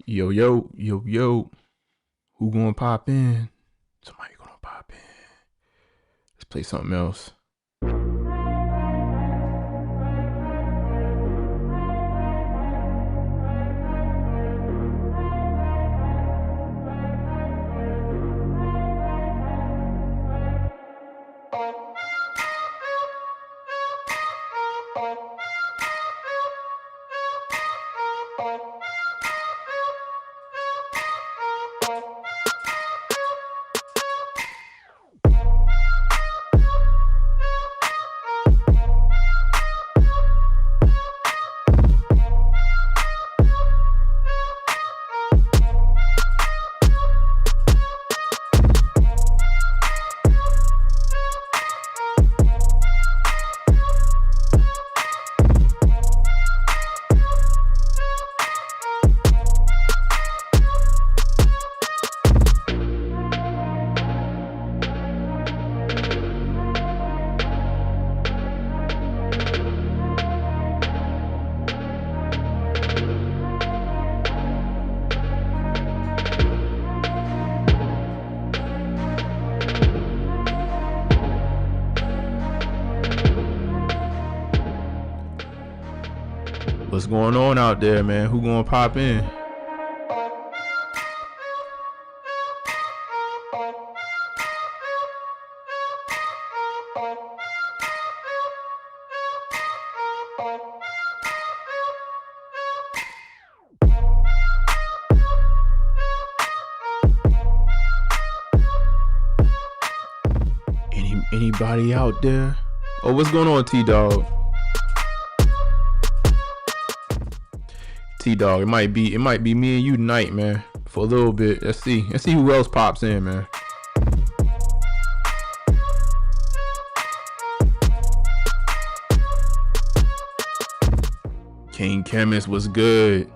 Yo, yo, yo, yo. Who gonna pop in? Somebody gonna pop in. Let's play something else. What's going on out there, man? Who gonna pop in? Anybody out there? Oh, what's going on, T-Dog? T-Dog, it might be me and you tonight, man. For a little bit. Let's see who else pops in, man. King Chemist was good.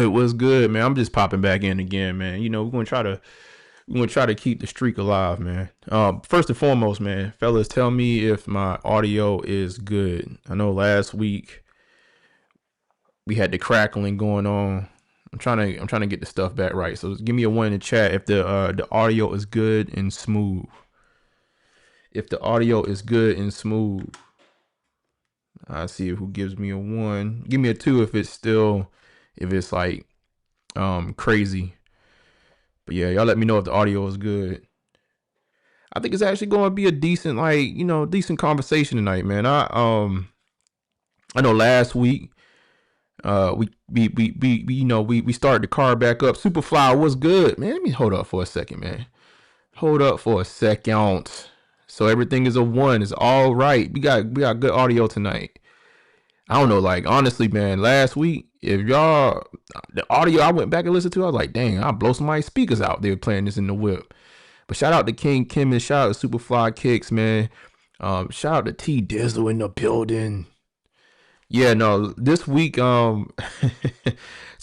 What's good, man? I'm just popping back in again, man. You know, we're gonna try to keep the streak alive, man. First and foremost, man, fellas, tell me if my audio is good. I know last week we had the crackling going on. I'm trying to get the stuff back right. So give me a 1 in the chat if the audio is good and smooth. If the audio is good and smooth, I see who gives me a 1. Give me a 2 if it's like crazy. But yeah, y'all let me know if the audio is good. I think it's actually going to be a decent, decent conversation tonight, man. I know last week we started the car back up. Superfly was good, man. Let me hold up for a second, man. Hold up for a second. So everything is a 1. It's all right. We got good audio tonight. I don't know, like, honestly, man, last week, if y'all, the audio I went back and listened to, I was like, dang, I'll blow somebody's speakers out. They were playing this in the whip. But shout out to King Chemist, shout out to Superfly Kicks, man. Shout out to T Dizzle in the building. Yeah, no, this week, so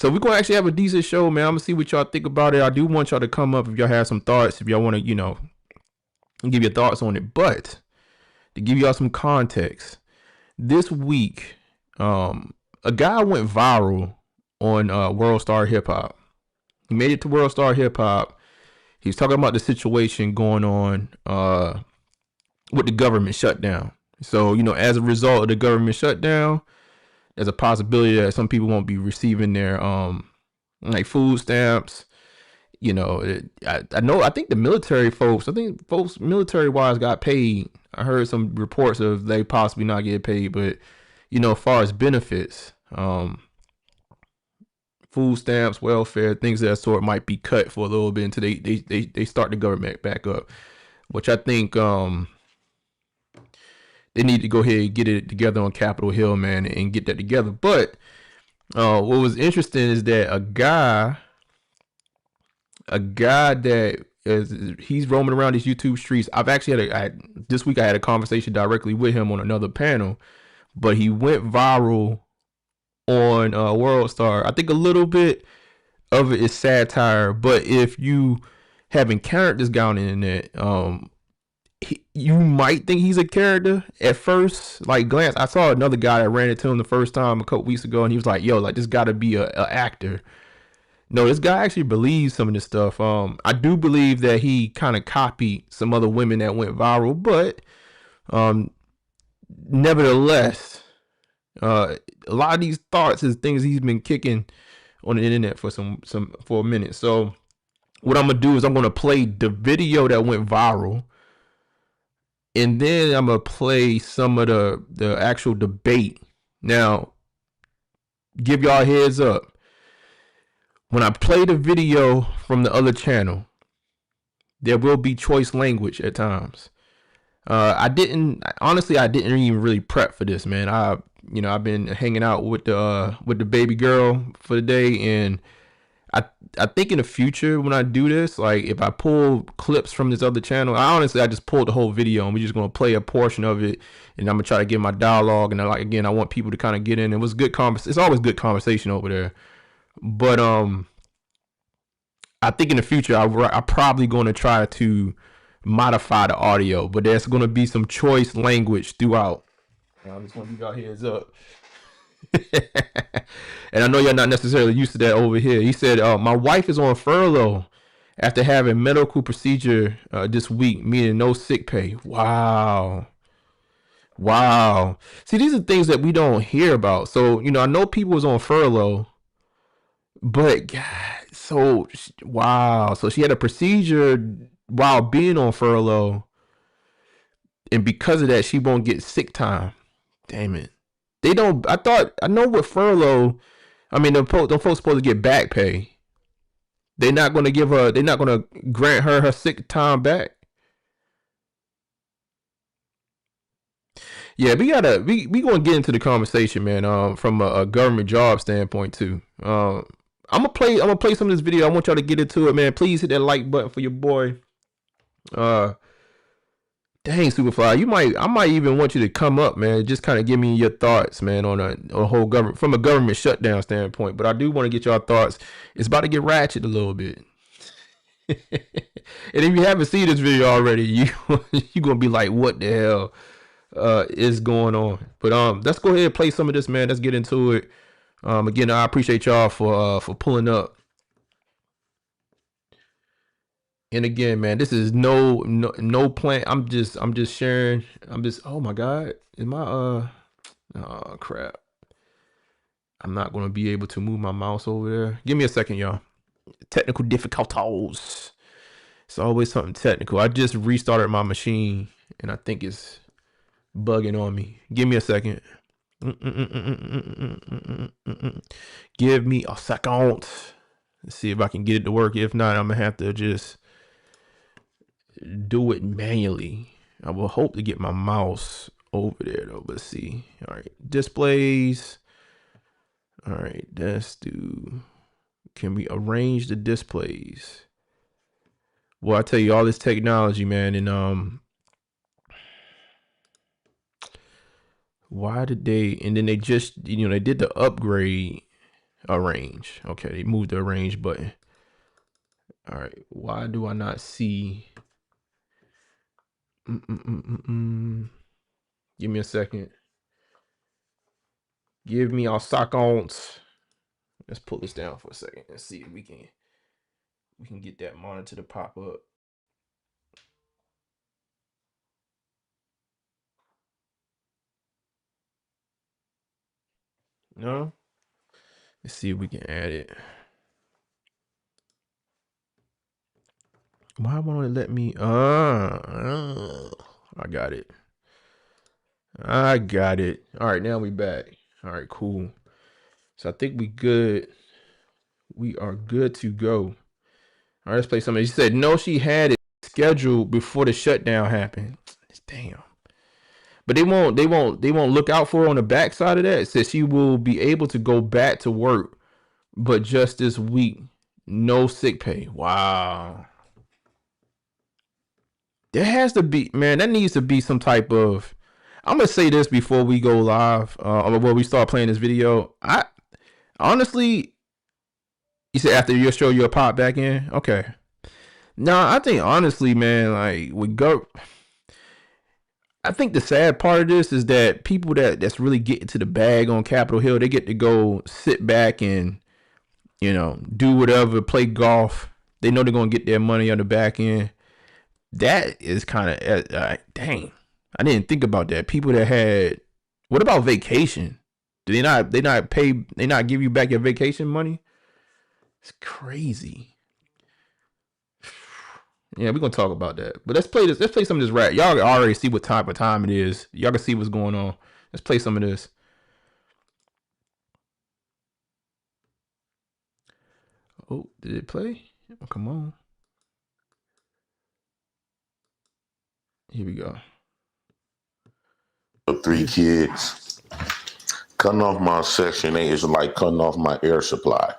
we're going to actually have a decent show, man. I'm going to see what y'all think about it. I do want y'all to come up if y'all have some thoughts, if y'all want to, give your thoughts on it. But to give y'all some context, this week, a guy went viral on World Star Hip Hop. He made it to World Star Hip Hop. He was talking about the situation going on with the government shutdown. So, as a result of the government shutdown, there's a possibility that some people won't be receiving their like food stamps. I think the military folks, military wise got paid. I heard some reports of they possibly not get paid, but as far as benefits, food stamps, welfare, things of that sort might be cut for a little bit until they start the government back up, which I think they need to go ahead and get it together on Capitol Hill, man, and get that together. But what was interesting is that a guy a guy that he's roaming around these YouTube streets. I've actually this week I had a conversation directly with him on another panel, but he went viral on World Star. I think a little bit of it is satire, but if you have encountered this guy on the internet, you might think he's a character at first. Like glance, I saw another guy that ran into him the first time a couple weeks ago, and he was like, "Yo, like this got to be a actor." No, this guy actually believes some of this stuff. I do believe that he kind of copied some other women that went viral, but nevertheless, a lot of these thoughts is things he's been kicking on the internet for for a minute. So what I'm gonna do is I'm gonna play the video that went viral, and then I'm gonna play some of the actual debate. Now, give y'all a heads up. When I play the video from the other channel, there will be choice language at times. I didn't even really prep for this, man. I've been hanging out with the baby girl for the day, and I think in the future when I do this, like if I pull clips from this other channel, I just pulled the whole video and we're just gonna play a portion of it, and I'm gonna try to give my dialogue, and I want people to kind of get in. It was good conversation. It's always good conversation over there. But I think in the future I'm probably going to try to modify the audio, but there's going to be some choice language throughout. I just want to give y'all heads up. And I know you're not necessarily used to that over here. He said, "My wife is on furlough after having medical procedure this week, meaning no sick pay." Wow. See, these are things that we don't hear about. So I know people was on furlough. But God, wow. So she had a procedure while being on furlough, and because of that, she won't get sick time. Damn it. They don't. I know what furlough. I mean, the folks supposed to get back pay. They're not going to give her. They're not going to grant her sick time back. Yeah, we gonna get into the conversation, man. From a government job standpoint too. I'm gonna play some of this video. I want y'all to get into it, man. Please hit that like button for your boy. Dang, Superfly, I might even want you to come up, man. Just kind of give me your thoughts, man, on a whole government from a government shutdown standpoint. But I do want to get y'all thoughts. It's about to get ratchet a little bit. And if you haven't seen this video already, you gonna be like, what the hell is going on? But let's go ahead and play some of this, man. Let's get into it. Again, I appreciate y'all for pulling up. And again, man, this is no plan. I'm just sharing. Oh my God, is my oh crap. I'm not gonna be able to move my mouse over there. Give me a second, y'all. Technical difficulties. It's always something technical. I just restarted my machine and I think it's bugging on me. Give me a second. Give me a second. Let's see if I can get it to work. If not, I'm gonna have to just do it manually. I will hope to get my mouse over there though. Let's see. All right, displays. All right, let's do. Can we arrange the displays? Well, I tell you, all this technology, man, and why did they? And then they just, they did the upgrade arrange. Okay, they moved the arrange button. All right, why do I not see? Give me a second. Give me our seconds. Let's pull this down for a second and see if we can get that monitor to pop up. No? Let's see if we can add it. Why won't it let me? I got it. All right, now we back. All right, cool. So I think we good. We are good to go. All right, let's play something. She said no, she had it scheduled before the shutdown happened. Damn. But they won't look out for her on the backside of that. It says she will be able to go back to work, but just this week, No sick pay. Wow. There has to be, man. That needs to be some type of. I'm gonna say this before we go live, or before we start playing this video. I honestly, you said after your show, you'll pop back in. Okay. No, I think honestly, man, like with go. I think the sad part of this is that people that's really getting to the bag on Capitol Hill, they get to go sit back and do whatever, play golf. They know they're gonna get their money on the back end. That is kind of dang. I didn't think about that. People that had, what about vacation? Do they not give you back your vacation money? It's crazy. Yeah, we're gonna talk about that. But let's play this. Let's play some of this rap. Y'all already see what type of time it is. Y'all can see what's going on. Let's play some of this. Oh, did it play? Oh, come on. Here we go. 3 kids. Cutting off my Section 8 is like cutting off my air supply.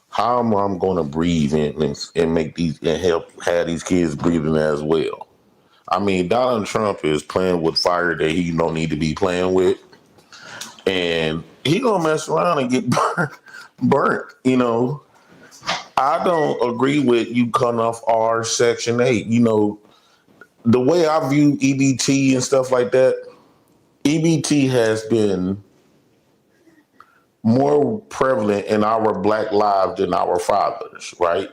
How am I going to breathe and make these and help have these kids breathing as well? I mean, Donald Trump is playing with fire that he don't need to be playing with, and he gonna mess around and get burnt. I don't agree with you cutting off our Section 8. The way I view EBT and stuff like that, EBT has been more prevalent in our black lives than our fathers, right?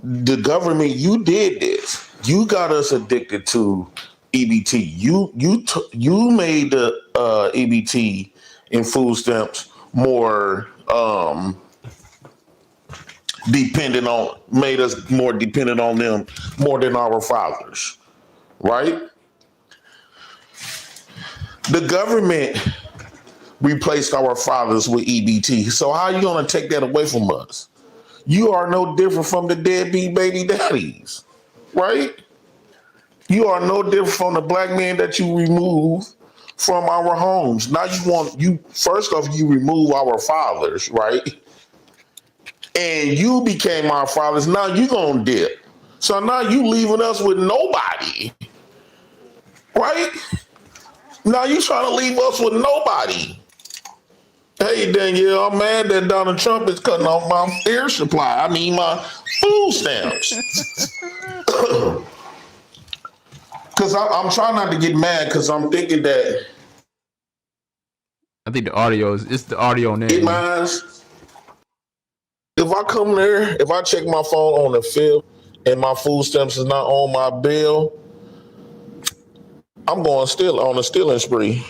The government, you did this. You got us addicted to EBT. You made the EBT and food stamps more made us more dependent on them more than our fathers, right? The government replaced our fathers with EBT. So how are you going to take that away from us? You are no different from the deadbeat baby daddies, right? You are no different from the black man that you remove from our homes. Now first off, you remove our fathers, right? And you became our fathers. Now you going to dip. So now you leaving us with nobody, right? Now you trying to leave us with nobody. Hey, Danielle, I'm mad that Donald Trump is cutting off my air supply. I mean, my food stamps. Because I'm trying not to get mad because I'm thinking that. I think it's the audio now. It minds. If I come there, if I check my phone on the field and my food stamps is not on my bill, I'm going still on a stealing spree.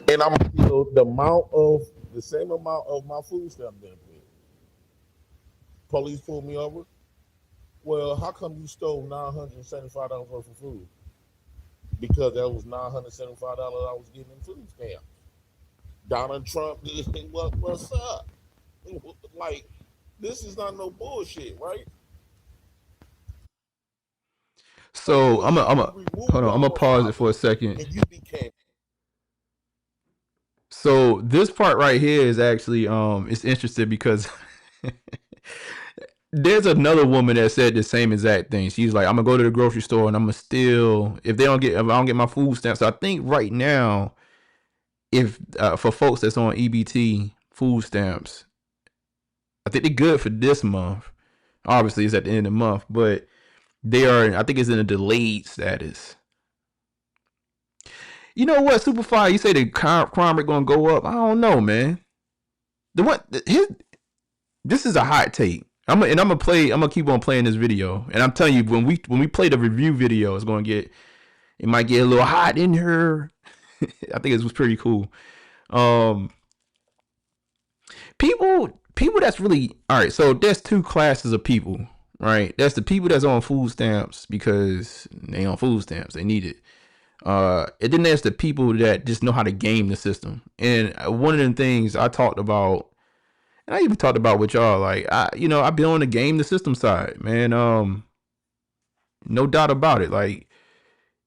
And I'm the same amount of my food stamp benefit. Police pulled me over. Well, how come you stole $975 worth of food? Because that was $975 I was getting in food stamps. Donald Trump, what's up? Like, this is not no bullshit, right? So I'm gonna pause it for a second. And you became. So this part right here is actually it's interesting because there's another woman that said the same exact thing. She's like, I'm gonna go to the grocery store and I'm gonna steal if I don't get my food stamps. So I think right now, if for folks that's on EBT food stamps, I think they're good for this month. Obviously, it's at the end of the month, but they are. I think it's in a delayed status. You know what, Superfly? You say the crime rate gonna go up? I don't know, man. This is a hot take. I'm gonna keep on playing this video, and I'm telling you, when we play the review video, it might get a little hot in here. I think it was pretty cool. People that's really all right. So there's two classes of people, right? That's the people that's on food stamps because they on food stamps, they need it. And then there's the people that just know how to game the system. And one of the things I talked about, and I even talked about with y'all, like I've been on the game the system side, man. No doubt about it. Like,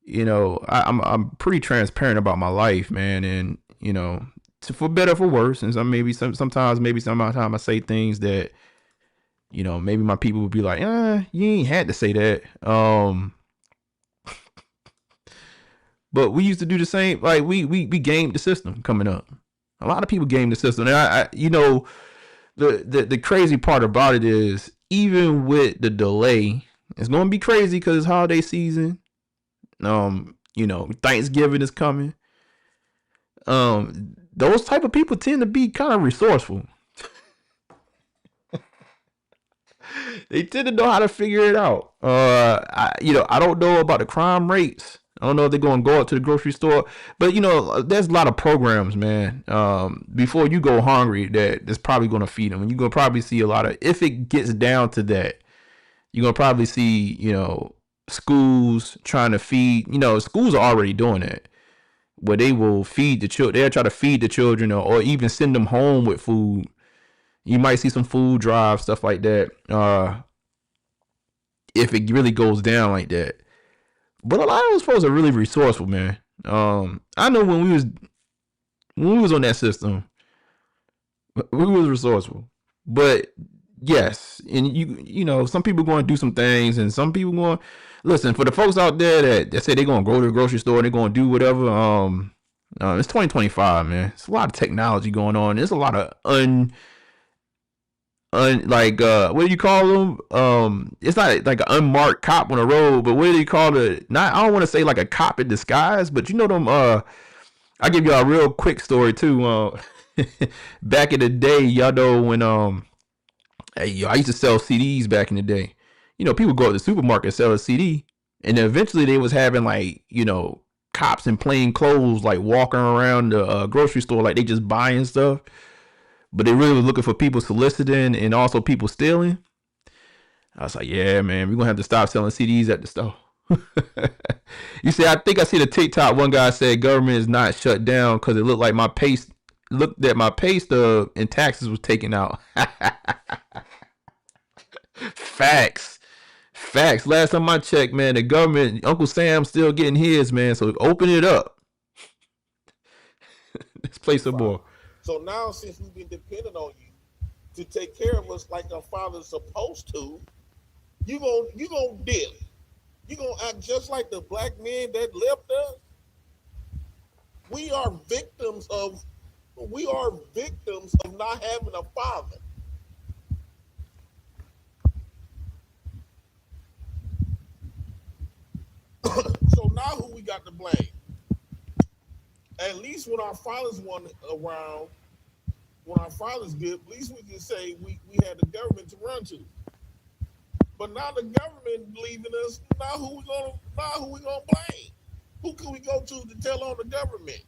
I'm pretty transparent about my life, man. And for better for worse, and sometimes I say things that maybe my people would be like, you ain't had to say that. But we used to do the same. Like we gamed the system coming up. A lot of people game the system, and the crazy part about it is even with the delay, it's gonna be crazy because it's holiday season. Thanksgiving is coming. Those type of people tend to be kind of resourceful. They tend to know how to figure it out. I don't know about the crime rates. I don't know if they're going to go up to the grocery store, but there's a lot of programs, man. Before you go hungry, that's probably going to feed them, and you're going to probably see a lot of. If it gets down to that, you're going to probably see, schools trying to feed. Schools are already doing it, where they will feed the children. They'll try to feed the children, or even send them home with food. You might see some food drives, stuff like that. If it really goes down like that. But a lot of those folks are really resourceful, man. I know when we was on that system, we was resourceful. But yes, and some people going to do some things, and some people going listen. For the folks out there that say they're going to go to the grocery store and they're going to do whatever. It's 2025, man. It's a lot of technology going on. There's a lot of what do you call them? It's not like an unmarked cop on the road, but what do you call it? Not, I don't want to say like a cop in disguise, but them. I'll give y'all a real quick story too. Back in the day, y'all know when I used to sell CDs back in the day. People go to the supermarket and sell a CD, and then eventually they was having cops in plain clothes like walking around the grocery store like they just buying stuff. But they really was looking for people soliciting and also people stealing. I was like, yeah, man, we're going to have to stop selling CDs at the store. You see, I think I see the TikTok. One guy said government is not shut down because it looked like my pay stub and taxes was taken out. Facts. Last time I checked, man, the government, Uncle Sam's still getting his, man. So open it up. Let's play some more. So now, since we've been dependent on you to take care of us like our father's supposed to, you gonna deal. You gonna act just like the black men that left us. We are victims of not having a father. So now who we got to blame? At least when our fathers weren't around, when our fathers did, at least we can say we had the government to run to. But now the government leaving us. Now who we gonna blame? Who can we go to tell on the government?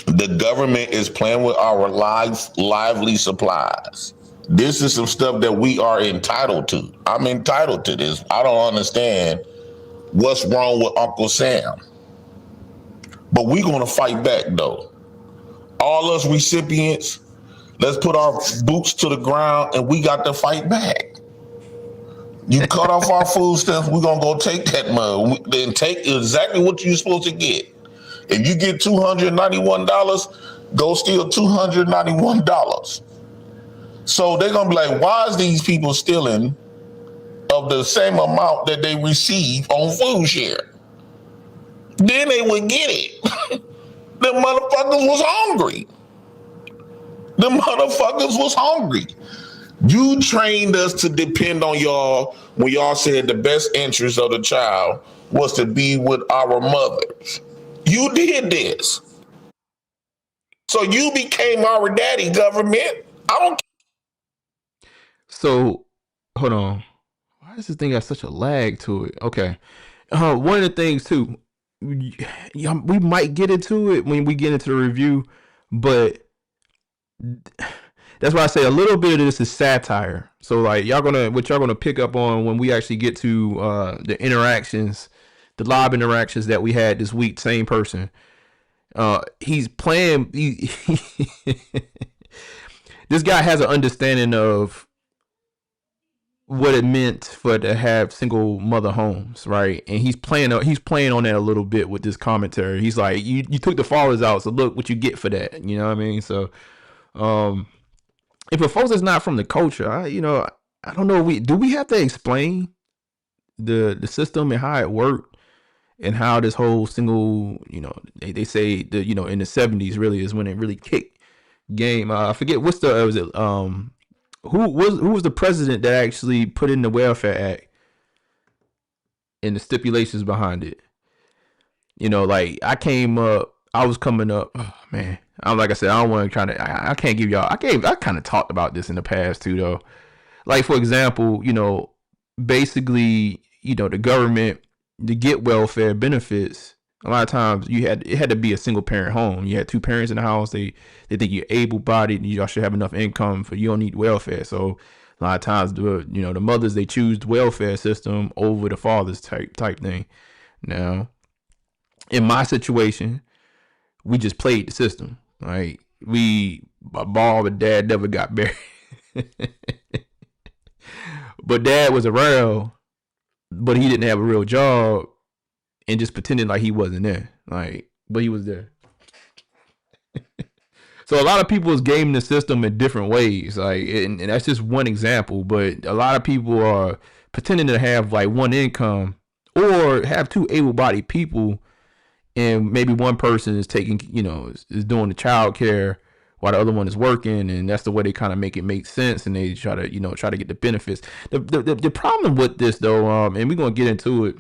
The government is playing with our lively supplies. This is some stuff that we are entitled to. I'm entitled to this. I don't understand what's wrong with Uncle Sam. But we're going to fight back, though. All us recipients, let's put our boots to the ground and we got to fight back. You cut off our food stamps, we're going to go take that money and take exactly what you're supposed to get. If you get $291, go steal $291. So they're going to be like, why is these people stealing of the same amount that they receive on food share? Then they would get it. The motherfuckers was hungry. You trained us to depend on y'all when y'all said the best interest of the child was to be with our mothers. You did this. So you became our daddy, government. I don't. So, hold on. Why does this thing got such a lag to it? Okay. One of the things too, we might get into it when we get into the review, but that's why I say a little bit of this is satire. So like y'all gonna pick up on when we actually get to the interactions, the live interactions that we had this week. Same person. He's playing. This guy has an understanding of what it meant for to have single mother homes, right? And he's playing on that a little bit with this commentary. He's like, you took the fathers out, so look what you get for that. You know what I mean? So um if a folks is not from the culture, I don't know. We have to explain the system and how it worked and how this whole single, they say the in the 70s really is when it really kicked game. I forget what's the was it who was the president that actually put in the Welfare Act and the stipulations behind it. Like I was coming up. Oh, man, I'm like I said, I don't want to try to. I can't give y'all. I kind of talked about this in the past too, though. Like for example, basically, the government to get welfare benefits. A lot of times it had to be a single parent home. You had two parents in the house. They think you're able bodied and y'all should have enough income for you don't need welfare. So a lot of times the mothers they choose the welfare system over the fathers type thing. Now, in my situation, we just played the system. Right? My mom and dad never got married. But dad was around, but he didn't have a real job and just pretended like he wasn't there. Like, but he was there. So a lot of people is gaming the system in different ways. Like, and that's just one example. But a lot of people are pretending to have like one income or have two able-bodied people, and maybe one person is taking, is doing the child care while the other one is working, and that's the way they kind of make it make sense, and they try to get the benefits. The problem with this though, and we're gonna get into it.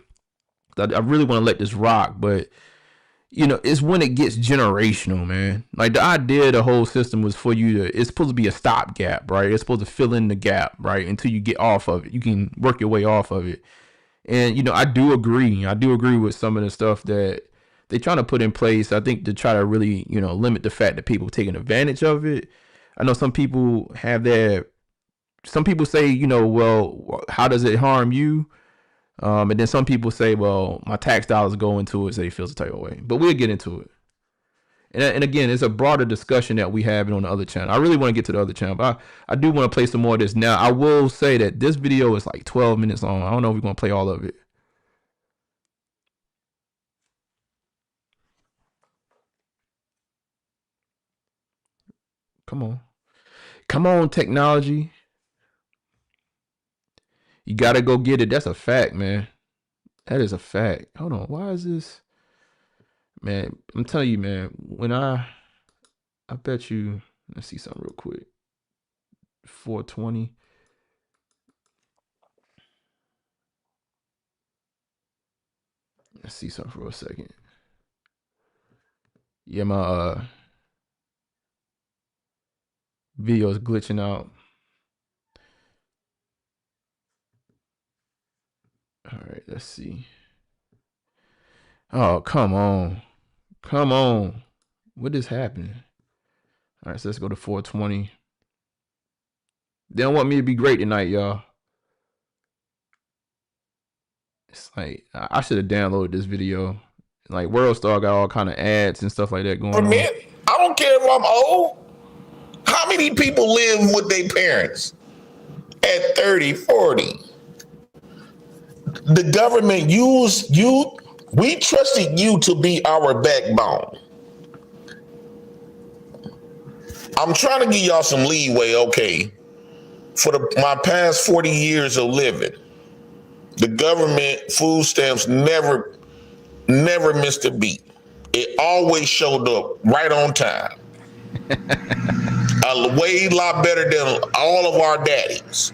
I really want to let this rock, but it's when it gets generational, man. Like the idea of the whole system was for you to, it's supposed to be a stopgap, right? It's supposed to fill in the gap, right? Until you get off of it. You can work your way off of it. And, I do agree. I do agree with some of the stuff that they're trying to put in place, I think, to try to really, limit the fact that people taking advantage of it. I know some people some people say, well, how does it harm you? And then some people say, well, my tax dollars go into it, so he feels a type of way. But we'll get into it. And again, it's a broader discussion that we have on the other channel. I really want to get to the other channel, but I do want to play some more of this. Now, I will say that this video is like 12 minutes long. I don't know if we're going to play all of it. Come on. Come on, technology. You got to go get it. That's a fact, man. That is a fact. Hold on. Why is this? Man, I'm telling you, man, when I bet you, let's see something real quick. 420. Let's see something for a second. Yeah, my video is glitching out. All right, let's see. Oh, come on. Come on. What is happening? All right, so let's go to 420. They don't want me to be great tonight, y'all. It's like, I should have downloaded this video. Like, WorldStar got all kind of ads and stuff like that going on. Man, I don't care if I'm old. How many people live with their parents at 30, 40? The government used you. We trusted you to be our backbone. I'm trying to give y'all some leeway, okay? For my past 40 years of living, the government food stamps never missed a beat. It always showed up right on time. A way lot better than all of our daddies.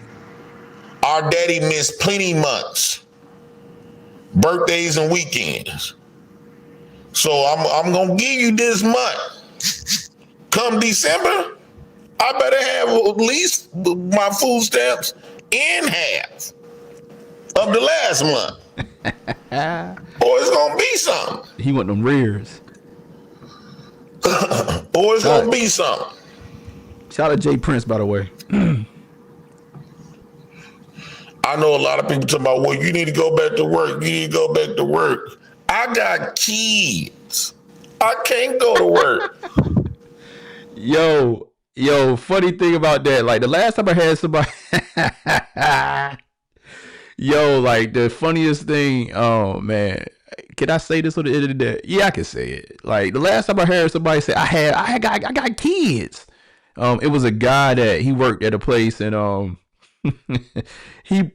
Our daddy missed plenty months, birthdays and weekends. So I'm gonna give you this month. Come December, I better have at least my food stamps in half of the last month. Or it's gonna be something. He want them rears. Or it's gonna be something. Shout out to Jay Prince, by the way. I know a lot of people talking about, well, you need to go back to work. You need to go back to work. I got kids. I can't go to work. Yo, funny thing about that, like the last time I had somebody Yo, like the funniest thing. Oh man, can I say this on the end of the day? Yeah, I can say it. Like the last time I heard somebody say I got kids. It was a guy that he worked at a place and he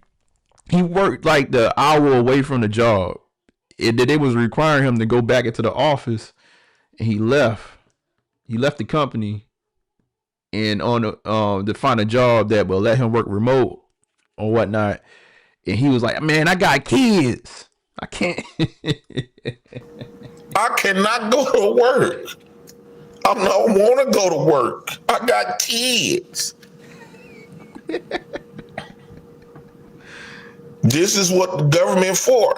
he worked like the hour away from the job. They was requiring him to go back into the office, and he left. He left the company and on to find a job that will let him work remote or whatnot. And he was like, "Man, I got kids. I can't." I cannot go to work. I don't want to go to work. I got kids. This is what the government for.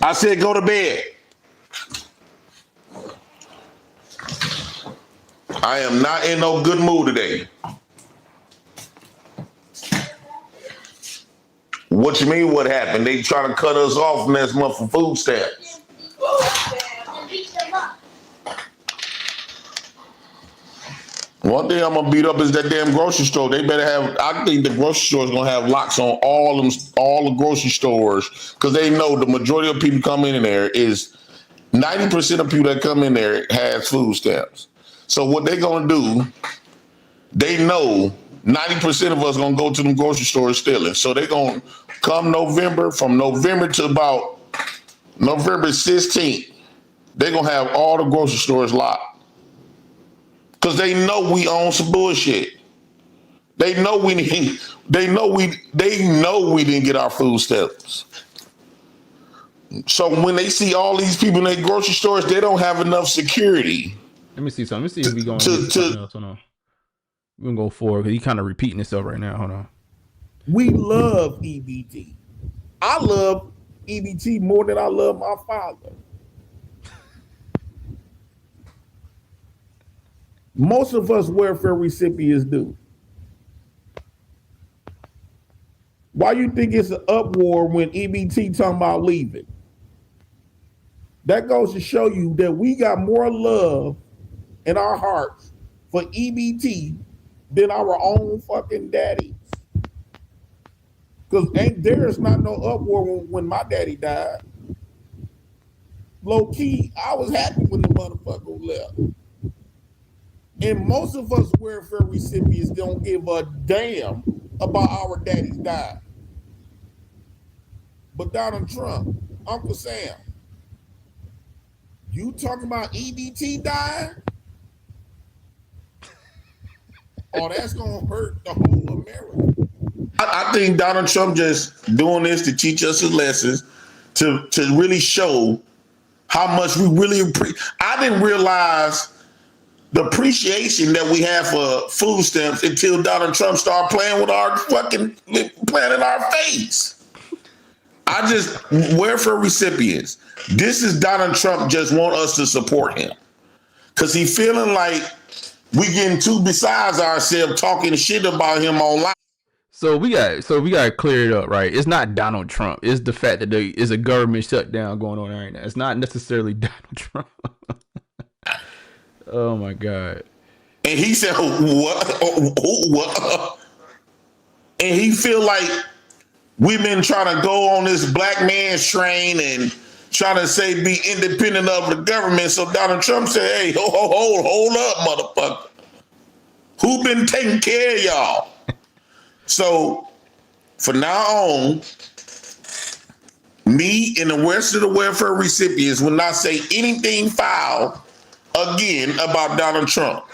I said go to bed. I am not in no good mood today. What you mean what happened? They trying to cut us off next month for food stamps. One thing I'm gonna beat up is that damn grocery store. They better have. I think the grocery store is gonna have locks on all the grocery stores because they know the majority of people come in there is 90% of people that come in there has food stamps. So what they gonna do? They know 90% of us gonna go to them grocery stores stealing. So they gonna come November, from November to about November 16th, they gonna have all the grocery stores locked. Cause they know we own some bullshit. They know we didn't get our food stamps. So when they see all these people in their grocery stores, they don't have enough security. Let me see something. Let me see if we going to get to something else. Hold on. We're gonna go forward because he kind of repeating himself right now. Hold on. We love EBT. I love EBT more than I love my father. Most of us welfare recipients do. Why you think it's an uproar when EBT talking about leaving? That goes to show you that we got more love in our hearts for EBT than our own fucking daddies. Because there's not no uproar when my daddy died. Low key, I was happy when the motherfucker left. And most of us welfare recipients don't give a damn about our daddies died. But Donald Trump, Uncle Sam, you talking about EBT dying? Oh, that's gonna hurt the whole America. I think Donald Trump just doing this to teach us his lessons, to really show how much we really appreciate. I didn't realize the appreciation that we have for food stamps until Donald Trump started playing with our fucking, playing in our face. Welfare recipients, this is Donald Trump just want us to support him. Cause he feeling like we getting too besides ourselves talking shit about him online. So we got to clear it up, right? It's not Donald Trump. It's the fact that there is a government shutdown going on right now. It's not necessarily Donald Trump. Oh my God. And he said, what? And he feel like we've been trying to go on this black man's train and trying to say be independent of the government. So Donald Trump said, hey, hold up, motherfucker. Who been taking care of y'all? So from now on, me and the rest of the welfare recipients will not say anything foul again about Donald Trump.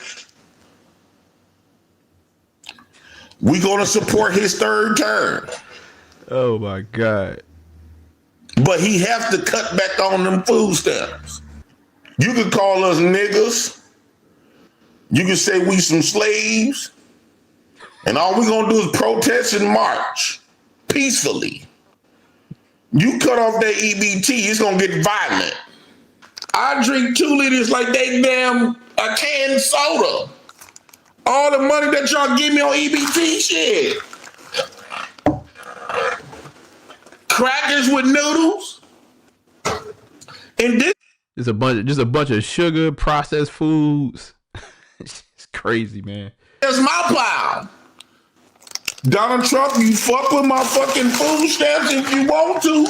We're going to support his third term. Oh my God. But he has to cut back on them food stamps. You can call us niggas. You can say we some slaves. And all we're going to do is protest and march peacefully. You cut off that EBT, it's going to get violent. I drink 2 liters like they damn a canned soda. All the money that y'all give me on EBT, shit. Crackers with noodles. And this It's a bunch of sugar, processed foods. It's crazy, man. is my plow. Donald Trump, you fuck with my fucking food stamps if you want to.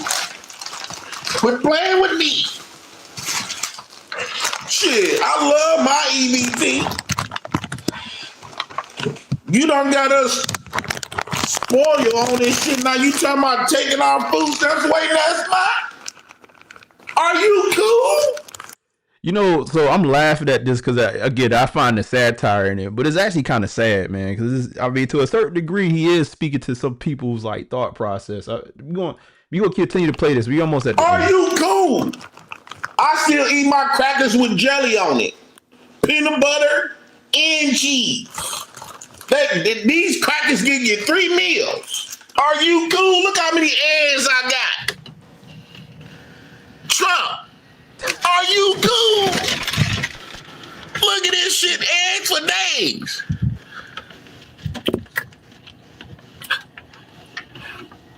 Quit playing with me. Shit, I love my EBT. You done got us spoiled on this shit. Now you talking about taking our food stamps away last month? Are you cool? You know, so I'm laughing at this because, again, I find the satire in it, but it's actually kind of sad, man. Because I mean, to a certain degree, he is speaking to some people's like thought process. We gonna continue to play this. We almost at the Are end. you cool? I still eat my crackers with jelly on it, peanut butter and cheese. These crackers give you 3 meals. Are you cool? Look how many eggs I got. Trump. Are you cool? Look at this shit, eggs for days.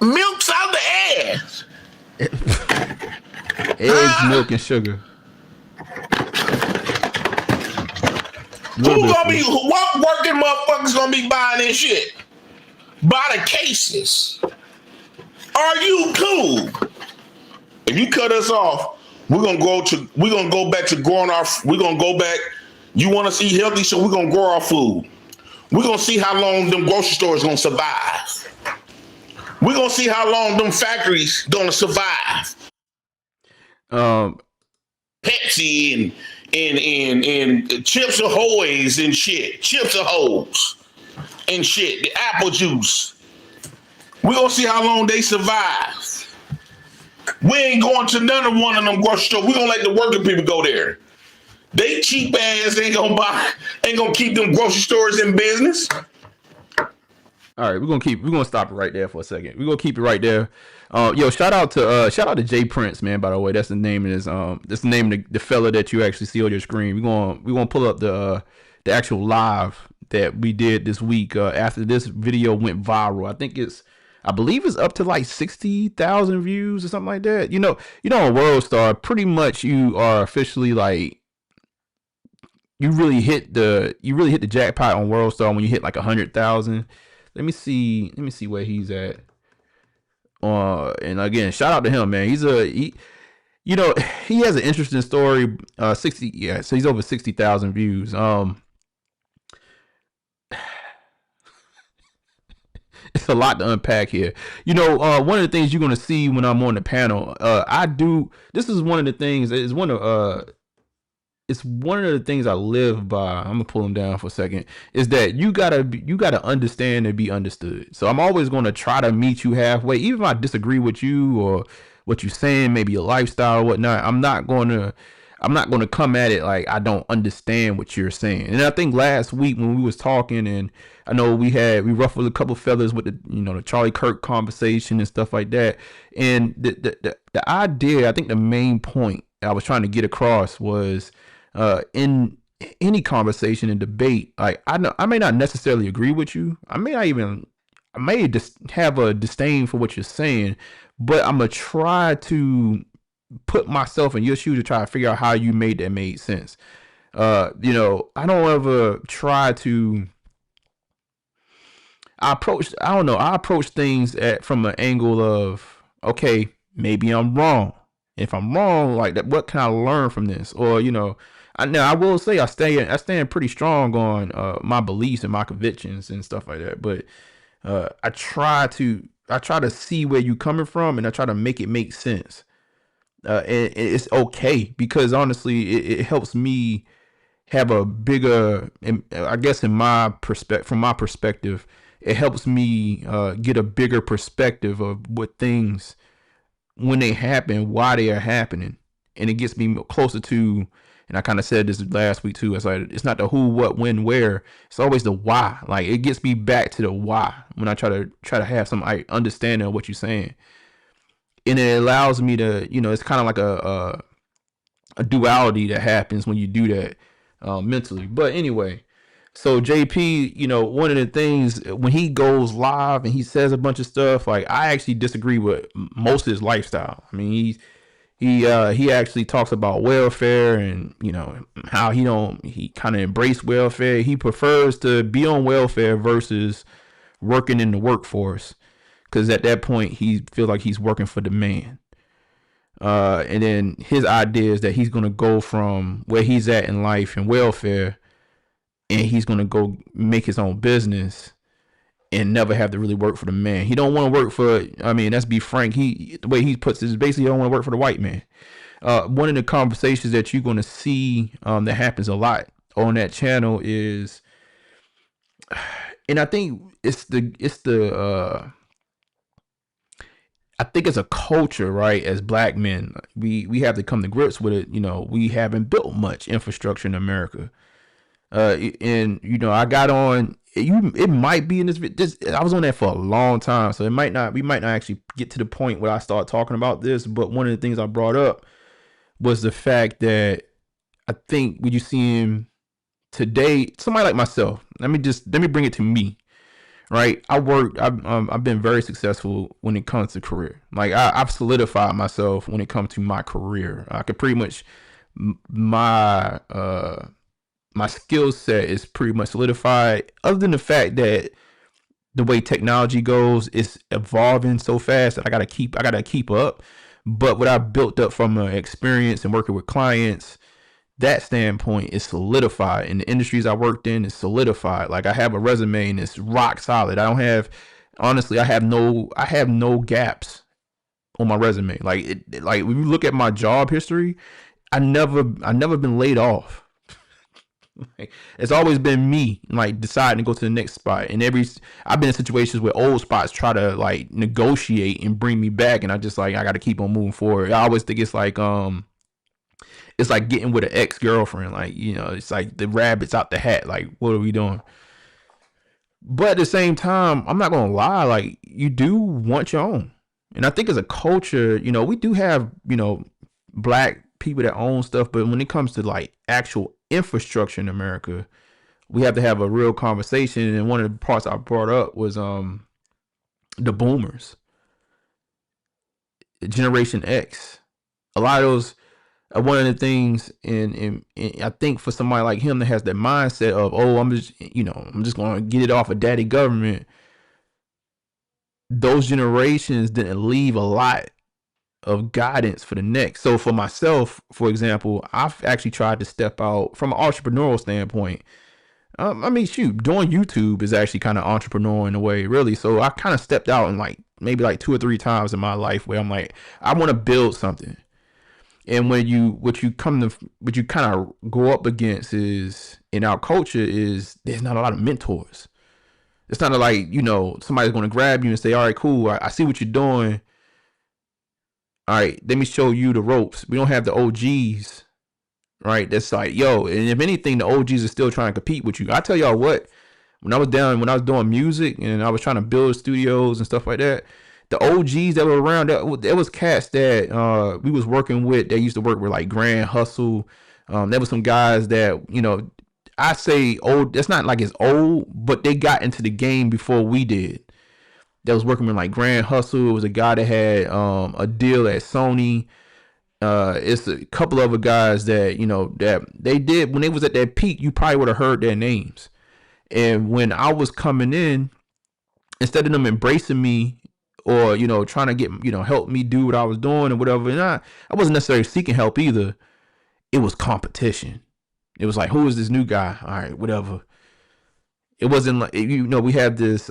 Milk's out the ass. Eggs, milk, and sugar. What working motherfuckers gonna be buying this shit? By the cases. Are you cool? If you cut us off, we're gonna go back to growing you wanna see healthy, so we're gonna grow our food. We're gonna see how long them grocery stores gonna survive. We're gonna see how long them factories gonna survive. Pepsi and Chips Ahoy's and shit. Chips Ahoy's and shit. The apple juice. We're gonna see how long they survive. We ain't going to none of one of them grocery stores. We're gonna let the working people go there. They cheap ass ain't gonna keep them grocery stores in business. All right, we're gonna stop it right there for a second. We're gonna keep it right there. Yo, shout out to Jay Prince, man. By the way, that's the name of that's the name of the fella that you actually see on your screen. We're gonna pull up the actual live that we did this week after this video went viral. I believe it's up to like 60,000 views or something like that. You know, on World Star, pretty much you are officially like you really hit the jackpot on World Star when you hit like 100,000. Let me see where he's at. And again, shout out to him, man. He has an interesting story. So he's over 60,000 views. It's a lot to unpack here. One of the things you're gonna see when I'm on the panel, this is one of the things. It's one of the things I live by. I'm gonna pull him down for a second. Is that you gotta understand and be understood. So I'm always gonna try to meet you halfway, even if I disagree with you or what you're saying, maybe your lifestyle or whatnot. I'm not gonna come at it like I don't understand what you're saying. And I think last week when we was talking, and I know we ruffled a couple feathers with the Charlie Kirk conversation and stuff like that. And the idea, I think the main point I was trying to get across was in any conversation and debate, like I may not necessarily agree with you. I may just have a disdain for what you're saying, but I'm gonna try to put myself in your shoes to try to figure out how you made sense. I don't ever try to. I approach things from an angle of, okay, maybe I'm wrong. If I'm wrong, like that, what can I learn from this? Or I will say I stand pretty strong on my beliefs and my convictions and stuff like that. But I try to see where you coming from, and I try to make it make sense. And it's okay, because honestly, it helps me have a bigger, I guess from my perspective, it helps me get a bigger perspective of what things, when they happen, why they are happening. And it gets me closer to, and I kind of said this last week too, it's not the who, what, when, where, it's always the why. Like, it gets me back to the why when I try to have some understanding of what you're saying. And it allows me to, it's kind of like a duality that happens when you do that mentally. But anyway, so JP, one of the things when he goes live and he says a bunch of stuff, like, I actually disagree with most of his lifestyle. I mean, he actually talks about welfare and, how he kind of embrace welfare. He prefers to be on welfare versus working in the workforce, because at that point he feels like he's working for the man. And then his idea is that he's gonna go from where he's at in life and welfare, and he's gonna go make his own business and never have to really work for the man. He don't want to work for. I mean, let's be frank. The way he puts it is basically he don't want to work for the white man. One of the conversations that you're gonna see that happens a lot on that channel is, and I think I think it's a culture, right? As black men, we have to come to grips with it. You know, we haven't built much infrastructure in America. And you know, I got on. It might be in this. I was on that for a long time, so it might not. We might not actually get to the point where I start talking about this. But one of the things I brought up was the fact that I think when you see him today, somebody like myself. Let me bring it to me. Right, I've been very successful when it comes to career. Like I've solidified myself when it comes to my career. I could pretty much my my skill set is pretty much solidified. Other than the fact that the way technology goes, it's evolving so fast that I gotta keep up. But what I built up from experience and working with clients, that standpoint is solidified. In the industries I worked in, is solidified. Like I have a resume and it's rock solid. I don't have, honestly, I have no gaps on my resume. Like like when you look at my job history, I never been laid off. Like, it's always been me like deciding to go to the next spot. And I've been in situations where old spots try to like negotiate and bring me back, and I just like I got to keep on moving forward. I always think it's like getting with an ex-girlfriend. Like, you know, it's like the rabbit's out the hat. Like, what are we doing? But at the same time, I'm not gonna lie, like you do want your own. And I think as a culture, you know, we do have, you know, black people that own stuff, but when it comes to like actual infrastructure in America, we have to have a real conversation. And one of the parts I brought up was the boomers, Generation X. A lot of those, one of the things, and I think for somebody like him that has that mindset of, oh, I'm just going to get it off of daddy government, those generations didn't leave a lot of guidance for the next. So for myself, for example, I've actually tried to step out from an entrepreneurial standpoint. I mean, shoot, doing YouTube is actually kind of entrepreneurial in a way, really. So I kind of stepped out and like maybe like 2 or 3 times in my life where I'm like, I want to build something. And what you kind of go up against is in our culture is there's not a lot of mentors. It's not like, you know, somebody's going to grab you and say, all right, cool. I see what you're doing. All right, let me show you the ropes. We don't have the OGs, right? That's like, yo, and if anything, the OGs are still trying to compete with you. I tell y'all what, when I was doing music and I was trying to build studios and stuff like that, the OGs that were around, there was cats that we was working with. They used to work with like Grand Hustle. There was some guys that, you know, I say old. It's not like it's old, but they got into the game before we did. That was working with like Grand Hustle. It was a guy that had a deal at Sony. It's a couple other guys that, you know, that they did when they was at that peak. You probably would have heard their names. And when I was coming in, instead of them embracing me or, you know, trying to get, you know, help me do what I was doing or whatever, and I wasn't necessarily seeking help either. It was competition. It was like, who is this new guy? All right, whatever. It wasn't like, you know, we have this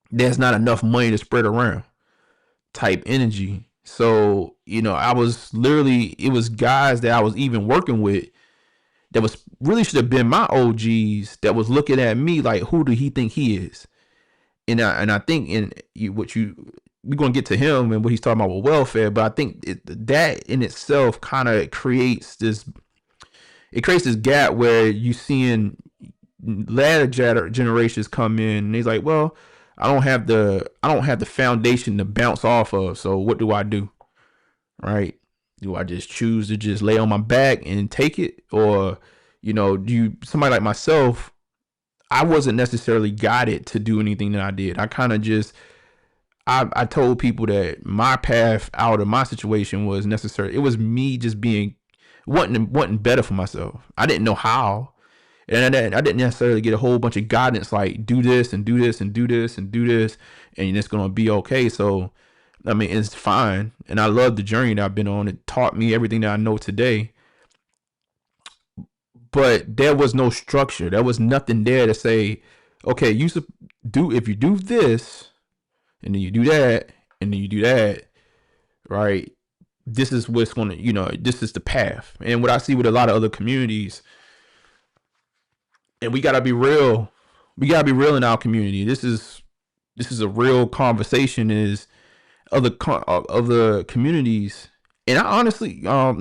there's not enough money to spread around type energy. So, you know, it was guys that I was even working with that was really should have been my OGs that was looking at me like, who do he think he is? And I think we're going to get to him and what he's talking about with welfare, but I think that in itself kind of creates this gap where you seeing latter generations come in and he's like, well, I don't have the foundation to bounce off of. So what do I do? Right? Do I just choose to just lay on my back and take it? Or, you know, somebody like myself, I wasn't necessarily guided to do anything that I did. I kind of just, I told people that my path out of my situation was necessary. It was me just wanting better for myself. I didn't know how. And I didn't necessarily get a whole bunch of guidance like do this and do this and do this and do this, and it's gonna be okay. So, I mean, it's fine, and I love the journey that I've been on. It taught me everything that I know today. But there was no structure. There was nothing there to say, okay, you do if you do this, and then you do that, and then you do that, right? This is what's gonna, this is the path. And what I see with a lot of other communities, and we gotta be real. We gotta be real in our community. This is a real conversation. Is other communities, and I honestly, I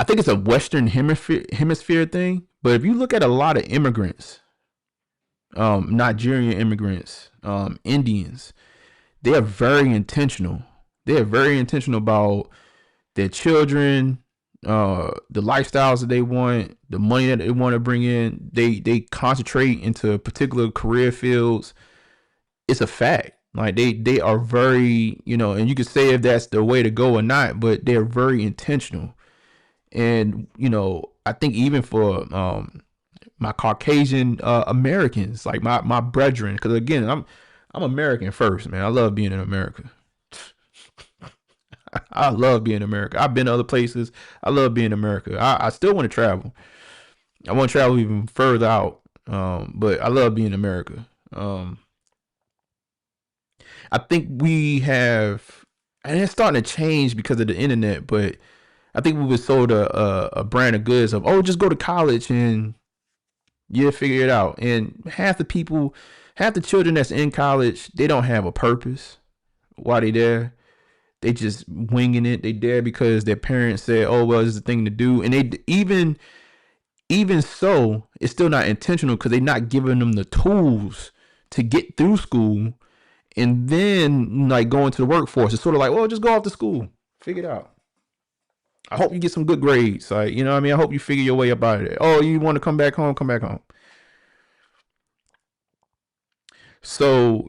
think it's a Western hemisphere thing. But if you look at a lot of immigrants, Nigerian immigrants, Indians, they are very intentional. They are very intentional about their children, the lifestyles that they want, the money that they want to bring in. They concentrate into particular career fields. It's a fact. Like they are very, and you could say if that's the way to go or not, but they're very intentional. And I think even for my Caucasian Americans, like my brethren, because again, I'm American first, man. I love being in America. I love being in America. I've been to other places. I love being in America. I still want to travel. I want to travel even further out. But I love being in America. I think we have, and it's starting to change because of the internet, but I think we were sold a brand of goods of, oh, just go to college and you'll figure it out. And half the children that's in college, they don't have a purpose while they there. They just winging it. They there because their parents said, oh, well, it's the thing to do. And they even so, it's still not intentional because they're not giving them the tools to get through school and then like go into the workforce. It's sort of like, well, just go off to school, figure it out. I hope you get some good grades. Like, what I mean? I hope you figure your way up out of it. Oh, you want to come back home? Come back home. So,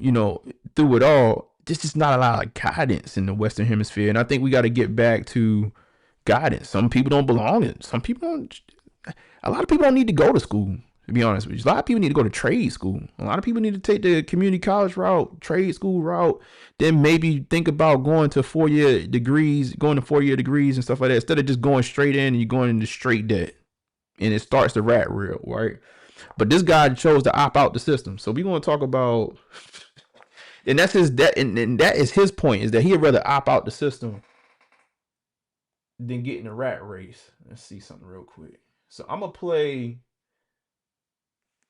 through it all, there's just not a lot of guidance in the Western Hemisphere. And I think we got to get back to guidance. Some people don't belong in. Some people don't. A lot of people don't need to go to school, to be honest with you. A lot of people need to go to trade school. A lot of people need to take the community college route, trade school route, then maybe think about going to 4-year degrees and stuff like that, instead of just going straight in and you're going into straight debt. And it starts the rat reel, right? But this guy chose to opt out the system. So we're going to talk about, and that's and that is his point, is that he'd rather opt out the system than get in a rat race. Let's see something real quick. So I'm going to play.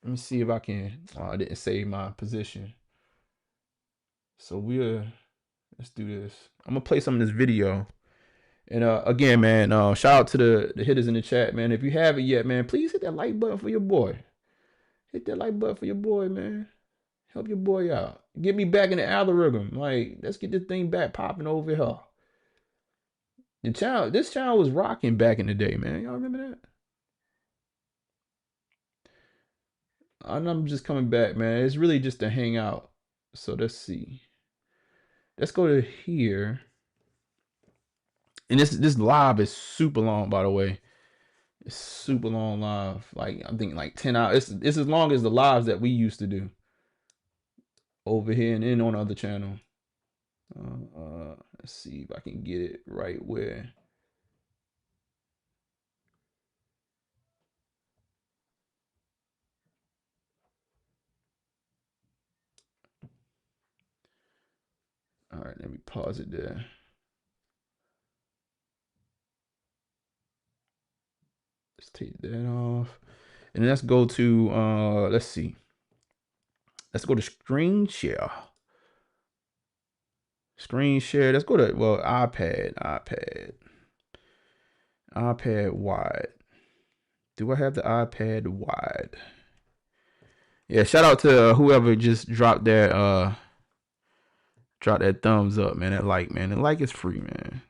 Let me see if I can. I didn't save my position. So let's do this. I'm going to play some of this video. And again, man, shout out to the hitters in the chat, man. If you haven't yet, man, please hit that like button for your boy. Hit that like button for your boy, man. Help your boy out. Get me back in the algorithm. Like, let's get this thing back popping over here. This channel was rocking back in the day, man. Y'all remember that? I'm just coming back, man. It's really just to hang out. So let's see. Let's go to here. And this live is super long, by the way. It's super long live. Like, I'm thinking like 10 hours. It's as long as the lives that we used to do over here and then on the other channel. Let's see if I can get it right where. All right, let me pause it there. Let's take that off. And let's go to, let's see. Let's go to screen share. Screen share. Let's go to, well, iPad wide. Do I have the iPad wide? Yeah, shout out to whoever just dropped that thumbs up, man. That like, man. The like is free, man.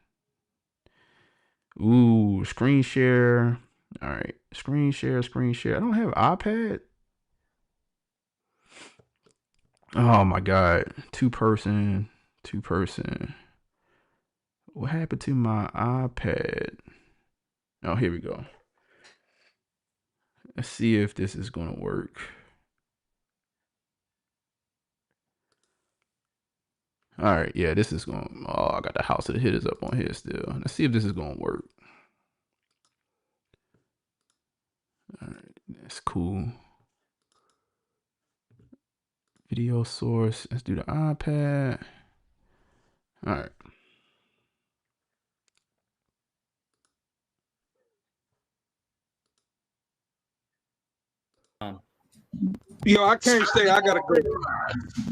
Ooh, screen share. All right, screen share. I don't have iPad. Oh my God, two person. What happened to my iPad? Oh, here we go. Let's see if this is gonna work. All right, yeah, this is going. Oh, I got the House of the Hitters up on here still. Let's see if this is gonna work. All right, that's cool. Video source. Let's do the iPad. All right. Yo, I can't say I gotta go.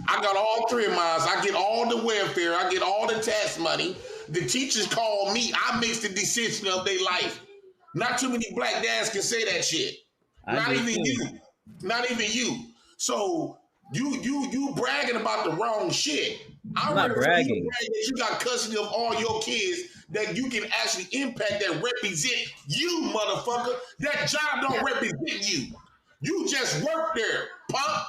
I got all three of mine. I get all the welfare. I get all the tax money. The teachers call me. I make the decision of their life. Not too many black dads can say that shit. Not even you. Not even you. So you bragging about the wrong shit. I'm not bragging. You got custody of all your kids that you can actually impact that represent you, motherfucker. That job don't represent you. You just work there, punk.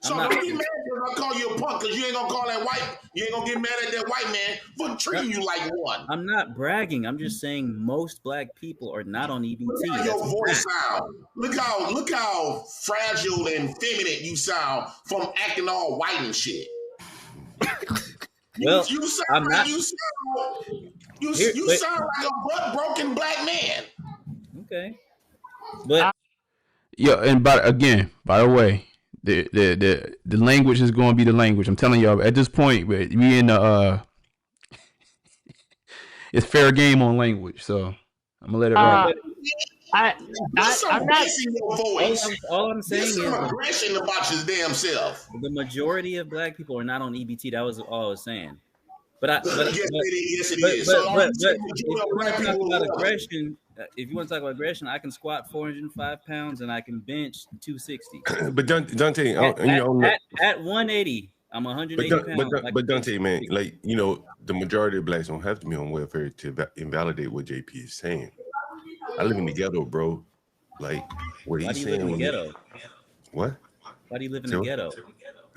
So don't get mad if I call you a punk, because you ain't gonna call that white. You ain't gonna get mad at that white man for treating you like one. I'm not bragging. I'm just saying most black people are not on EBT. Look how your voice sound. Look how fragile and feminine you sound from acting all white and shit. Well, you sound like you sound like a butt broken black man. Okay, but yeah, and by the way, the language is going to be the language. I'm telling y'all at this point, we in the it's fair game on language, so I'm gonna let it rock. I'm not seeing your voice. All I'm saying is some aggression about your damn self. The majority of black people are not on EBT. That was all I was saying. But yes, it is. If you want to talk about aggression, I can squat 405 pounds and I can bench 260. But Dante, at 180, I'm 180 pounds. But Dante, man, like, you know, the majority of blacks don't have to be on welfare to invalidate what JP is saying. I live in the ghetto, bro. Like, what he's saying. Why do you live in the ghetto? What? Why do you live in the ghetto?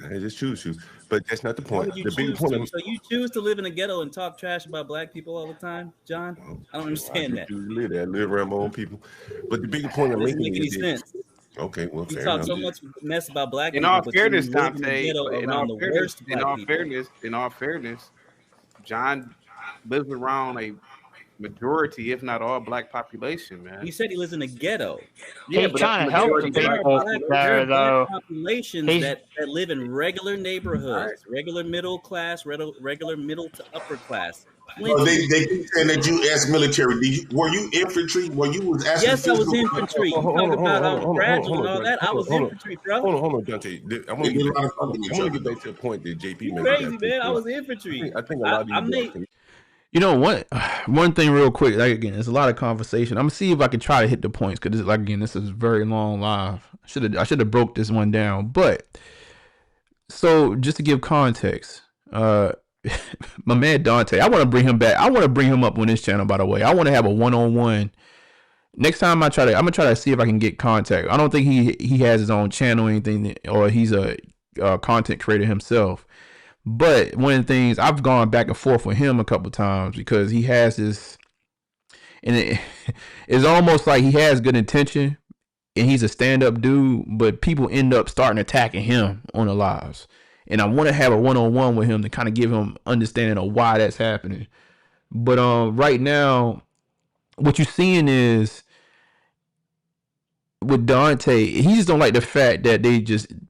I just choose. But that's not the point. The big point. So you choose to live in a ghetto and talk trash about black people all the time, John? I don't understand that. I live around my own people. But the bigger point I'm making doesn't make any sense. Okay, well, you talk so much mess about black people. In all fairness, John lives around a majority, if not all, black population, man. He said he lives in a ghetto. Yeah, but trying to help people there, though. Populations that live in regular neighborhoods, regular middle class, regular middle to upper class. Well, they keep saying that you ex-military. Were you infantry? Were you was asking? Yes, I was infantry. You talk about how fragile and all that. I was infantry, bro. Hold on, Dante. I want to get back to the point that JP made. Crazy, man. I was infantry. I think a lot of you. You know what? One thing real quick. Like, again, there's a lot of conversation. I'm gonna see if I can try to hit the points because, like, again, this is very long live. I should have broke this one down. But so just to give context, my man Dante, I want to bring him back. I want to bring him up on this channel. By the way, I want to have a one-on-one. Next time I'm gonna try to see if I can get contact. I don't think he has his own channel or anything, or he's a content creator himself. But one of the things, I've gone back and forth with him a couple times because he has this, and it's almost like he has good intention and he's a stand-up dude, but people end up starting attacking him on the lives. And I want to have a one-on-one with him to kind of give him understanding of why that's happening. But right now, what you're seeing is with Dante, he just don't like the fact that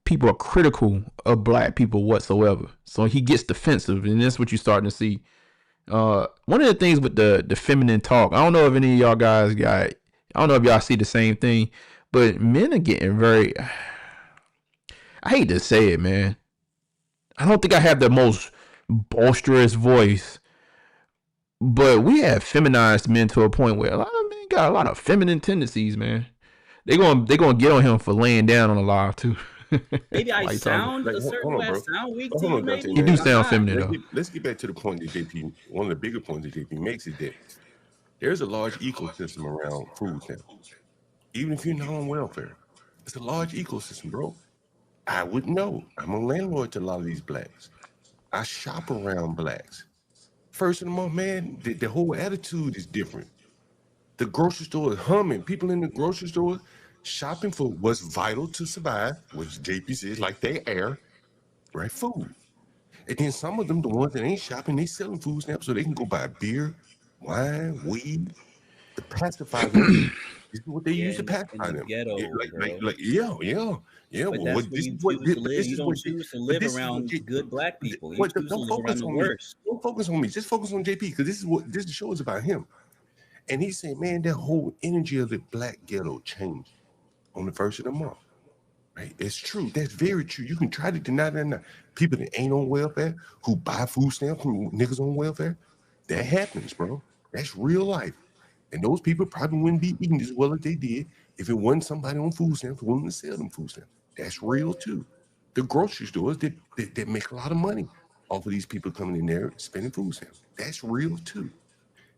people are critical of black people whatsoever. So he gets defensive, and that's what you're starting to see. One of the things with the feminine talk, I don't know if any of y'all guys I don't know if y'all see the same thing, but men are getting very, I hate to say it, man. I don't think I have the most boisterous voice, but we have feminized men to a point where a lot of men got a lot of feminine tendencies, man. They gonna get on him for laying down on the live too. Maybe I sound a certain way. I sound weak to you, maybe. You do sound feminine though. Let's get back to the point that JP. One of the bigger points that JP makes is that there's a large ecosystem around food now. Even if you're not on welfare, it's a large ecosystem, bro. I wouldn't know. I'm a landlord to a lot of these blacks. I shop around blacks. First of the month, man, the whole attitude is different. The grocery store is humming. People in the grocery store shopping for what's vital to survive, which JP says, like their air, right? Food. And then some of them, the ones that ain't shopping, they selling food stamps so they can go buy beer, wine, weed to pacify them. This is what they use to In pacify the them. ghetto, bro. Yeah. But Well, that's what where this is you what, choose to but live. this You is don't what, choose to but live this is what, around good black people. You what, choose to don't live focus around the on me. worst. Don't focus on me. Just focus on JP because this is what this show is about him. And he said, man, that whole energy of the black ghetto changed on the first of the month. Right? It's true. That's very true. You can try to deny that. Not. People that ain't on welfare, who buy food stamps from niggas on welfare, that happens, bro. That's real life. And those people probably wouldn't be eating as well as they did if it wasn't somebody on food stamps willing to sell them food stamps. That's real too. The grocery stores that make a lot of money off of these people coming in there spending food stamps. That's real too.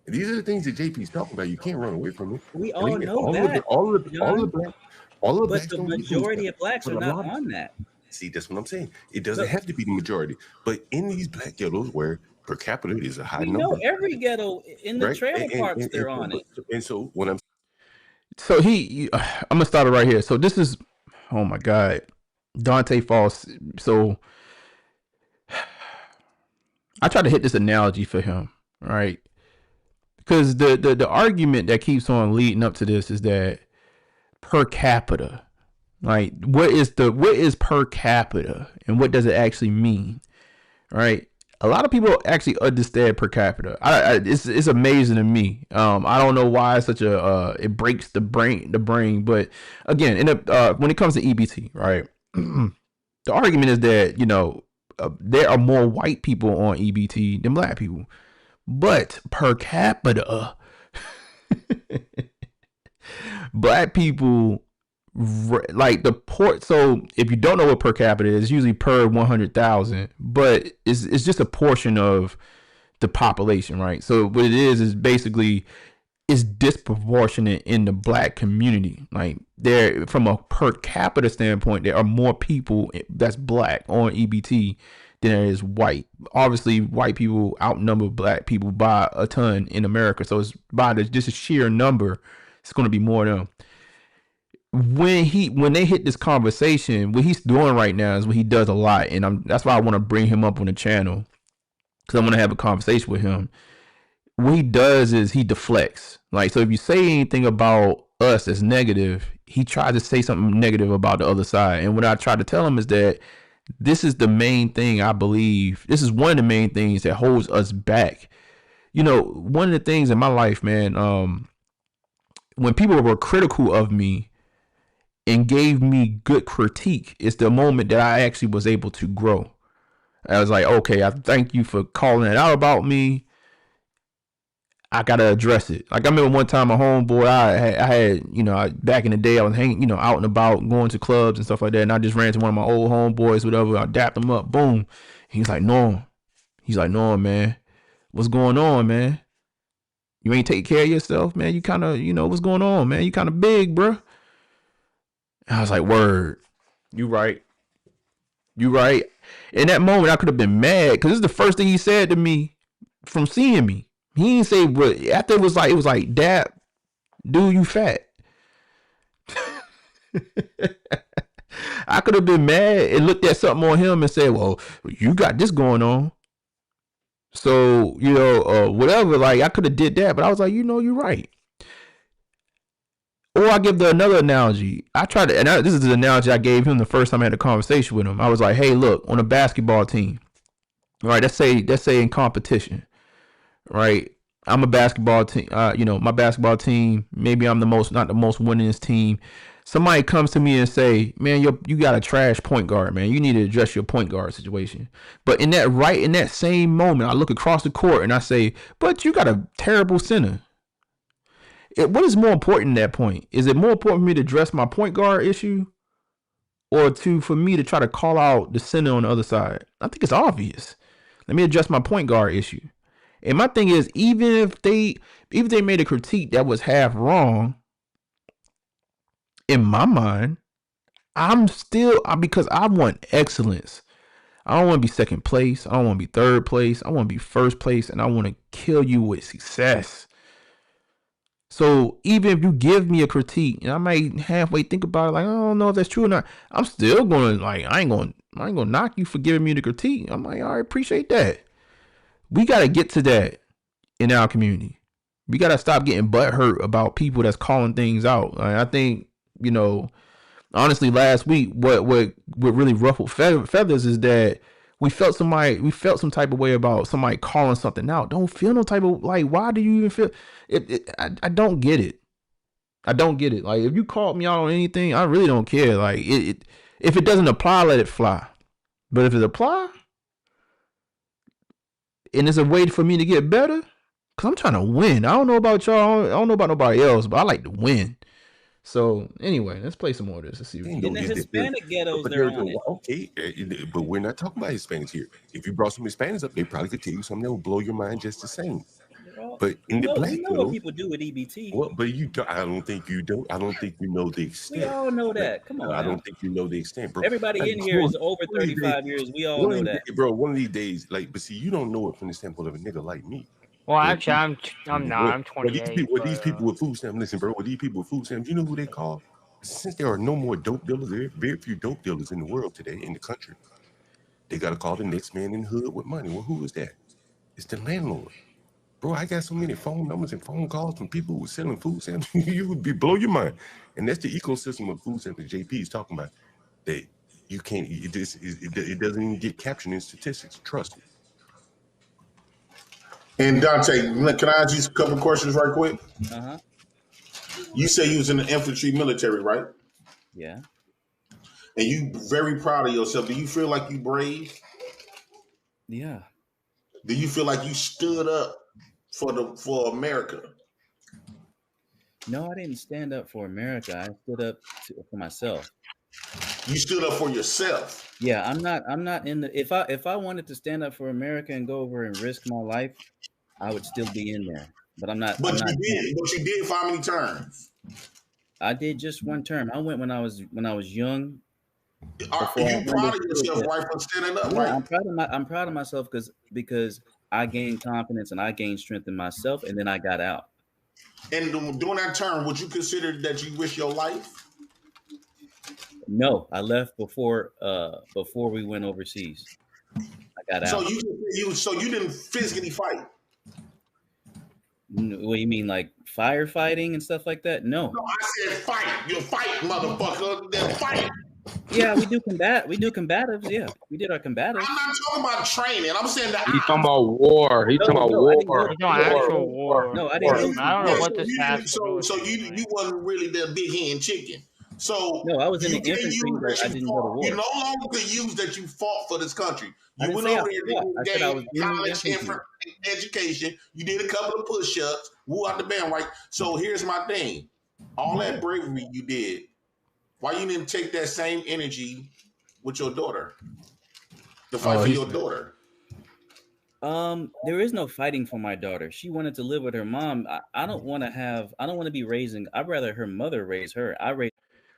And these are the things that JP's talking about. You can't run away from it. We And all again, know that, John. all of the But blacks the don't get food majority stamps. of blacks But are a not lot of on that. see, that's what I'm saying. It doesn't But have to be the majority. But in these black ghettos where per capita is a high we know number, every ghetto in the right? trailer parks they're on it. And so when I'm So I'm gonna start it right here. So this is, oh my God, Dante Falls. So I try to hit this analogy for him, right? Because the argument that keeps on leading up to this is that per capita, like what is per capita and what does it actually mean, right? A lot of people actually understand per capita. It's amazing to me. I don't know why it's such a it breaks the brain. But again, when it comes to EBT, right? The argument is that there are more white people on EBT than black people, but per capita, black people like the port. So if you don't know what per capita is, it's usually per 100,000, but it's just a portion of the population, right? So what it is basically is disproportionate in the black community. Like there, from a per capita standpoint, there are more people that's black on EBT than there is white. Obviously, white people outnumber black people by a ton in America. So it's by just a sheer number, it's going to be more than them. When they hit this conversation, what he's doing right now is what he does a lot, and that's why I want to bring him up on the channel because I want to have a conversation with him. What he does is he deflects. Like, so if you say anything about us as negative, he tries to say something negative about the other side. And what I try to tell him is that this is the main thing I believe. This is one of the main things that holds us back. One of the things in my life, man, when people were critical of me and gave me good critique, it's the moment that I actually was able to grow. I was like, okay, I thank you for calling it out about me. I gotta address it. Like I remember one time, a homeboy I had, back in the day, I was hanging, out and about, going to clubs and stuff like that, and I just ran to one of my old homeboys, whatever. I dapped him up, boom. He's like, Norm. Man, what's going on, man? You ain't taking care of yourself, man. You kind of, what's going on, man? You kind of big, bro. And I was like, word, you right. In that moment, I could have been mad because this is the first thing he said to me from seeing me. He didn't say what after it was like, Dad, dude, you fat. I could have been mad and looked at something on him and said, well, you got this going on. So, whatever, like I could have did that, but I was like, you're right. Or I give another analogy. This is the analogy I gave him the first time I had a conversation with him. I was like, hey, look, on a basketball team, right? Let's say in competition, right? I'm a basketball team. My basketball team. Maybe I'm not the most winningest team. Somebody comes to me and say, "Man, you got a trash point guard, man. You need to address your point guard situation." But in that same moment, I look across the court and I say, "But you got a terrible center." What is more important at that point? Is it more important for me to address my point guard issue, or for me to try to call out the center on the other side? I think it's obvious. Let me address my point guard issue. And my thing is, even if they made a critique that was half wrong, in my mind, because I want excellence. I don't want to be second place. I don't want to be third place. I want to be first place, and I want to kill you with success. So even if you give me a critique, and I might halfway think about it, like I don't know if that's true or not, I'm still gonna like I ain't gonna knock you for giving me the critique. I'm like, all right, appreciate that. We gotta get to that in our community. We gotta stop getting butthurt about people that's calling things out. Like, I think you know, honestly, last week, what really ruffled feathers is that we felt some type of way about somebody calling something out. Don't feel no type of like. Why do you even feel it? I don't get it. I don't get it. Like if you called me out on anything, I really don't care. Like if it doesn't apply, let it fly. But if it apply and it's a way for me to get better, cause I'm trying to win. I don't know about y'all. I don't know about nobody else, but I like to win. So anyway, let's play some more of this. Let's see. What In the Hispanic ghettos, but they're on it. Okay, but we're not talking about Hispanics here. If you brought some Hispanics up, they probably could tell you something that will blow your mind just the same. But in the black we know what people do with EBT. Well, but you don't. I don't think you don't. I don't think you know the extent. We all know that. Come on, I don't think you know the extent, bro. Everybody in here is over 35 years. We all know that, bro. One of these days, like, but see, you don't know it from the standpoint of a nigga like me. Well, actually, I'm 28. These people with food stamps, listen, bro. With these people with food stamps, you know who they call? Since there are no more dope dealers, there are very few dope dealers in the world today in the country. They got to call the next man in the hood with money. Well, who is that? It's the landlord. Bro, I got so many phone numbers and phone calls from people who are selling food stamps. You would blow your mind. And that's the ecosystem of food stamps that JP is talking about. That you can't. It doesn't even get captured in statistics. Trust me. And Dante, can I ask you a couple questions right quick? Uh-huh. You say you was in the infantry military, right? Yeah. And you very proud of yourself. Do you feel like you brave? Yeah. Do you feel like you stood up for America? No, I didn't stand up for America. I stood up for myself. You stood up for yourself. Yeah, I'm not in the if I wanted to stand up for America and go over and risk my life, I would still be in there. But I'm not. But I'm not you did for how many terms? I did just one term. I went when I was young. Are you proud of yourself, right, for standing up, yeah, right? I'm proud of myself because I gained confidence and I gained strength in myself, and then I got out. And during that term, would you consider that you risked your life? No, I left before we went overseas. I got out. So you didn't physically fight? What do you mean, like firefighting and stuff like that? No. No, I said fight. You fight, motherfucker. Then fight. Yeah, we do combatives. Yeah, we did our combatives. I'm not talking about training. I'm saying that he's talking about war. He's talking about war. He's talking actual war. No, I didn't. I don't know what this has to do. So you wasn't really the big hen chicken. So no, I was in the infantry, but I didn't go to war. You no longer could use that you fought for this country. You went over there and gained college education. You did a couple of push-ups. Woo out the band, right? So here's my thing. All that bravery you did, why you didn't take that same energy with your daughter? To fight for your daughter. There is no fighting for my daughter. She wanted to live with her mom. I don't want to be raising. I'd rather her mother raise her.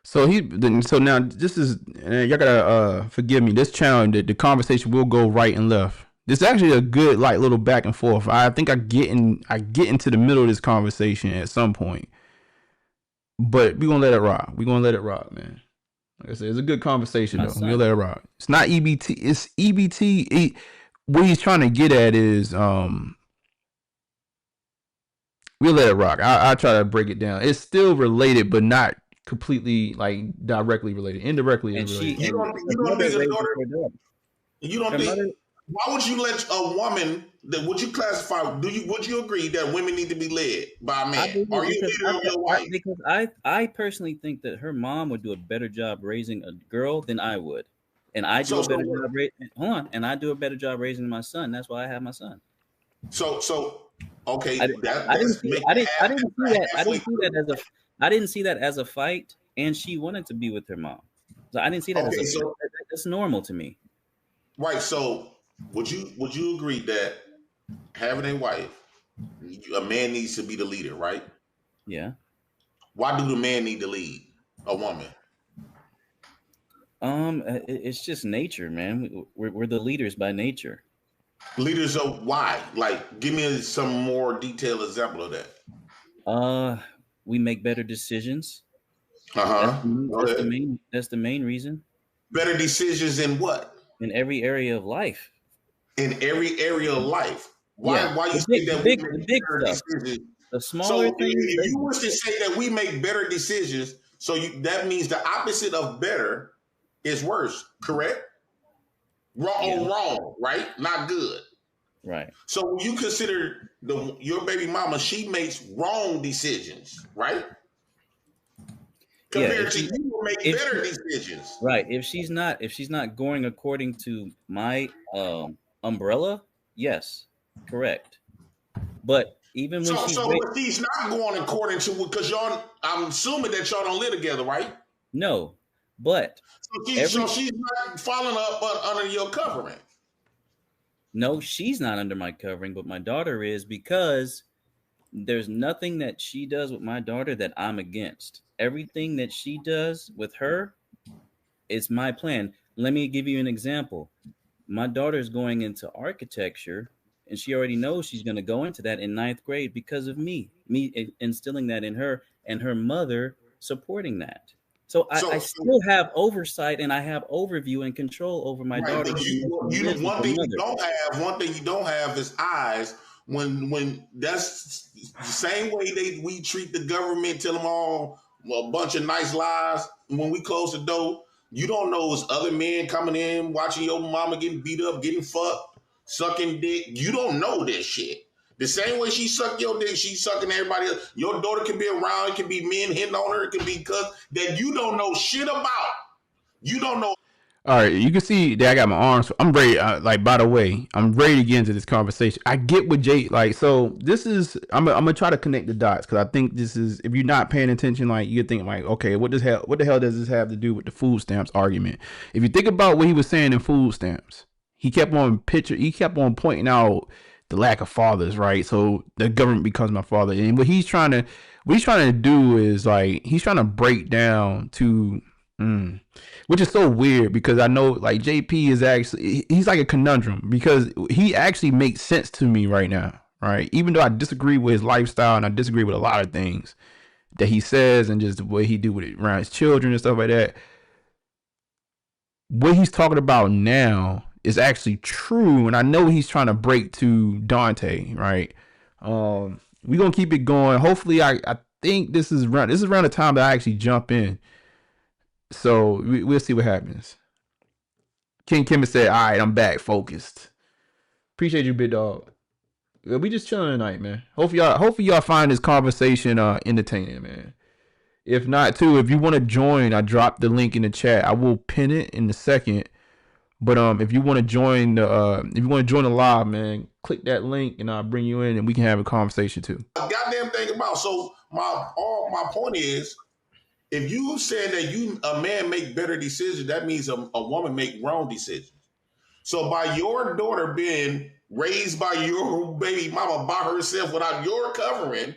So now this is y'all gotta forgive me. This channel, the conversation will go right and left. This is actually a good like little back and forth. I think I get into the middle of this conversation at some point, but we gonna let it rock. We gonna let it rock, man. Like I said, it's a good conversation though. We'll let it rock. It's not EBT. It's EBT. What he's trying to get at is we'll let it rock. I'll try to break it down. It's still related, but not completely like directly related. Indirectly and related. You don't think why would you let a woman that would you classify would you agree that women need to be led by a man? Are you a leader of your wife? Because I personally think that her mom would do a better job raising a girl than I would. And I do a better job raising my son. That's why I have my son. So okay, I didn't see that as a fight, and she wanted to be with her mom. So I didn't see that as a fight. That's normal to me. Right. So would you agree that having a wife, a man needs to be the leader, right? Yeah. Why do the man need to lead a woman? It's just nature, man. We're the leaders by nature. Leaders of why? Like, give me some more detailed example of that. We make better decisions. Uh huh. Go ahead. That's the main reason Better decisions in what? in every area of life. In every area of life. Yeah, Why you say that we the make big better stuff. decisions? The smaller So things, if they you was to say that we make better decisions, so that means the opposite of better is worse, correct? Wrong yeah, or wrong, right? Not good. right. So you consider your baby mama, she makes wrong decisions, right? Yeah, Compared to you who make if better she decisions. right, if she's not going according to my umbrella, yes, correct. But even when she's But she's not going according to, because y'all, I'm assuming that y'all don't live together, right? no, but So every she's not following up under your covering. no, she's not under my covering, but my daughter is because there's nothing that she does with my daughter that I'm against. Everything that she does with her is my plan. Let me give you an example. My daughter's going into architecture, and she already knows she's going to go into that in ninth grade because of me instilling that in her and her mother supporting that. So I So still have oversight and I have overview and control over my right, daughter, but even though she you lives with her mother. one thing you don't have is eyes. When that's the same way we treat the government, tell them all a bunch of nice lies. When we close the door, you don't know it's other men coming in, watching your mama getting beat up, getting fucked, sucking dick. You don't know this shit. The same way she sucked your dick, she's sucking everybody else. Your daughter can be around, it can be men hitting on her, it can be cuz that you don't know shit about. You don't know. All right, you can see that I got my arms. I'm ready. Like, by the way, I'm ready to get into this conversation. I get what Jay like. So this is I'm gonna try to connect the dots because I think this is, if you're not paying attention, like you're thinking like, okay, what the hell does this have to do with the food stamps argument? If you think about what he was saying in food stamps, he kept on pointing out the lack of fathers, right? So the government becomes my father, and what he's trying to do is like he's trying to break down to. Which is so weird because I know like JP is actually, he's like a conundrum because he actually makes sense to me right now, right? Even though I disagree with his lifestyle and I disagree with a lot of things that he says and just the way he do with it around his children and stuff like that. What he's talking about now is actually true, and I know he's trying to break to Dante, right? We're gonna keep it going. Hopefully, I think this is around the time that I actually jump in. So we'll see what happens. King Kim said, "All right, I'm back, focused. Appreciate you, big dog. We just chilling tonight, man. Hopefully y'all find this conversation entertaining, man. If not, too, if you want to join, I dropped the link in the chat. I will pin it in a second. But if you want to join the live, man, click that link and I'll bring you in and we can have a conversation too. Goddamn thing about. So my point is, if you said that a man make better decisions, that means a woman make wrong decisions. So by your daughter being raised by your baby mama by herself without your covering,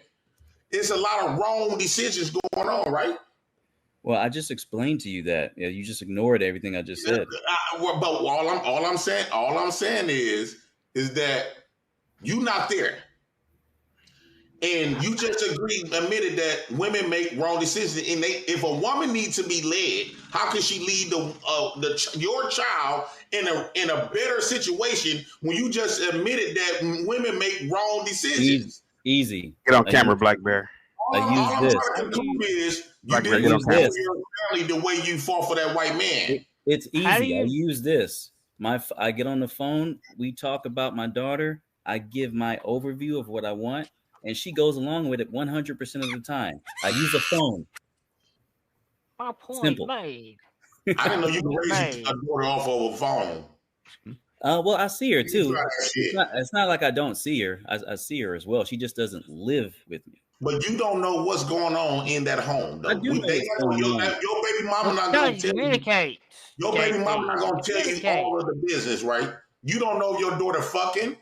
it's a lot of wrong decisions going on, right? Well, I just explained to you that. Yeah, you just ignored everything I just said. But all I'm saying is that you not there. And you just admitted that women make wrong decisions. And if a woman needs to be led, how can she lead your child in a better situation when you just admitted that women make wrong decisions? Easy. Get on camera, Black Bear. All I'm trying to conclude is you Black Bear, didn't get on use camera. your family the way you fought for that white man. It's easy. I use this. I get on the phone. We talk about my daughter. I give my overview of what I want, and she goes along with it 100% of the time. I use a phone. My point Simple. made. I didn't know you could raise a daughter off of a phone. Well, I see her too. It's not like I don't see her. I see her as well. She just doesn't live with me. But you don't know what's going on in that home, though. I do know what's going on. Your baby mama not going to tell communicate. you. Your baby mama not going to tell you all of the business, right? You don't know if your daughter fucking.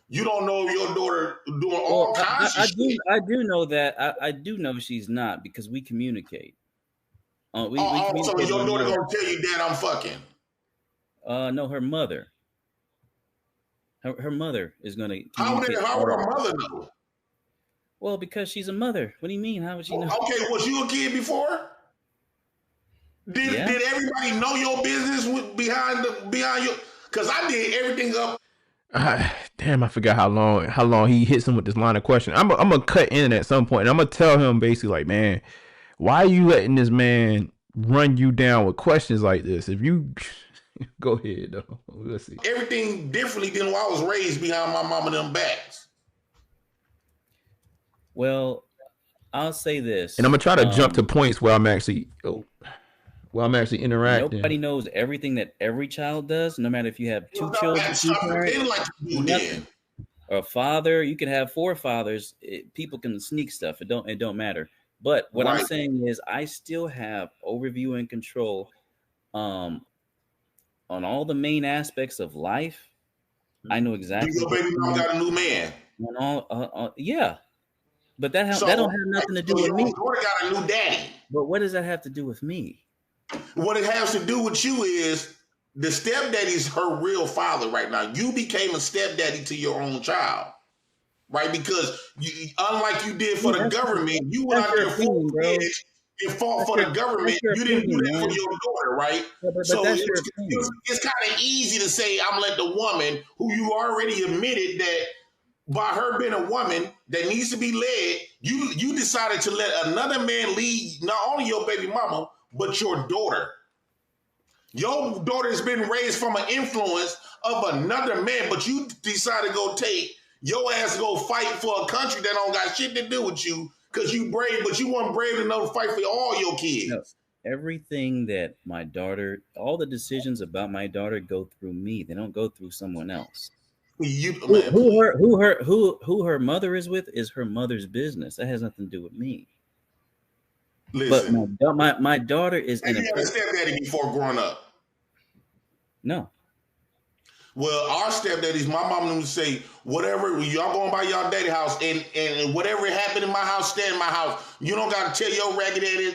You don't know if your daughter doing all kinds of shit. I do know that. I do know she's not because we communicate. So your daughter going to tell you, Dad, I'm fucking. No, her mother. Her mother is going to How would communicate. her mother know? Well, because she's a mother. What do you mean? How would she know? Okay, was you a kid before? Did Yeah. did everybody know your business behind your? Because I did everything up. Damn, I forgot how long he hits him with this line of question. I'm gonna cut in at some point, and I'm gonna tell him basically like, man, why are you letting this man run you down with questions like this? If you go ahead though, let's see. Everything differently than I was raised behind my mom and them backs. Well, I'll say this. And I'm gonna try to jump to points where I'm actually interacting. Nobody knows everything that every child does, no matter if you have two children, two parents, or a father. You can have 4 fathers. People can sneak stuff. It don't matter. But what I'm saying is, I still have overview and control on all the main aspects of life. I know exactly. Your baby mom got a new man. Yeah, but that don't have nothing to do with me. Your daughter got a new daddy. But what does that have to do with me? What it has to do with you is the stepdaddy's her real father right now. You became a stepdaddy to your own child, right? Because unlike you did for the government, you went out there and fought for the government. You didn't do that for your daughter, right? But so it's kind of easy to say, I'm letting the woman who you already admitted that by her being a woman that needs to be led, you decided to let another man lead not only your baby mama, but your daughter. Your daughter has been raised from an influence of another man, but you decided to go take your ass to go fight for a country that don't got shit to do with you because you brave, but you weren't brave enough to fight for all your kids. No, everything that my daughter, all the decisions about my daughter go through me. They don't go through someone else. Who her mother is with is her mother's business. That has nothing to do with me. Listen, but my daughter is in a. You had a stepdaddy before growing up? No. Well, our stepdaddies, my mom would say, whatever, y'all going by y'all daddy house, and whatever happened in my house, stay in my house. You don't got to tell your raggedy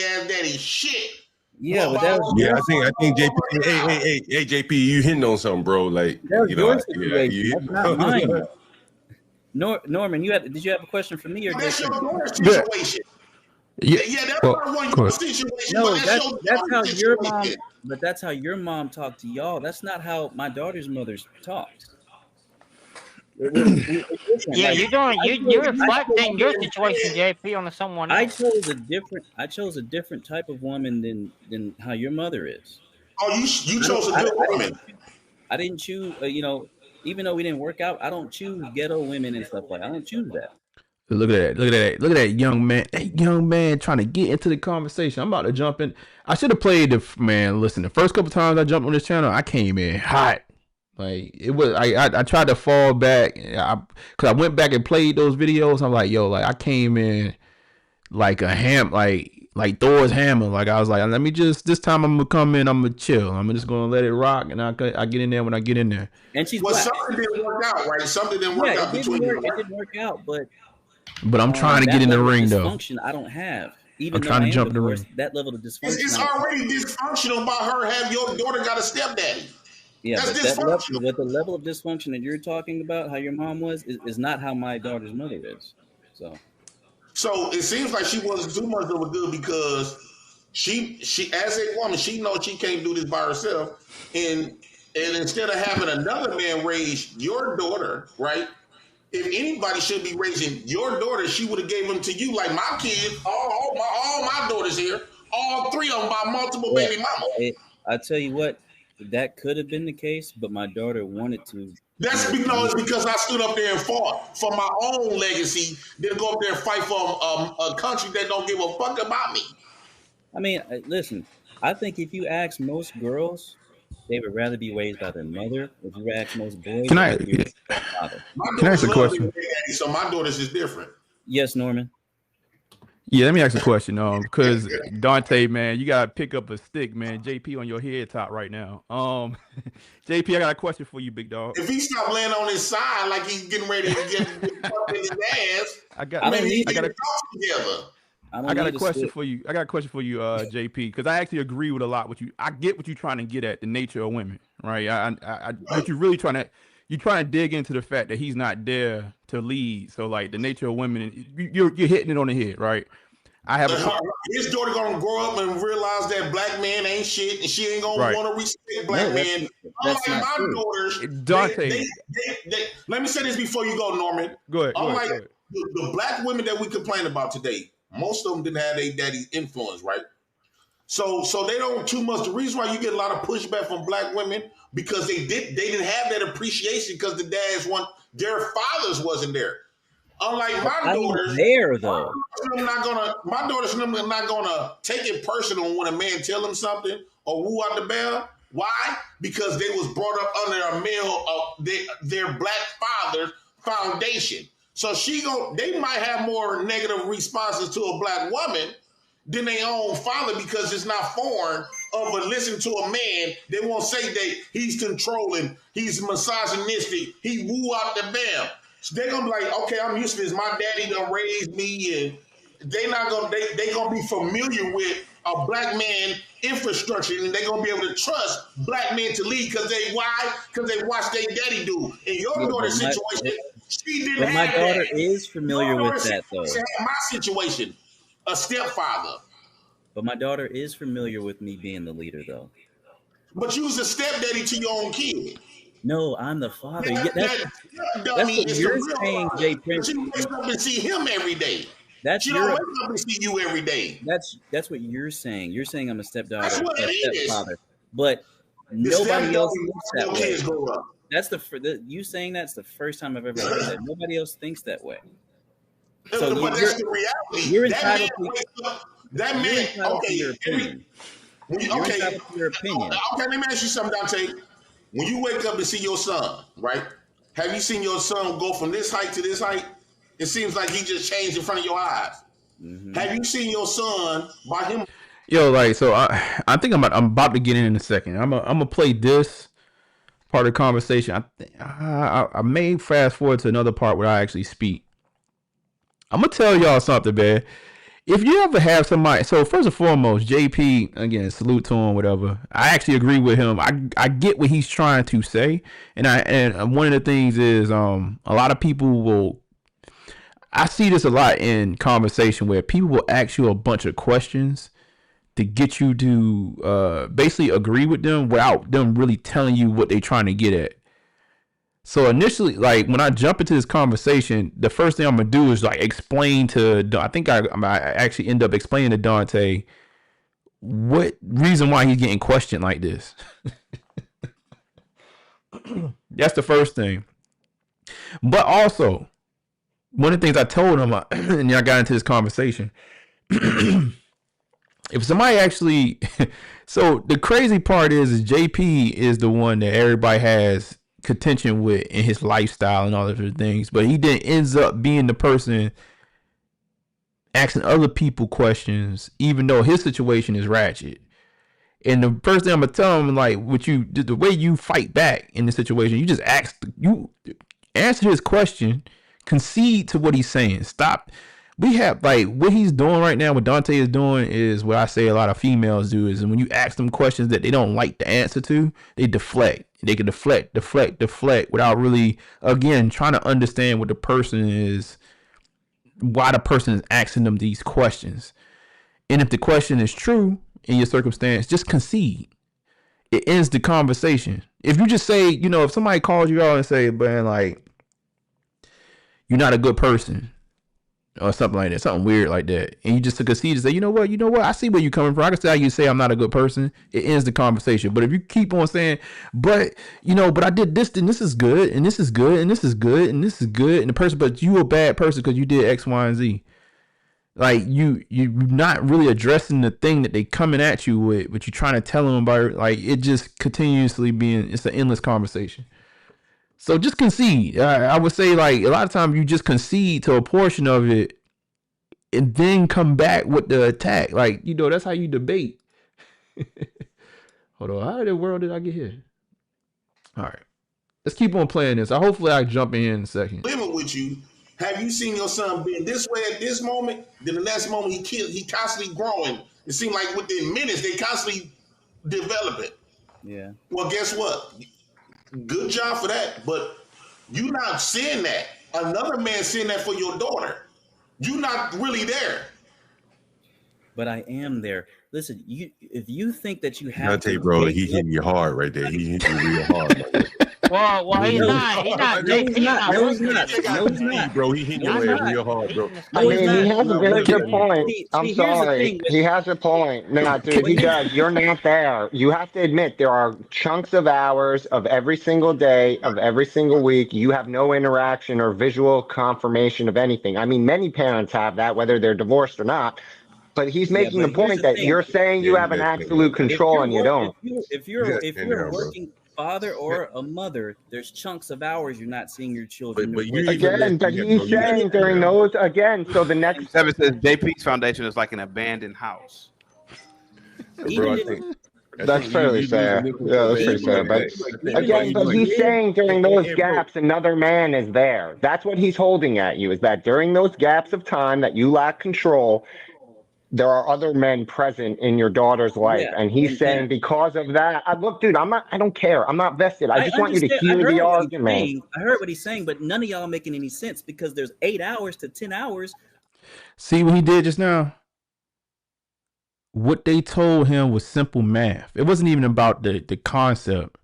ass daddy shit. Yeah, but that was I think JP. Hey, JP, you hitting on something, bro? Like that was your situation. That's not mine. Norman, did you have a question for me or that's your daughter's situation? Yeah, that's not one your situation. No, that's how your mom. But that's how your mom talked to y'all. That's not how my daughter's mother talks. Yeah, you're reflecting your situation, JP, on someone else. I chose a different type of woman than how your mother is. Oh, you chose a good woman. I didn't choose. Even though we didn't work out, I don't choose ghetto women and stuff like that. I don't choose that. Look at that young man. That young man trying to get into the conversation. I'm about to jump in. I should have played listen, the first couple times I jumped on this channel, I came in hot. Like it was, I tried to fall back, cause I went back and played those videos. I'm like, yo, like I came in like a like Thor's hammer. Like I was like, let me just this time I'm gonna come in, I'm gonna chill. I'm just gonna let it rock, and I get in there when I get in there. And she's something didn't work out, right? Something didn't work out between you. It didn't work out, but I'm trying to get in the ring though. Dysfunction I don't have. Even I'm trying to jump in the ring. That level of dysfunction. It's already dysfunctional by her have your daughter got a stepdaddy. Yeah, but the level of dysfunction that you're talking about, how your mom was, is not how my daughter's mother is. So it seems like she wasn't too much of a good because she as a woman, she knows she can't do this by herself. And instead of having another man raise your daughter, right? If anybody should be raising your daughter, she would have gave them to you. Like my kids, all my daughters here, all 3 of them by multiple baby mamas. I tell you what, that could have been the case, but my daughter wanted to. That's because I stood up there and fought for my own legacy, then go up there and fight for a country that don't give a fuck about me. I mean, listen, I think if you ask most girls, they would rather be raised by their mother. If you ask most boys, can I ask a question? So my daughter's is different. Yes, Norman. Yeah, let me ask a question. Because Dante, man, you gotta pick up a stick, man. JP on your head top right now. JP, I got a question for you, big dog. If he stop laying on his side like he's getting ready to get in his ass, I got a question for you. JP, because I actually agree with a lot with you. I get what you're trying to get at, the nature of women, right? What you're really trying to dig into the fact that he's not there to lead. So like the nature of women, you're hitting it on the head, right? I have a His daughter gonna grow up and realize that black man ain't shit, and she ain't gonna right. want to respect black No, men. that's Unlike not my true. daughters, Dante, let me say this before you go, Norman. go ahead. Unlike the black women that we complain about today, most of them didn't have their daddy's influence, right? So they don't too much. The reason why you get a lot of pushback from black women because they didn't have that appreciation because the dads their fathers wasn't there. Unlike my I'm daughters, there though. my daughters are not gonna take it personal when a man tell them something or woo out the bell. Why? Because they was brought up under a male their black father's foundation. So they might have more negative responses to a black woman than their own father because it's not foreign but listen to a man. They won't say that he's controlling, he's misogynistic, he woo out the bell. So they're gonna be like, okay, I'm used to this. My daddy done raised me, and they gonna be familiar with a black man infrastructure, and they're gonna be able to trust black men to lead because they watch their daddy do. In your daughter's situation, she didn't But my have daughter that. is familiar with that though. My situation, a stepfather. But my daughter is familiar with me being the leader though. But you was a stepdaddy to your own kid. No, I'm the father. That dummy what is you're the real saying, father. Jay Prince. She wakes up and see him every day. That's She don't wake up and see you every day. That's what you're saying. You're saying I'm a stepdaughter, That's what a it is. stepfather. But nobody else thinks that way. That's you saying that's the first time I've ever heard that. Nobody else thinks that way. So but that's the reality. You're That entitled to your opinion. You're entitled to your opinion. Okay, let me ask you something, Dante. When you wake up and see your son, right? Have you seen your son go from this height to this height? It seems like he just changed in front of your eyes. Mm-hmm. Have you seen your son by him? Yo, like, so I think I'm about to get in a second. I'm gonna play this part of the conversation. I may fast forward to another part where I actually speak. I'm gonna tell y'all something, man. If you ever have somebody, so first and foremost, JP, again, salute to him, whatever. I actually agree with him. I get what he's trying to say, and one of the things is a lot of people will. I see this a lot in conversation where people will ask you a bunch of questions to get you to basically agree with them without them really telling you what they're trying to get at. So initially, like when I jump into this conversation, the first thing I'm gonna do is like explain to. I think I actually end up explaining to Dante what reason why he's getting questioned like this. That's the first thing. But also, one of the things I told him, and I got into this conversation. If somebody actually, so the crazy part is JP is the one that everybody has contention with in his lifestyle and all of those things, but he then ends up being the person asking other people questions, even though his situation is ratchet. And the first thing I'm gonna tell him, like, the way you fight back in this situation, you just answer his question, concede to what he's saying. Stop. We have like what he's doing right now. What Dante is doing is what I say a lot of females do is, and when you ask them questions that they don't like the answer to, they deflect. They can deflect without really, again, trying to understand what the person is, why the person is asking them these questions. And if the question is true in your circumstance, just concede. It ends the conversation. If you just say, if somebody calls you out and say, man, like, you're not a good person, or something like that, something weird like that, and you just took a seat and say, you know what, I see where you're coming from. I can see how you say I'm not a good person. It ends the conversation. But if you keep on saying, but I did this, and this is good, and this is good, and this is good, and this is good, and the person, but you a bad person because you did X, Y, and Z. Like you're not really addressing the thing that they coming at you with, but you're trying to tell them about it. Like it just continuously it's an endless conversation. So just concede. I would say like a lot of times you just concede to a portion of it and then come back with the attack. Like, that's how you debate. Hold on. How in the world did I get here? All right. Let's keep on playing this. Hopefully I jump in a second. Living with you, have you seen your son being this way at this moment? Then the next moment he constantly growing. It seems like within minutes they constantly develop it. Yeah. Well, guess what? Good job for that, but you're not seeing that. Another man seeing that for your daughter. You're not really there. But I am there. Listen, if you think that you have Dante, to bro, wake he up, hitting you hard right there. He hitting you real hard, my nigga. Well, he's no, not. He's not. no, he's JP's not. not No, he's listening not. to No, he's him. not. Bro, he hitting No, your he's ass not. real hard, He's bro. in the I No, he's mean, studio. he not. has a Nah, very real good talk. point. I'm Here's the sorry. thing. He has a point. No, dude, he does. You're not there. You have to admit there are chunks of hours of every single day, of every single week. You have no interaction or visual confirmation of anything. I mean, many parents have that, whether they're divorced or not. But he's Yeah, making but the here's point the that thing. you're saying Yeah, you you have an gotta stand down, absolute bro. If control you're and you work, don't. You gotta if stand you're a down, bro. working father or a mother, there's chunks of hours you're not seeing your children. But There's you waking even up. less Again, but than that, bro. he's You gotta saying stand during down, bro. those, again, so the next, 7 says JP's foundation is like an abandoned house. Bro, Even if I that's think fairly you losing fair. this one Yeah, so that's bad. pretty You fair. like But I think you even like again, if but you like you he's live, saying during those bro. gaps, another man is there. That's what he's holding at you, is that during those gaps of time that you lack control, there are other men present in your daughter's life. yeah, And he's and yeah, saying because of that, look, dude, I don't care. I'm not vested. I I just want you to understand. I hear the heard what he's argument. saying. I heard what he's saying, but none of y'all making any sense because there's 8 hours to 10 hours. See what he did just now? What they told him was simple math. It wasn't even about the concept.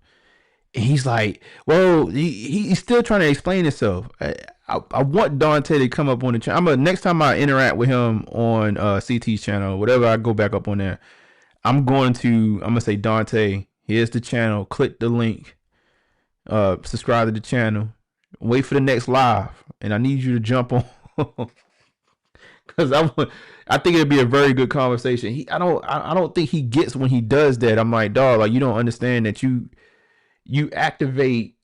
And he's like, "Whoa!" He's still trying to explain himself. I want Dante to come up on the channel. Next time I interact with him on CT's channel, whatever I go back up on there, I'm gonna say, Dante, here's the channel. Click the link. Subscribe to the channel. Wait for the next live, and I need you to jump on. Because I think it'd be a very good conversation. I don't think he gets when he does that. I'm like, dog, like you don't understand that you activate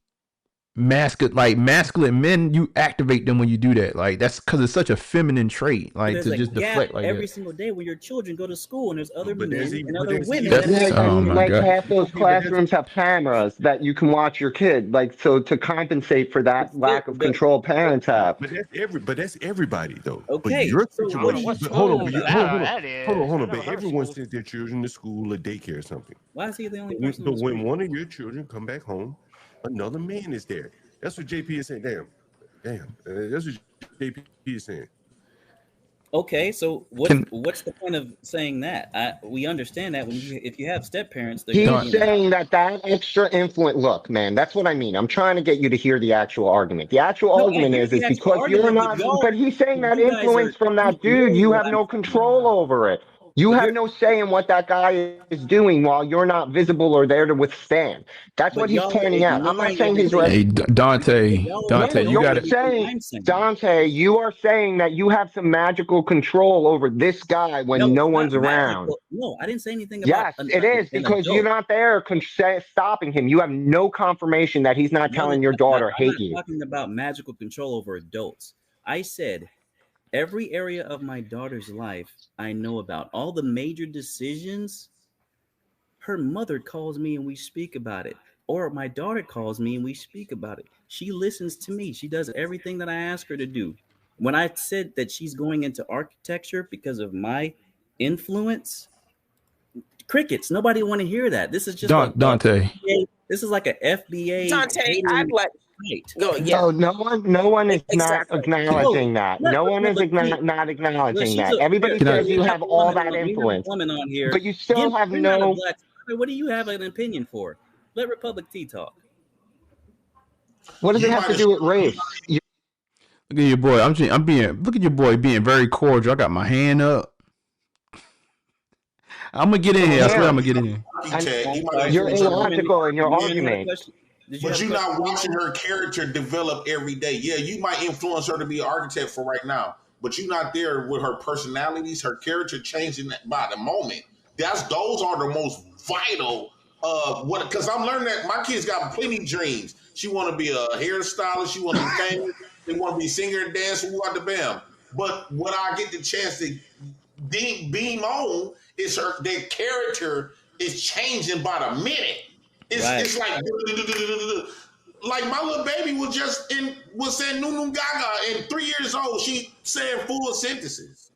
masculine men. You activate them when you do that. Like that's because it's such a feminine trait. Like There's to a just gap deflect like every that. single day when your children go to school and there's other But men there's even and but other there's women even that have Yeah, something Oh and my to like god. half those okay, but that's classrooms have cameras that you can watch your kid, like so to compensate for but that still, lack of control parents have. but that's everybody though. But okay. your So I don't know situation, what but hold on, school but that is. hold I on. never But heard of everyone schools. sends their children to school or daycare or something. why is he the only But when, person on but the when screen? one of your children come back home, another man is there. That's what JP is saying. Damn. That's what JP is saying. Okay, so Can what's the point of saying that? We understand that if you have step parents, they're going to He's be in the Don saying house. that extra influence. Look, man, that's what I mean. I'm trying to get you to hear the actual argument. The actual No, I argument hear is the actual because you're argument, but not. But he's saying that you guys are influence from you that dude, ignoring you what have I'm no saying. control over it. You But have you're no say in what that guy is doing while you're not visible or there to withstand. That's but what he's y'all are pointing out. I'm not ignoring saying his everything. Hey But Dante, y'all are no, you ignoring got you're it. everything saying, I'm saying. Dante, you are saying that you have some magical control over this guy No, when no it's not one's around. magical. No, I didn't say anything about Yes, it is an because you're adult. not there stopping him. You have no confirmation that he's not No, telling your daughter, I'm hate not you. talking about magical control over adults. I said every area of my daughter's life I know about. All the major decisions, her mother calls me and we speak about it. Or my daughter calls me and we speak about it. She listens to me. She does everything that I ask her to do. When I said that she's going into architecture because of my influence, crickets. Nobody want to hear that. This is just Dante. this is like a FBA Dante, I'd hating like fight. go. Yeah, No, no one is not exactly. No, acknowledging that. let No one is Republic T. not Well, acknowledging she's that. a here. Everybody Can I says We you have have a all woman that on. We have a influence, woman on but here. you still have You're not a no. black. What do you have an opinion for? Let Republic T talk. What does it You have might to have do with race? Look at your boy. I'm being. Look at your boy being very cordial. I got my hand up. I'm gonna get in here. I swear I'm Him, gonna get in here. and he might Sorry, you're influence her. illogical in your Did you have a argument. question? Did you have But a you're question not for me, watching man? her character develop every day. Yeah, you might influence her to be an architect for right now, but you're not there with her personalities, her character changing by the moment. Those are the most vital. What? Because I'm learning that my kids got plenty dreams. She want to be a hairstylist. She want to be famous. They want to be singer and dancer. What the bam? But what I get the chance to beam on is their character is changing by the minute. Right. It's like my little baby was saying Nunu Gaga and 3 years old. She saying full sentences.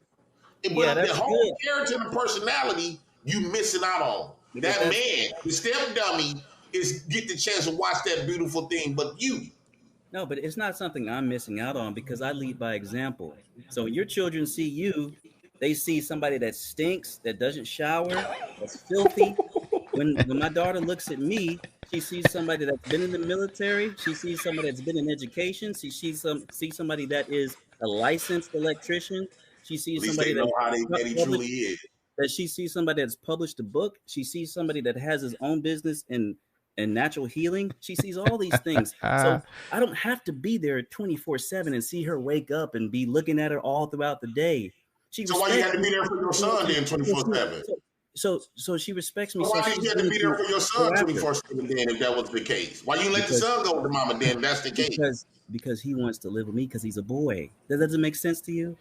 Yeah, But the that's whole good character and personality you missing out on. because That man, the step dummy, is get the chance to watch that beautiful thing. But you, No, but it's not something I'm missing out on because I lead by example. So when your children see you, they see somebody that stinks, that doesn't shower, that's filthy. When my daughter looks at me, she sees somebody that's been in the military. She sees somebody that's been in education. She sees somebody that is a licensed electrician. She At sees least somebody they know that's how they daddy published truly is. that she sees somebody that's published a book. She sees somebody that has his own business in natural healing. She sees all these things. So I don't have to be there 24/7 and see her wake up and be looking at her all throughout the day. She So why you respects had to me. be there for your son then 24/7? So she respects me. So So why did she's you have to going be there to for your go son after 24/7 then if that was the case? Why you let the because son go with the mama then if that's the case? because he wants to live with me because he's a boy. That doesn't make sense to you?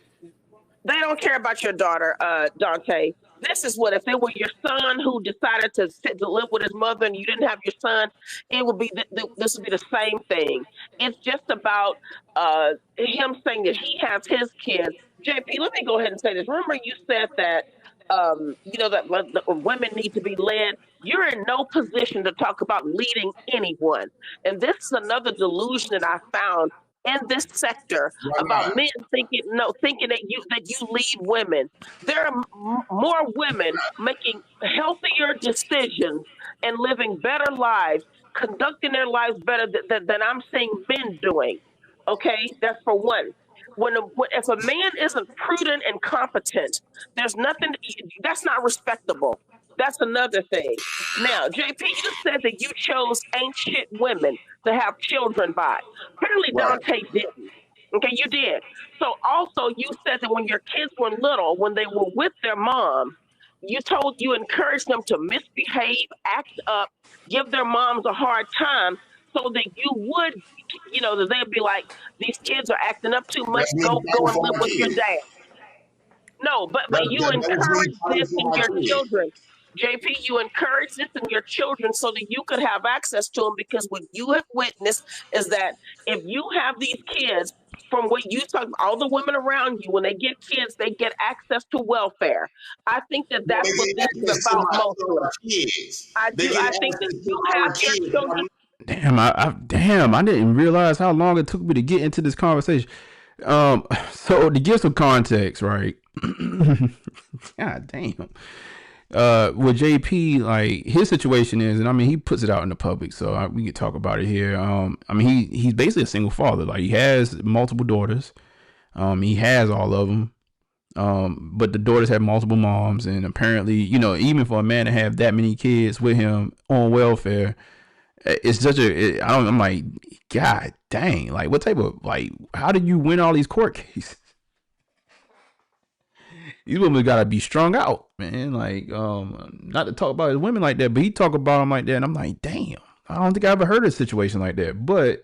They don't care about your daughter, Dante. This is what if it were your son who decided to sit to live with his mother and you didn't have your son, it would be this would be the same thing. It's just about him saying that he has his kids. JP, let me go ahead and say this. Remember, you said that that women need to be led. You're in no position to talk about leading anyone, and this is another delusion that I found in this sector Why about not? men thinking no thinking that you lead women. There are more women making healthier decisions and living better lives, conducting their lives better than I'm seeing men doing. Okay, that's for one. If a man isn't prudent and competent, there's nothing that's not respectable. That's another thing. Now, JP, you said that you chose ancient women to have children by. Apparently, Right. Dante didn't. Okay, you did. So also, you said that when your kids were little, when they were with their mom, you encouraged them to misbehave, act up, give their moms a hard time, so that you would, that they'd be like, these kids are acting up too much. That's me Go fighting and for live my with your kids. dad. No, but you That was me encourage fighting this for in my your kids. children. JP, you encourage this in your children so that you could have access to them because what you have witnessed is that if you have these kids, from what you talk, all the women around you, when they get kids, they get access to welfare. I think that No, that's they what get this is access to about mostly. our kids. I They do. get I think that access to you our have your kids. children. I didn't realize how long it took me to get into this conversation. So to give some context, right? God damn. With JP, like his situation is, and I mean, he puts it out in the public, so we could talk about it here. I mean, he's basically a single father. Like he has multiple daughters. He has all of them. But the daughters have multiple moms, and apparently, even for a man to have that many kids with him on welfare, it's such a. I'm like, God dang! Like, what type of How did you win all these court cases? These women gotta be strung out, man. Like, not to talk about his women like that, but he talk about them like that, and I'm like, damn. I don't think I ever heard of a situation like that. But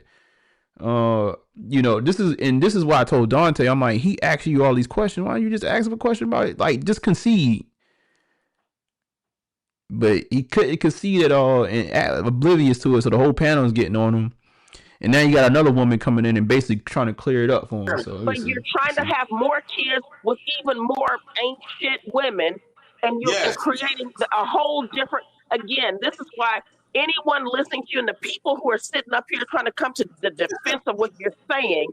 this is why I told Dante, I'm like, he asks you all these questions. Why don't you just ask him a question about it? Like, just concede. But he couldn't concede at all and oblivious to it, so the whole panel is getting on him. And now you got another woman coming in and basically trying to clear it up for him. So But you're trying to have more kids with even more ancient women, and you're Yes. creating a whole different. Again, this is why anyone listening to you and the people who are sitting up here trying to come to the defense of what you're saying,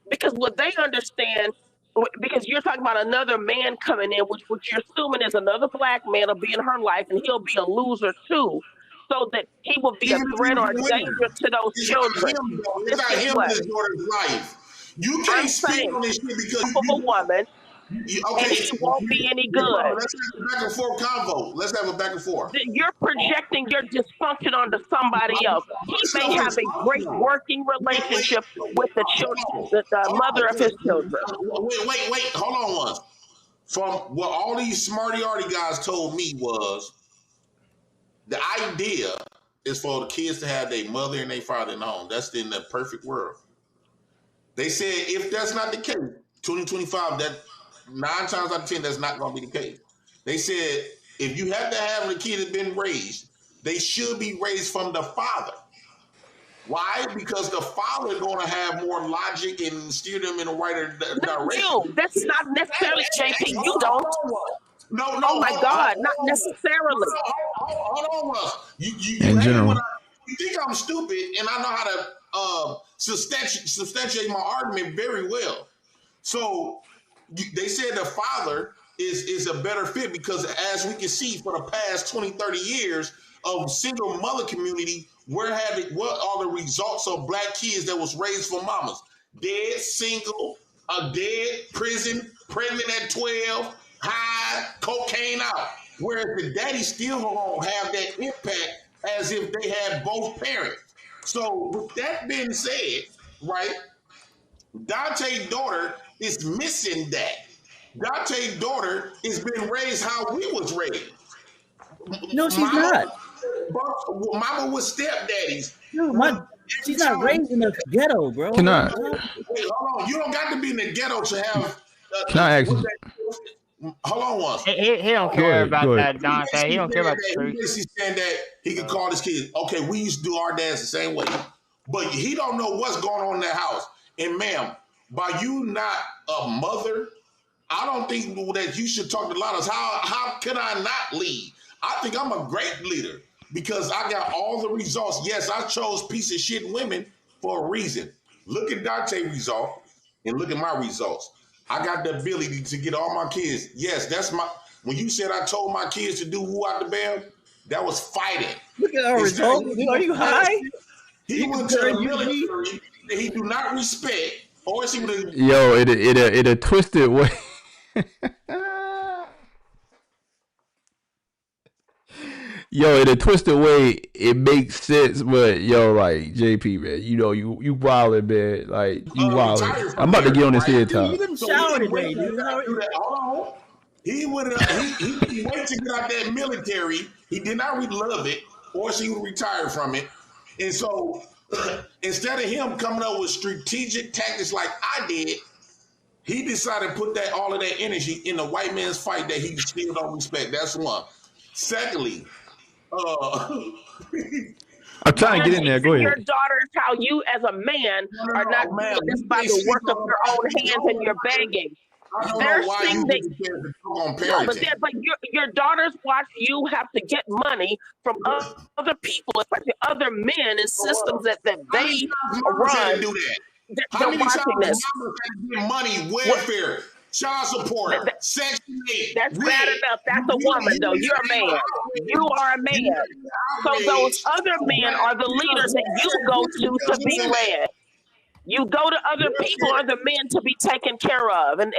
because what they understand, because you're talking about another man coming in, which you're assuming is another black man will be in her life, and he'll be a loser too, so that he will be a Even if he threat or a was winning, danger to those it's not children. him, though. It's This not is him in what his daughter's life. You I'm can't speak saying. on this shit because Of a woman, and okay. he won't be any good. Let's have a back and forth convo. Let's have a back and forth. You're projecting your dysfunction onto somebody else. He My may stuff have is a great functional. working relationship with the children, Hold the on. mother of his children. Wait. Hold on once. From what all these smarty arty guys told me was the idea is for the kids to have their mother and their father in the home. That's in the perfect world. They said if that's not the case, 2025, that 9 times out of 10, that's not going to be the case. They said if you have to have a kid that's been raised, they should be raised from the father. Why? Because the father is going to have more logic and steer them in the right Not direction. you. That's not necessarily JP. You Hold don't. on. No, Oh my God, not hold on. necessarily. Hold on, Russ. You in hate when general. you think I'm stupid and I know how to substantiate my argument very well. So they said the father is a better fit because as we can see for the past 20, 30 years of single mother community, what are the results of black kids that was raised for mamas? Dead, single, dead, prison, pregnant at 12, high, cocaine out. Whereas the daddy still won't have that impact as if they had both parents. So with that being said, right, Dante's daughter is missing that. Dante's daughter is being raised how we was raised. No, she's Mama, not. mama was stepdaddies. No, she's not raised in the ghetto, bro. Can I? Wait, hold on. You don't got to be in the ghetto to have. Can I ask? Hold on once. He don't care about that, Dante. He don't care about the truth. He's saying that he can call his kids. Okay, we used to do our dads the same way, but he don't know what's going on in that house. And ma'am, by you not a mother, I don't think that you should talk to Lotus. How could I not lead? I think I'm a great leader because I got all the results. Yes, I chose piece of shit women for a reason. Look at Dante's result and look at my results. I got the ability to get all my kids. Yes, that's my. When you said I told my kids to do who out the bam, that was fighting. Look at our results. Are you high? He went to the military that he do not respect, or is he would have? Yo, it a twisted way. Yo, in a twisted way, it makes sense, but yo, like JP, man, you know, you wildin', man, like you wildin'. I'm about to get on this head top. You didn't shower today, dude. Hold on. He would he wait to get out that military. He did not love it, or she would retire from it. And so instead of him coming up with strategic tactics like I did, he decided to put all of that energy in the white man's fight that he still don't respect. That's one. Secondly, I'm trying to get in there. Go ahead. Your daughters, how you as a man are not doing this by the work of your own hands and you're begging. They're saying that, but your daughters watch you have to get money from other people, especially other men in systems that they run. How many times this? Get money, welfare, child support, Section 8. That's bad enough. That's a woman, though. You're a man. You are a man. So those other men are the leaders that you go to be led. You go to other people, other men to be taken care of, and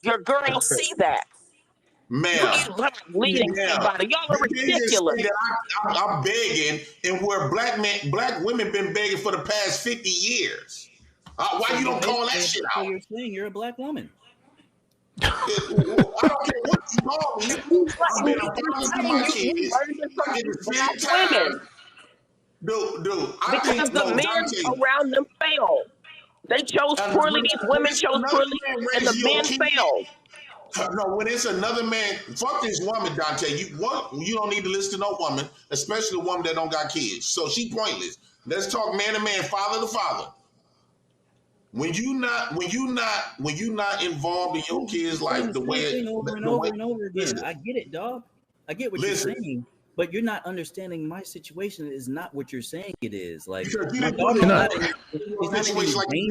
your girls see that. Man, leading somebody. Y'all are ridiculous. I'm begging, and where black women been begging for the past 50 years. Why you don't call that shit out? You're saying you're a black woman. I don't care what you call me. I've been a father to my kids. Dude, because the men around them failed. They chose poorly. These women chose poorly, and the men failed. No, when it's another man, fuck this woman, Dante. You don't need to listen to no woman, especially a woman that don't got kids. So she pointless. Let's talk man to man, father to father. When you not involved in your kids' life the way over and over again. I get it, dog. I get what you're saying, but you're not understanding my situation. Is not what you're saying. It is like my daughter's not in danger.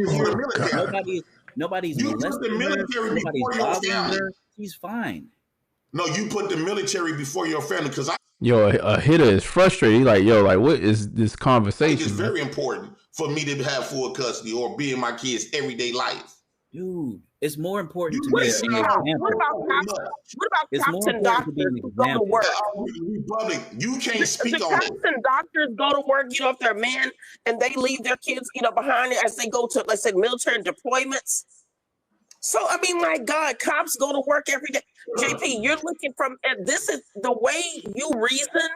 Nobody's molesting her. Nobody's bothering her. She's fine. No, you put the military before your family because a hitter is frustrated. He's like, yo, like what is this conversation? It's very important for me to have full custody or be in my kids' everyday life. Dude, it's more important to be an example. What about cops and doctors who go to work? You can't speak on cops and doctors go to work, if they're men and they leave their kids, behind as they go to, let's say, military deployments. So, I mean, my God, cops go to work every day. JP, you're looking and this is the way you reason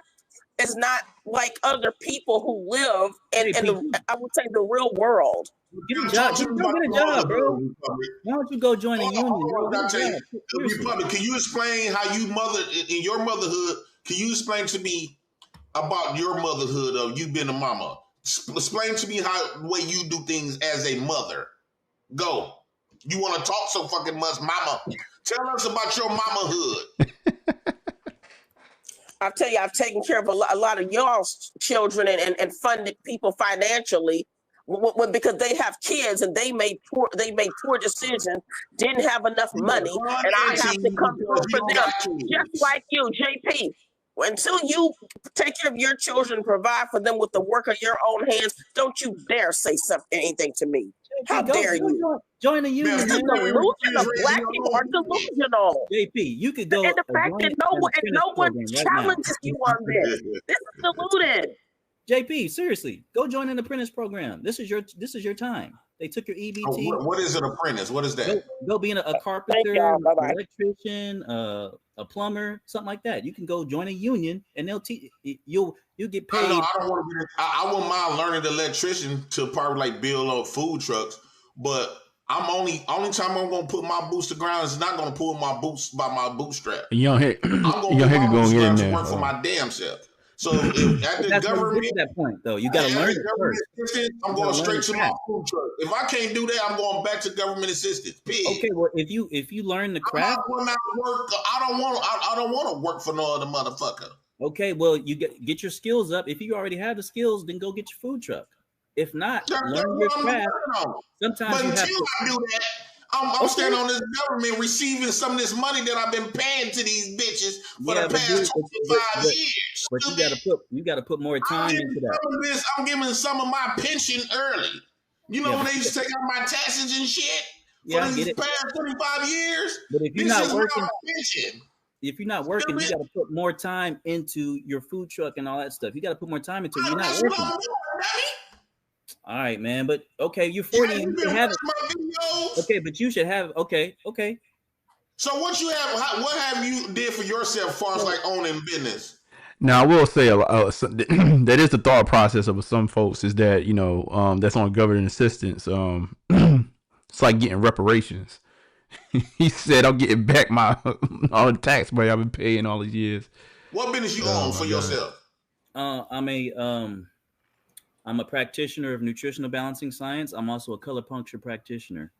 is not like other people who live in I would say the real world. Get a job. Get a job, bro. Why don't you go join a union? Republic, can you explain how you in your motherhood? Can you explain to me about your motherhood of you being a mama? Explain to me how the way you do things as a mother. Go. You want to talk so fucking much, mama? Tell us about your mamahood. I'll tell you, I've taken care of a lot of y'all's children and funded people financially because they have kids and they made poor decisions, didn't have enough money, and I have to come through for them. Just like you, JP. Until you take care of your children, provide for them with the work of your own hands, don't you dare say anything to me. How dare you? Join the union. This is delusional. Black people are delusional. JP, you could go. And the fact that no one challenges you on this. This is deluded. JP, seriously, go join an apprentice program. This is your time. They took your EBT. What is an apprentice? What is that? Go being a carpenter, electrician, a plumber, something like that. You can go join a union, and they'll teach you'll get paid. I don't want to. I wouldn't mind learning the electrician to probably like build up food trucks, but I'm only time I'm gonna put my boots to ground is not gonna pull my boots by my bootstrap. Young Heck, I'm gonna Young Heck going in to there. work for my damn self. So if at the government, at that point though, you got to learn it first. I'm going straight to my food truck. If I can't do that, I'm going back to government assistance. Okay, well if you learn the craft, I don't want to work for no other motherfucker. Okay, well you get your skills up. If you already have the skills, then go get your food truck. If not, learn your craft. Sometimes but you until have to I do that, I'm standing on this government receiving some of this money that I've been paying to these bitches for the past 25 years. But you gotta put more time into that. I'm giving some of my pension early. You know when they used to take out my taxes and shit for these past 25 years. But if you're not working, you got to put more time into your food truck and all that stuff. You got to put more time into it. You're not working. All right, man. But okay, you're 40. You should have it. Okay, but you should have. Okay. So what you have? What have you did for yourself, as far as like owning business? Now I will say that is the thought process of some folks is that that's on government assistance. It's like getting reparations. He said, "I'm getting back all the tax money I've been paying all these years." What business you own for yourself? I'm a practitioner of nutritional balancing science. I'm also a color puncture practitioner.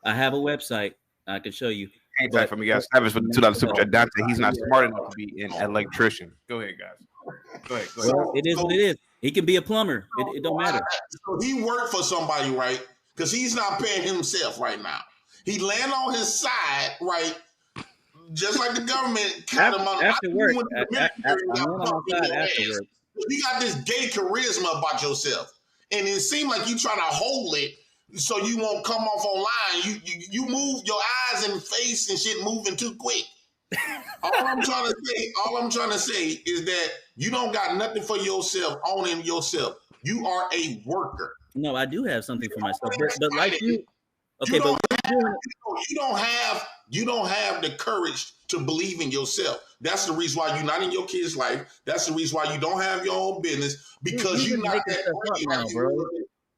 I have a website I can show you. Hang tight for me, guys. Savage for the $2 super chat. Dante, he's not smart enough to be an electrician. Go ahead, guys. Go ahead. Well, it is what it is. He can be a plumber. It don't matter. So he worked for somebody, right? Because he's not paying himself right now. He land on his side, right? Just like the government kind of after work. Afterwards. You got this gay charisma about yourself, and it seems like you trying to hold it so you won't come off online. You move your eyes and face and shit moving too quick. All I'm trying to say is that you don't got nothing for yourself, owning yourself. You are a worker. No, I do have something for myself, but like you. Okay, you don't have the courage to believe in yourself. That's the reason why you're not in your kid's life. That's the reason why you don't have your own business, because you're not that now, bro.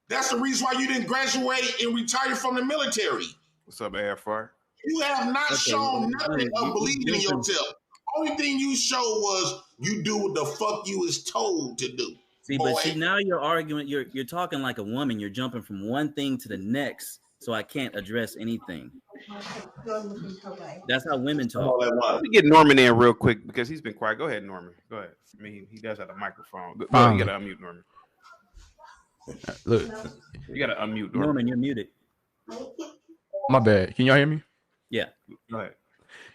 That's the reason why you didn't graduate and retire from the military. What's up, AFR? You have not shown nothing of believing in yourself. Only thing you showed was you do what the fuck you was told to do. See, boy. But see, now you're arguing. You're talking like a woman. You're jumping from one thing to the next. So I can't address anything. That's how women talk. Let me get Norman in real quick because he's been quiet. Go ahead, Norman. Go ahead. I mean, he does have a microphone. You got to unmute Norman. Look, you got to unmute Norman. Norman, you're muted. My bad. Can y'all hear me? Yeah. Go ahead.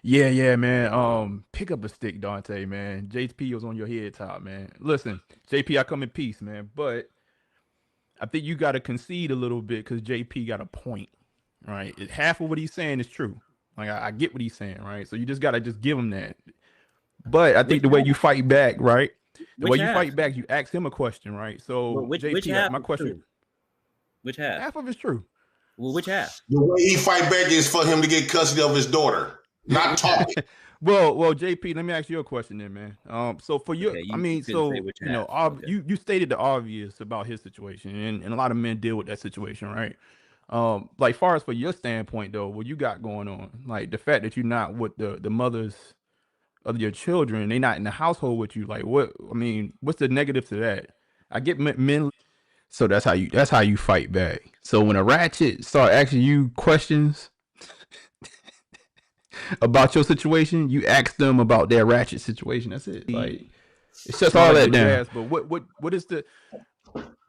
Yeah, man. Pick up a stick, Dante, man. JP was on your head top, man. Listen, JP, I come in peace, man. But I think you got to concede a little bit because JP got a point, right? Half of what he's saying is true. Like, I get what he's saying, right? So you just got to just give him that. But I think the way you fight back, right? The way you fight back, you ask him a question, right? So which half my question. Which half? Half of it's true. Well, which half? The way he fight back is for him to get custody of his daughter, not talking. Well, JP, let me ask you a question then, man. So for you, you stated the obvious about his situation, and a lot of men deal with that situation, right? Like far as for your standpoint though, what you got going on, like the fact that you're not with the mothers of your children, they not in the household with you, like what's the negative to that? I get men, so that's how you fight back. So when a ratchet start asking you questions about your situation, you ask them about their ratchet situation. That's it. Like it's just all that down. But what is the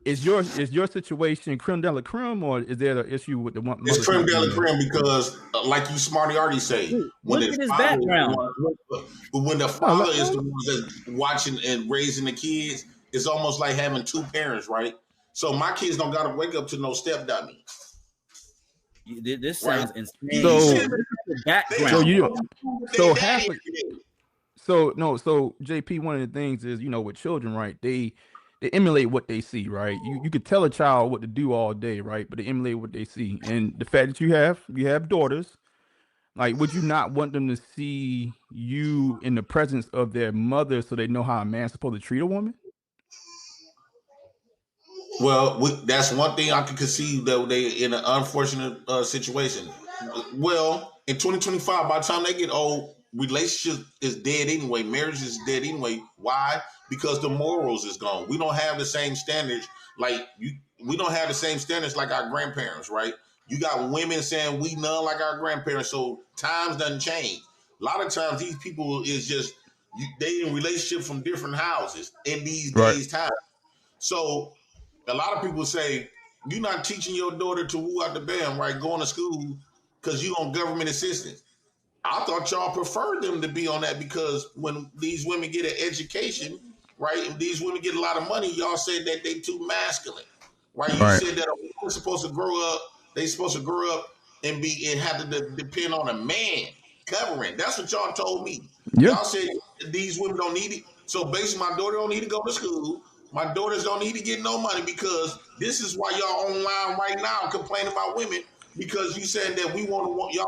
is your situation creme de la creme, or is there an issue with the one It's mothers creme not de la being there? creme because, like you smarty already say, Dude, when look the at his father is the background. one, but when the No, father is the one that's watching and raising the kids, it's almost like having two parents, right? So my kids don't gotta wake up to no stepdaddy, This right? sounds You insane. so said Look at your they so just background. you want to prove so their half daddy of every day. so JP, one of the things is, with children, right? They emulate what they see, right? You could tell a child what to do all day, right? But they emulate what they see. And the fact that you have daughters, like, would you not want them to see you in the presence of their mother so they know how a man's supposed to treat a woman? Well, that's one thing I can conceive that they in an unfortunate situation. Well, in 2025, by the time they get old, relationship is dead anyway. Marriage is dead anyway. Why? Because the morals is gone. We don't have the same standards like you. We don't have the same standards like our grandparents, right? You got women saying we none like our grandparents, so times doesn't change. A lot of times, these people is just they in relationships from different houses in these Right. days' time. So a lot of people say you're not teaching your daughter to woo out the band, right? Going to school because you on government assistance. I thought y'all preferred them to be on that because when these women get an education, right, and these women get a lot of money, y'all said that they too masculine, right? You Right. said that a woman's supposed to grow up, they supposed to grow up and have to depend on a man covering. That's what y'all told me. Yeah. Y'all said these women don't need it. So basically, my daughter don't need to go to school. My daughters don't need to get no money because this is why y'all online right now complaining about women because you said that y'all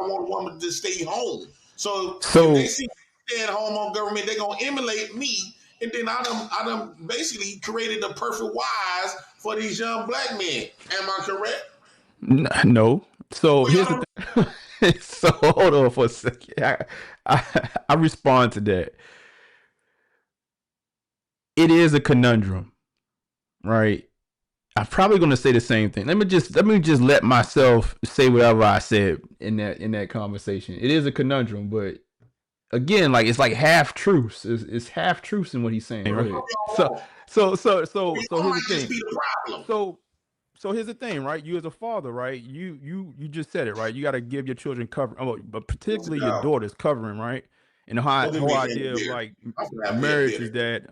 want a woman to stay home. So if they So see me staying home on government, they're gonna emulate me, and then I done basically created the perfect wives for these young black men. Am I correct? no. So Well, here's y'all the don't. thing. So hold on for a second. I respond to that. It is a conundrum, right? I'm probably going to say the same thing. Let me just let myself say whatever I said in that conversation. It is a conundrum, but again, like, it's like half truths. It's half truths in what he's saying, What right? y'all So want? so Y'all here's the might just thing. be the problem. So here's the thing, right? You as a father, right? You just said it, right? You got to give your children cover, but What's it particularly your called? daughters covering, right? And the Don't give whole me a idea of, beer. like, I'm gonna have me a marriage beer. is that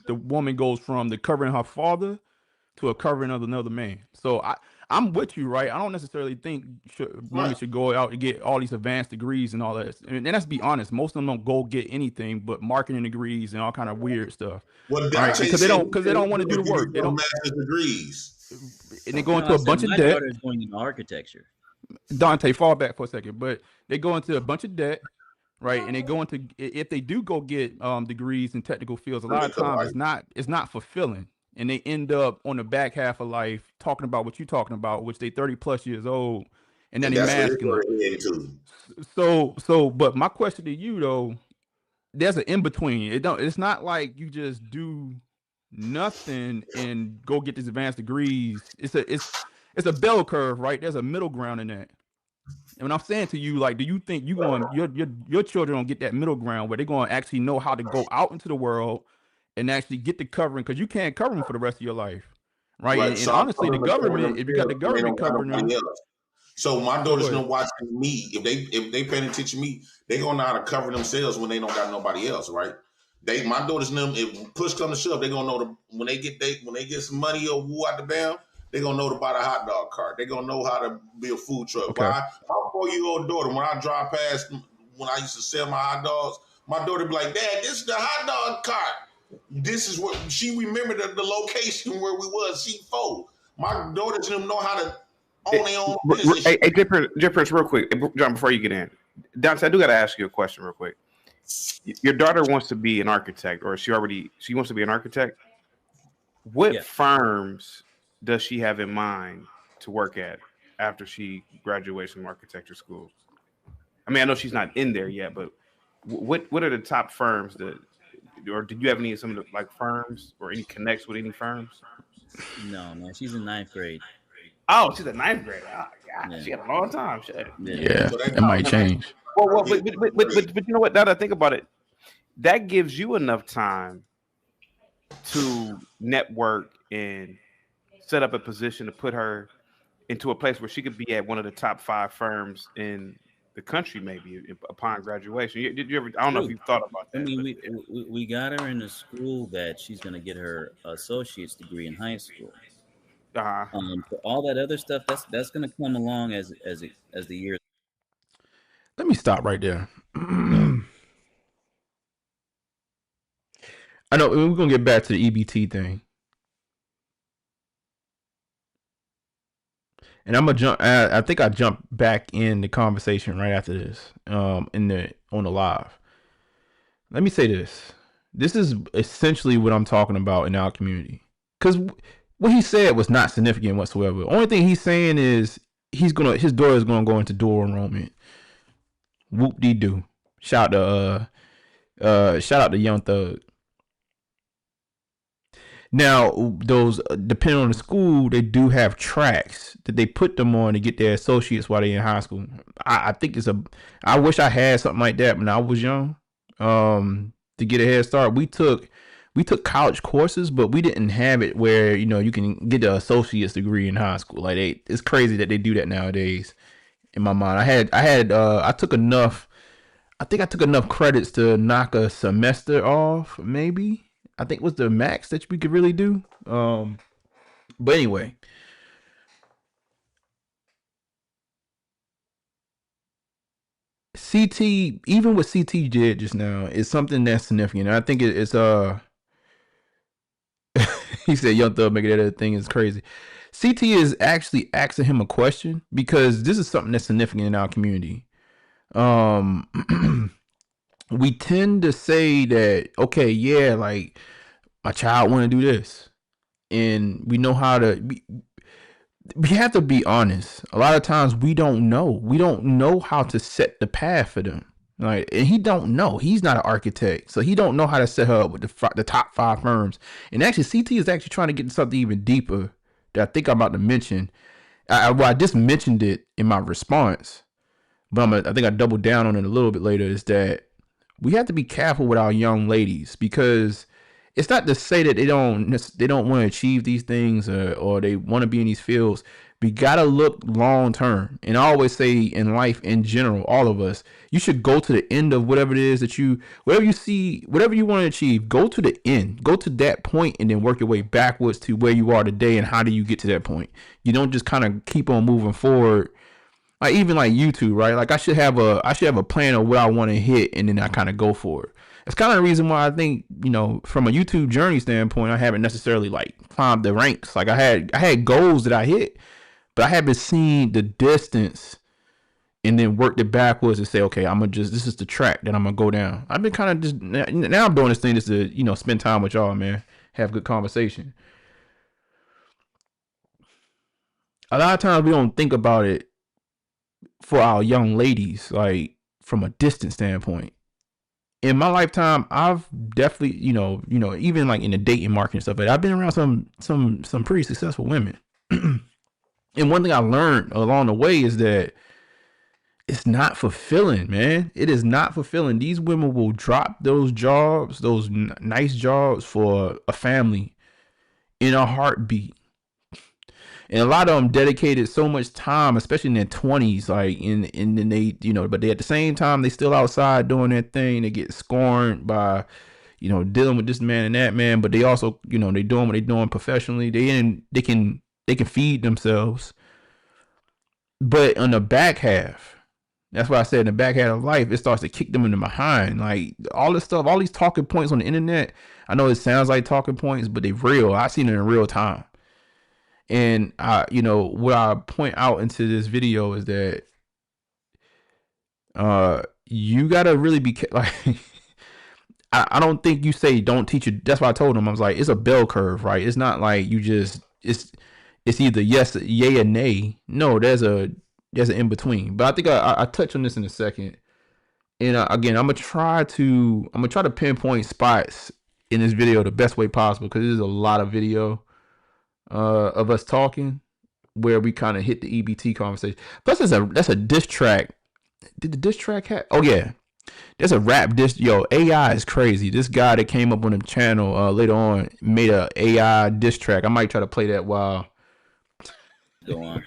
the woman goes from the covering her father to a covering of another man. So I'm with you, right? I don't necessarily think women Right. should go out and get all these advanced degrees and all that. And let's be honest, most of them don't go get anything but marketing degrees and all kind of weird stuff, What right? Dante Because they said, don't because they don't want to do the you work. They become don't, master's degrees. and they go No, into I a said bunch of my debt. daughter is going into architecture. Dante, fall back for a second, but they go into a bunch of debt, right? And they go into, if they do go get degrees in technical fields, a lot Really of come times right. it's not fulfilling, and they end up on the back half of life talking about what you're talking about, which they 30 plus years old, and then And they that's what it's masculine. going to head to. But my question to you though, there's an in between. It's not like you just do nothing and go get these advanced degrees. It's a bell curve, right? There's a middle ground in that. And when I'm saying to you, like, do you think your children don't get that middle ground where they're going to actually know how to go out into the world and actually get the covering, because you can't cover them for the rest of your life, right? Right. And So I'm honestly, the going to cover government, if you got the themselves and they government don't got covering them, nobody else. So my oh, go daughters know ahead. watching me. If they paying attention to me, they gonna know how to cover themselves when they don't got nobody else, right? My daughters know if push come to shove, they gonna know when they get some money or woo out the bam, they gonna know to buy the hot dog cart. They gonna know how to be a food truck. Okay. Why? My 4-year-old daughter, when I drive past when I used to sell my hot dogs, my daughter be like, "Dad, this is the hot dog cart. This is what she remembered the location where we was. She fold. My daughters and them know how to own their own business. Hey, Difference, real quick, John, before you get in, Dante, I do got to ask you a question real quick. Your daughter wants to be an architect, or she wants to be an architect. What Yeah. firms does she have in mind to work at after she graduates from architecture school? I mean, I know she's not in there yet, but what are the top firms that, or did you have any some of the like firms or any connects with any firms? No, man, she's in ninth grade. Oh, she's a ninth grader. Oh, God, Yeah, she had a long time. Shit. yeah. Yeah, So they it might call change. Well, it but you know what? Now that I think about it, that gives you enough time to network and set up a position to put her into a place where she could be at one of the top 5 firms in the country, maybe upon graduation. Did you ever? I don't know if True. you've thought about I that, mean, but we got her in a school that she's going to get her associate's degree in high school. uh, So all that other stuff that's going to come along as the years. Let me stop right there. I know we're gonna get back to the EBT thing, and I'm gonna jump. I think I jumped back in the conversation right after this. On the live. Let me say this. This is essentially what I'm talking about in our community, because what he said was not significant whatsoever. The only thing he's saying is his daughter is gonna go into dual enrollment. Whoop de doo. Shout out to Young Thug. Now, those depending on the school, they do have tracks that they put them on to get their associates while they're in high school. I think I wish I had something like that when I was young. To get a head start, we took college courses, but we didn't have it where you can get the associate's degree in high school. Like it's crazy that they do that nowadays. In my mind, I took enough. I think I took enough credits to knock a semester off, maybe. I think was the max that we could really do. But anyway, CT, even what CT did just now, is something that's significant. And I think it's he said Young Thug making that other thing is crazy. CT is actually asking him a question because this is something that's significant in our community. We tend to say that, okay, yeah, like my child want to do this, and we know how to. We have to be honest. A lot of times we don't know. We don't know how to set the path for them. Like, and he don't know. He's not an architect, so he don't know how to set her up with the top 5 firms. And actually, CT is actually trying to get something even deeper that I think I'm about to mention. I just mentioned it in my response, but I think I doubled down on it a little bit later. Is that we have to be careful with our young ladies, because it's not to say that they don't want to achieve these things or they want to be in these fields. We gotta look long term. And I always say in life in general, all of us, you should go to the end of whatever it is that whatever you see, whatever you want to achieve, go to the end, go to that point, and then work your way backwards to where you are today. And how do you get to that point? You don't just kind of keep on moving forward. Like even like YouTube, right? Like I should have a plan of what I want to hit, and then I kind of go for it. It's kind of the reason why I think, from a YouTube journey standpoint, I haven't necessarily like climbed the ranks. Like I had goals that I hit, but I haven't seen the distance and then worked it backwards and say, okay, this is the track that I'm gonna go down. I've been kind of just now I'm doing this thing just to spend time with y'all, man, have good conversation. A lot of times we don't think about it for our young ladies, like from a distance standpoint. In my lifetime, I've definitely, even like in the dating market and stuff, but I've been around some pretty successful women. And one thing I learned along the way is that it's not fulfilling, man. It is not fulfilling. These women will drop those jobs, those nice jobs for a family in a heartbeat. And a lot of them dedicated so much time, especially in their 20s, like and then they, but they at the same time they still outside doing their thing. They get scorned by, dealing with this man and that man, but they also, they doing what they doing professionally. They can feed themselves. But on the back half, that's why I said in the back half of life, it starts to kick them in the behind. Like all this stuff, all these talking points on the internet. I know it sounds like talking points, but they're real. I've seen it in real time. And what I point out into this video is that you gotta really be like I don't think you say don't teach you. That's why I told him, I was like, it's a bell curve, right? It's not like you just it's either yes, yay, or nay. No, there's an in between. But I think I touch on this in a second. And again, I'm gonna try to pinpoint spots in this video the best way possible, because there's a lot of video of us talking where we kind of hit the EBT conversation. Plus, that's a diss track. Did the diss track have? Oh yeah, There's a rap diss. Yo, AI is crazy. This guy that came up on the channel later on made a AI diss track. I might try to play that while Go on.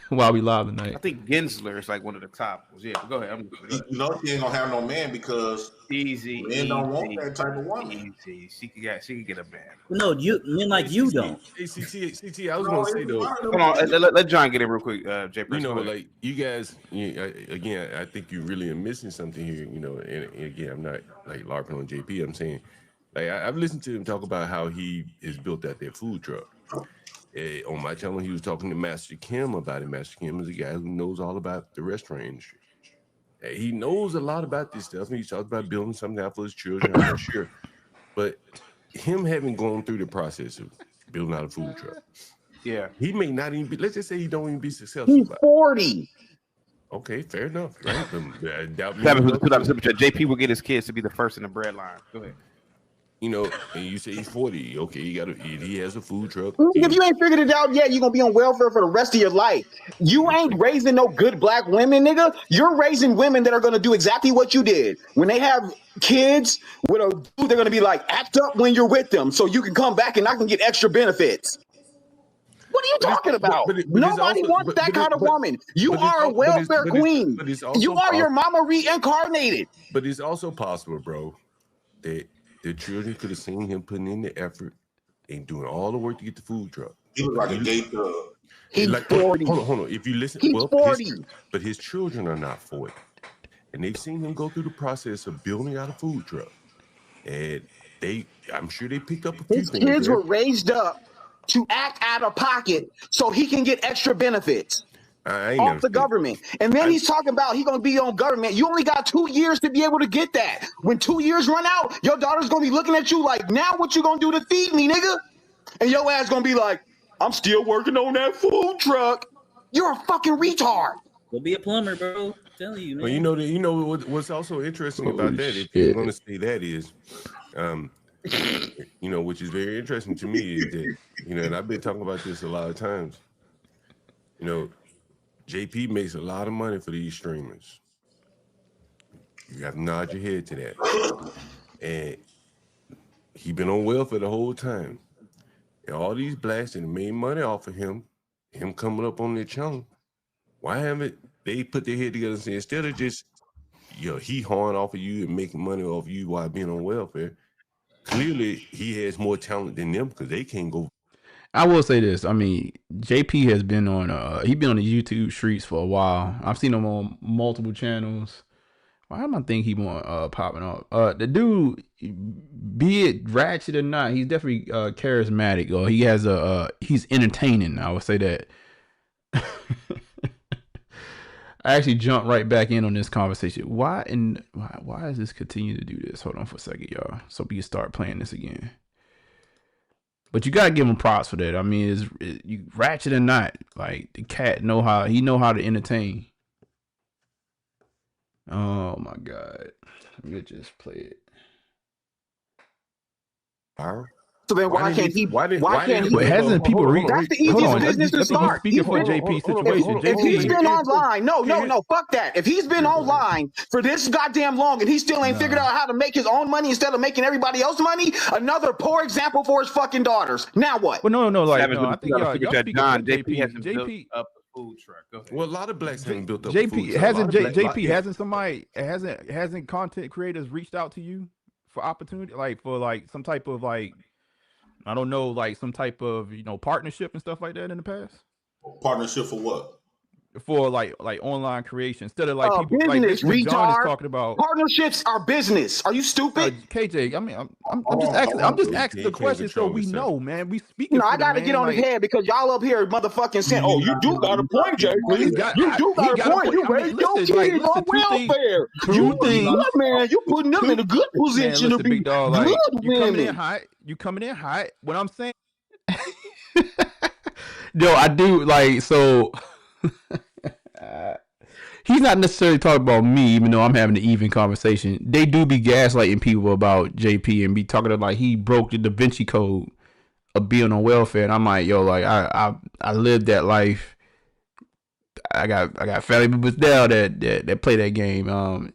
while we live I tonight. think Gensler is like one of the top ones. Yeah, but go ahead. You know she ain't gonna have no man because Easy, men don't want that type of woman. easy. She could get a man. No, men like you don't. Hey, CT, I was No, gonna say it's though, one of them Come on, things. let John get in real quick. Jay, you know, go ahead. like you guys, again, I think you really are missing something here. You know, and again, I'm not like larping on JP. I'm saying, like, I've listened to him talk about how he is built out their food truck. On my channel, he was talking to Master Kim about it. Master Kim is a guy who knows all about the restaurant industry. He knows a lot about this stuff, and he's talked about building something out for his children. I'm not sure, but him having gone through the process of building out a food truck, Yeah, he may not even be. Let's just say he don't even be successful. He's 40. Okay, fair enough, right? I doubt me. JP will get his kids to be the first in the bread line. Go ahead. You know, and you say he's 40. Okay, he has a food truck. If you ain't figured it out yet, you're gonna be on welfare for the rest of your life. You ain't raising no good black women, nigga. You're raising women that are gonna do exactly what you did. When they have kids with a dude, they're gonna be like, act up when you're with them so you can come back and I can get extra benefits. What are you talking about? Nobody wants that kind of woman. You are a welfare queen. You are your mama reincarnated. But it's also possible, bro, that the children could have seen him putting in the effort and doing all the work to get the food truck. He was like a gay thug. He's like, 40. Hold on. If you listen, He's 40. But his children are not 40. And they've seen him go through the process of building out a food truck. And I'm sure they picked up a few His things. kids were raised up to act out of pocket so he can get extra benefits off the government. And then he's talking about he's going to be on government. You only got 2 years to be able to get that. When 2 years run out, your daughter's going to be looking at you like, now what you going to do to feed me, nigga? And your ass going to be like, I'm still working on that food truck. You're a fucking retard. Go be a plumber, bro. I'm telling you, man. Well, you know what's also interesting about that, if you're going to say that is, you know, which is very interesting to me is that, you know, and I've been talking about this a lot of times, you know, JP makes a lot of money for these streamers. You have to nod your head to that. And he been on welfare the whole time. And all these blacks that made money off of him coming up on their channel, why haven't they put their head together and say, instead of just, you know, he hawing off of you and making money off of you while being on welfare, clearly he has more talent than them because they can't go. I will say this. I mean, JP has been on the YouTube streets for a while. I've seen him on multiple channels. Why am I think he more popping up? The dude, be it ratchet or not, he's definitely charismatic, or he has he's entertaining. I would say that. I actually jumped right back in on this conversation. Why does this continue to do this? Hold on for a second, y'all. So we can start playing this again. But you gotta give him props for that. I mean, you ratchet or not, like the cat know how to entertain. Oh my god, let me just play it. So then why can't he? Hasn't people read? That's the easiest business to start. Speaking for JP's situation, if he's been online, no, fuck that. If he's been online for this goddamn long and he still ain't figured out how to make his own money instead of making everybody else money, another poor example for his fucking daughters. Now what? Well, no. Like, Savage, I think y'all speaking John, for JP hasn't built JP up a food truck. Go ahead. Well, a lot of blacks haven't built up. JP hasn't content creators reached out to you for opportunity, like for like some type of like, I don't know, like some type of, you know, partnership and stuff like that in the past? Partnership for what? For like online creation, instead of like people business, like retard. John is talking about. Partnerships are business. Are you stupid? KJ, I mean, I'm just asking the question so we know, man. We speaking. I gotta get on his head because y'all up here motherfucking saying, "Oh, you do got a point, Jay. You do got a point. You raised your kids on welfare. You putting them in a good position to be good women." You coming in hot. What I'm saying, no, I do like so. He's not necessarily talking about me, even though I'm having an even conversation. They do be gaslighting people about JP and be talking about like he broke the Da Vinci Code of being on welfare, and I'm like, yo, like I lived that life. I got family members now that play that game.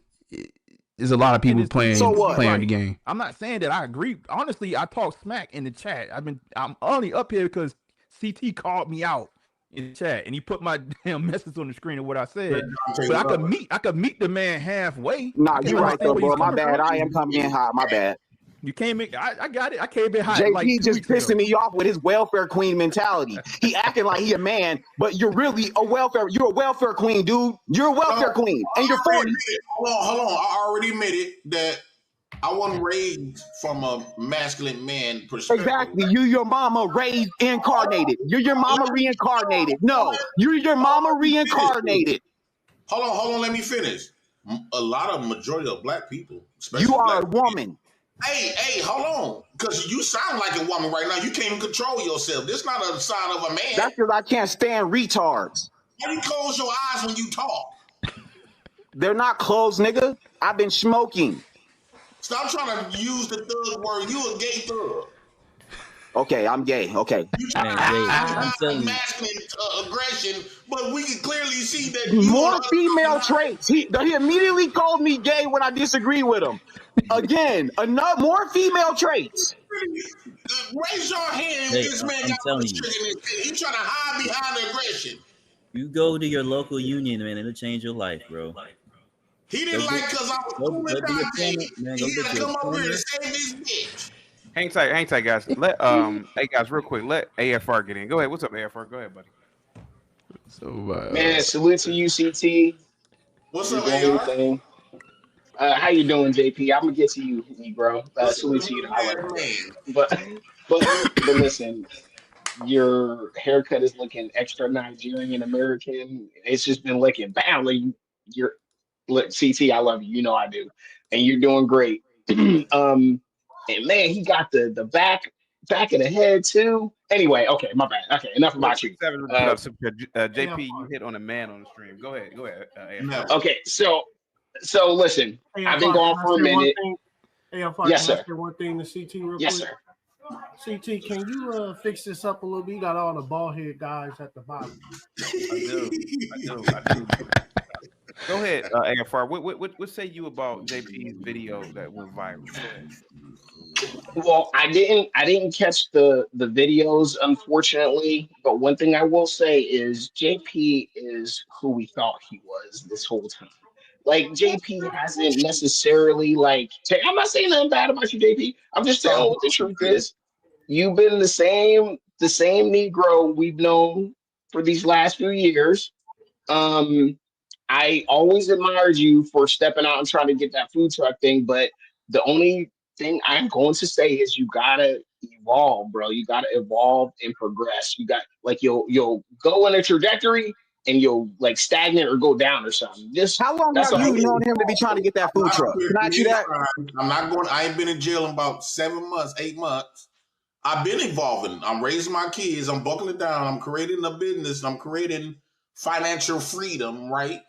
There's a lot of people So playing what? the game. I'm not saying that I agree. Honestly, I talk smack in the chat. I'm only up here because CT called me out in the chat and he put my damn message on the screen of what I said. But I could meet the man halfway. Nah, I can you right understand though, where he's bro. My coming bad. from. I am coming in hot. My bad. You came in. I got it. I came in hot like JP 2 just weeks ago. pissing me off with his welfare queen mentality. He acting like he a man, but you're really a welfare. You're a welfare queen, dude. You're a welfare queen, and you're 40. Hold on. I already admitted that I wasn't raised from a masculine man perspective. Exactly. You, your mama raised incarnated. You're your mama reincarnated. No, you're your mama reincarnated. Hold on. Let me finish. A lot of majority of black people, especially You are black a woman. Hey, hold on. Because you sound like a woman right now. You can't even control yourself. This is not a sign of a man. That's because I can't stand retards. Why you close your eyes when you talk? They're not closed, nigga. I've been smoking. Stop trying to use the thug word. You a gay thug. Okay, I'm gay. Okay. You trying Man, to hide I'm telling you. masculine aggression, but we can clearly see that you More on the female traits. He immediately called me gay when I disagree with him. Again, more female traits. Raise your hand. Hey, This man I'm got telling the you. shit in his head. He's trying to hide behind the aggression. You go to your local union, man, it'll change your life, bro. He didn't like because I was cool with Dante. He had to come up here to save his bitch. Hang tight, guys. Let hey guys, real quick, let AFR get in. Go ahead. What's up, AFR? Go ahead, buddy. So Man, salute to you, CT. What's You're up, doing your AR? thing. How you doing, JP? I'm gonna get to you, bro. Salute to you. I love you, bro. But listen, your haircut is looking extra Nigerian American. It's just been looking bam. Like you're look, CT. I love you. You know I do, and you're doing great. And man, he got the back of the head too. Anyway, okay, my bad. Okay, enough about you. JP, you hit on a man on the stream. Go ahead. AFR. Okay, so listen, Hey, I've been gone for a minute. Yes, sir. Can I say one thing to CT real Yes, quick? sir. CT, can you fix this up a little bit? You got all the bald head guys at the bottom. I do. Go ahead, AFR. What say you about JP's video that went viral? Go ahead. Well, I didn't catch the videos, unfortunately. But one thing I will say is JP is who we thought he was this whole time. Like JP hasn't necessarily I'm not saying nothing bad about you, JP. I'm just telling what the truth is. You've been the same Negro we've known for these last few years. I always admired you for stepping out and trying to get that food truck thing, but the only thing I'm going to say is you gotta evolve, bro. You gotta evolve and progress. You got you'll go in a trajectory and you'll stagnate or go down or something. How long have you known him to be trying to get that food truck? Can I ask you that? I'm not going. I ain't been in jail in about 7 months, 8 months. I've been evolving. I'm raising my kids. I'm buckling down. I'm creating a business. I'm creating financial freedom, right?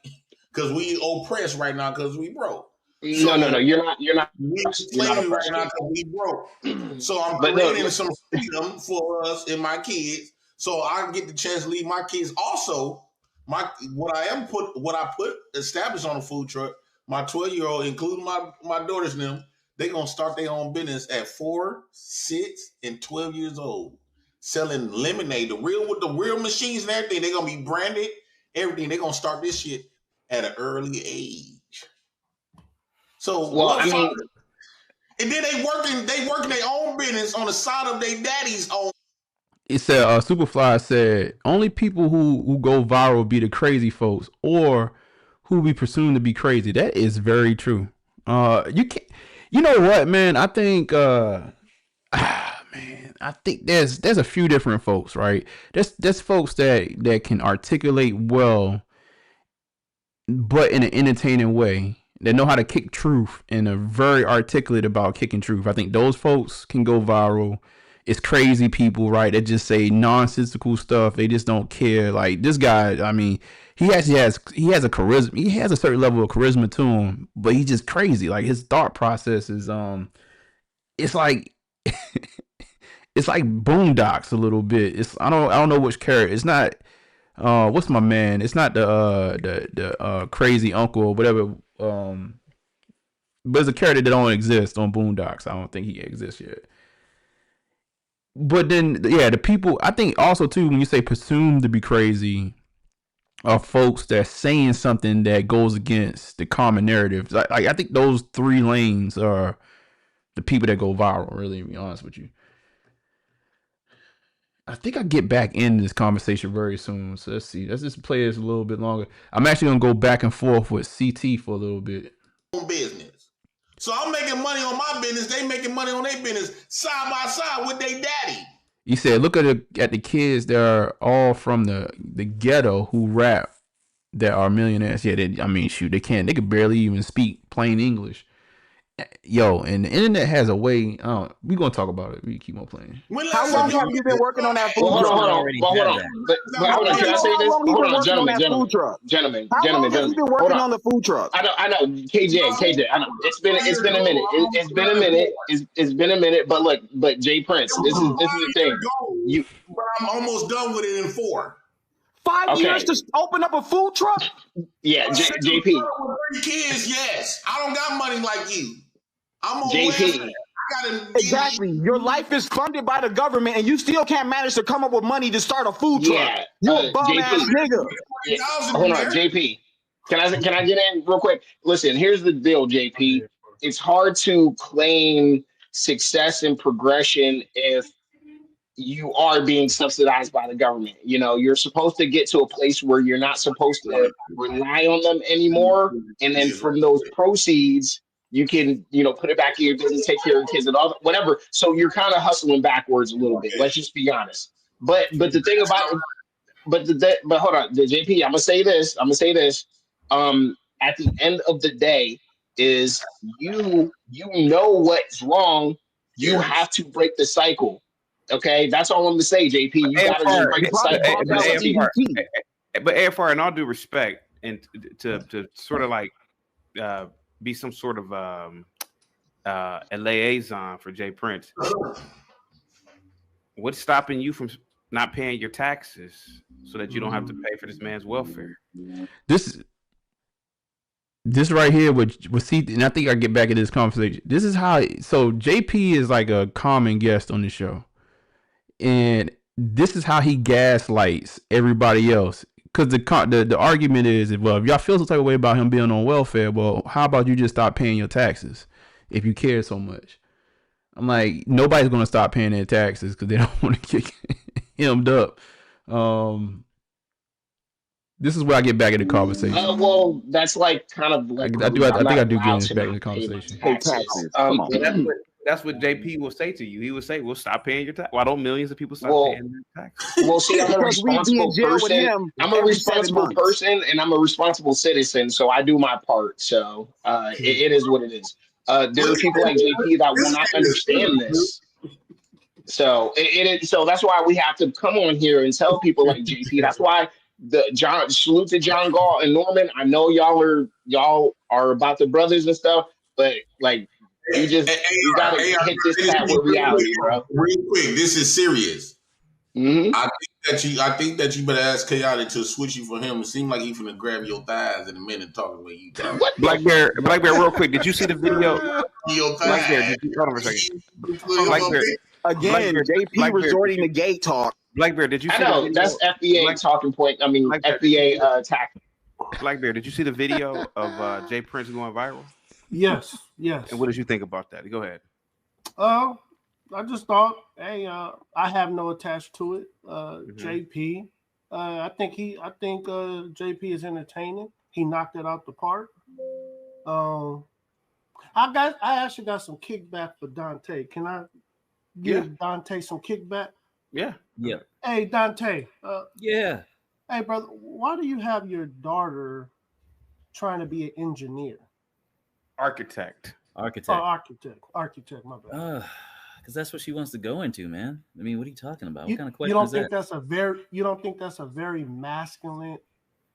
Because we oppressed right now because we broke. No. You're not. We're slavery right now because we broke. So I'm creating some freedom for us and my kids. So I get the chance to leave my kids. Also, what I put established on the food truck. My 12-year-old, including my daughters and them, they're gonna start their own business at 4, 6, and 12 years old, selling lemonade, with the real machines and everything. They're gonna be branded, everything. They're gonna start this shit at an early age. So and then they working their own business on the side of their daddy's own. It said Superfly said only people who go viral be the crazy folks or who be presumed to be crazy. That is very true. You can't. You know what, man? I think I think there's a few different folks, right? There's folks that can articulate well, but in an entertaining way. They know how to kick truth and are very articulate about kicking truth. I think those folks can go viral. It's crazy people, right? That just say nonsensical stuff. They just don't care. Like this guy, I mean, he has a charisma. He has a certain level of charisma to him, but he's just crazy. Like his thought process is it's like it's like Boondocks a little bit. It's I don't know which character. It's not what's my man? It's not the crazy uncle or whatever. but it's a character that don't exist on Boondocks. I don't think he exists yet. But then, yeah, the people, I think also too, when you say presumed to be crazy, are folks that's saying something that goes against the common narrative. I think those three lanes are the people that go viral, really, to be honest with you. I think I get back into this conversation very soon. So let's see. Let's just play this a little bit longer. I'm actually going to go back and forth with CT for a little bit. Business. So I'm making money on my business. They making money on their business side by side with their daddy. He said, look at the kids that are all from the ghetto who rap that are millionaires. Yeah, shoot, they could barely even speak plain English. Yo, and the internet has a way. We're gonna talk about it. We keep on playing. How long have you been working on that food Well, truck? hold on. But hold on. Can I say this? Hold on, gentlemen. How long have you been working on the food truck? I know. KJ. I know. It's been a minute. It's been a minute. It's been a minute. But look, Jay Prince, this is the thing. But I'm almost done with it in 4. 5 years to open up a food truck? Yeah, JP. With 3 kids, yes. I don't got money like you. I'm on JP. Exactly. Your life is funded by the government, and you still can't manage to come up with money to start a food truck. Yeah, you a bum ass nigga. Yeah. Hold on, JP. Can I get in real quick? Listen, here's the deal, JP. It's hard to claim success and progression if you are being subsidized by the government. You know, you're supposed to get to a place where you're not supposed to rely on them anymore, and then from those proceeds, you can, put it back in your business, take care of your kids and all whatever. So you're kind of hustling backwards a little bit. Let's just be honest. But the thing about it, but hold on, the JP, I'm gonna say this. At the end of the day, is you know what's wrong. You have to break the cycle. Okay, that's all I'm gonna say, JP. You gotta just break the cycle. But AFR, in all due respect, and to sort of like be some sort of a liaison for Jay Prince, what's stopping you from not paying your taxes so that you don't have to pay for this man's welfare? This right here with CT, and I think I get back into this conversation. This is how. So JP is like a common guest on the show. And this is how he gaslights everybody else. Because the argument is, well, if y'all feel some type of way about him being on welfare, well, how about you just stop paying your taxes if you care so much? I'm like, nobody's going to stop paying their taxes because they don't want to get hemmed up. This is where I get back into the conversation. Well, that's like kind of like I think I do get back into the conversation. That's what JP will say to you. He will say, "Well, stop paying your tax." Why don't millions of people stop paying their taxes? Well, see, I'm a responsible person. I'm a responsible person, and I'm a responsible citizen. So I do my part. So it is what it is. There are people like JP that will not understand this. So so that's why we have to come on here and tell people like JP. That's why salute to John Gall and Norman. I know y'all are about the brothers and stuff, but like. You gotta hit this cat with reality, bro. Real quick, this is serious. Mm-hmm. I think that you better ask Chaotic to switch you for him. It seems like he's finna grab your thighs in a minute talking about you. Black Bear, real quick. Did you see the video? Black Bear, hold on for a second. Black Bear. Again, JP resorting to gay talk. Black Bear, did you see the video? That's FBA talking point. I mean, FBA attack. Black Bear, did you see the video of Jay Prince going viral? Yes. And what did you think about that? Go ahead. I just thought, hey, I have no attached to it. JP, I think JP is entertaining. He knocked it out the park. I actually got some kickback for Dante. Can I give Dante some kickback? Yeah. Hey, Dante. Yeah. Hey, brother, why do you have your daughter trying to be an engineer? Architect, my bad. Because that's what she wants to go into, man. I mean, what are you talking about? What kind of question you don't is think that? You don't think that's a very masculine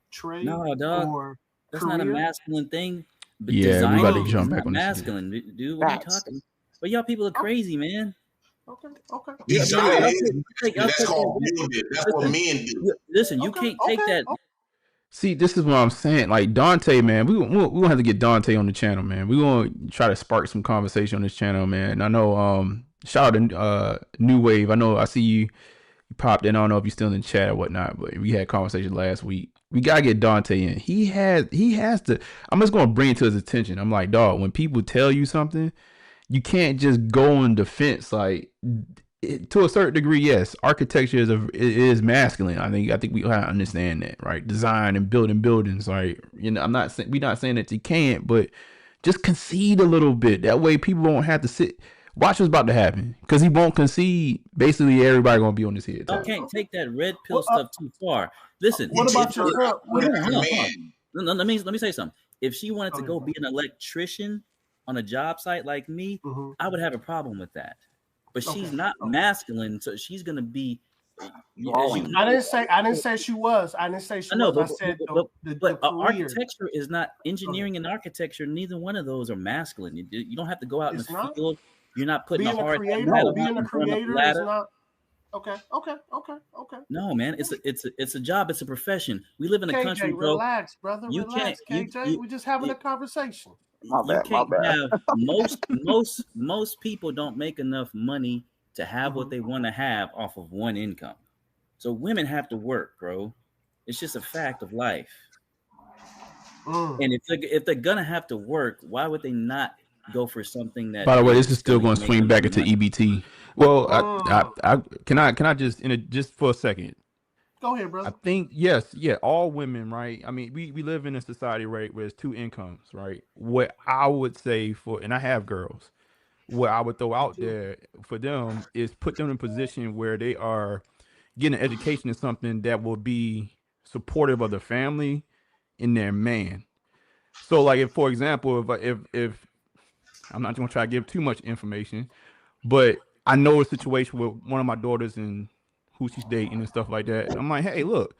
trait? No, dog. Or that's career? not a masculine thing. But yeah, we about to jump back on masculine, dude. What are you talking? But y'all people are crazy, man. Okay. That's what men do. Listen, you can't take that. See, this is what I'm saying. Like Dante, man, we gonna have to get Dante on the channel, man. We gonna try to spark some conversation on this channel, man. I know, shout out to New Wave. I know I see you popped in. I don't know if you're still in the chat or whatnot, but we had conversation last week. We gotta get Dante in. He has to. I'm just gonna bring it to his attention. I'm like, dog, when people tell you something, you can't just go on defense. Like to a certain degree, yes, architecture is masculine. I think we understand that, right? Design and building buildings, like I'm not saying we're not saying that you can't, but just concede a little bit. That way, people won't have to sit. Watch what's about to happen, because he won't concede. Basically, everybody gonna be on his head. Y'all can't take that red pill stuff too far. Listen, What about your girl? hold on. Let me say something. If she wanted to go be an electrician on a job site like me, I would have a problem with that. But she's not masculine, so she's gonna be. I didn't say she was. I didn't say she was. I said the architecture is not engineering and architecture. Neither one of those are masculine. You don't have to go out in the field. You're not putting being a hard creator. Being a creator is not. Okay. No, man, it's a job. It's a profession. We live in a country, bro. Relax, brother. Relax, KJ. We're just having a conversation. My bad. Most people don't make enough money to have what they want to have off of one income. So women have to work, bro. It's just a fact of life. And if they're gonna have to work, why would they not go for something that? By the way, this is still going to swing back into EBT. Well, I can just just for a second. Go ahead, brother. I think yes, all women, right? I mean, we live in a society, right, where there's two incomes, right? What I would say and I have girls, what I would throw out there for them is put them in a position where they are getting an education in something that will be supportive of the family and their man. So, like, if, for example, if I'm not going to try to give too much information, but I know a situation with one of my daughters and who she's dating and stuff like that. And I'm like, hey, look,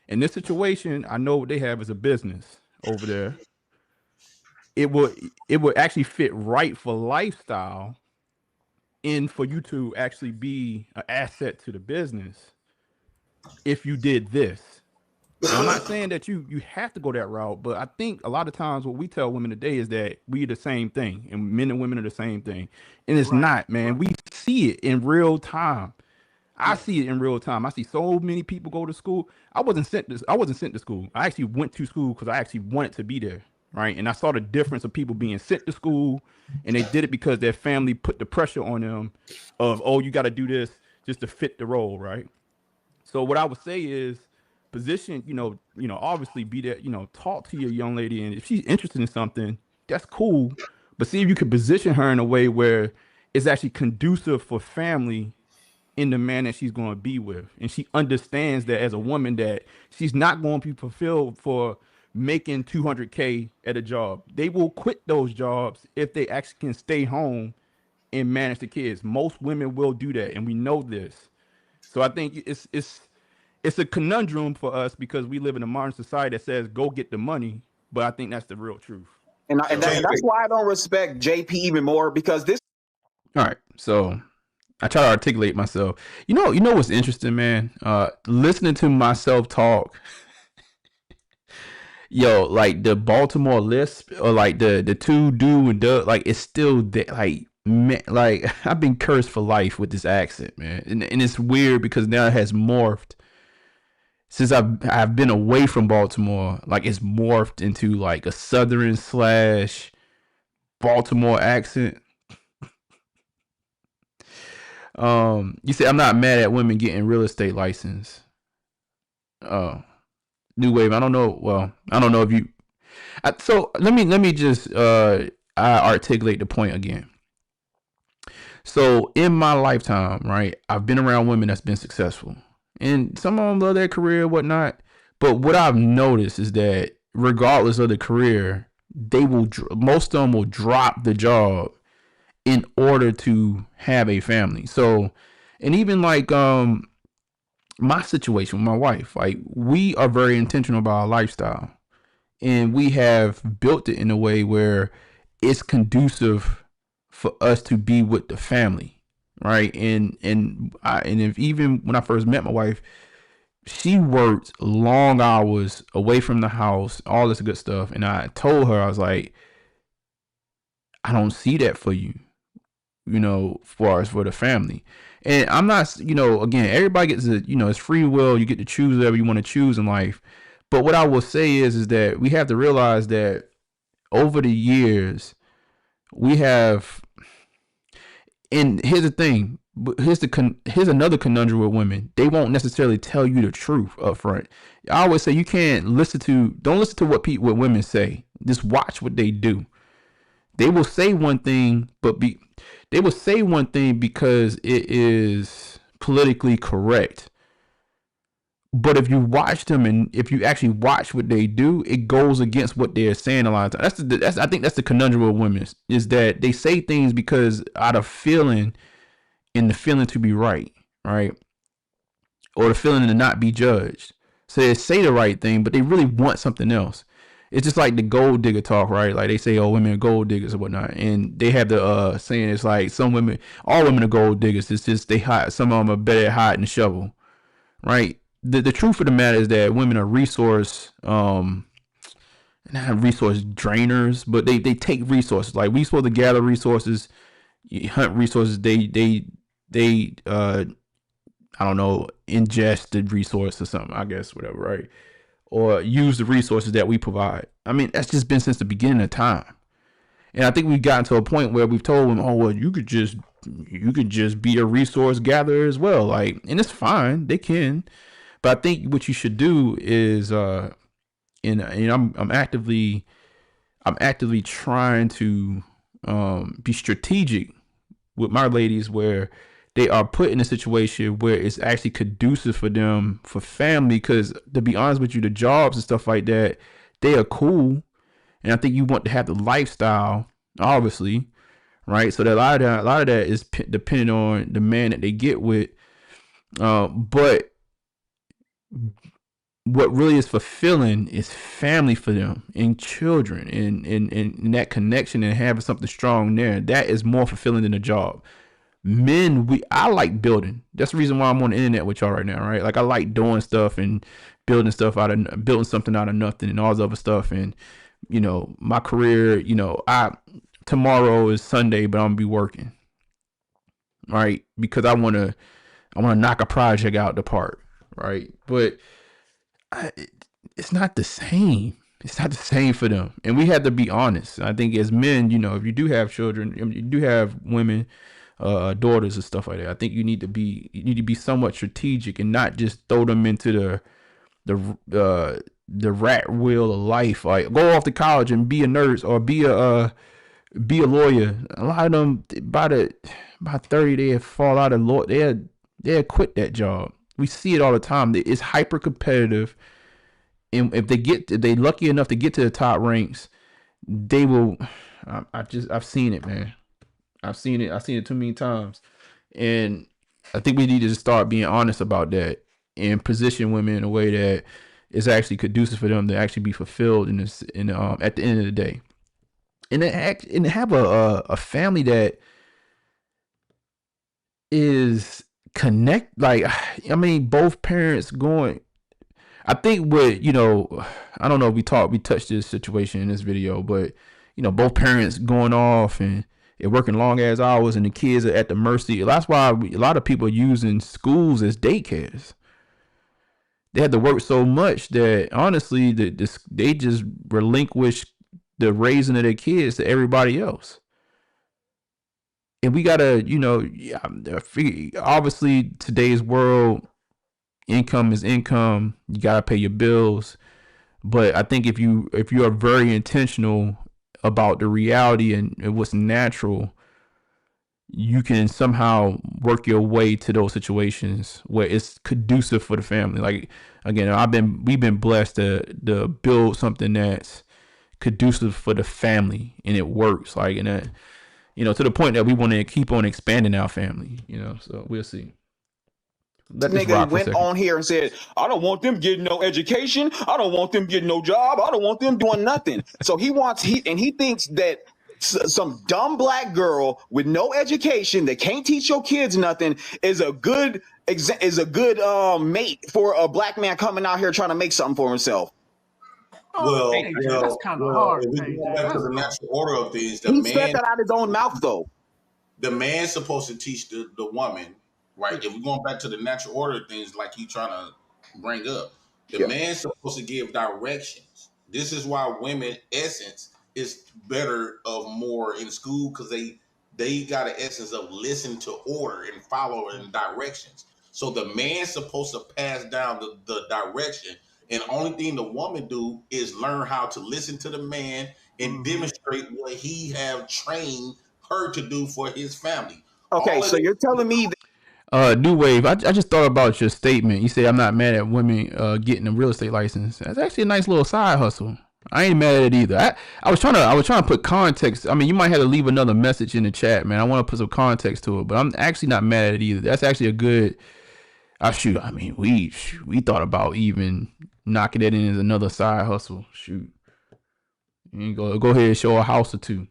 in this situation, I know what they have is a business over there. It would actually fit right for lifestyle and for you to actually be an asset to the business if you did this. Now, I'm not saying that you have to go that route, but I think a lot of times what we tell women today is that we are the same thing, and men and women are the same thing, and it's not, man. We see it in real time. I see it in real time. I see so many people go to school. I wasn't sent to school. I actually went to school because I actually wanted to be there, right? And I saw the difference of people being sent to school, and they did it because their family put the pressure on them of, oh, you got to do this just to fit the role, right? So what I would say is, position, obviously be there, talk to your young lady, and if she's interested in something, that's cool. But see if you can position her in a way where it's actually conducive for family in the man that she's going to be with, and she understands that as a woman that she's not going to be fulfilled for making $200K at a job. They will quit those jobs if they actually can stay home and manage the kids. Most women will do that, and we know this. So I think it's a conundrum for us because we live in a modern society that says go get the money, but I think that's the real truth. And that's why I don't respect JP even more, because this. All right, so I try to articulate myself. You know what's interesting, man? Listening to myself talk. Yo, like the Baltimore lisp or like the two do and duh, like it's still there. Like, man, like I've been cursed for life with this accent, man, and it's weird because now it has morphed. Since I've been away from Baltimore, like it's morphed into like a Southern / Baltimore accent. You say I'm not mad at women getting real estate license. New Wave. I don't know. Well, I don't know if you. So let me just I articulate the point again. So in my lifetime, right, I've been around women that's been successful. And some of them love their career and whatnot. But what I've noticed is that regardless of the career, most of them will drop the job in order to have a family. So, and even like my situation with my wife, like we are very intentional about our lifestyle. And we have built it in a way where it's conducive for us to be with the family. Right. And if even when I first met my wife, she worked long hours away from the house, all this good stuff. And I told her, I was like, I don't see that for you, as far as for the family. And I'm not, again, everybody gets it's free will. You get to choose whatever you want to choose in life. But what I will say is that we have to realize that over the years, we have, and here's the thing, here's another conundrum with women. They won't necessarily tell you the truth up front. I always say you don't listen to what women say. Just watch what they do. They will say one thing, they will say one thing because it is politically correct. But if you watch them and if you actually watch what they do, it goes against what they're saying a lot of times. I think that's the conundrum with women, is that they say things because out of feeling, and the feeling to be right, or the feeling to not be judged. So they say the right thing, but they really want something else. It's just like the gold digger talk, right? Like they say, oh, women are gold diggers or whatnot. And they have the saying, it's like all women are gold diggers. It's just some of them are better at hiding the shovel, right? The truth of the matter is that women are not resource drainers, but they take resources. Like we supposed to gather resources, hunt resources. They I don't know, ingest the resource or something, I guess, whatever, right? Or use the resources that we provide. I mean, that's just been since the beginning of time. And I think we've gotten to a point where we've told them, oh, well, you could just be a resource gatherer as well. Like, and it's fine, they can. But I think what you should do is, and I'm actively trying to be strategic with my ladies, where they are put in a situation where it's actually conducive for them, for family. Because to be honest with you, the jobs and stuff like that, they are cool. And I think you want to have the lifestyle, obviously, right? So that a lot of that is depending on the man that they get with. But what really is fulfilling is family for them and children and that connection and having something strong there. That is more fulfilling than a job. Men, I like building. That's the reason why I'm on the internet with y'all right now, right? Like I like doing stuff and building something out of nothing and all this other stuff. And my career, tomorrow is Sunday, but I'm gonna be working, right? Because I wanna knock a project out the park, right? But it's not the same. It's not the same for them, and we have to be honest. I think as men, if you do have children, you do have women, daughters and stuff like that, I think you need to be somewhat strategic and not just throw them into the rat wheel of life. Like go off to college and be a nurse or be a lawyer. A lot of them by 30 they fall out of law. They quit that job. We see it all the time. It's hyper competitive, and if they lucky enough to get to the top ranks, they will. I've seen it, man. I've seen it too many times, and I think we need to just start being honest about that and position women in a way that is actually conducive for them to actually be fulfilled at the end of the day, and to have a family that is connect. Like, I mean, both parents going. I think I don't know if we touched this situation in this video, but both parents going off and they're working long ass hours and the kids are at the mercy. That's why a lot of people are using schools as daycares. They had to work so much that honestly, they just relinquish the raising of their kids to everybody else. And we gotta, obviously today's world, income is income. You gotta pay your bills. But I think if you are very intentional about the reality and what's natural, you can somehow work your way to those situations where it's conducive for the family. Like again, we've been blessed to build something that's conducive for the family, and it works. Like, and that, to the point that we want to keep on expanding our family. So we'll see. Let this nigga went on here and said, I don't want them getting no education. I don't want them getting no job. I don't want them doing nothing. So he thinks that some dumb black girl with no education that can't teach your kids nothing is a good mate for a black man coming out here trying to make something for himself. Oh, KJ, that's kind of hard. If we go back to the natural order of things, He said that out of his own mouth, though. The man's supposed to teach the woman, right? If we're going back to the natural order of things, like you trying to bring up, the man's supposed to give directions. This is why women essence is better of more in school, because they got an essence of listen to order and following directions. So the man's supposed to pass down the direction, and only thing the woman do is learn how to listen to the man and demonstrate what he have trained her to do for his family. Okay, so you're telling me New Wave, I just thought about your statement. You say I'm not mad at women getting a real estate license. That's actually a nice little side hustle. I ain't mad at it either. I was trying to put context. I mean, you might have to leave another message in the chat, man. I want to put some context to it, but I'm actually not mad at it either. That's actually a good. I mean, we thought about even knocking that in as another side hustle. Shoot, you go ahead and show a house or two.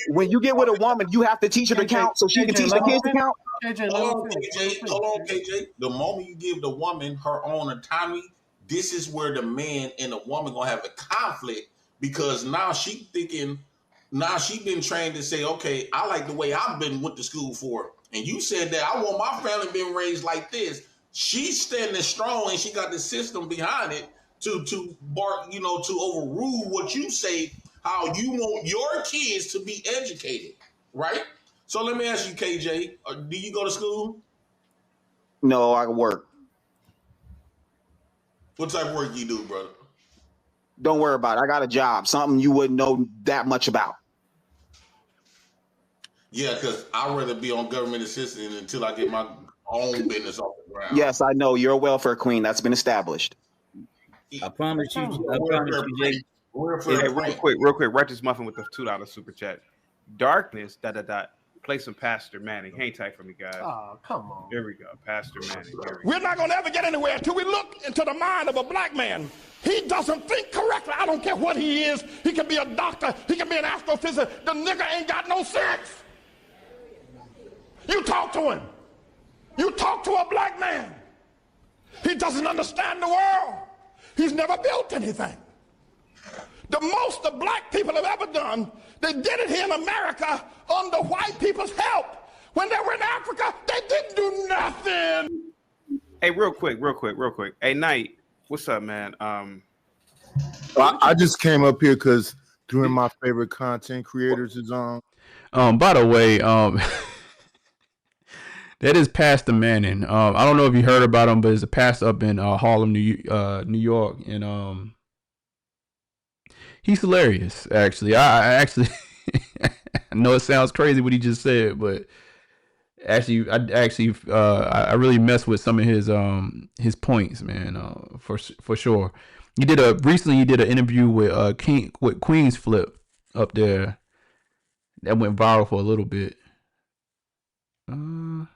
when you get with a woman, you have to teach her to count so she can teach the kids to count. Hold on, KJ. The moment you give the woman her own autonomy, this is where the man and the woman gonna have a conflict, because now she thinking, now she been trained to say, okay, I like the way I've been went to school for, and you said that I want my family being raised like this. She's standing strong and she got the system behind it to bark, to overrule what you say, how you want your kids to be educated, right? So let me ask you, KJ, do you go to school? No, I work. What type of work you do, brother? Don't worry about it. I got a job, something you wouldn't know that much about. Yeah, because I'd rather be on government assistance until I get my own business off the ground. Yes, I know. You're a welfare queen. That's been established. I promise you, Jay. Hey, real quick, Righteous Muffin with the $2 super chat. Darkness, ... Play some Pastor Manning. Hang tight for me, guys. Oh, come on. Here we go. Pastor Manning. We're not going to ever get anywhere until we look into the mind of a black man. He doesn't think correctly. I don't care what he is. He can be a doctor. He can be an astrophysicist. The nigga ain't got no sense. You talk to him. You talk to a black man. He doesn't understand the world. He's never built anything. The most the black people have ever done, they did it here in America under white people's help. When they were in Africa, they didn't do nothing. Hey, real quick. Hey, Knight, what's up, man? I just came up here because three of my favorite content creators is on. By the way, that is Pastor Manning. I don't know if you heard about him, but he's a pastor up in Harlem, New York, and he's hilarious. Actually, I actually I know it sounds crazy what he just said, but actually, I really mess with some of his points, man. For sure. He did an interview with Queen's Flip up there that went viral for a little bit. No,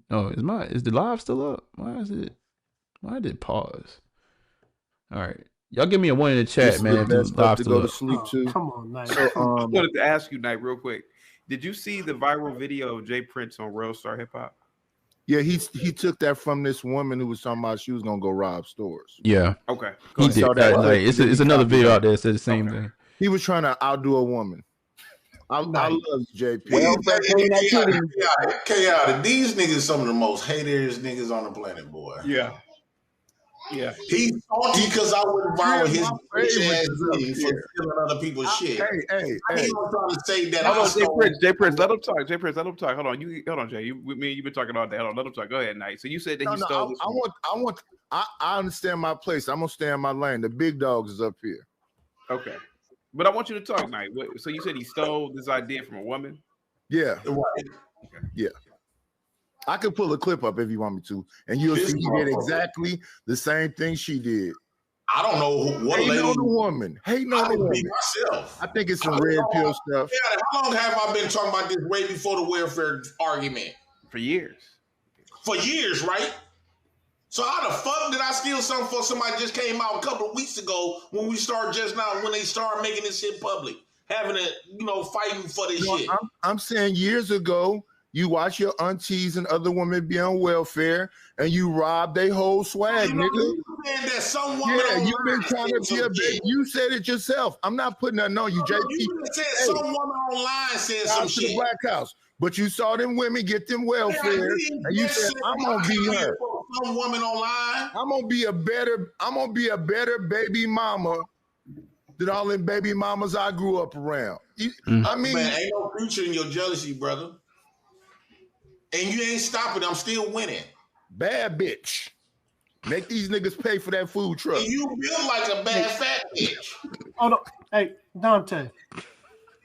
is the live still up? Why did it pause? All right. Y'all give me a 1 in the chat, man. Live to go to sleep too. Come on, Knight. So, I wanted to ask you, Knight, real quick. Did you see the viral video of Jay Prince on World Star Hip Hop? Yeah, he took that from this woman who was talking about she was gonna go rob stores. Yeah. Okay. He did. It's another video out there that says the same thing. He was trying to outdo a woman. I love JP. Chaotic. These niggas some of the most haters niggas on the planet, boy. Yeah. He's salty because I wouldn't viral his bitch ass nigga for stealing other people's shit. Hey. He was trying to say that. Hold on, Jay Prince, let him talk. Hold on, hold on, Jay. You've been talking all day. Hold on, let him talk. Go ahead, Knight. So you said that he stole. I understand my place. I'm gonna stay in my lane. The big dogs is up here. Okay, but I want you to talk, Knight. So you said he stole this idea from a woman? Yeah. Right. Okay. Yeah. I could pull a clip up if you want me to, and you'll see he did exactly the same thing she did. I don't know what hating on the woman. Hating on the woman. Myself. I think it's some red pill stuff. Yeah, how long have I been talking about this way before the welfare argument? For years. For years, right? So how the fuck did I steal something for somebody just came out a couple of weeks ago when they started making this shit public? having a, fighting for this shit. I'm saying years ago, you watch your aunties and other women be on welfare, and you rob their whole swag, nigga. You saying that some woman You've been trying to be a baby. You said it yourself. I'm not putting nothing on you, JP. You said some woman online said some shit. The Black House. But you saw them women get them welfare, and you said, "I'm gonna be her." Some woman online. I'm gonna be a better baby mama than all them baby mamas I grew up around. I mean, man, ain't no future in your jealousy, brother. And you ain't stopping. I'm still winning. Bad bitch. Make these niggas pay for that food truck. And you feel like a bad fat bitch. Hold on. Hey, Dante.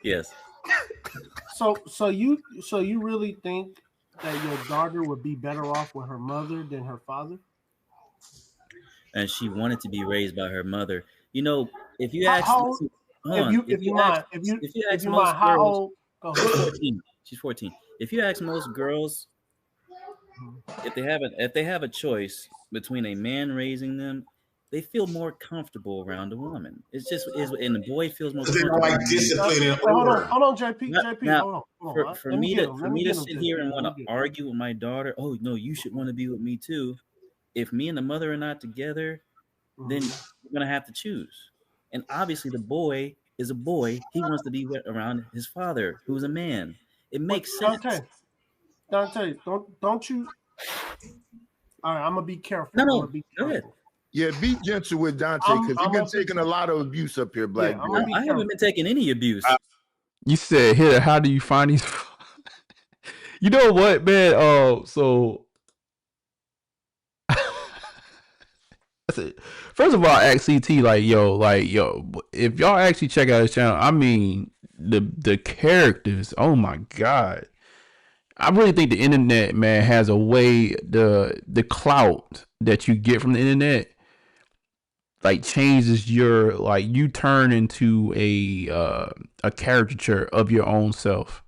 Yes. So you really think that your daughter would be better off with her mother than her father? And she wanted to be raised by her mother. You know, if you ask, if you ask most how girls, old? she's 14. She's 14. If you ask most girls, if they have a choice between a man raising them, they feel more comfortable around a woman. It's just and the boy feels more comfortable. Like discipline. Hold on, JP. Now, hold on. For me to sit here and want to argue with my daughter, oh no, you should want to be with me too. If me and the mother are not together, then we're gonna have to choose. And obviously, the boy is a boy. He wants to be around his father, who's a man. It makes sense. Dante, don't you? All right, I'm gonna be careful. No, go ahead. Yeah, be gentle with Dante because he's been taking a lot of abuse up here, Black. I haven't been taking any abuse. You said, "Here, how do you find these?" You know what, man? So first of all, I asked CT like, yo, if y'all actually check out his channel, I mean, the characters. Oh my god. I really think the internet, man, has a way the clout that you get from the internet like changes your you turn into a caricature of your own self.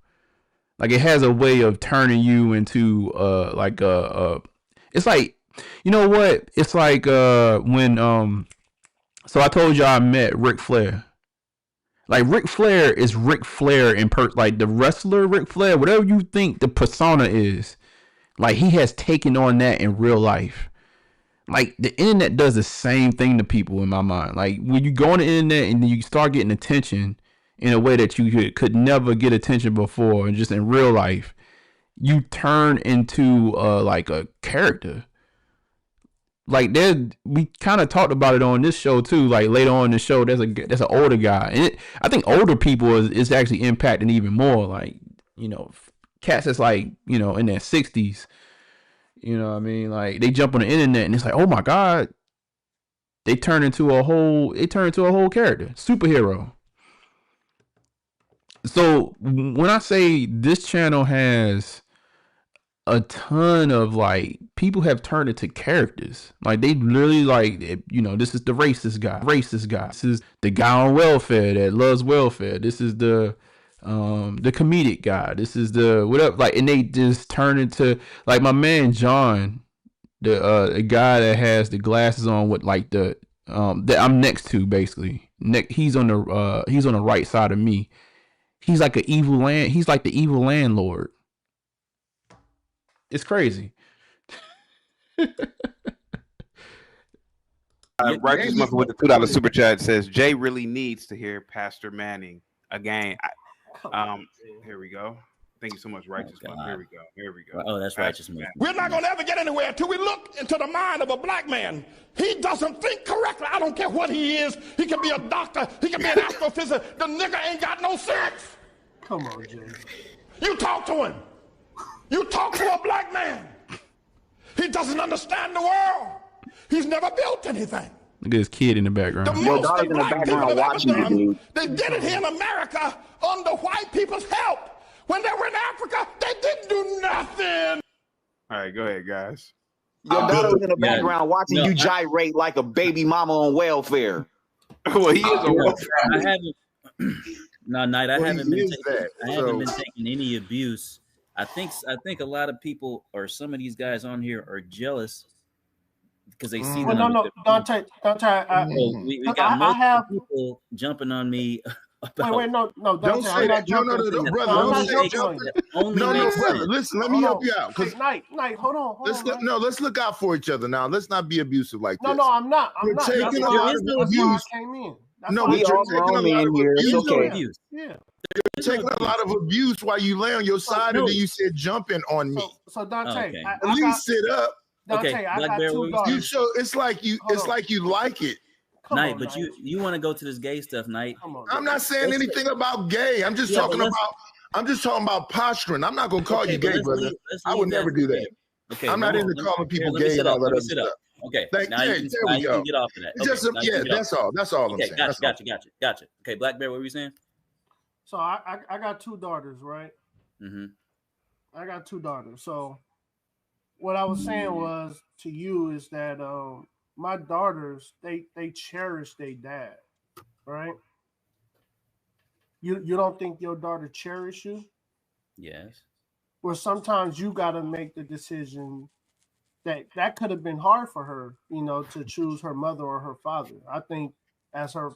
Like it has a way of turning you into it's like, you know what? It's like when so I told y'all I met Ric Flair. Like Ric Flair is Ric Flair like the wrestler Ric Flair, whatever you think the persona is, like he has taken on that in real life. Like the internet does the same thing to people in my mind. Like when you go on the internet and you start getting attention in a way that you could never get attention before, and just in real life, you turn into like a character. Like we kind of talked about it on this show too. Like later on in the show, there's an older guy, and I think older people is actually impacting even more. Like, you know, cats that's like, you know, in their 60s. You know what I mean? Like they jump on the internet and it's like, oh my god, they turn into a whole character, superhero. So when I say this channel has a ton of like people have turned into characters, like they literally like, you know, this is the racist guy, this is the guy on welfare that loves welfare, this is the comedic guy, this is the whatever, like, and they just turn into like my man John, the guy that has the glasses on with like the that I'm next to, basically. He's on the right side of me. He's like he's like the evil landlord. It's crazy. Righteous Muffin with the $2 super chat says Jay really needs to hear Pastor Manning again. Here we go. Thank you so much, Righteous Muffin. Here we go. Oh, that's Righteous Muffin. We're not going to ever get anywhere until we look into the mind of a black man. He doesn't think correctly. I don't care what he is. He can be a doctor. He can be an astrophysicist. The nigga ain't got no sense. Come on, Jay. You talk to him. You talk to a black man. He doesn't understand the world. He's never built anything. Look at his kid in the background. The most that black people have ever done, they did it here in America under white people's help. When they were in Africa, they didn't do nothing. All right, go ahead, guys. Your daughter was in the background watching you gyrate like a baby mama on welfare. Well, he is on welfare. I haven't. No, Knight. I haven't been taking any abuse. I think a lot of people or some of these guys on here are jealous because they see. Well, no, Dante. We got multiple people jumping on me Wait, no, Don't Dante, say I'm that. not No, no, jumping. no, that brother. No, I'm Don't only not say makes jumping on jumping. you. that only No, makes brother. sense. Listen, let me Hold help on. you out. Hey, Because Knight, hold on, man. let's look out for each other now. Let's not be abusive like No, this. I'm not. You're That's taking a There why. lot is of no That's why abuse. abuse. I came in. That's No, why I We but you're all came in. taking a grown lot men of here. There It's is abuse. no okay. Yeah, abuse. yeah. There You're is no taking a abuse. lot of abuse while you lay on your side and No. then you said jumping on me. So Oh, Dante, okay. At least sit up. Okay. Dante, I Black got Bear, what two were you You saying? daughters. show it's like you Hold on. like it. Come Knight, on, but Knight. you want to go to this gay stuff, Knight. Come on. I'm not saying Let's anything about gay. I'm just yeah, but talking about posturing. I'm not gonna call okay, you but gay, brother. let's I would leave that never do there. that. Okay, I'm not into calling people let me gay sit and up. all that Let me other sit up. stuff. Okay, There now we you go. can get off of that. It's Okay, just now you can get that's off. all. That's all I'm Okay, saying. That's all. gotcha. Okay, Black Bear, what were you saying? So I got two daughters, right? Mm-hmm. I got two daughters. So what I was saying was to you is that my daughters they cherish their dad, right? You don't think your daughter cherish you? Yes. Well, sometimes you got to make the decision that could have been hard for her, to choose her mother or her father. I think as her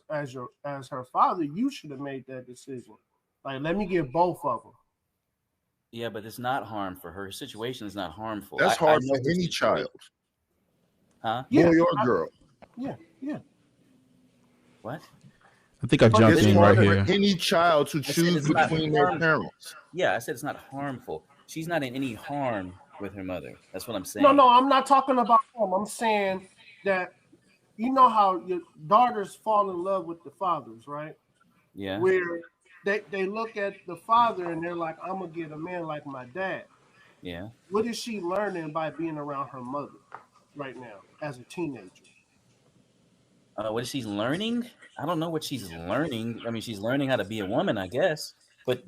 father, you should have made that decision. Like, let me get both of them. Yeah, but it's not harm for her. Her situation is not harmful. That's I hard know for her any situation. child, Huh? boy or girl. Yeah. What? I think I jumped It's in hard right for here. any child to I said choose it's not between their harmful. parents. Yeah, I said it's not harmful. She's not in any harm with her mother. That's what I'm saying. No, I'm not talking about them. I'm saying that you know how your daughters fall in love with the fathers, right? Yeah. Where they look at the father and they're like, I'm gonna get a man like my dad. Yeah. What is she learning by being around her mother right now as a teenager? What is she learning? I don't know what she's learning. I mean, she's learning how to be a woman, I guess. But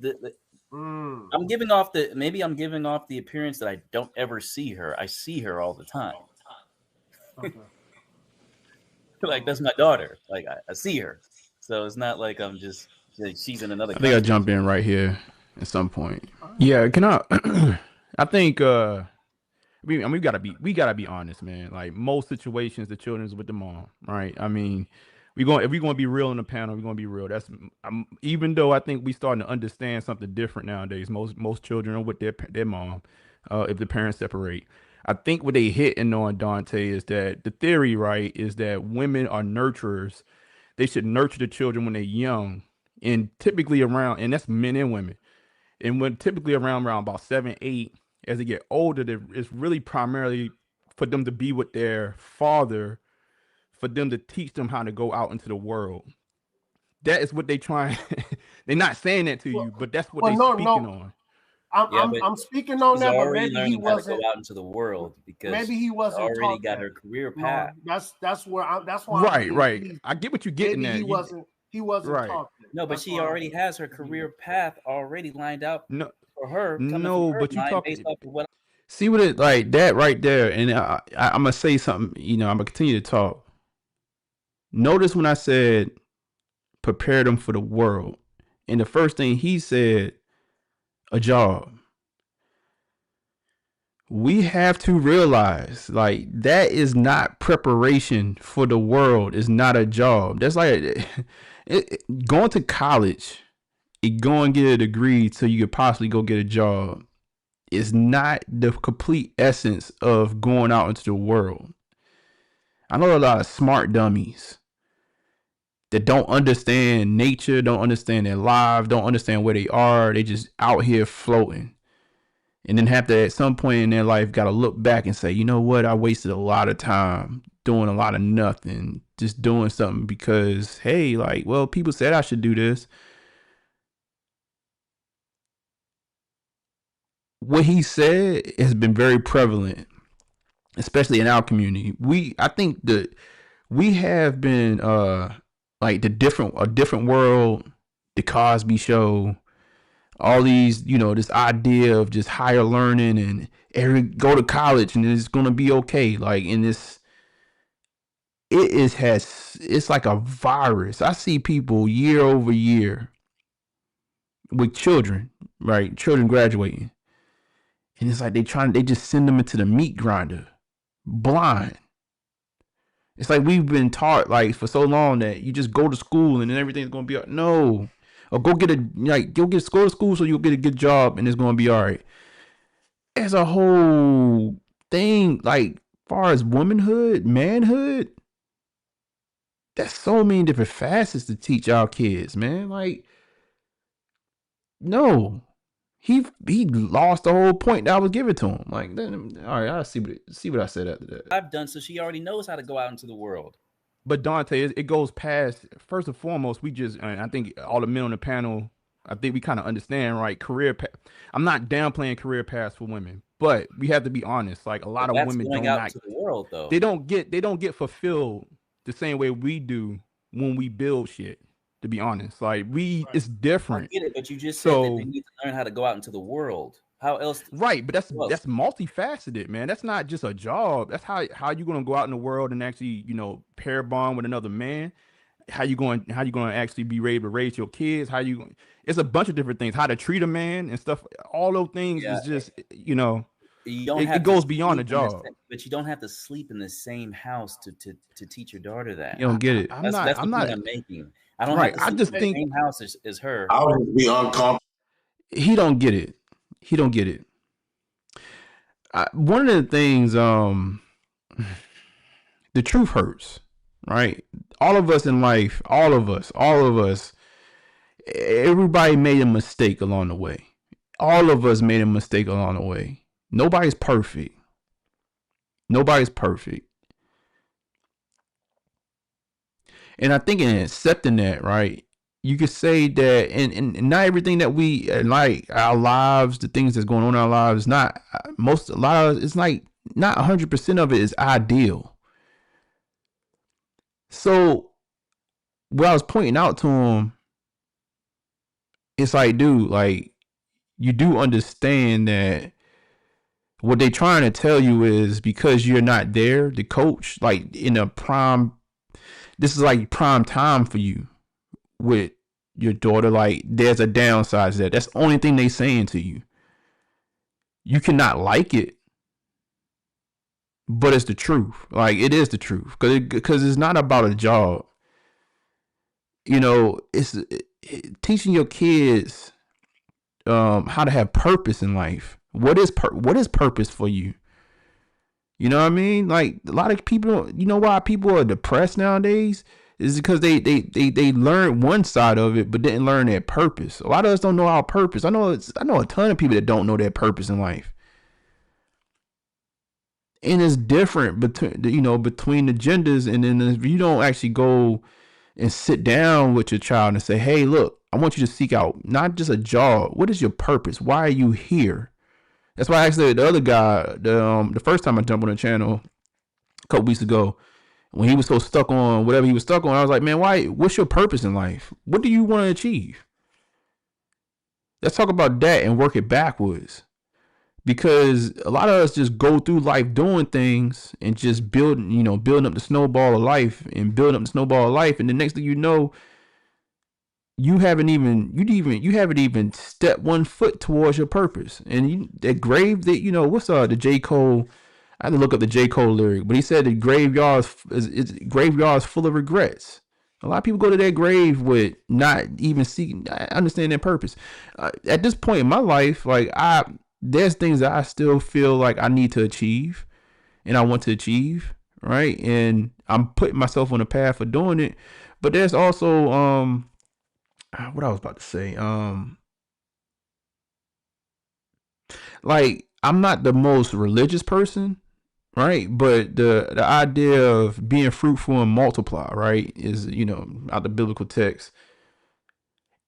I'm giving off the appearance that I don't ever see her. I see her all the time. Okay. Like, that's my daughter. Like, I see her. So it's not like I'm just like she's in another I think I country. jump in right here at some point. Yeah, can I? I think we gotta be honest, man. Like most situations, the children is with the mom, right? I mean, if we're gonna be real in the panel, we're gonna be real. Even though I think we starting to understand something different nowadays. Most children are with their mom, if the parents separate. I think what they hitting on, Dante, is that the theory, right, is that women are nurturers. They should nurture the children when they're young, and typically around, and that's men and women. And when typically around about 7, 8, as they get older, it's really primarily for them to be with their father, for them to teach them how to go out into the world. That is what they try. They're not saying that to you, but that's what they speaking on. I'm speaking on that, but maybe he wasn't go out into the world because maybe he wasn't already got that. her career path. No, that's why. Right. I get what you're getting maybe at. He wasn't right. taught that. No, but she already has her career path already lined out for her. No, but you talk based off of what see what it like that right there, and I'm gonna say something. I'm gonna continue to talk. Notice when I said prepare them for the world, and the first thing he said, a job. We have to realize like that is not preparation for the world. It's not a job. That's like going to college and go and get a degree so you could possibly go get a job is not the complete essence of going out into the world. I know a lot of smart dummies that don't understand nature, don't understand their lives, don't understand where they are. They just out here floating. And then have to, at some point in their life, got to look back and say, you know what? I wasted a lot of time doing a lot of nothing, just doing something because, hey, like, well, people said I should do this. What he said has been very prevalent, especially in our community. I think that we have been, like a different world, the Cosby Show, all these, this idea of just higher learning and go to college and it's gonna be okay. Like in this, it's like a virus. I see people year over year with children, right? Children graduating, and it's like they just send them into the meat grinder, blind. It's like we've been taught like for so long that you just go to school and then everything's gonna be no. or go get go to school so you'll get a good job and it's gonna be all right. As a whole thing, like far as womanhood, manhood, that's so many different facets to teach our kids, man. Like, no, he lost the whole point that I was giving to him. Like, all right, I'll see what I said after that. I've done so she already knows how to go out into the world. But Dante, it goes past. First and foremost, we just, and I think all the men on the panel, I think we kind of understand, right? Career path. I'm not downplaying career paths for women, but we have to be honest. Like a lot But of that's women going out into the world, though. They don't get fulfilled the same way we do when we build shit. To be honest, like it's different. I get it, but you just said that they need to learn how to go out into the world. How else? Right, but that's multifaceted, man. That's not just a job. That's how you gonna go out in the world and actually, pair bond with another man. How you going to actually be able to raise your kids? It's a bunch of different things. How to treat a man and stuff. All those things is just, you don't it goes beyond the job. But you don't have to sleep in the same house to teach your daughter that. You don't get it. That's the point I'm making. I don't right. have to I just sleep think in the same house as her. I would be uncomfortable. He don't get it. One of the things, the truth hurts, right? All of us in life, all of us, everybody made a mistake along the way. All of us made a mistake along the way. Nobody's perfect. And I think in accepting that, right, you could say that, and not everything that we like our lives, the things that's going on in our lives, it's like not 100% of it is ideal. So what I was pointing out to him, it's like, dude, like you do understand that what they trying to tell you is because you're not there, the coach, like this is like prime time for you with your daughter. Like there's a downside to that. That's the only thing they saying to you. You cannot like it, but it's the truth. Like it is the truth because it's not about a job. It's teaching your kids how to have purpose in life. What is purpose for you? You know what I mean? Like a lot of people, why people are depressed nowadays is because they learned one side of it, but didn't learn their purpose. A lot of us don't know our purpose. I know a ton of people that don't know their purpose in life. And it's different between the genders. And then if you don't actually go and sit down with your child and say, hey, look, I want you to seek out not just a job. What is your purpose? Why are you here? That's why I asked the other guy, the first time I jumped on the channel a couple weeks ago, when he was so stuck on whatever he was stuck on, I was like, man, what's your purpose in life? What do you want to achieve? Let's talk about that and work it backwards. Because a lot of us just go through life doing things and just building up the snowball of life. And the next thing you know, you haven't even stepped one foot towards your purpose. And that grave that, what's the J. Cole, I had to look up the J. Cole lyric, but he said the graveyard's full of regrets. A lot of people go to their grave with not even seeking, understand their purpose. At this point in my life, like there's things that I still feel like I need to achieve and I want to achieve, right? And I'm putting myself on a path for doing it. But there's also what I was about to say, like I'm not the most religious person, right? But the idea of being fruitful and multiply, right, is out the biblical text.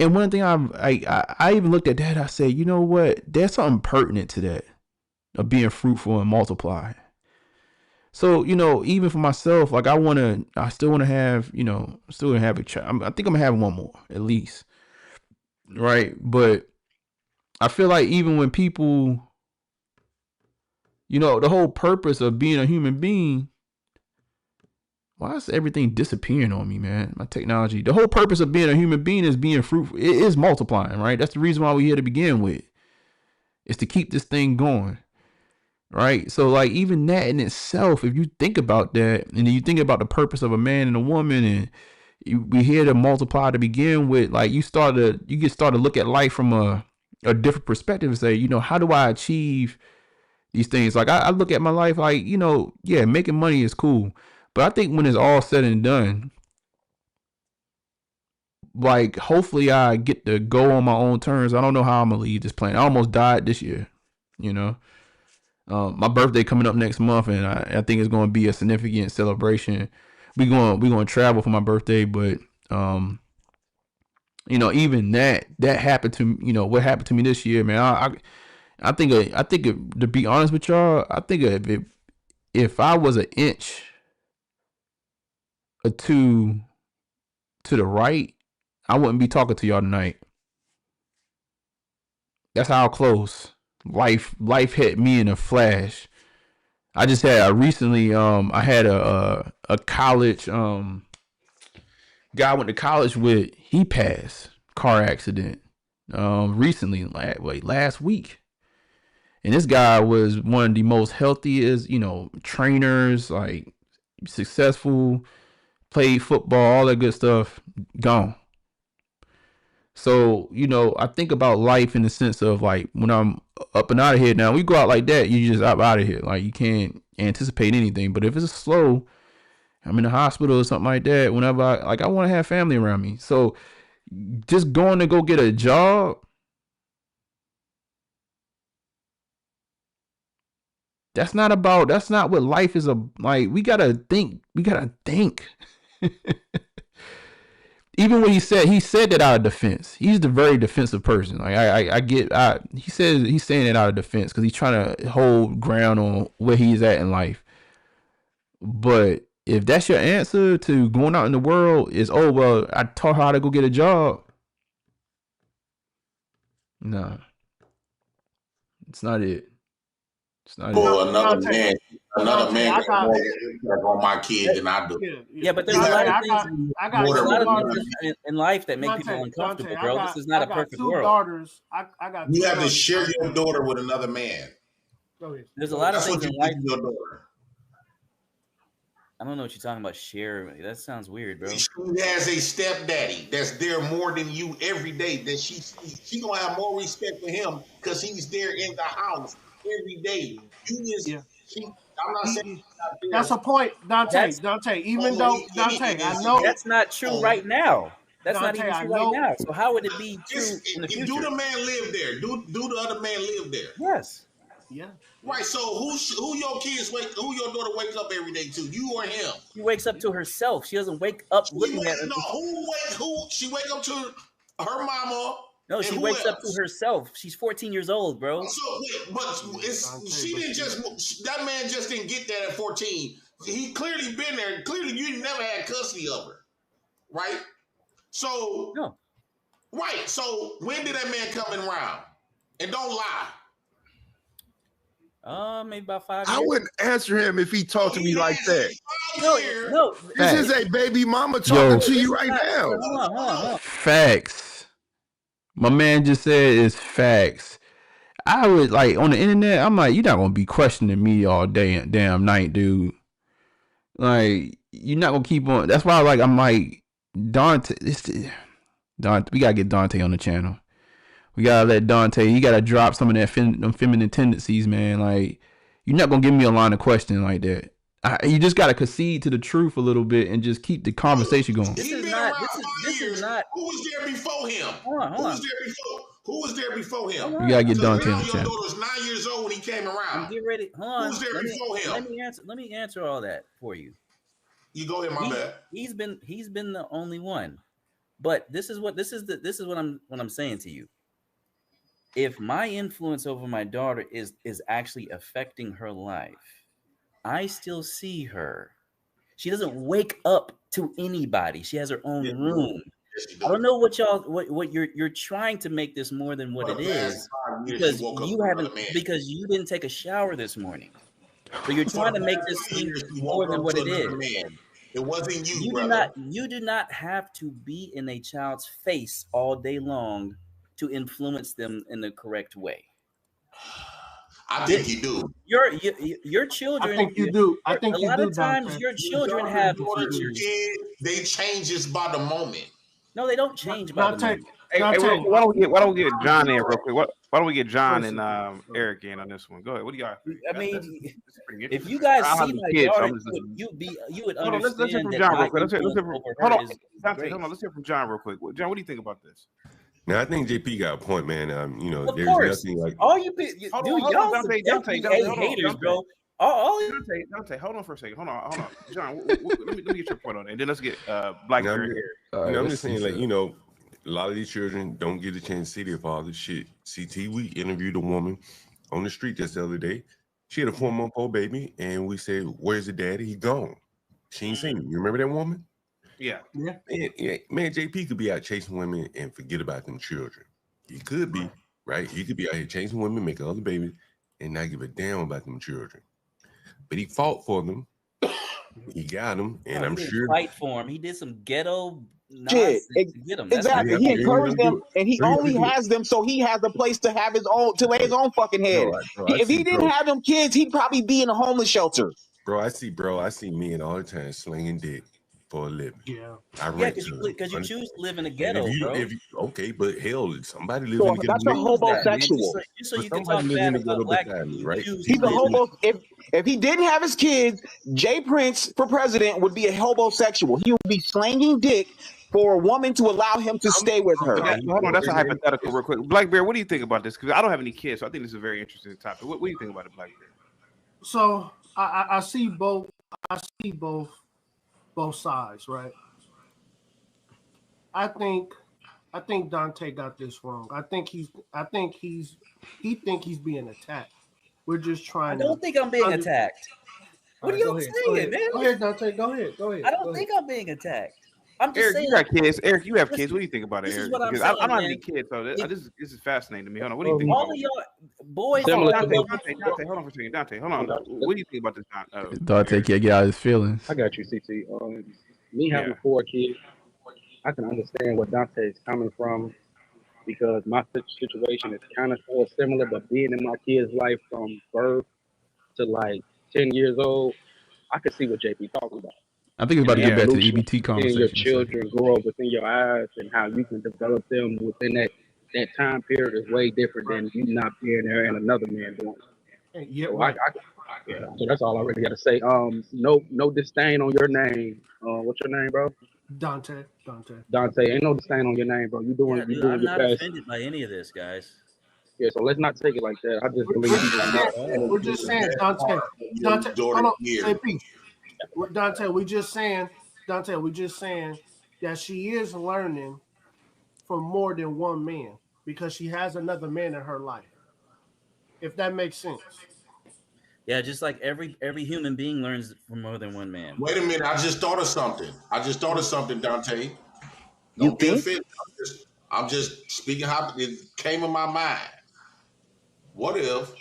And one thing I even looked at that, I said, you know what? There's something pertinent to that of being fruitful and multiply. So, even for myself, like I still want to have, still gonna have a child. I think I'm gonna have one more at least. Right. But I feel like even when people, the whole purpose of being a human being, why is everything disappearing on me, man? My technology. The whole purpose of being a human being is being fruitful. It is multiplying, right? That's the reason why we're here to begin with. Is to keep this thing going. Right? So like even that in itself, if you think about that, and then you think about the purpose of a man and a woman, and we here to multiply to begin with. Like you get started to look at life from a different perspective and say, you know, how do I achieve these things? Like I look at my life like, you know, yeah, making money is cool, but I think when it's all said and done, like hopefully I get to go on my own terms. I don't know how I'm gonna leave this planet. I almost died this year, you know. My birthday coming up next month, and I think it's going to be a significant celebration. We going to travel for my birthday, but you know, even that happened to, you know, what happened to me this year, man. I think to be honest with y'all, I think if I was an inch or two to the right, I wouldn't be talking to y'all tonight. That's how close life hit me in a flash. I just had recently I had a college guy I went to college with, he passed car accident recently, last week. And this guy was one of the most healthiest, you know, trainers, like successful, played football, all that good stuff, gone. So, you know, I think about life in the sense of like when I'm up and out of here now, we go out like that, you just up out of here. Like you can't anticipate anything. But if it's slow, I'm in the hospital or something like that, whenever I want to have family around me. So just going to go get a job, that's not what life is like. We gotta think. Even when he said that out of defense. He's the very defensive person. Like he says he's saying it out of defense because he's trying to hold ground on where he's at in life. But if that's your answer to going out in the world, is, oh well, I taught her how to go get a job. Nah, it's not it. It's not Well, For another Dante, man, Dante, I got got more impact on my kid than I do. Yeah, but there's You a lot have of things. I got There's a two lot of daughters. things in life that make people uncomfortable, bro. This is not I a got perfect two world. daughters. I got You two have to daughters. share your daughter with another man. Go ahead. There's a lot of That's things what you in do life. to your daughter. I don't know what you're talking about. Share. That sounds weird, bro. She has a stepdaddy that's there more than you every day. That she gonna have more respect for him because he's there in the house every day. You just Yeah. I'm not saying he's not That's there. a point, Dante. That's Dante, even On the though weekend Dante, I is know that's not true home. right now. That's not Dante, even I true right know. now. So how would it be true in the Do future? the man live there? Do the other man live there? Yes. Yeah. Right. So who your kids who your daughter wake up every day to? You or him? She wakes up to herself. She doesn't wake up looking at him. Who she wake up to her mama No, and she who wakes up to else? herself. She's 14 years old, bro. So but she didn't just that man just didn't get that at 14. He clearly been there. Clearly you never had custody of her. Right? So No. right. So when did that man come around? And don't lie. Maybe about 5 I years. wouldn't answer him if he talked to me like that. No. This is a baby mama Yo, talking to you right now. Hold on. Facts. My man just said it's facts. I would like on the internet. I'm like, you're not gonna be questioning me all day and damn night, dude. Like, you're not gonna keep on. That's why, like, I'm like, Dante. Dante, we gotta get Dante on the channel. We gotta let Dante. He gotta drop some of that feminine tendencies, man. Like, you're not gonna give me a line of questioning like that. You just gotta concede to the truth a little bit and just keep the conversation going. This is not. Who was there before him? Hold on. Who was there before him? We gotta get Dante on the Your channel. daughter was 9 years old when he came around. Get ready. Hold on. Who was there before him? Let me answer all that for you. You go ahead, my bad. He's been the only one. But this is what I'm saying to you. If my influence over my daughter is actually affecting her life, I still see her. She doesn't wake up to anybody. She has her own room. I don't know what you're trying to make this more than what it is because you didn't take a shower this morning. So you're trying to make this seem more than what it is. It wasn't you, brother. You do not have to be in a child's face all day long to influence them in the correct way. I think you do. Your children. I think you do. I think a you lot do, of times Dante. your children Your have daughter's features. kid, they changes by the moment. No, they don't change by the Dante, moment. Hey, Dante. why don't we get John in real quick? Why don't we get John and Eric in on this one? Go ahead. What do y'all think? I mean, This is pretty if interesting. you guys I don't see have any my kids, so daughter, I'm just you would hold on. Let's hear understand from that John real my quick. Let's hear influence from over hold her on. is Dante, great. hold on. Let's hear from John real quick. John, what do you think about this? Now I think JP got a point, man. You know, Of there's course, nothing like all you Hold do, on, y'all some Dante, FBA hold on, haters, Dante. bro. All Dante, hold on for a second. Hold on. John, let me get your point on it, and then let's get Blackberry here. I'm just saying, like, you know, a lot of these children don't get a chance to see their father. Shit. CT, we interviewed a woman on the street just the other day. She had a 4-month-old baby, and we said, "Where's the daddy? He gone. She ain't seen him." You remember that woman? Yeah. Man, JP could be out chasing women and forget about them children. He could be, right? He could be out here chasing women, making other babies, and not give a damn about them children. But he fought for them. He got them, and I'm he didn't sure fight for him. He did some ghetto Shit, nonsense to get them. That's exactly. not He fighting. encouraged them, and he only has them so he has a place to have his own, to lay his own fucking head. If he didn't have them kids, he'd probably be in a homeless shelter. Bro, I see men all the time slinging dick for a living. Yeah. I rent because you choose to live in a and ghetto, bro. okay, but hell, somebody lives So in the ghetto. that's a homosexual. Just so you can somebody talk lives bad in the about ghetto black beside people, me, right? He's a homo. If he didn't have his kids, Jay Prince for president would be a homosexual. He would be slanging dick for a woman to allow him to stay with her. Hold on, that's a hypothetical, real quick. Blackberry, what do you think about this? Because I don't have any kids, so I think this is a very interesting topic. What do you think about it, Blackberry? So I see both. I see both sides, right? I think Dante got this wrong. I think he's being attacked. We're just trying. I don't think I'm being attacked. What are y'all saying, man? Go ahead, Dante. Go ahead. I don't think I'm being attacked. I'm just Eric, saying. you got kids. Eric, you have kids. What do you think about it, This is Eric? what I'm Because saying, I don't have man. any kids, so this is fascinating to me. Hold on, what do you think? All of y'all boys. Dante, hold on for a second. Dante, hold on. What do you think about this? Dante can't get out his feelings. I got you, CC. Me having 4 kids, I can understand where Dante is coming from because my situation is kind of similar, but being in my kid's life from birth to like 10 years old, I can see what JP talking about. I think we're about to get back to the Evolution, EBT seeing conversation. your children grow up within your eyes and how you can develop them within that time period is way different than you not being there and another man doing it. Yeah, So right. so that's all I really got to say. No disdain on your name. What's your name, bro? Dante. Dante, ain't no disdain on your name, bro. You doing I'm your not best. offended by any of this, guys. Yeah, so let's not take it like that. I just believe We're just saying, Dante. Hold on, JP. Dante, we're just saying that she is learning from more than one man because she has another man in her life. If that makes sense. Yeah, just like every human being learns from more than one man. Wait a minute, I just thought of something, Dante. You Don't get think? offended. I'm just speaking how it came in my mind. What if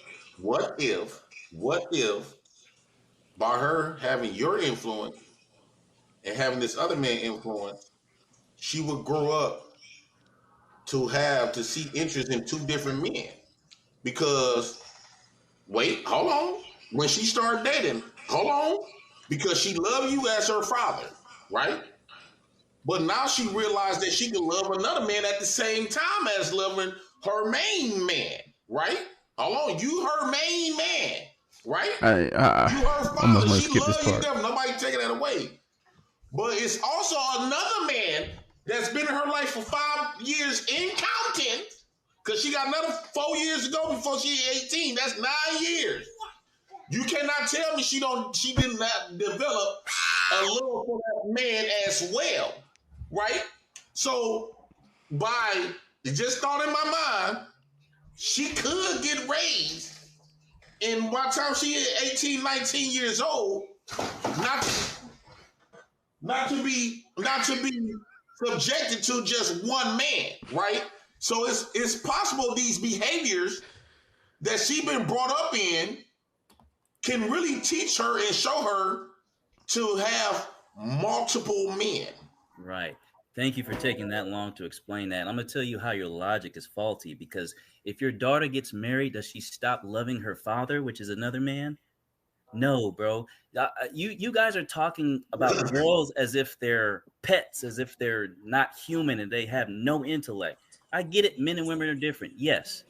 by her having your influence and having this other man influence, she would grow up to see interest in 2 different men? Because hold on. When she started dating, hold on. Because she loved you as her father, right? But now she realized that she can love another man at the same time as loving her main man, right? Hold on, you her main man, right? You her father. almost want to She skip this loves you, part. devil. Nobody taking that away. But it's also another man that's been in her life for 5 years in counting, because she got another 4 years to go before she's 18. That's 9 years. You cannot tell me she did not develop a love for that man as well, right? So it just thought in my mind, she could get raised, and by the time she is 18, 19 years old, not to be subjected to just one man, right? So it's possible these behaviors that she been brought up in can really teach her and show her to have multiple men. Right. Thank you for taking that long to explain that. I'm going to tell you how your logic is faulty, because if your daughter gets married, does she stop loving her father, which is another man? No, bro. You guys are talking about girls as if they're pets, as if they're not human and they have no intellect. I get it. Men and women are different. Yes.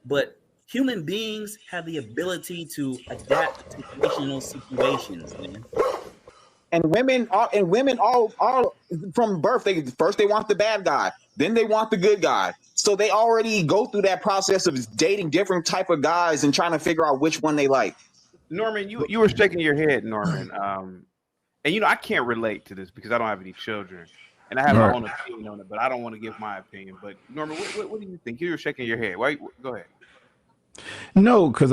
But human beings have the ability to adapt to situational situations, man. And women all from birth, they want the bad guy, then they want the good guy. So they already go through that process of dating different type of guys and trying to figure out which one they like. Norman, you were shaking your head, Norman. And I can't relate to this because I don't have any children, and I have my Right. own opinion on it. But I don't want to give my opinion. But Norman, what do you think? You were shaking your head. Why? Go ahead. No, because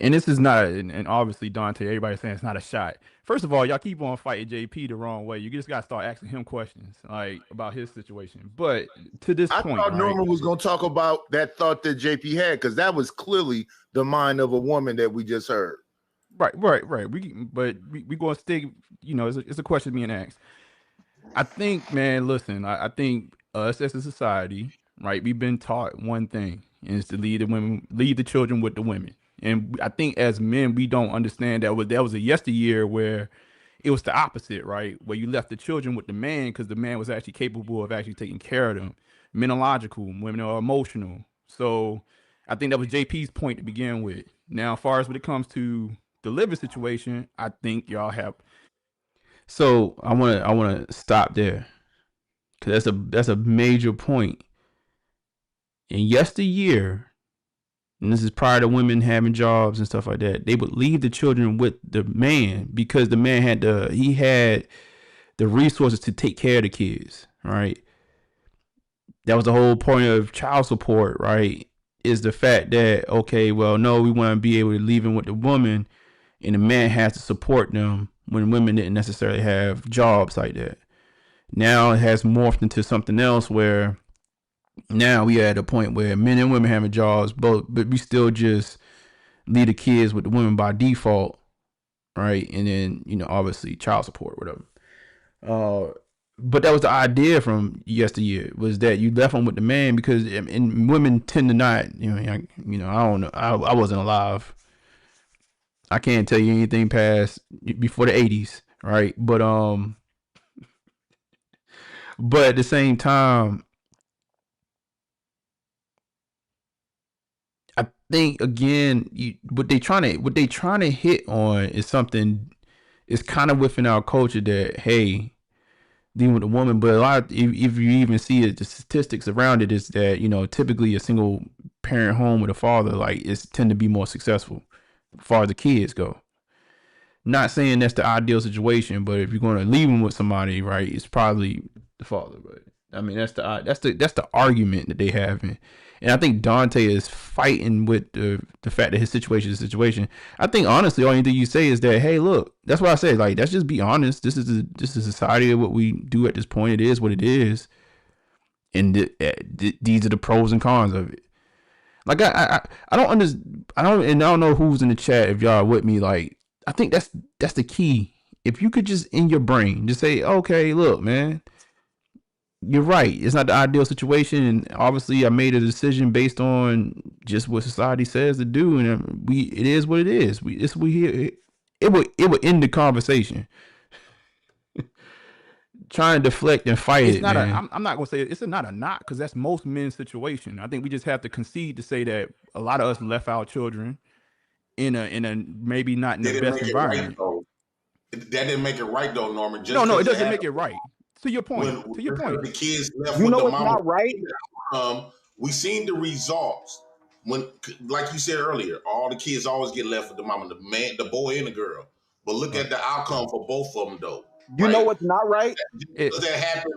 and this is not, and obviously Dante, everybody's saying it's not a shot. First of all, y'all keep on fighting JP the wrong way. You just got to start asking him questions like about his situation. But to this I point, thought right? Norman was going to talk about that thought that JP had, because that was clearly the mind of a woman that we just heard. Right. We going to stick. It's a question being asked. I think, man. Listen, I think us as a society, right? We've been taught one thing, and it's to lead the children with the women. And I think as men, we don't understand that was a yesteryear where it was the opposite, right? Where you left the children with the man because the man was actually capable of actually taking care of them. Men are logical, women are emotional. So I think that was JP's point to begin with. Now, as far as when it comes to the living situation, I think y'all have. So I wanna stop there because that's a major point. In yesteryear, and this is prior to women having jobs and stuff like that, they would leave the children with the man because the man had the resources to take care of the kids, right? That was the whole point of child support, right? Is the fact that, okay, well, no, we want to be able to leave them with the woman, and the man has to support them when women didn't necessarily have jobs like that. Now it has morphed into something else where now we are at a point where men and women having jobs, but we still just leave the kids with the women by default, right? And then obviously child support, whatever. But that was the idea from yesteryear, was that you left them with the man because and women tend to not, I don't know, I wasn't alive. I can't tell you anything past before the 80s, right? But at the same time, I think again, what they trying to hit on is something. It's kind of within our culture that, hey, dealing with a woman, but a lot of, if you even see it, the statistics around it is that typically a single parent home with a father like is tend to be more successful as far as the kids go. Not saying that's the ideal situation, but if you're going to leave them with somebody, right, it's probably the father. But I mean, that's the argument that they have, and I think Dante is fighting with the fact that his situation is a situation. I think honestly, all you thing you say is that, hey, look, that's what I say. Like, let's just be honest. This is society of what we do at this point. It is what it is, and these are the pros and cons of it. Like I don't understand. I don't know who's in the chat if y'all are with me. Like, I think that's the key. If you could just in your brain just say, okay, look, man, you're right. It's not the ideal situation, and obviously, I made a decision based on just what society says to do, and it is what it is. We here. It would end the conversation. Trying to deflect and fight it's it, not man. I'm not gonna say it's not a knock because that's most men's situation. I think we just have to concede to say that a lot of us left our children in a maybe not in the best environment. That didn't make it right though, Norman. Just no, it doesn't make it right. To your point. The kids left you with know the what's mama. not right? We seen the results when, like you said earlier, all the kids always get left with the mama, the boy and the girl. But look at the outcome for both of them though. You know what's not right? Does that happen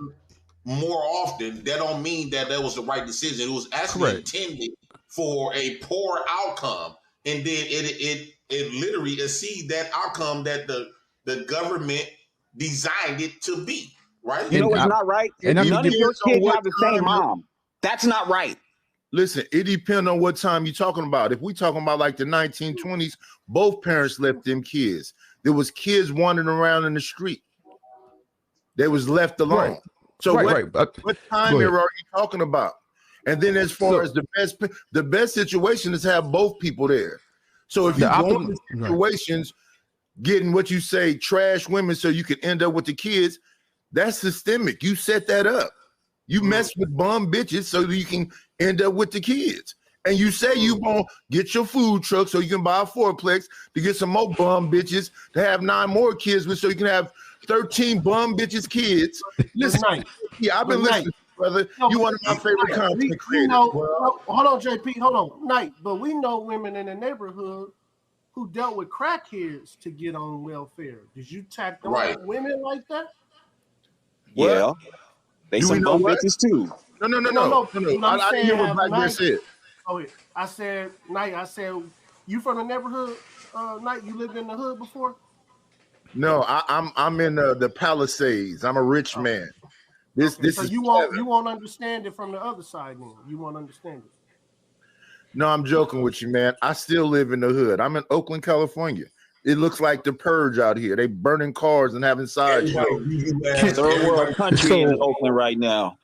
more often? That don't mean that was the right decision. It was actually intended for a poor outcome, and then it literally exceeds that outcome that the government designed it to be. Right? You know what's not right? And none of your kids have the same mom. That's not right. Listen, it depends on what time you're talking about. If we talking about like the 1920s, both parents left them kids. There was kids wandering around in the street. They was left alone. Right. So Right. what time era are you talking about? And then as far as the best situation is have both people there. So if you go into situations getting what you say trash women so you can end up with the kids, that's systemic. You set that up. You mess with bum bitches so that you can end up with the kids. And you say you gonna get your food truck so you can buy a fourplex to get some more bum bitches to have 9 more kids with so you can have 13 bum bitches kids. Listen, I've been listening, brother. You one of my favorite content creators. Hold on, JP. Hold on, Knight. But we know women in the neighborhood who dealt with crackheads to get on welfare. Did you tack on women like that? Yeah, they some bum bitches too. No. I didn't hear what Black Bear said. Oh, wait. I said, Knight. I said, you from the neighborhood, Knight? You lived in the hood before? No, I'm in the Palisades. I'm a rich man. This so is you won't understand it from the other side. Then you won't understand it. No, I'm joking with you, man. I still live in the hood. I'm in Oakland, California. It looks like the purge out here. They burning cars and having side shows. Third world country in Oakland right now.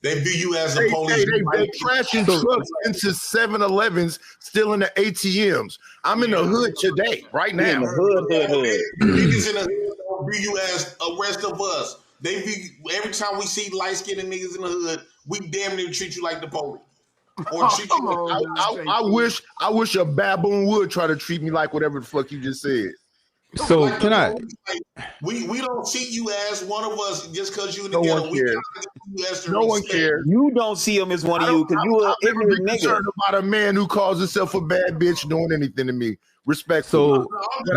They view you as the police. They crashing trucks into 7-Elevens, still in the ATMs. I'm in the hood today, right now. In the hood. Niggas in the hood don't view you as the rest of us. They view every time we see light skinned niggas in the hood, we damn near treat you like the police. Or treat you I wish a baboon would try to treat me like whatever the fuck you just said. So like can I? We don't see you as one of us just because you in the No ghetto. one We cares. you as No one cares. You don't see him as one of you because you an ignorant nigga. Concerned about a man who calls himself a bad bitch doing anything to me. Respectfully. So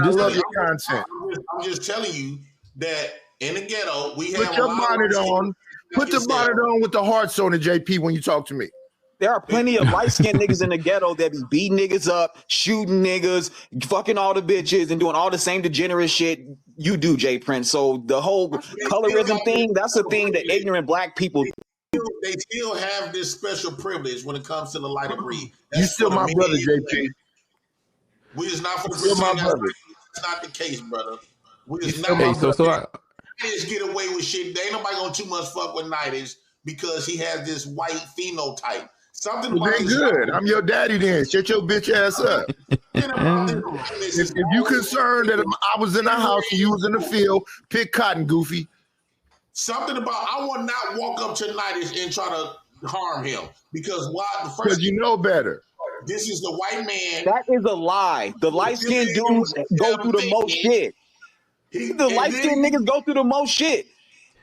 I love your content. I'm just telling you that in the ghetto we have Put your bonnet on. Put the bonnet on with the hearts on it, JP, when you talk to me. There are plenty of light-skinned niggas in the ghetto that be beating niggas up, shooting niggas, fucking all the bitches, and doing all the same degenerate shit you do, J Prince. So the whole colorism thing, that's a thing that ignorant black people do. They still have this special privilege when it comes to the lighter breed. You still my brother, JP. We is not for the still my brother. That's not the case, brother. We is still not. my brother. Nighties get away with shit. Ain't nobody gonna too much fuck with Nighties because he has this white phenotype. Something well, about good. I'm your daddy then. Shut your bitch ass up. if you concerned that I was in the house and you was in the field, pick cotton, goofy. Something about I will not walk up to Nighties and try to harm him because why? Because you know better. This is the white man. That is a lie. The light-skinned dudes go through the most shit. The light-skinned niggas go through the most shit.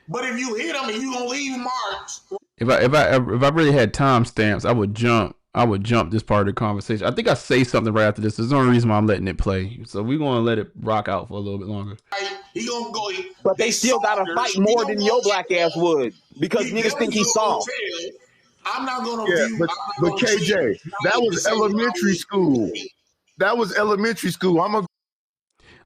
But if you hit him and you gonna leave marks. If I really had timestamps, I would jump this part of the conversation. I think I say something right after this. There's no reason why I'm letting it play. So we're gonna let it rock out for a little bit longer. He gonna go. But they still gotta fight more than your black ass would because niggas think he's soft. I'm not gonna view. But KJ, that was elementary school. That was elementary school.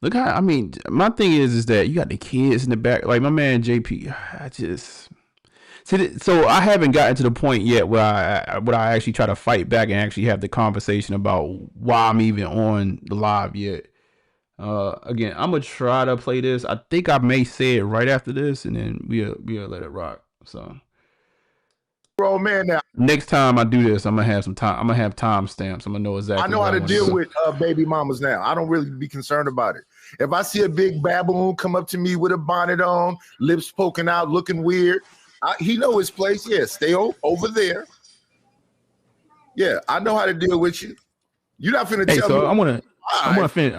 Look how I mean. My thing is that you got the kids in the back. Like my man JP. I just. So I haven't gotten to the point yet where I actually try to fight back and actually have the conversation about why I'm even on the live yet. Again, I'm gonna try to play this. I think I may say it right after this, and then we'll let it rock. So, bro, man, now next time I do this, I'm gonna have some time. I'm gonna have timestamps. I'm gonna know exactly. I know how to deal with baby mamas now. I don't really be concerned about it. If I see a big baboon come up to me with a bonnet on, lips poking out, looking weird. He know his place. Yeah, stay over there. Yeah, I know how to deal with you. You're not finna tell me. I'm gonna finish.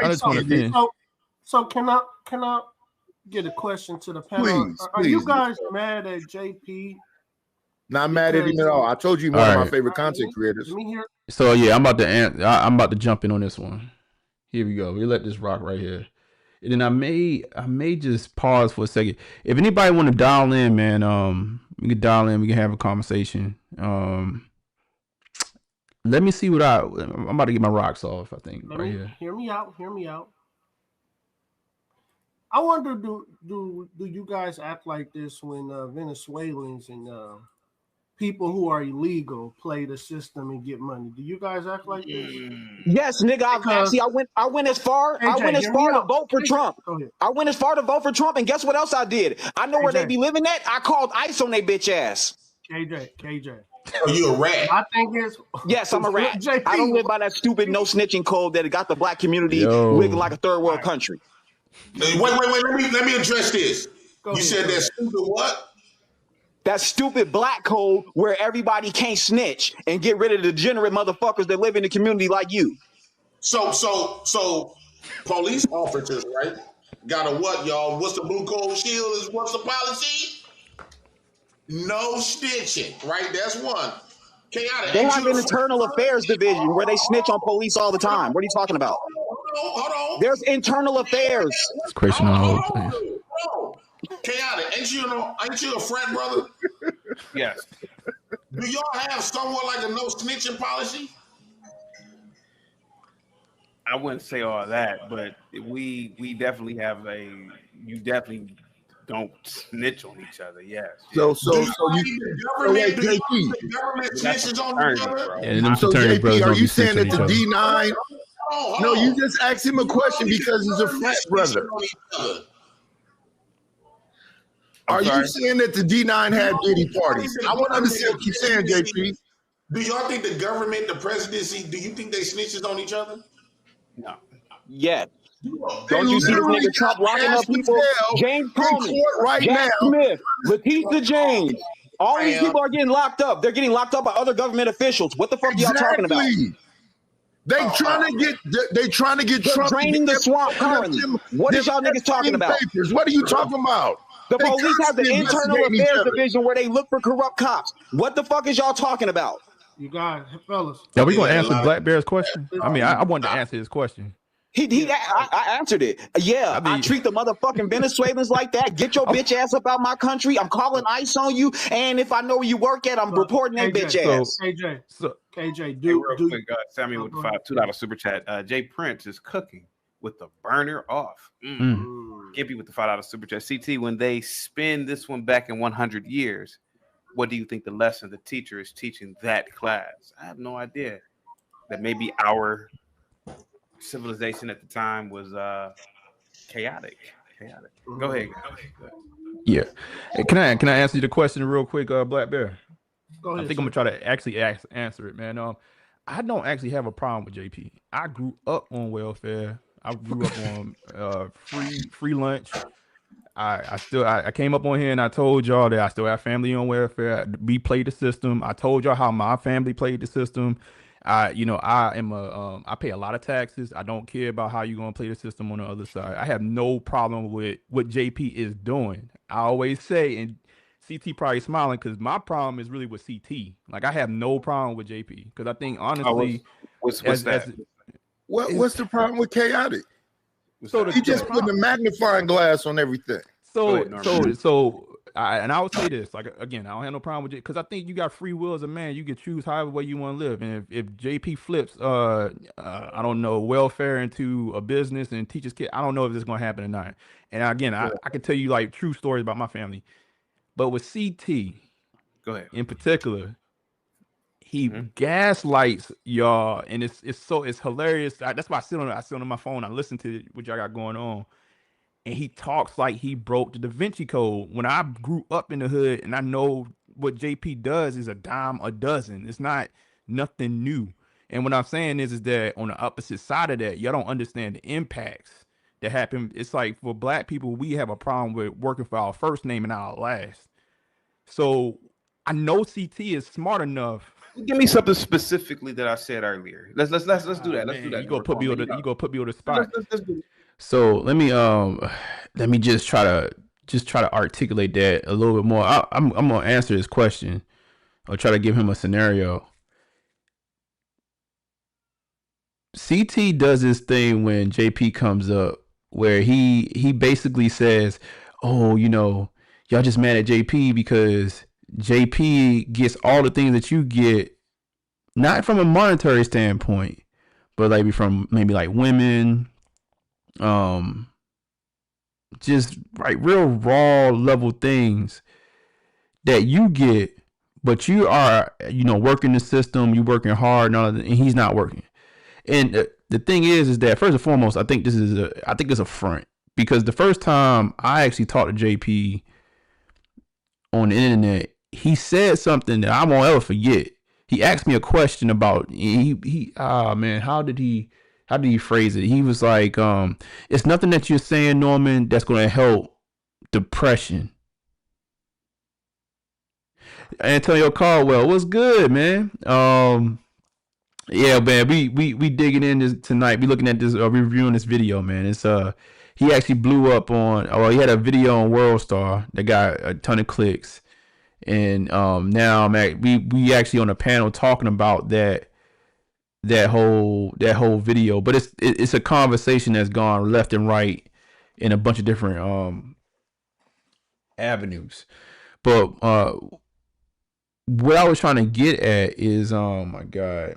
I just want to finish. So can I get a question to the panel? Please, Are you guys mad at JP? Not mad at him at all. I told you one of my favorite content creators. Let me hear. So yeah, I'm about to jump in on this one. Here we go. We let this rock right here. And then I may just pause for a second. If anybody want to dial in, man, we can dial in. We can have a conversation. Let me see what I'm about to get my rocks off. I think here. Hear me out. I wonder, do you guys act like this when Venezuelans and people who are illegal play the system and get money. Do you guys act like this? Yes, nigga. Because I went as far. I AJ, went as hear me far to out. vote for AJ, Trump. go ahead. I went as far to vote for Trump, and guess what else I did? I know where they KJ. be living at. I called ICE on they bitch ass. KJ. Oh, you a rat? My thing is, yes, I'm a rat. JP, I don't live by that stupid no snitching code that got the black community living like a third world country. Wait. Let me address this. You said that stupid what? That stupid black code where everybody can't snitch and get rid of the degenerate motherfuckers that live in the community like you. So police officers, right? Got a what, y'all? What's the blue code shield? What's the policy? No snitching, right? That's one. Chaotic. They have an internal affairs division where they snitch on police all the time. What are you talking about? Hold on. There's internal affairs. It's Christian on hold, please. Chaotic. Ain't you a frat brother? Yes. Do y'all have somewhat like a no snitching policy? I wouldn't say all that, but we definitely have you definitely don't snitch on each other. Yes. So the government snitches on each other? Yeah, so JP, are you saying that the D9? No, you on. just asked him a question because he's a frat brother. Are you saying that the D9 had Diddy parties? I want to understand what you're saying, JP. Do y'all think the government, the presidency, do you think they snitches on each other? No. Yeah. Don't you see this nigga Trump locking up people? James Comey, Jack Smith, Letitia James. All these people are getting locked up. They're getting locked up by other government officials. What the fuck are y'all talking about? They trying to get They're Trump draining the swamp currently. What is y'all niggas talking about? What are you talking about? The police have the internal affairs division where they look for corrupt cops. What the fuck is y'all talking about? You guys, fellas. Yeah, we gonna answer Black Bear's question. I mean, I wanted to answer his question. I answered it. Yeah, I treat the motherfucking Venezuelans like that. Get your bitch ass up out my country. I'm calling ICE on you, and if I know where you work at, I'm reporting that bitch ass. KJ, real quick, Sammy with the $2 super chat. Jay Prince is cooking with the burner off. Gimpy with the $5 super chat. CT, when they spin this one back in 100 years, what do you think the lesson the teacher is teaching that class? I have no idea. That maybe our civilization at the time was chaotic. Go ahead. Yeah. Hey, can I answer you the question real quick, Black Bear? Go ahead, I think I'm gonna try to actually answer it, man. I don't actually have a problem with JP. I grew up on welfare. I grew up on free lunch. I came up on here and I told y'all that I still have family on welfare. We played the system. I told y'all how my family played the system. I pay a lot of taxes. I don't care about how you're gonna play the system on the other side. I have no problem with what JP is doing. I always say, and CT probably smiling because my problem is really with CT. Like I have no problem with JP because I think honestly, what's the problem with chaotic? So he just putting a magnifying glass on everything. And I would say this, like again, I don't have no problem with it because I think you got free will as a man. You can choose however way you want to live. And if JP flips, I don't know, welfare into a business and teaches kids, I don't know if this is gonna happen or not. And again, I can tell you like true stories about my family, but with CT, go ahead. In particular, he gaslights y'all, and it's hilarious. That's why I sit on my phone. I listen to what y'all got going on. And he talks like he broke the Da Vinci Code. When I grew up in the hood and I know what JP does is a dime a dozen. It's not nothing new. And what I'm saying is that on the opposite side of that, y'all don't understand the impacts that happen. It's like for black people, we have a problem with working for our first name and our last. So I know CT is smart enough. Give me something specifically that I said earlier. Let's do that. Let's do that. You gonna put me on the spot. So let me just try to articulate that a little bit more. I'm gonna answer his question. I'll try to give him a scenario. CT does this thing when JP comes up where he basically says, "Oh, y'all just mad at JP because JP gets all the things that you get, not from a monetary standpoint, but like from maybe like women." Just like real raw level things that you get, but you are, working the system, you working hard and all of that, and he's not working. And the thing is that first and foremost, I think it's a front, because the first time I actually talked to JP on the internet, he said something that I won't ever forget. He asked me a question about how did he phrase it? He was like, it's nothing that you're saying, Norman, that's going to help depression. Antonio Caldwell, what's good, man? Yeah, man, we digging in this tonight. We looking at this, reviewing this video, man. It's he actually blew up on. Well, he had a video on World Star that got a ton of clicks, and now we actually on a panel talking about that whole video. But it's a conversation that's gone left and right in a bunch of different avenues. But what I was trying to get at is, oh my God,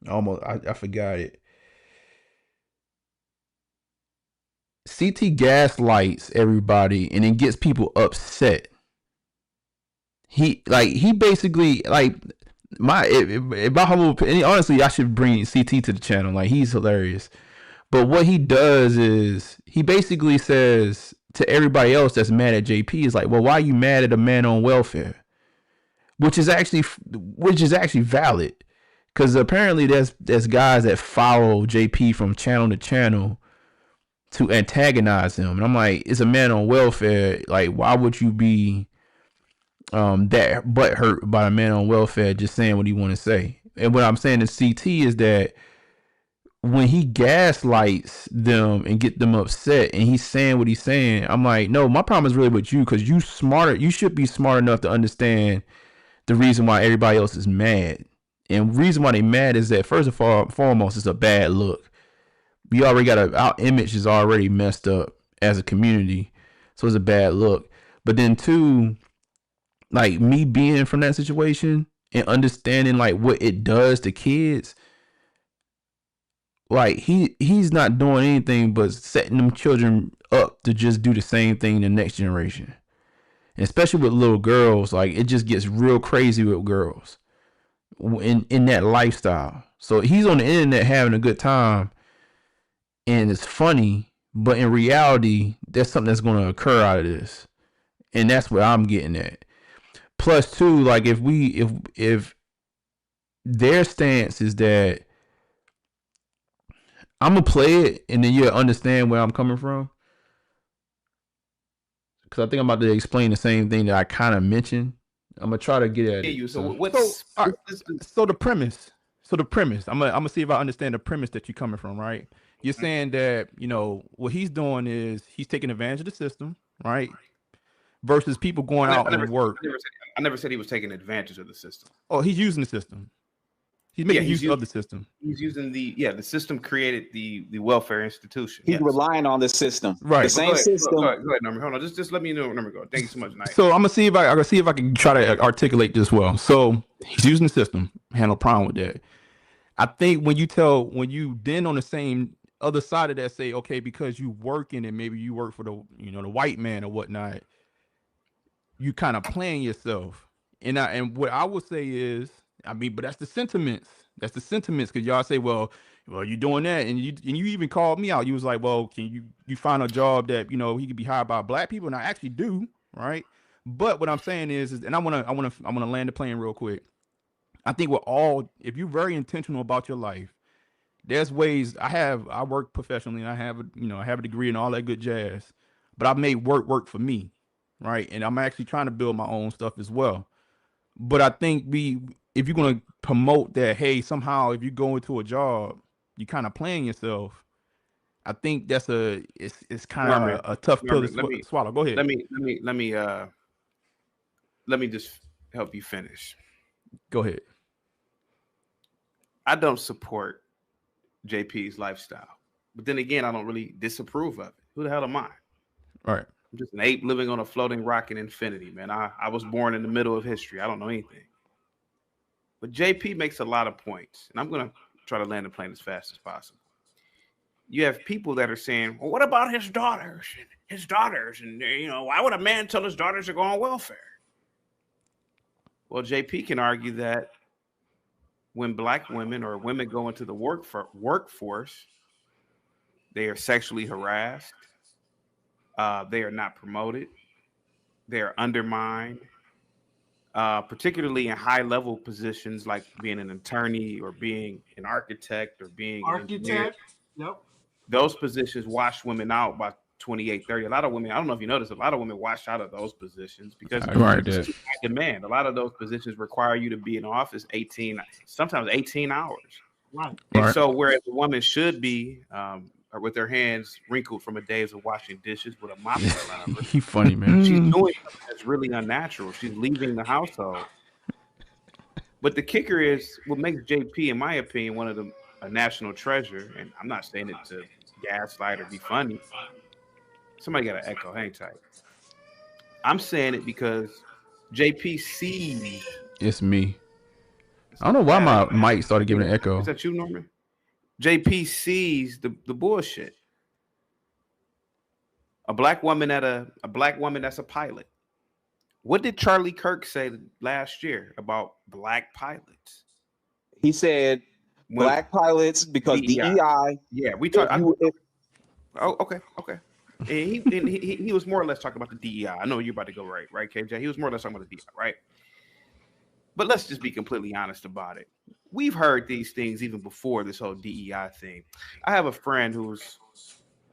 I forgot it. CT gaslights everybody and it gets people upset. He basically, like, my humble opinion, honestly, I should bring CT to the channel. Like, he's hilarious. But what he does is he basically says to everybody else that's mad at JP is like, well, why are you mad at a man on welfare? Which is actually valid, because apparently there's guys that follow JP from channel to channel to antagonize him, and I'm like, it's a man on welfare. Like, why would you be that butthurt by a man on welfare just saying what he want to say? And what I'm saying to CT is that when he gaslights them and get them upset and he's saying what he's saying, I'm like, no, my problem is really with you, because you should be smart enough to understand the reason why everybody else is mad. And the reason why they mad is that, first of all, foremost, it's a bad look. We already got our image is already messed up as a community, so it's a bad look. But then two, like, me being from that situation and understanding like what it does to kids, like he's not doing anything but setting them children up to just do the same thing in the next generation. And especially with little girls, like, it just gets real crazy with girls in that lifestyle. So he's on the internet having a good time and it's funny, but in reality, there's something that's going to occur out of this, and that's what I'm getting at. Plus, two, like, if their stance is that I'm gonna play it, and then you'll understand where I'm coming from, because I think I'm about to explain the same thing that I kind of mentioned. I'm gonna try to get at it. So the premise. So the premise. I'm gonna see if I understand the premise that you're coming from, right? You're saying that, what he's doing is he's taking advantage of the system, right? Versus people going out and work. I never said he was taking advantage of the system. Oh, he's using the system. He's making use of the system. He's using the system created the welfare institution. He's relying on the system. Right. The same system. Go ahead, Norman. Hold on. Just let me know where Norman go. Thank you so much, Knight. So I'm gonna see if I can try to articulate this well. So he's using the system. Had no problem with that. I think when you then on the same other side of that say, okay, because you working and maybe you work for the the white man or whatnot, you kind of playing yourself. And what I would say is, but that's the sentiments. That's the sentiments, because y'all say, well, you're doing that, and you even called me out. You was like, well, can you find a job that he could be hired by black people, and I actually do, right? But what I'm saying is and I wanna land the plane real quick. I think if you're very intentional about your life, there's ways. I work professionally, and I have a degree and all that good jazz, but I've made work for me, right? And I'm actually trying to build my own stuff as well. But I think if you're going to promote that, hey, somehow if you go into a job, you're kind of playing yourself, I think it's kind of a tough pill to swallow. Go ahead. Let me just help you finish. Go ahead. I don't support JP's lifestyle, but then again, I don't really disapprove of it. Who the hell am I? All right. I'm just an ape living on a floating rock in infinity, man. I was born in the middle of history. I don't know anything. But JP makes a lot of points, and I'm going to try to land the plane as fast as possible. You have people that are saying, well, what about his daughters? And why would a man tell his daughters to go on welfare? Well, JP can argue that when black women or women go into the workforce, they are sexually harassed. They are not promoted. They are undermined, particularly in high level positions like being an attorney or being an architect or being an engineer. Architect. Yep. Those positions wash women out by 28, 30. A lot of women, I don't know if you noticed, a lot of women wash out of those positions because I agree with it's that. too high demand. A lot of those positions require you to be in office 18, sometimes 18 hours. Right. And Right. so, whereas a woman should be with her hands wrinkled from a days of washing dishes with a mop in front of her, He funny, man. she's doing something that's really unnatural. She's leaving the household. But the kicker is what makes JP, in my opinion, one of the a national treasure. And I'm not saying it to gaslight or be funny. Somebody got an echo. Hang tight. I'm saying it because JP sees. It's me. I don't know why my mic started giving an echo. Is that you, Norman? JP sees the bullshit. A black woman that's a pilot. What did Charlie Kirk say last year about black pilots? He said black pilots because DEI. Yeah, we talked. Oh, okay. And he was more or less talking about the DEI. I know you're about to go right, KJ? He was more or less talking about the DEI, right? But let's just be completely honest about it. We've heard these things even before this whole DEI thing. I have a friend who's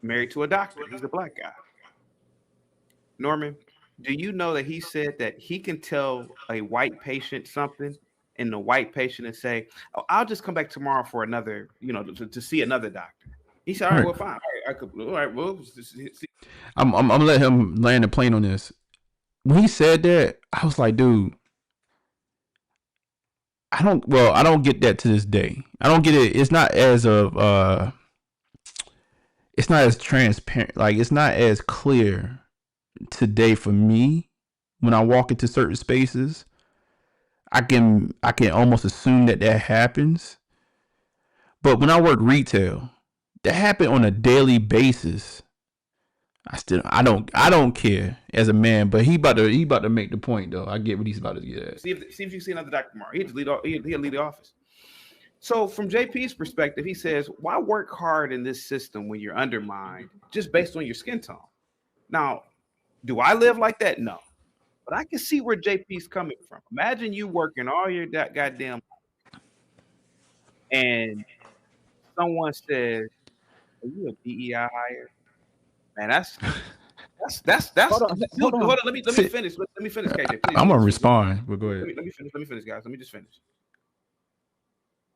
married to a doctor. He's a black guy. Norman, do you know that he said that he can tell a white patient something and the white patient and say, "Oh, I'll just come back tomorrow for another, to see another doctor." He said, "All right, well, fine. All right, I could. All right, well, see." I'm gonna let him land the plane on this. When he said that, I was like, dude, I don't get that to this day. I don't get it. It's not as it's not as transparent. Like, it's not as clear today for me when I walk into certain spaces. I can almost assume that happens. But when I work retail, that happened on a daily basis. I don't care as a man, but he about to make the point though. I get what he's about to get at. See if you see another doctor tomorrow. He'll leave the office. So from JP's perspective, he says, why work hard in this system when you're undermined just based on your skin tone? Now, do I live like that? No. But I can see where JP's coming from. Imagine you working all your goddamn life and someone says, "Are you a DEI hire?" Man, that's Hold on. Let me finish. Let me finish, KJ. Please. I'm gonna respond, but go ahead. Let me finish, guys. Let me just finish.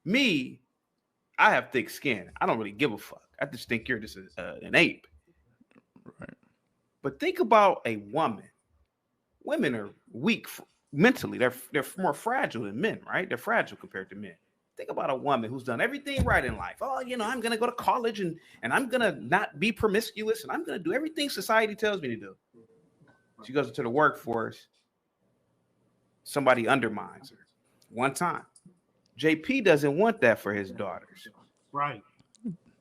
Me, I have thick skin. I don't really give a fuck. I just think you're just an ape. Right. But think about a woman. Women are weak mentally. They're more fragile than men, right? They're fragile compared to men. Think about a woman who's done everything right in life. Oh, I'm going to go to college and I'm going to not be promiscuous and I'm going to do everything society tells me to do. She goes into the workforce. Somebody undermines her one time. JP doesn't want that for his daughters. Right.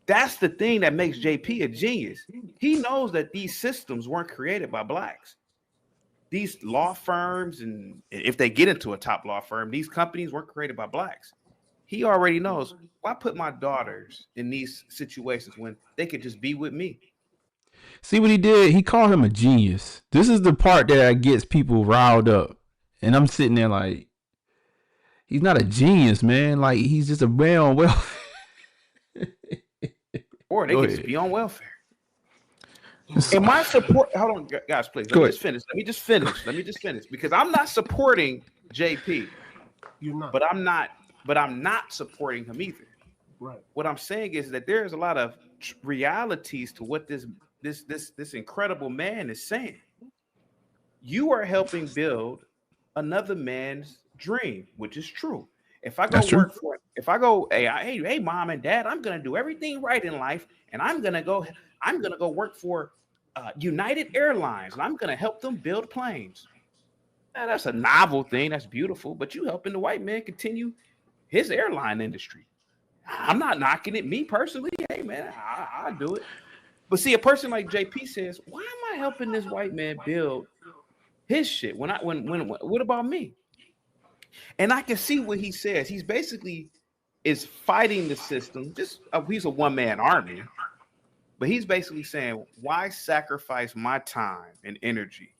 That's the thing that makes JP a genius. He knows that these systems weren't created by blacks. These law firms, and if they get into a top law firm, these companies weren't created by blacks. He already knows, why put my daughters in these situations when they could just be with me? See what he did? He called him a genius. This is the part that gets people riled up. And I'm sitting there like, he's not a genius, man. Like, he's just a man on welfare. Or they could just be on welfare. In my support, hold on, guys, please. Let me just finish because I'm not supporting JP. You're not. But I'm not supporting him either. Right. What I'm saying is that there's a lot of realities to what this incredible man is saying. You are helping build another man's dream, which is true. If I go hey, mom and dad, I'm gonna do everything right in life, and I'm gonna go work for United Airlines, and I'm gonna help them build planes. Now, that's a novel thing. That's beautiful, but you helping the white man continue his airline industry. I'm not knocking it. Me personally, hey man, I do it. But see, a person like JP says, why am I helping this white man build his shit? What about me? And I can see what he says. He's basically is fighting the system. Just he's a one-man army, but he's basically saying, why sacrifice my time and energy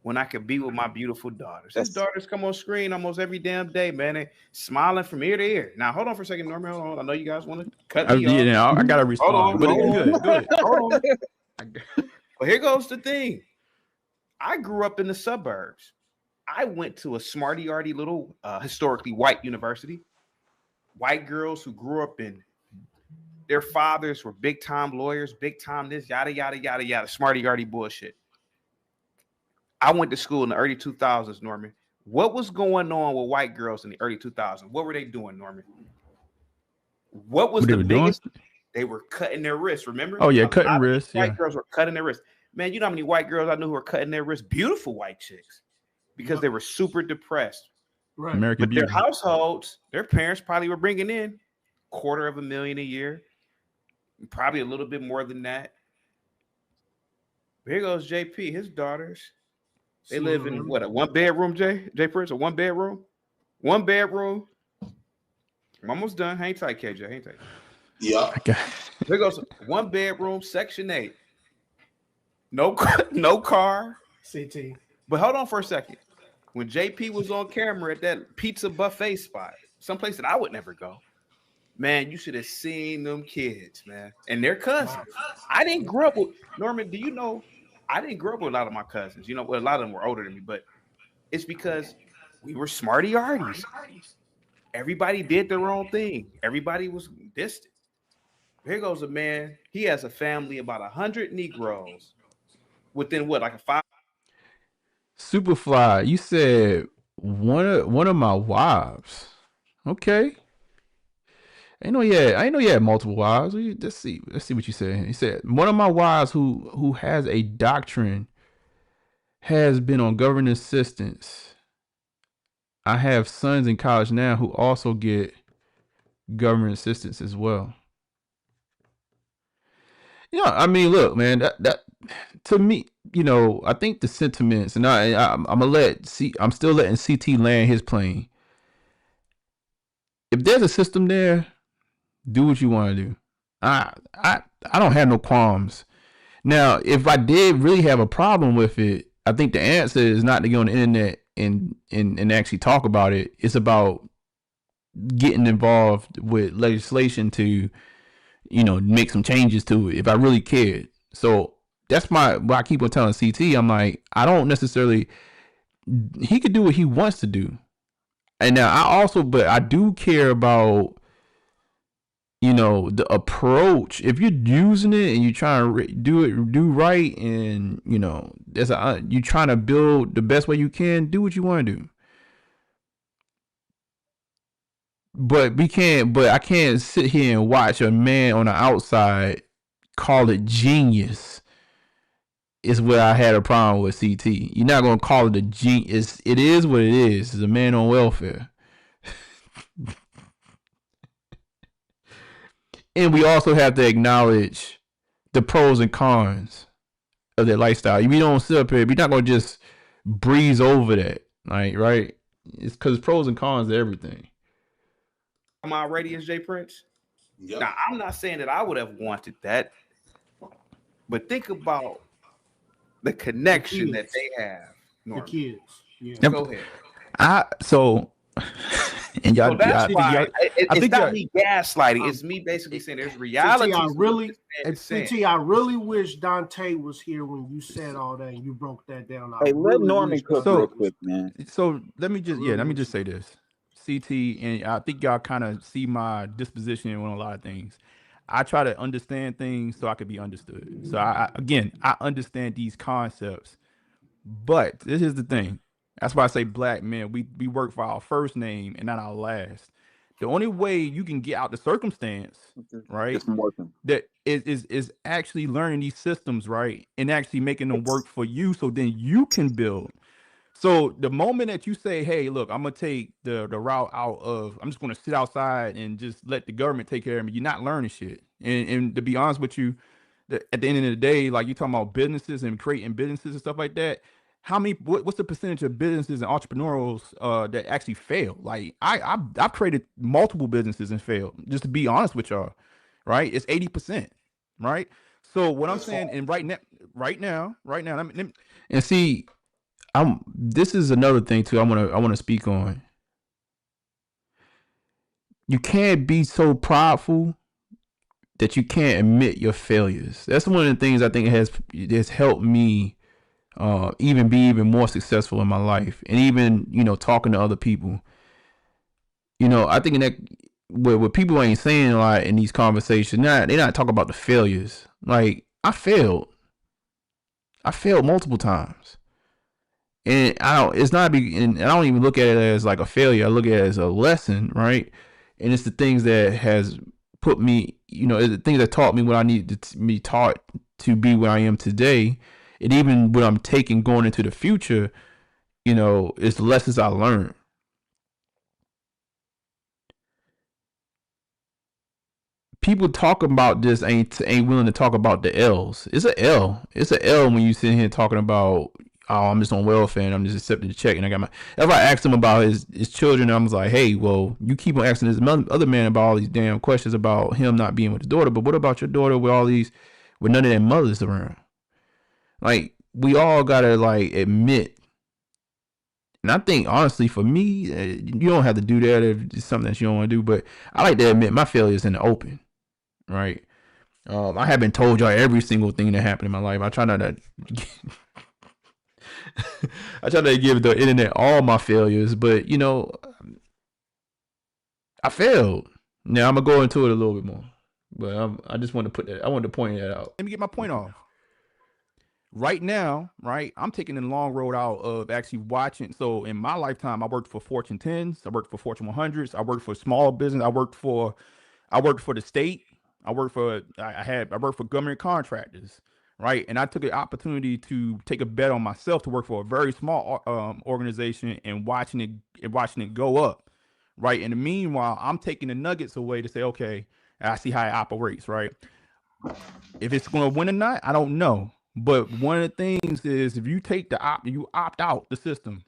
when I could be with my beautiful daughters? His daughters come on screen almost every damn day, man. They smiling from ear to ear. Now, hold on for a second, Norman. Hold on. I know you guys want to cut me off. Yeah, I gotta respond, but good. Hold on. But here goes the thing. I grew up in the suburbs. I went to a smarty-arty little historically white university. White girls who grew up in their fathers were big-time lawyers, big-time this, yada, yada, yada, yada, smarty-arty bullshit. I went to school in the early 2000s, Norman. What was going on with white girls in the early 2000s? What were they doing, Norman? What was the biggest? They were cutting their wrists, remember? Oh, yeah, cutting wrists. White girls were cutting their wrists. Man, you know how many white girls I knew who were cutting their wrists? Beautiful white chicks. Because they were super depressed. Right. American Beauty. Their households, their parents probably were bringing in $250,000 a year, probably a little bit more than that. Here goes JP, his daughters. They live in what, a one bedroom, J Prince, a one bedroom? One bedroom. I'm almost done. Hang tight, KJ. Hang tight. Yeah. Okay. Here goes one bedroom, Section 8. No car. CT. But hold on for a second. When JP was on camera at that pizza buffet spot, someplace that I would never go, man, you should have seen them kids, man, and their cousins. I didn't grow up with Norman. Do you know? I didn't grow up with a lot of my cousins. You know, well, a lot of them were older than me, but it's because we were smarty-arties. Everybody did their own thing. Everybody was distant. Here goes a man. He has a family, about 100 Negroes, within what, like a 5. Superfly, you said one of my wives. Okay. I know you had multiple wives. Let's see what you said. He said one of my wives who has a doctrine has been on government assistance. I have sons in college now who also get government assistance as well. Yeah, I mean, look, man, that to me, you know, I think the sentiments, and I'm still letting CT land his plane. If there's a system there, do what you want to do. I don't have no qualms. Now, if I did really have a problem with it, I think the answer is not to go on the internet and actually talk about it. It's about getting involved with legislation to, you know, make some changes to it if I really cared. So that's what I keep on telling CT. I'm like, I don't necessarily, he could do what he wants to do. And now but I do care about, you know, the approach. If you're using it and you're trying to do right, and you know, you're trying to build the best way you can, do what you want to do. But I can't sit here and watch a man on the outside call it genius. Is where I had a problem with CT. You're not gonna call it a genius. It is what it is. It's a man on welfare. And we also have to acknowledge the pros and cons of that lifestyle. We don't sit up here. We're not gonna just breeze over that, like, right? It's because pros and cons of everything. My radius, J Prince. Yep. Now, I'm not saying that I would have wanted that, but think about the connection that they have. Norman. The kids. Yeah. Go ahead. And y'all, so that's why it's not me gaslighting. It's me basically saying there's reality. CT, I really wish Dante was here when you said all that and you broke that down. Hey, let Norman cook real quick, man. So let me just say this. CT, and I think y'all kind of see my disposition on a lot of things. I try to understand things so I could be understood. So I understand these concepts, but this is the thing. That's why I say black men, we work for our first name and not our last. The only way you can get out the circumstance, right, that is actually learning these systems, right, and actually making them work for you, so then you can build. So the moment that you say, hey, look, I'm going to take the route out of, I'm just going to sit outside and just let the government take care of me, you're not learning shit. And to be honest with you, at the end of the day, like you talking about businesses and creating businesses and stuff like that, what's the percentage of businesses and entrepreneurs that actually fail? Like I've created multiple businesses and failed. Just to be honest with y'all, right? It's 80%, right? So what I'm saying, and right now, and see, this is another thing too. I want to speak on. You can't be so prideful that you can't admit your failures. That's one of the things I think has helped me even be even more successful in my life, and even talking to other people. I think that what people ain't saying a lot in these conversations, they're not talking about the failures. Like I failed multiple times, and and I don't even look at it as like a failure. I look at it as a lesson, right? And it's the things that has put me, it's the things that taught me what I needed to be taught to be where I am today. And even what I'm taking going into the future, it's the lessons I learned. People talking about this ain't willing to talk about the L's. It's a L. It's a L when you sit here talking about, oh, I'm just on welfare and I'm just accepting the check and I got my. If I asked him about his children, I was like, hey, well, you keep on asking this other man about all these damn questions about him not being with his daughter, but what about your daughter with none of their mothers around? Like, we all gotta like admit. And I think honestly, for me, you don't have to do that if it's something that you don't want to do. But I like to admit my failures in the open, right? I haven't told y'all every single thing that happened in my life. I try not to. I try to give the internet all my failures, but I failed. Now I'm gonna go into it a little bit more, but I just want to put that. I wanted to point that out. Let me get my point off. Right now, right, I'm taking the long road out of actually watching. So in my lifetime, I worked for Fortune 10s, I worked for Fortune 100s, I worked for small business, I worked for the state, I worked for government contractors, right? And I took an opportunity to take a bet on myself to work for a very small organization and watching it go up, right? In the meanwhile, I'm taking the nuggets away to say, okay, I see how it operates, right? If it's going to win or not, I don't know. But one of the things is if you take you opt out the system.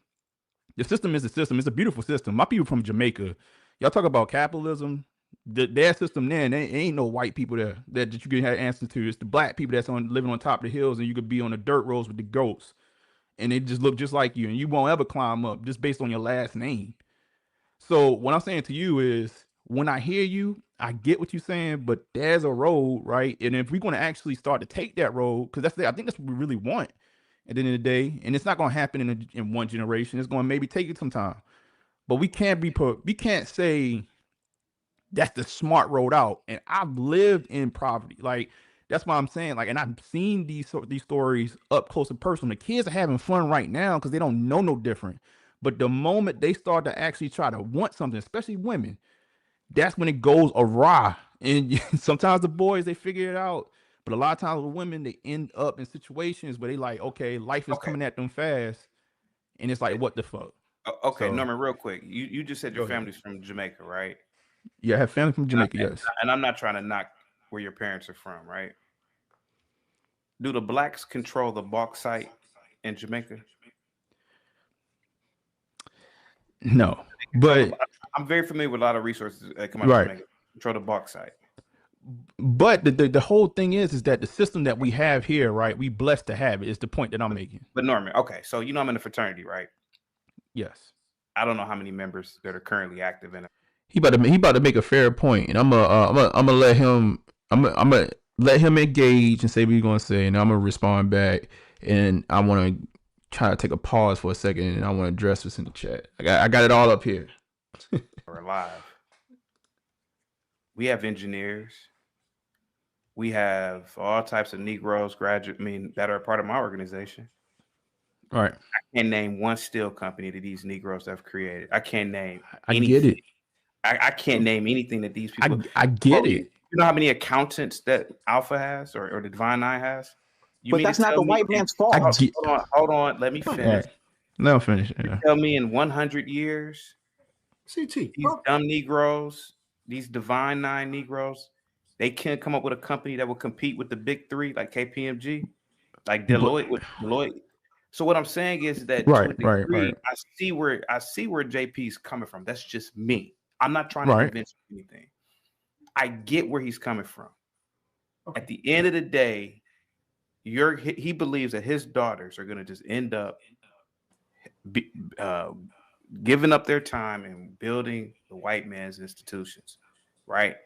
The system is a system. It's a beautiful system. My people from Jamaica, y'all talk about capitalism. Their system there ain't no white people there that you can have answers to. It's the black people that's living on top of the hills, and you could be on the dirt roads with the goats, and they just look just like you, and you won't ever climb up just based on your last name. So what I'm saying to you is, when I hear you, I get what you're saying, but there's a road, right? And if we're going to actually start to take that road, because I think that's what we really want at the end of the day, and it's not going to happen in one generation. It's going to maybe take it some time, but we can't say that's the smart road out. And I've lived in poverty, like that's why I'm saying, like, and I've seen these stories up close and personal. The kids are having fun right now because they don't know no different. But the moment they start to actually try to want something, especially women, that's when it goes awry. And sometimes the boys, they figure it out, but a lot of times with women, they end up in situations where they like, okay, life is coming at them fast, and it's like, what the fuck? Okay, So, Norman, real quick, you just said your go ahead. family's from Jamaica, right? Yeah, I have family from Jamaica. Yes. And I'm not trying to knock where your parents are from, right? Do the blacks control the bauxite in Jamaica? No, but I'm very familiar with a lot of resources that come out of right. Jamaica. Control the bauxite. But the whole thing is that the system that we have here, right? We blessed to have it. Is the point that I'm making. But Norman, okay, so I'm in a fraternity, right? Yes. I don't know how many members that are currently active in it. He about to make a fair point, and I'm gonna let him. I'm gonna let him engage and say what he's gonna say, and I'm gonna respond back. And I want to try to take a pause for a second, and I want to address this in the chat. I got it all up here. We're alive. We have engineers. We have all types of Negroes that are a part of my organization. All right. I can't name one steel company that these Negroes have created. I can't name anything. I get it. I can't name anything that these people. I get it. You know how many accountants that Alpha has or the Divine Nine has? But that's not the white man's fault. Hold on. Let me finish. Right. No, finish. Yeah. Tell me in 100 years, CT, these dumb Negroes, these Divine Nine Negroes, they can't come up with a company that will compete with the big three like KPMG, like Deloitte with Deloitte. So what I'm saying is that to a degree, I see where JP's coming from. That's just me. I'm not trying to convince you anything. I get where he's coming from. Okay. At the end of the day, he believes that his daughters are going to just end up giving up their time and building the white man's institutions, right?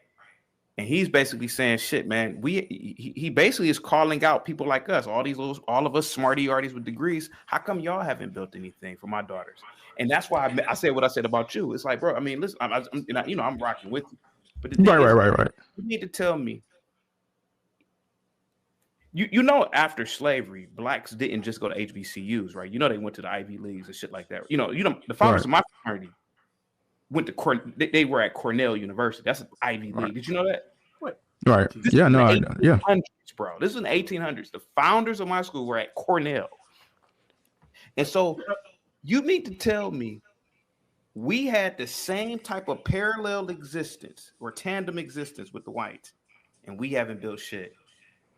And he's basically saying, "Shit, man." He basically is calling out people like us, all of us smarty arties with degrees. How come y'all haven't built anything for my daughters? And that's why I said what I said about you. It's like, bro. I mean, listen, I'm rocking with you, but the thing is, you need to tell me. You know, after slavery, blacks didn't just go to HBCUs, right? You know, they went to the Ivy Leagues and shit like that. You know, the founders of my fraternity went to they were at Cornell University. That's an Ivy League. Did you know that? Right. This yeah, no, yeah. Bro, this is in the 1800s. The founders of my school were at Cornell. And so you need to tell me we had the same type of parallel existence or tandem existence with the whites, and we haven't built shit.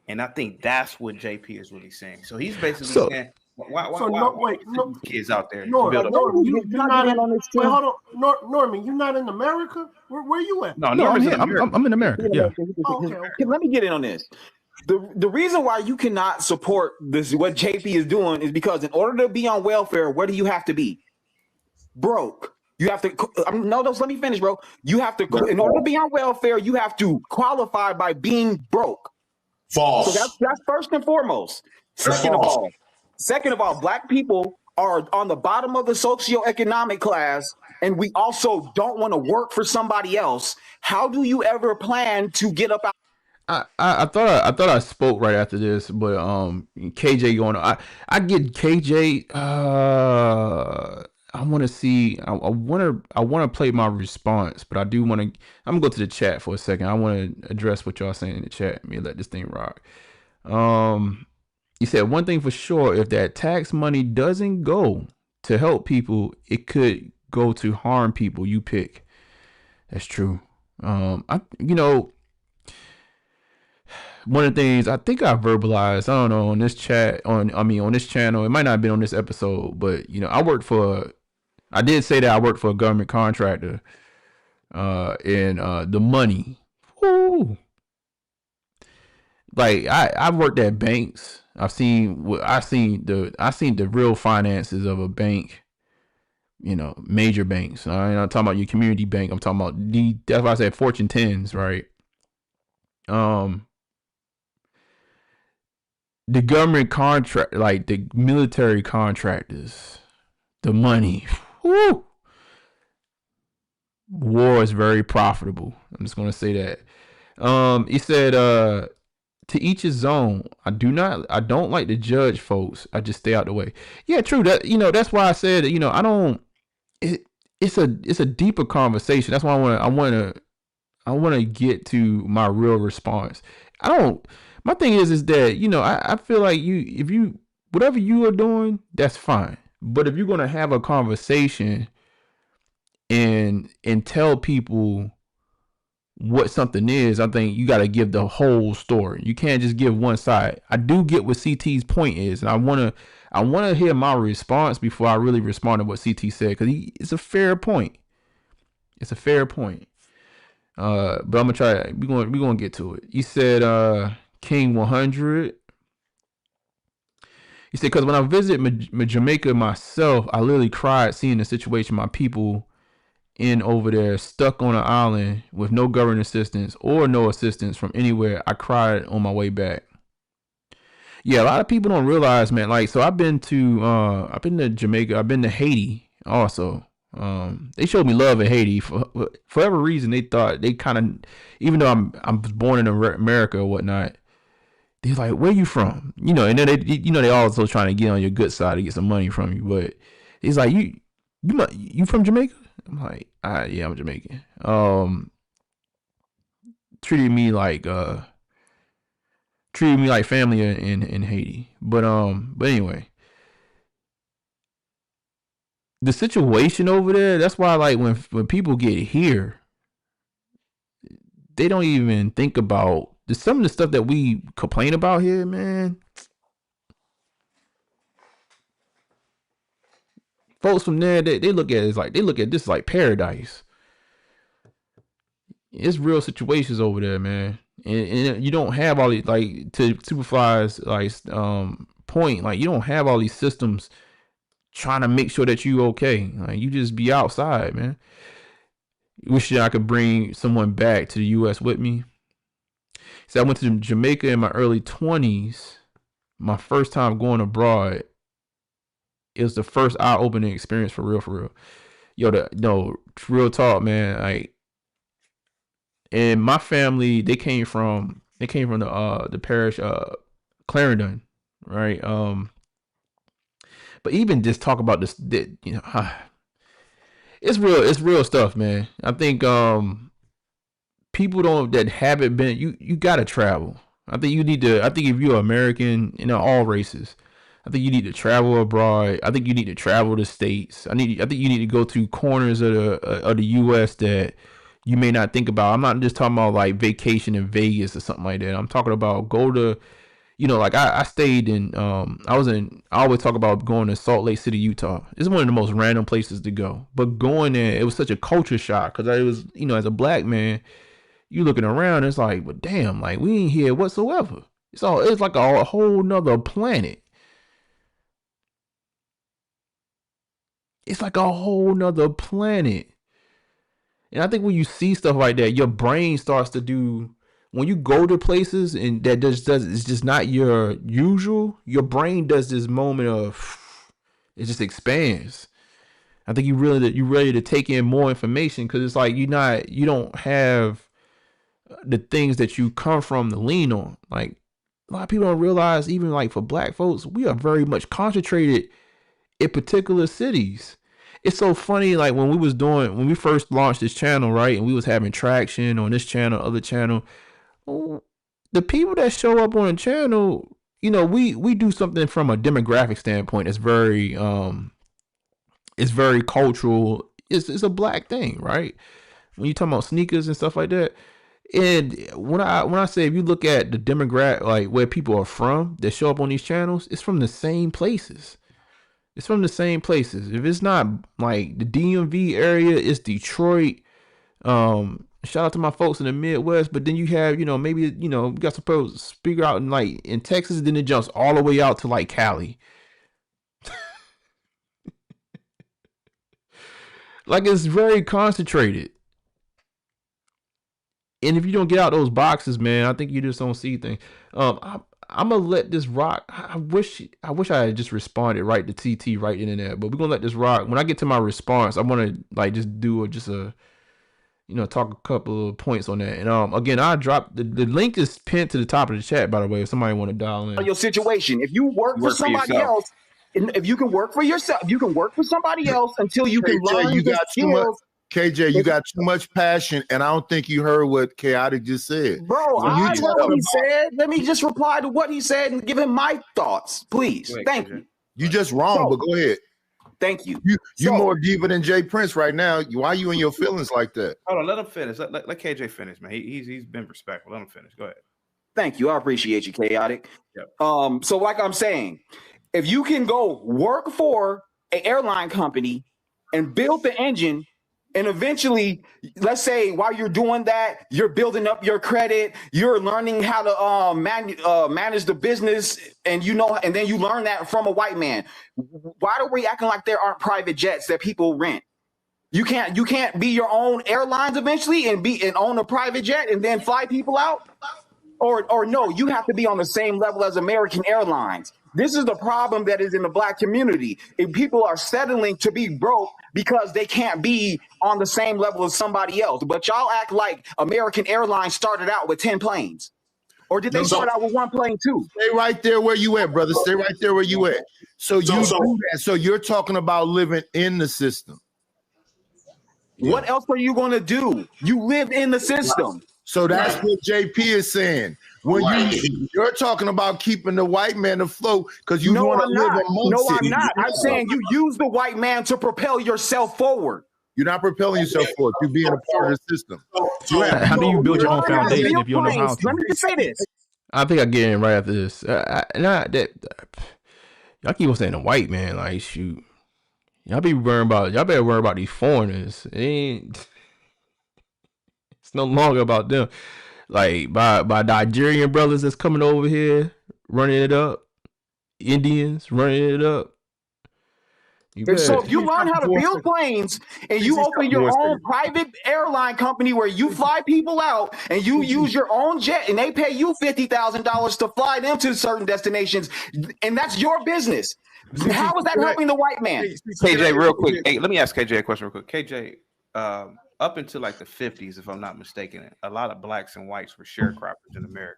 And I think that's what JP is really saying. So he's basically saying, why kids out there? Norman, you're not in on this. Wait, hold on, Norman, you're not in America. Where you at? No, I'm in America. Yeah. Okay. Let me get in on this. The reason why you cannot support this, what JP is doing, is because in order to be on welfare, where do you have to be? Broke. You have to. Let me finish, bro. You have to. In order to be on welfare, you have to qualify by being broke. False. So that's first and foremost. Second of all, black people are on the bottom of the socioeconomic class, and we also don't want to work for somebody else. How do you ever plan to get up out? I thought I spoke right after this, but KJ going on. I get KJ. I want to see. I want to play my response, but I do want to. I'm gonna go to the chat for a second. I want to address what y'all saying in the chat. Let me let this thing rock. You said one thing for sure: if that tax money doesn't go to help people, it could go to harm people. You pick. That's true. One of the things I think I verbalized, I don't know, on this chat, on this channel, it might not have been on this episode, but I did say that I worked for a government contractor, and the money, whoo, like I've worked at banks. I've seen the real finances of a bank, major banks. I'm not talking about your community bank. I'm talking about that's why I said Fortune 10s, right? The government contract, like the military contractors, the money, whoo, war is very profitable. I'm just gonna say that. He said, to each his own. I don't like to judge folks. I just stay out the way. Yeah, true. That that's why I said that, I don't. It's a deeper conversation. That's why I want to get to my real response. My thing is that, I feel like whatever you are doing, that's fine. But if you're going to have a conversation and tell people what something is, I think you got to give the whole story. You can't just give one side. I do get what CT's point is, and I want to hear my response before I really respond to what CT said, because it's a fair point. It's a fair point. But I'm gonna try. We're gonna get to it. He said, King 100. He said, because when I visit Jamaica myself, I literally cried seeing the situation my people in over there, stuck on an island with no government assistance or no assistance from anywhere. I cried on my way back. Yeah, a lot of people don't realize, man. Like, so I've been to Jamaica. I've been to Haiti also. They showed me love in Haiti. For whatever reason, they thought they kind of, even though I'm born in America or whatnot, they're like, where you from? And then they also trying to get on your good side to get some money from you. But he's like, you from Jamaica? I'm like, yeah, I'm Jamaican. Treated me like family in Haiti. But anyway, the situation over there, that's why, like, when people get here, they don't even think about some of the stuff that we complain about here, man. folks from there, they look at it as like, they look at this like paradise. It's real situations over there, man. And you don't have all these, like, to Superfly's like point, like, you don't have all these systems trying to make sure that you okay. Like, you just be outside, man. Wish I could bring someone back to the US with me. So I went to Jamaica in my early 20s. My first time going abroad. It was the first eye-opening experience for real. Yo, no, real talk, man. Like, and my family, they came from the parish Clarendon, right? But even just talk about this, you know, it's real stuff, man. I think people that haven't been, you gotta travel. I think if you're American, you know, all races, I think you need to travel abroad. I think you need to travel the states. I think you need to go to corners of the US that you may not think about. I'm not just talking about like vacation in Vegas or something like that. I'm talking about go to, you know, like I stayed in I always talk about going to Salt Lake City, Utah. It's one of the most random places to go. But going there, it was such a culture shock because I was, you know, as a black man, you looking around, it's like, but damn, like we ain't here whatsoever. It's like a whole nother planet. It's like a whole nother planet. And I think when you see stuff like that, your brain starts to do, when you go to places and that it's just not your usual, your brain does this moment of, it just expands. I think you're ready to take in more information because it's like you don't have the things that you come from to lean on. Like, a lot of people don't realize, even like for black folks, we are very much concentrated in particular cities. It's so funny, like when we first launched this channel, right, and we was having traction on this channel, other channel, the people that show up on the channel, you know, we do something from a demographic standpoint. It's very cultural. It's a black thing, right? When you talk about sneakers and stuff like that. And when I say, if you look at the demographic, like where people are from that show up on these channels, it's from the same places. It's from the same places. If it's not like the DMV area, it's Detroit. Shout out to my folks in the Midwest, but then you have, you know, maybe, you know, you got to figure out in Texas, then it jumps all the way out to like Cali. Like, it's very concentrated. And if you don't get out those boxes, man, I think you just don't see things. I'm gonna let this rock. I wish I had just responded right to TT right in and there, but we're gonna let this rock. When I get to my response, I want to like just do a you know, talk a couple of points on that. And again, I dropped the link is pinned to the top of the chat, by the way, if somebody want to dial in. Your situation. If you work for somebody else, if you can work for yourself, you can work for somebody else until you can learn the skills. KJ, you got too much passion, and I don't think you heard what Chaotic just said. Bro, I heard what he said. Let me just reply to what he said and give him my thoughts, please. Thank you. You just wrong, but go ahead. Thank you. You're more diva than Jay Prince right now. Why are you in your feelings like that? Hold on, let him finish. Let KJ finish, man. He's been respectful. Let him finish. Go ahead. Thank you. I appreciate you, Chaotic. Yep. So like I'm saying, if you can go work for an airline company and build the engine, and eventually, let's say while you're doing that, you're building up your credit, you're learning how to manage the business, and then you learn that from a white man. Why are we acting like there aren't private jets that people rent? You can't be your own airlines eventually and own a private jet and then fly people out? Or no, you have to be on the same level as American Airlines. This is the problem that is in the black community. If people are settling to be broke because they can't be on the same level as somebody else. But y'all act like American Airlines started out with 10 planes. Or did they start out with one plane too? Stay right there where you at, brother. Stay right there where you at. So do that. So you're talking about living in the system. What else are you going to do? You live in the system. So that's what JP is saying. When you're talking about keeping the white man afloat because you want to live amongst it. No, I'm not. I'm saying you use the white man to propel yourself forward. You're not propelling yourself forward. You're being a part of the system. How do you build your own foundation if you don't know how to? Let me just say this. I think I get in right after this. Y'all keep on saying the white man, like, shoot. Y'all better worry about these foreigners. It's no longer about them. Like by Nigerian brothers that's coming over here running it up, Indians running it up. You So bet. if you learn how to build planes and you open your own private airline company where you fly people out and you use your own jet and they pay you $50,000 to fly them to certain destinations, and that's your business. How is that helping the white man? KJ, real quick. Hey, let me ask KJ a question real quick. KJ, up until like the 50s, if I'm not mistaken, a lot of blacks and whites were sharecroppers in America.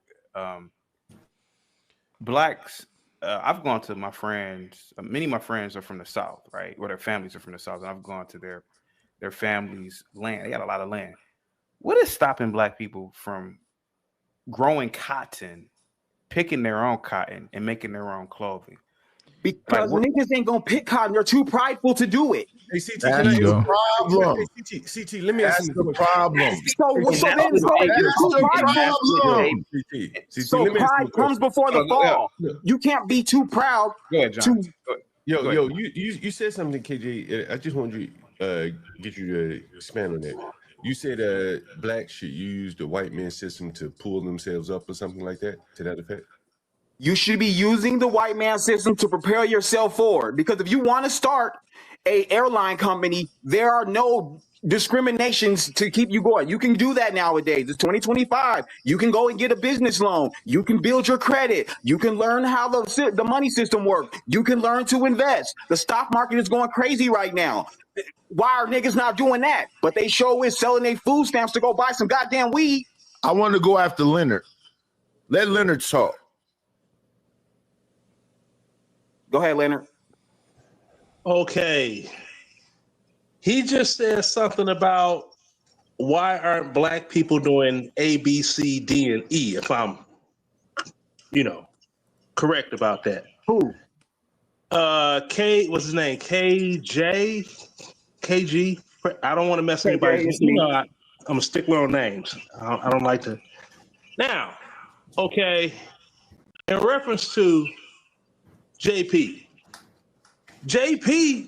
Blacks, I've gone to my friends. Many of my friends are from the South, right? Or their families are from the South, and I've gone to their families' land. They got a lot of land. What is stopping black people from growing cotton, picking their own cotton, and making their own clothing? Because niggas ain't gonna pick cotton. They're too prideful to do it. Hey, CT, That's the problem. Hey, CT, let me ask you a question. Problem. So pride comes before the fall. You can't be too proud. Go ahead, John. Yo, you said something, KJ. I just wanted to get you to expand on that. You said blacks should use the white man system to pull themselves up or something like that, to that effect? You should be using the white man system to prepare yourself forward. Because if you want to start a airline company, there are no discriminations to keep you going. You can do that nowadays. It's 2025. You can go and get a business loan. You can build your credit. You can learn how the money system works. You can learn to invest. The stock market is going crazy right now. Why are niggas not doing that? But they show is selling their food stamps to go buy some goddamn weed. I want to go after Leonard. Let Leonard talk. Go ahead, Leonard. Okay. He just said something about why aren't black people doing A, B, C, D, and E, if I'm, correct about that. Who? What's his name? KJ? KG? I don't want to mess anybody. I'm a stickler on names. I don't like to. Now, okay, in reference to JP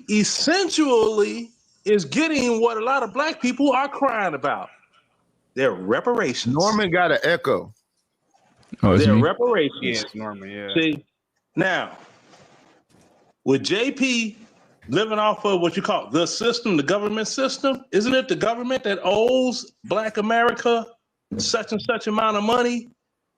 essentially is getting what a lot of black people are crying about. Their reparations. Norman got an echo. Oh, their reparations. Yes, Norman, yeah. See, now, with JP living off of what you call the system, the government system, isn't it the government that owes Black America such and such amount of money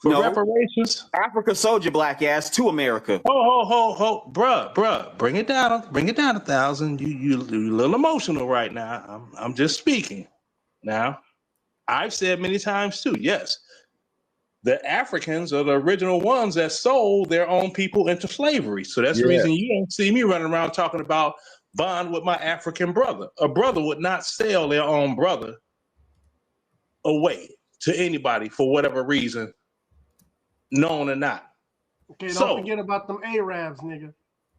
for reparations? Africa sold your black ass to America. Bruh, bring it down 1,000. You're a little emotional right now. I'm just speaking. Now, I've said many times too, yes, the Africans are the original ones that sold their own people into slavery. So that's the reason you don't see me running around talking about bond with my African brother. A brother would not sell their own brother away to anybody for whatever reason, known or not. Okay, don't forget about them Arabs, nigga.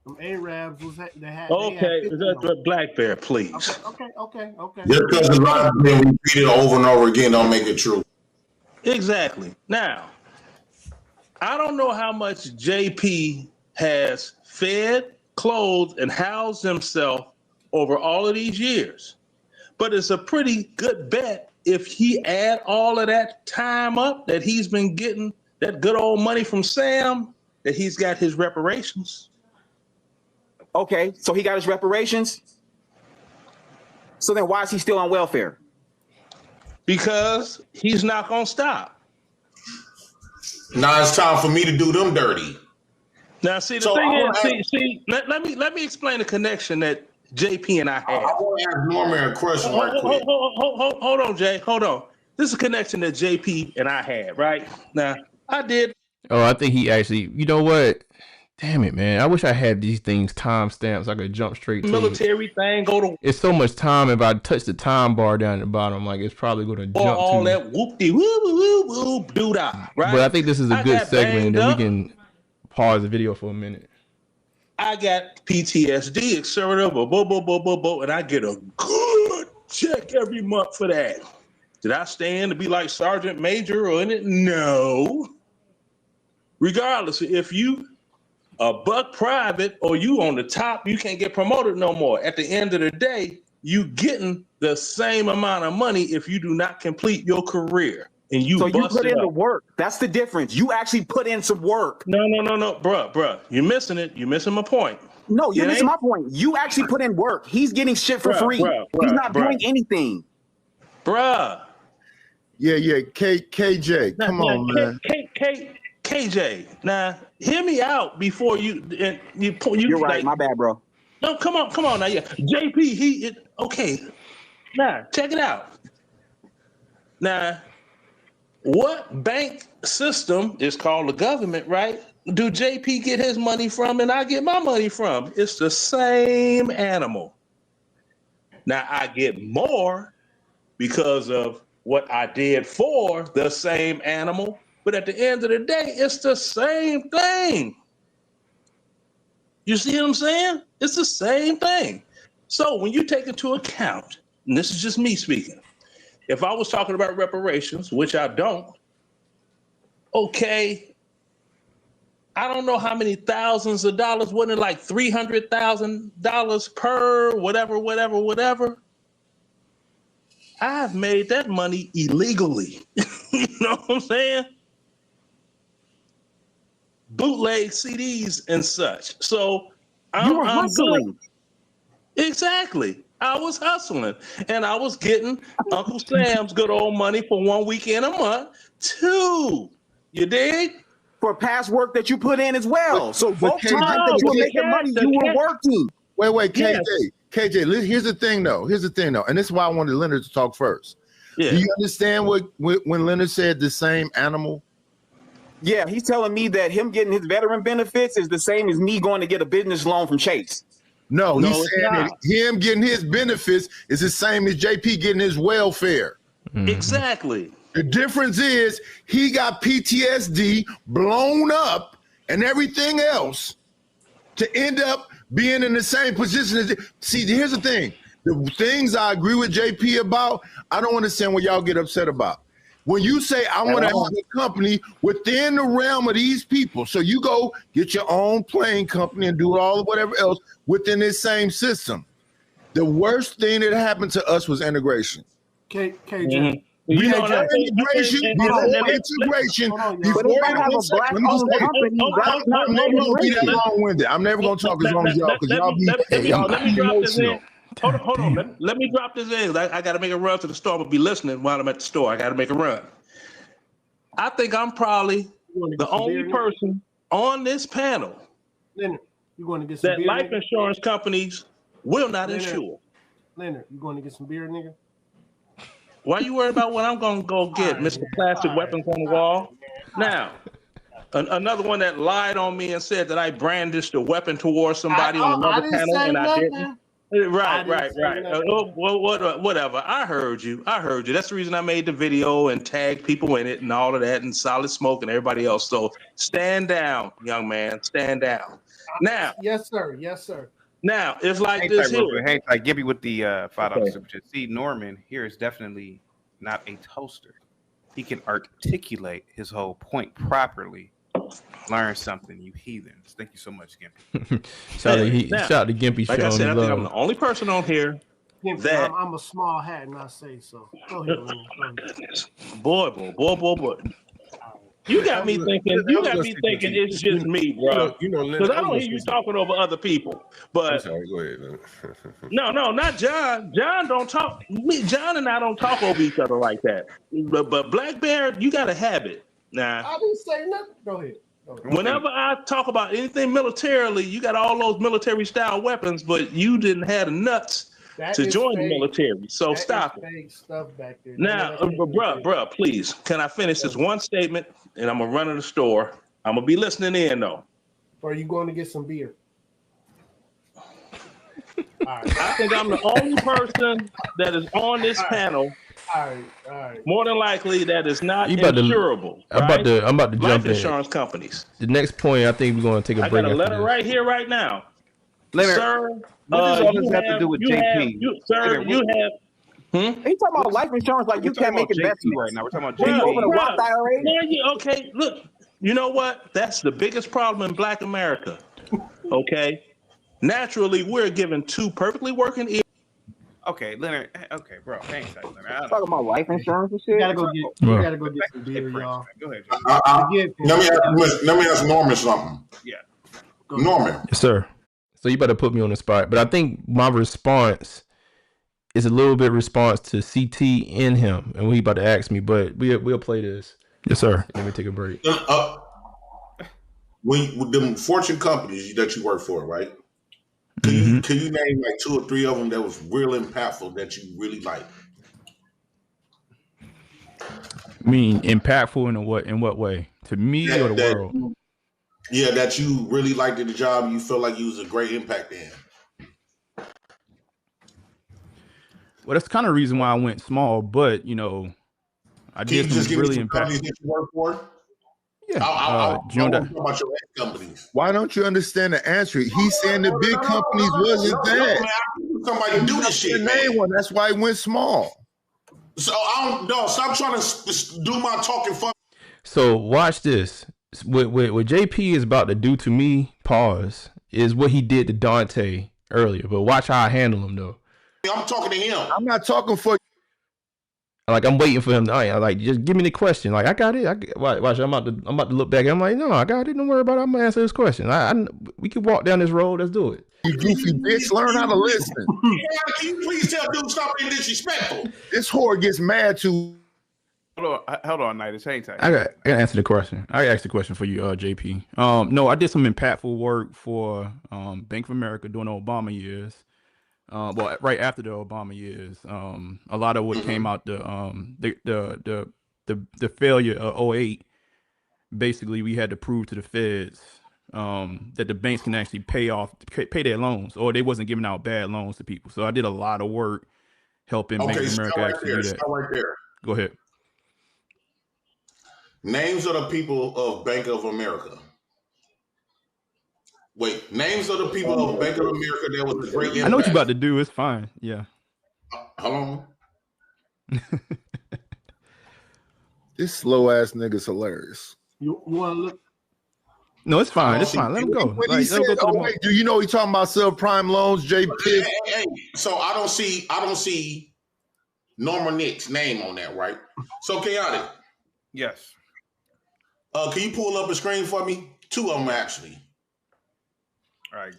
Them Arabs was that they had. Okay, that's Black Bear, please. Okay. Just because a lot of them repeat it over and over again don't make it true. Exactly. Now, I don't know how much JP has fed, clothed, and housed himself over all of these years, but it's a pretty good bet if he add all of that time up that he's been getting, that good old money from Sam, that he's got his reparations. Okay, so he got his reparations. So then why is he still on welfare? Because he's not gonna stop. Now it's time for me to do them dirty. Now, see, the thing is, let me explain the connection that JP and I had. I want to ask Norman a question right quick. Hold on, Jay. Hold on. This is a connection that JP and I had, right? Now, I did. Oh, I think he actually, you know what? Damn it, man. I wish I had these things timestamped so I could jump straight to military it. Thing, go to. It's so much time. If I touch the time bar down at the bottom, like it's probably going to jump to all that whoop-de whoop doo dah, right? But I think this is a good segment that we can pause the video for a minute. I got PTSD, etc. And I get a good check every month for that. Did I stand to be like Sergeant Major or in it? No. Regardless, if you a buck private or you on the top, you can't get promoted no more. At the end of the day, you getting the same amount of money if you do not complete your career and you So you bust put it in the up. work. That's the difference. You actually put in some work. No, bruh. You're missing it. You're missing my point. No, you're missing my point. You actually put in work. He's getting shit for free. He's not doing anything. Bruh. Yeah. KJ, come on, man. KJ, now hear me out before you. You're right. Like, my bad, bro. No, come on now. Yeah, JP, okay. Now check it out. Now, what bank system is called the government, right? Do JP get his money from and I get my money from? It's the same animal. Now I get more because of what I did for the same animal, but at the end of the day, it's the same thing. You see what I'm saying? It's the same thing. So when you take into account, and this is just me speaking, if I was talking about reparations, which I don't, okay, I don't know how many thousands of dollars, wasn't it like $300,000 per whatever. I've made that money illegally. You know what I'm saying? Bootleg CDs and such. So you were hustling. Exactly. I was hustling and I was getting Uncle Sam's good old money for 1 weekend a month too. You dig? For past work that you put in as well. So both times that you were making money, you were working. Wait, KJ. KJ, here's the thing though. And this is why I wanted Leonard to talk first. Yeah. Do you understand when Leonard said the same animal? Yeah, he's telling me that him getting his veteran benefits is the same as me going to get a business loan from Chase. No, he's saying that him getting his benefits is the same as JP getting his welfare. Mm-hmm. Exactly. The difference is he got PTSD, blown up, and everything else to end up being in the same position as. See, here's the thing. The things I agree with JP about, I don't understand what y'all get upset about. When you say, I want to have a company within the realm of these people, so you go get your own plane company and do all of whatever else within this same system. The worst thing that happened to us was integration. KJ. Mm-hmm. We had integration before integration. I'm never going to talk as long as y'all because y'all be emotional. Hold on. Let me drop this in. I got to make a run to the store. I'm going to be listening while I'm at the store. I got to make a run. I think I'm probably the only person on this panel Leonard, you going to get some that beer, life nigga? Insurance companies will not insure. Leonard, you going to get some beer, nigga? Why you worried about what I'm going to go get, Mr. Plastic Weapons on the Wall? Now, another one that lied on me and said that I brandished a weapon towards somebody on another panel, and I didn't. Right. Whatever. I heard you. That's the reason I made the video and tagged people in it and all of that and Solid Smoke and everybody else. So stand down, young man. Stand down. Now. Yes, sir. Now, it's like this here. Hey, I give you with the $5 super chat. See, Norman here is definitely not a toaster. He can articulate his whole point properly. Learn something, you heathens. Thank you so much, Gimpy. Shout out to Gimpy. Like I said, I think I'm the only person on here Gimpy, that I'm a small hat and I say so. Go ahead, Leonard. Boy. You got me thinking. It's just me, bro. Because I don't hear you talking over other people. But I'm sorry, go ahead. No, not John. John don't talk. John and I don't talk over each other like that. But Black Bear, you got a habit. Nah. I didn't say nothing. Go ahead. Whenever I talk about anything militarily, you got all those military style weapons, but you didn't have the nuts to join the military. So stop it. Stuff back there. Now, bro, please, can I finish this one statement? And I'm gonna run to the store. I'm gonna be listening in though. Or are you going to get some beer? All right. I think I'm the only person that is on this panel. All right. More than likely, that is not insurable. I'm about to jump Life in. Insurance companies. The next point, I think we're going to take a break. I got a letter right here, right now. Leonard, sir, what does all this have to do with JP? You have. He talking about life insurance like you can't make investments right now. We're talking about over the Roth IRA. Okay, look. You know what? That's the biggest problem in Black America. Okay. Naturally, we're given two perfectly working ears. Okay, Leonard. Okay, bro. Hang tight, Leonard. Talking about life insurance and We shit. gotta go get. We Well, gotta go get some beer, y'all. Go ahead, Jay. Forgive him. Let me ask Norman something. Yeah. Norman. Yes, sir. So you better put me on the spot, but I think my response is a little bit response to CT in him, and what he about to ask me. But we'll play this. Yes, sir. Let me take a break. With them fortune companies that you work for, right? Can you name like 2 or 3 of them that was real impactful that you really like? I mean, impactful in what way? To me or the world? Yeah, that you really liked the job. And you feel like you was a great impact in. Well, that's kind of the reason why I went small. But I did some really impactful companies that you work for. Yeah, I want to talk about your companies. Why don't you understand the answer? He's saying the big companies wasn't that. Somebody do this shit. Name one. That's why he went small. So stop trying to do my talking. So watch this. What JP is about to do to me, pause, is what he did to Dante earlier. But watch how I handle him though. I'm talking to him. I'm not talking for. Like I'm waiting for him to like just give me the question. Like I got it. Watch. I'm about to look back. I'm like, no, I got it. Don't worry about it. I'm gonna answer this question. We can walk down this road. Let's do it. You goofy bitch, learn how to listen. Can you please tell dude stop being disrespectful? This whore gets mad too. Hold on, Night. It's hang tight. I got to answer the question. I asked the question for you, JP. No, I did some impactful work for Bank of America during the Obama years. Well, right after the Obama years, a lot of what came out the failure of 08, basically we had to prove to the feds that the banks can actually pay their loans, or they wasn't giving out bad loans to people. So I did a lot of work helping Bank of America actually do that. Right there. Go ahead. Names of the people of Bank of America. Wait, names of the people of Bank of America that was a great impact. I know what you're about to do. It's fine. Yeah. How long? This slow ass nigga's hilarious. You want to look? No, it's fine. It's fine. Let him go. When he said, do you know he talking about subprime loans, JP? Hey, so I don't see Norma Nick's name on that, right? So chaotic. Yes. Can you pull up a screen for me? 2 of them actually. All right.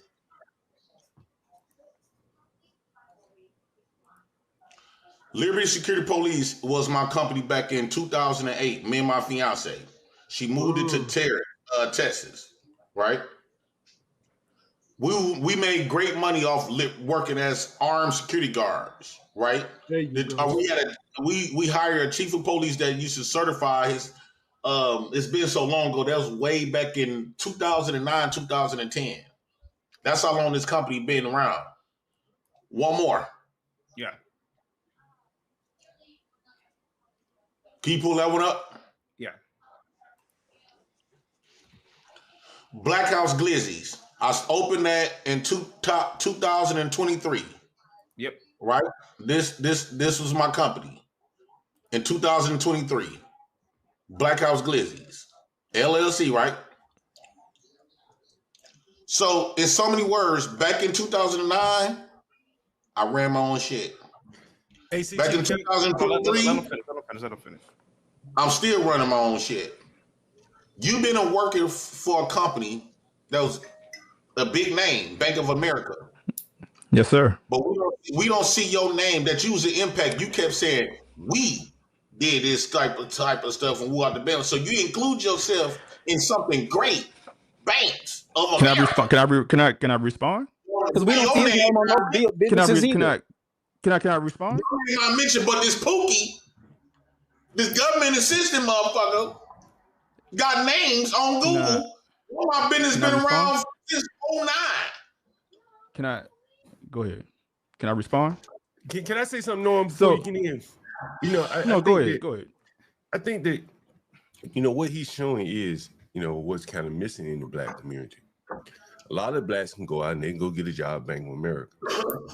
Liberty Security Police was my company back in 2008. Me and my fiance. She moved it to Texas, right? We made great money off working as armed security guards, right? We hired a chief of police that used to certify his. It's been so long ago. That was way back in 2009, 2010. That's how long this company been around. One more. Yeah. Can you pull that one up? Yeah. Black House Glizzies. I opened that in 2023. Yep. Right? This was my company in 2023. Black House Glizzies. LLC, right? So in so many words, back in 2009, I ran my own shit. Back in 2023, let him finish. I'm still running my own shit. You've been working for a company that was a big name, Bank of America. Yes, sir. But we don't see your name that you was an impact. You kept saying we did this type of stuff and we out the balance. So you include yourself in something great. Banks of Can America. I respond? Can I respond? Because we don't see his name on those businesses either. Can I respond? I mentioned, but this Pookie, this government assistant motherfucker, got names on Google. All my business been around since 2009. Can I go ahead? Can I respond? Can I say something, Norm, before you can end? Go ahead. I think that what he's showing is what's kind of missing in the Black community. A lot of Blacks can go out and they can go get a job at Bank of America.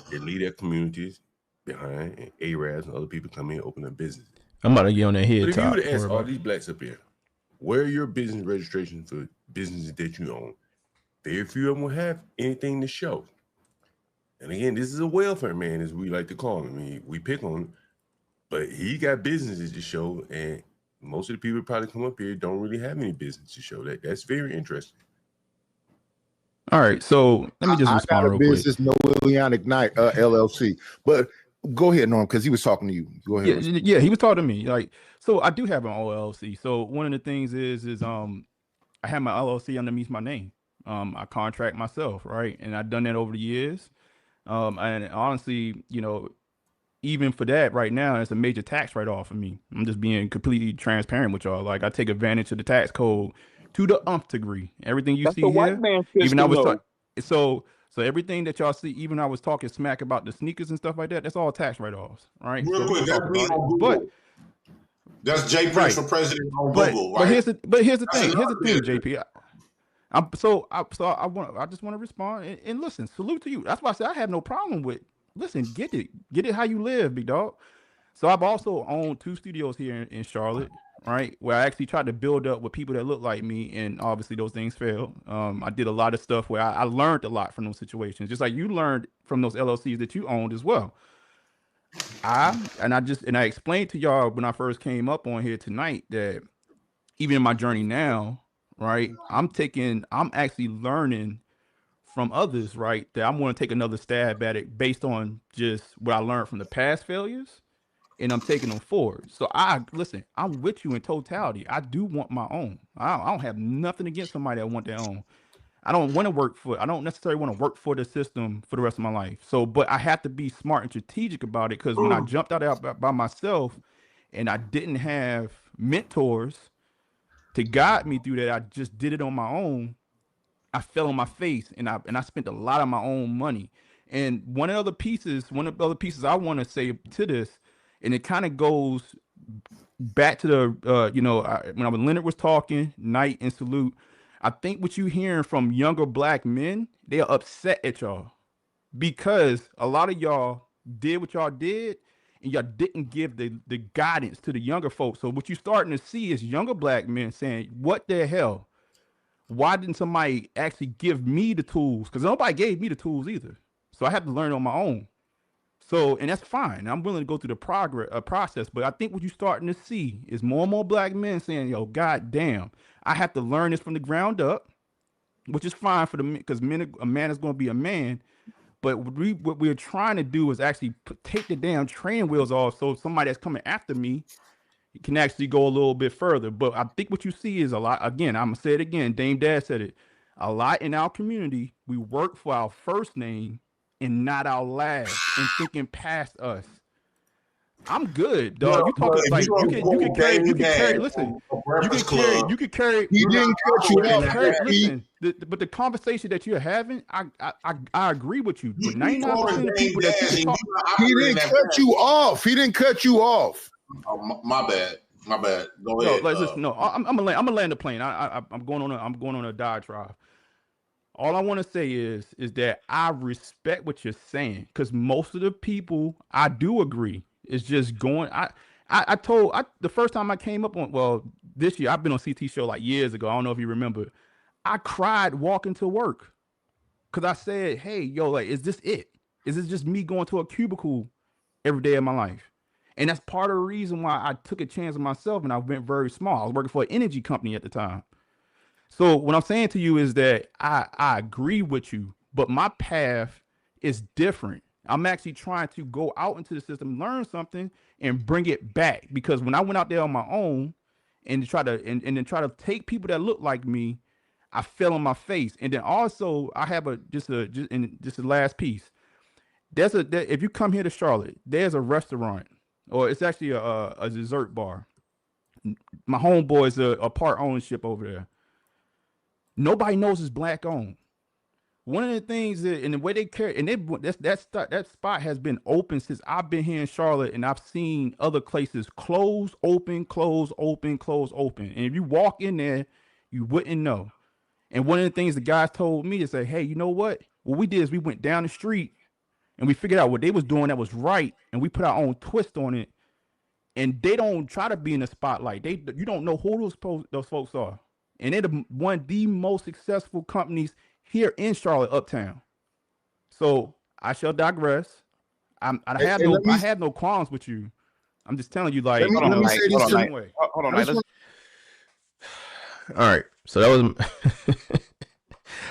They leave their communities behind, and Arabs and other people come in and open a business. I'm about to get on that head But if top. you were to ask all these Blacks up here, where are your business registrations for businesses that you own? Very few of them will have anything to show. And again, this is a welfare man, as we like to call him. We pick on him, but he got businesses to show, and most of the people that probably come up here don't really have any business to show. That's very interesting. All right, so let me just I respond got a real quick. business, No Lilianic Night LLC. But go ahead, Norm, because he was talking to you. Go ahead. Yeah, he was talking to me. Like, so I do have an LLC. So one of the things is I have my LLC underneath my name. I contract myself, right? And I've done that over the years. And honestly, you know, even for that right now, it's a major tax write-off for me. I'm just being completely transparent with y'all. Like, I take advantage of the tax code to the umph degree. Everything you That's see the white here, man even I system, was though. so everything that y'all see, even I was talking smack about the sneakers and stuff like that, that's all tax write-offs, right? Real So we quick, can that's talk me about it. on But Google. That's Jay Prince for president on Google, but right? here's the That's thing. Here's the another thing, business. JP. I just want to respond and listen. Salute to you. That's why I said I have no problem with. Listen, get it how you live, big dog. So I've also owned 2 studios here in Charlotte, right? Where I actually tried to build up with people that look like me, and obviously those things failed. I did a lot of stuff where I learned a lot from those situations, just like you learned from those LLCs that you owned as well. I explained to y'all when I first came up on here tonight that even in my journey now, right? I'm actually learning from others, right? That I'm going to take another stab at it based on just what I learned from the past failures, and I'm taking them forward. So I'm with you in totality. I do want my own. I don't have nothing against somebody that want their own. I don't necessarily want to work for the system for the rest of my life. So, but I have to be smart and strategic about it, because when I jumped out by myself and I didn't have mentors to guide me through that, I just did it on my own. I fell on my face, and I spent a lot of my own money. And one of the other pieces I want to say to this, and it kind of goes back to the when Leonard was talking, Knight and Salute. I think what you hearing from younger black men, they are upset at y'all because a lot of y'all did what y'all did, and y'all didn't give the guidance to the younger folks. So what you're starting to see is younger black men saying, "What the hell? Why didn't somebody actually give me the tools?" Because nobody gave me the tools either. So I had to learn on my own. So, and that's fine. I'm willing to go through the process. But I think what you're starting to see is more and more black men saying, "Yo, god damn, I have to learn this from the ground up," which is fine for the men, because a man is going to be a man. But what we're trying to do is actually take the damn training wheels off, so somebody that's coming after me can actually go a little bit further. But I think what you see is a lot. Again, I'm gonna say it again. Dame Dad said it. A lot in our community, we work for our first name and not our last, and thinking past us. I'm good, dog. You talking if like you can carry. Listen, you can carry. He didn't cut you can off. carry. Listen, but the conversation that you're having, I agree with you. But 99% of people that you can talk, he didn't cut you off. He didn't cut you off. Oh, my bad. My bad. Go no, ahead. listen, no. I'm gonna land the plane. I'm going on a diatribe. All I want to say is that I respect what you're saying, because most of the people I do agree. It's just going. The first time I came up on, well, this year I've been on CT show like years ago. I don't know if you remember. I cried walking to work because I said, "Hey, yo, like, is this it? Is this just me going to a cubicle every day of my life?" And that's part of the reason why I took a chance on myself, and I went very small. I was working for an energy company at the time. So what I'm saying to you is that I agree with you, but my path is different. I'm actually trying to go out into the system, learn something, and bring it back. Because when I went out there on my own and then try to take people that look like me, I fell on my face. And then also I have just the last piece. If you come here to Charlotte, there's a restaurant, or it's actually a dessert bar. My homeboy's a part ownership over there. Nobody knows it's black owned. One of the things that, and the way they carry, and that spot has been open since I've been here in Charlotte, and I've seen other places close, open, close, open, close, open. And if you walk in there, you wouldn't know. And one of the things the guys told me is say, "Hey, you know what? What we did is we went down the street and we figured out what they was doing that was right, and we put our own twist on it. And they don't try to be in the spotlight. You don't know who those folks are, and they're the most successful companies here in Charlotte, uptown. So I shall digress. I have no qualms with you. I'm just telling you, like, let me say this hold on, Mike. All right, so that was.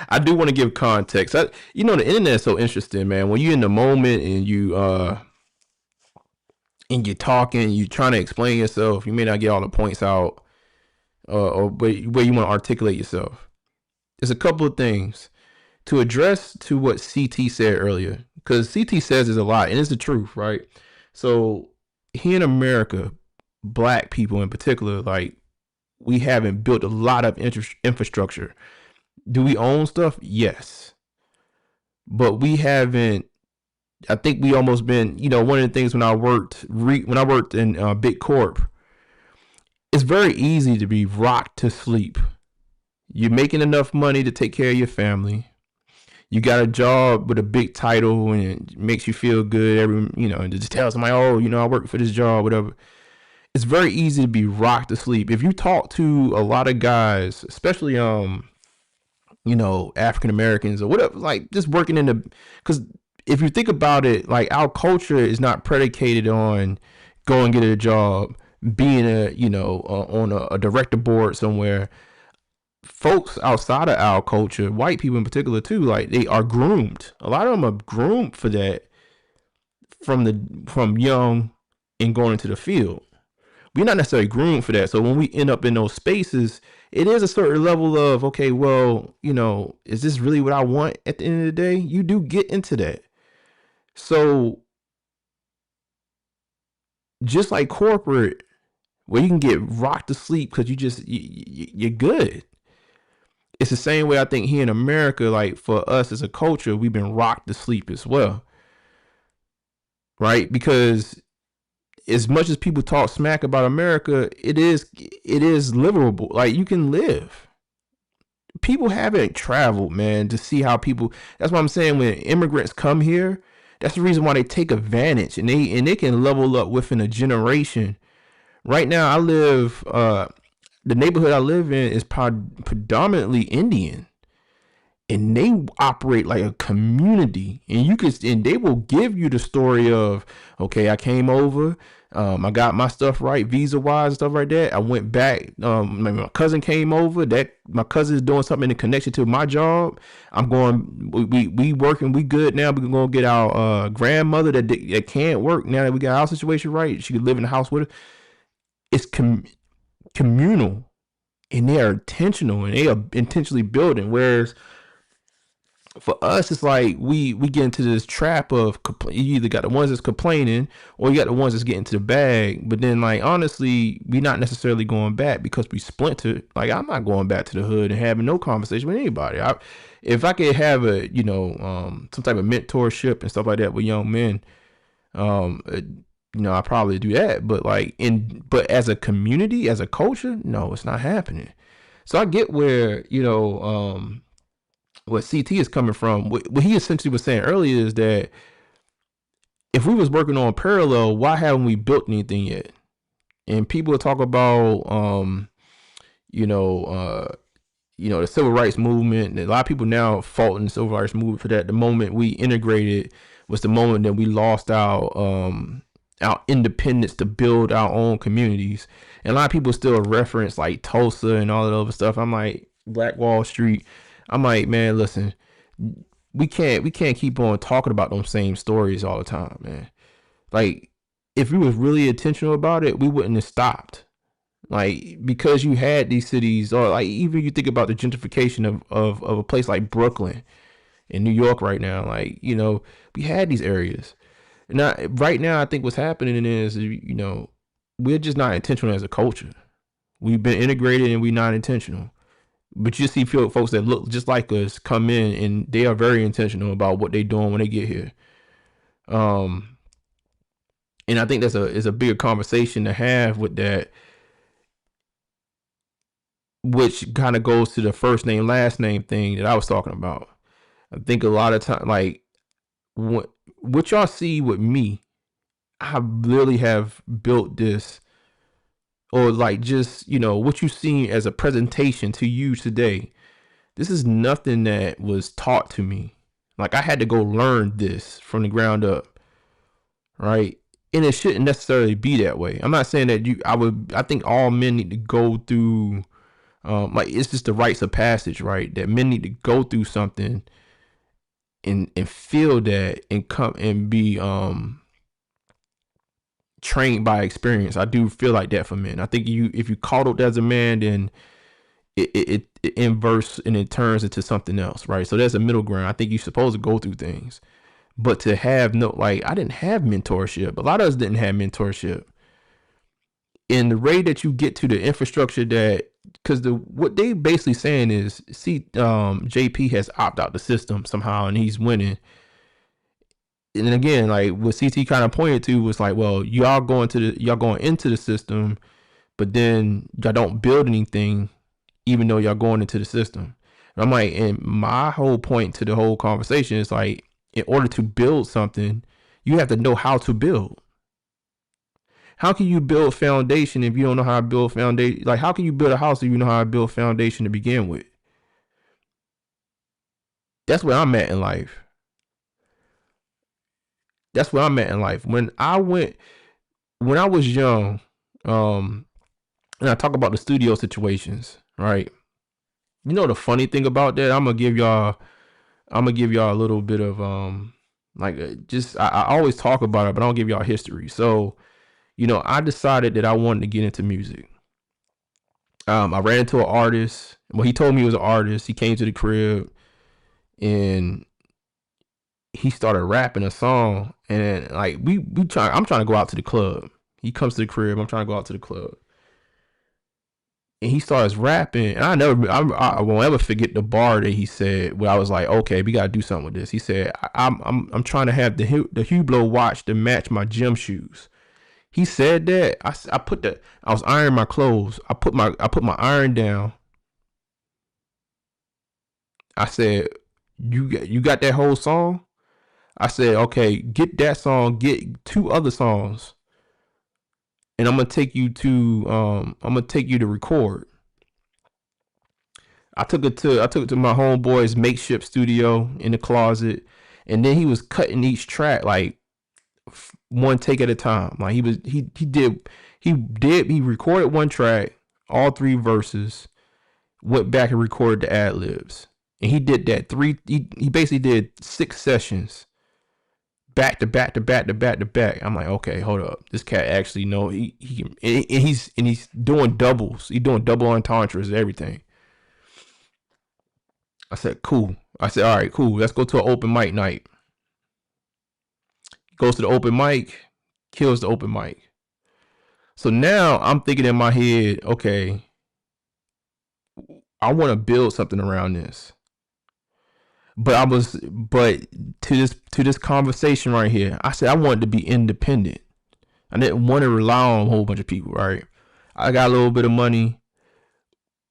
I do want to give context. The internet is so interesting, man. When you're in the moment and you're talking, you're trying to explain yourself. You may not get all the points out, or where you want to articulate yourself. There's a couple of things to address to what CT said earlier, because CT says there's a lot, and it's the truth, right? So here in America, black people in particular, like, we haven't built a lot of infrastructure. Do we own stuff? Yes. But we haven't. I think we almost been, one of the things when I worked in big corp, it's very easy to be rocked to sleep. You're making enough money to take care of your family. You got a job with a big title and it makes you feel good. And just tell somebody, oh, I work for this job, whatever. It's very easy to be rocked to sleep. If you talk to a lot of guys, especially African Americans or whatever, like just working because if you think about it, like our culture is not predicated on going get a job, being on a director board somewhere. Folks outside of our culture, white people in particular too, like they are groomed. A lot of them are groomed for that from young and going into the field. We're not necessarily groomed for that. So when we end up in those spaces, it is a certain level of, okay, well, is this really what I want at the end of the day? You do get into that. So just like corporate, where you can get rocked to sleep because you're good. It's the same way I think here in America, like for us as a culture, we've been rocked to sleep as well. Right? Because as much as people talk smack about America, it is livable. Like you can live. People haven't traveled, man, to see how people. That's what I'm saying. When immigrants come here, that's the reason why they take advantage, and they can level up within a generation. Right now, I live. The neighborhood I live in is predominantly Indian. And they operate like a community, and they will give you the story of, okay, I came over, I got my stuff right, visa wise and stuff like that. I went back, my cousin came over, that my cousin is doing something in connection to my job. I'm going, we working, we good now. We're gonna get our grandmother that can't work now that we got our situation right. She could live in the house with us. It's communal, and they are intentional, and they are intentionally building. Whereas for us, it's like we get into this trap of you either got the ones that's complaining or you got the ones that's getting to the bag. But then, like, honestly, we're not necessarily going back because we splintered. Like, I'm not going back to the hood and having no conversation with anybody. If I could have some type of mentorship and stuff like that with young men, I probably do that. But but as a community, as a culture, no, it's not happening. So I get where what CT is coming from. What he essentially was saying earlier is that if we was working on parallel, why haven't we built anything yet? And people talk about, the civil rights movement. And a lot of people now faulting the civil rights movement for that. The moment we integrated was the moment that we lost our independence to build our own communities. And a lot of people still reference like Tulsa and all that other stuff. I'm like, Black Wall Street. I'm like, man, listen, we can't keep on talking about those same stories all the time, man. Like, if we was really intentional about it, we wouldn't have stopped. Like, because you had these cities, or like even you think about the gentrification of a place like Brooklyn in New York right now, like, we had these areas. Now, right now, I think what's happening is, we're just not intentional as a culture. We've been integrated and we're not intentional. But you see folks that look just like us come in and they are very intentional about what they're doing when they get here. And I think that's a bigger conversation to have with that, which kind of goes to the first name, last name thing that I was talking about. I think a lot of time, like what y'all see with me, I really have built this, or like just, what you see as a presentation to you today. This is nothing that was taught to me. Like I had to go learn this from the ground up, right? And it shouldn't necessarily be that way. I'm not saying that I think all men need to go through, like it's just the rites of passage, right? That men need to go through something and feel that and come and be trained by experience. I do feel like that for men. I think if you coddled as a man, then it inverts and it turns into something else, right? So there's a middle ground. I think you're supposed to go through things, but to have no, like I didn't have mentorship. A lot of us didn't have mentorship. In the rate that you get to the infrastructure that, because what they basically saying is, see, JP has opted out the system somehow and he's winning. And then again, like what CT kind of pointed to was like, well, y'all going into the system, but then y'all don't build anything, even though y'all going into the system. And I'm like, and my whole point to the whole conversation is like, in order to build something, you have to know how to build. How can you build foundation if you don't know how to build foundation? Like, how can you build a house if you know how to build foundation to begin with? That's where I'm at in life. That's where I'm at in life. When I was young, and I talk about the studio situations, right? You know the funny thing about that, I'm gonna give y'all a little bit of just I always talk about it, but I don't give y'all history. So, you know, I decided that I wanted to get into music. I ran into an artist. Well, he told me he was an artist. He came to the crib and he started rapping a song, and like I'm trying to go out to the club. He comes to the crib. I'm trying to go out to the club. And he starts rapping, and I won't ever forget the bar that he said. Where I was like, okay, we gotta do something with this. He said, I'm trying to have the Hublot watch to match my gym shoes. He said that. I was ironing my clothes. I put my iron down. I said, you got that whole song? I said, okay, get that song, get 2 other songs, and I'm gonna take you to record. I took it to my homeboy's makeshift studio in the closet, and then he was cutting each track like one take at a time. Like he recorded one track, all 3 verses, went back and recorded the ad libs, and he did that he basically did 6 sessions, back to back to back to back to back. I'm like, okay, hold up, this cat actually know he's doing doubles. He's doing double entendres and everything. I said, cool. I said, all right, cool. Let's go to an open mic night. Goes to the open mic, kills the open mic. So now I'm thinking in my head, okay, I want to build something around this. But to this conversation right here, I said I wanted to be independent. I didn't want to rely on a whole bunch of people, right? I got a little bit of money.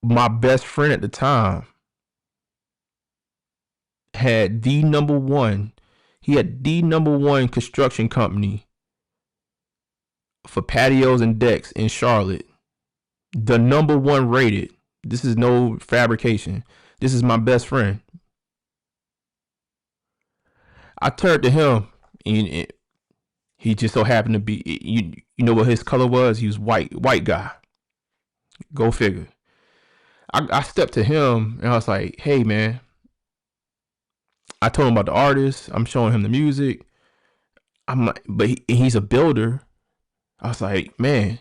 My best friend at the time had the number one construction company for patios and decks in Charlotte. The number 1 rated. This is no fabrication. This is my best friend. I turned to him, and he just so happened to be, you know what his color was? He was white guy. Go figure. I stepped to him and I was like, hey man, I told him about the artist. I'm showing him the music. I'm like, but he's a builder. I was like, man,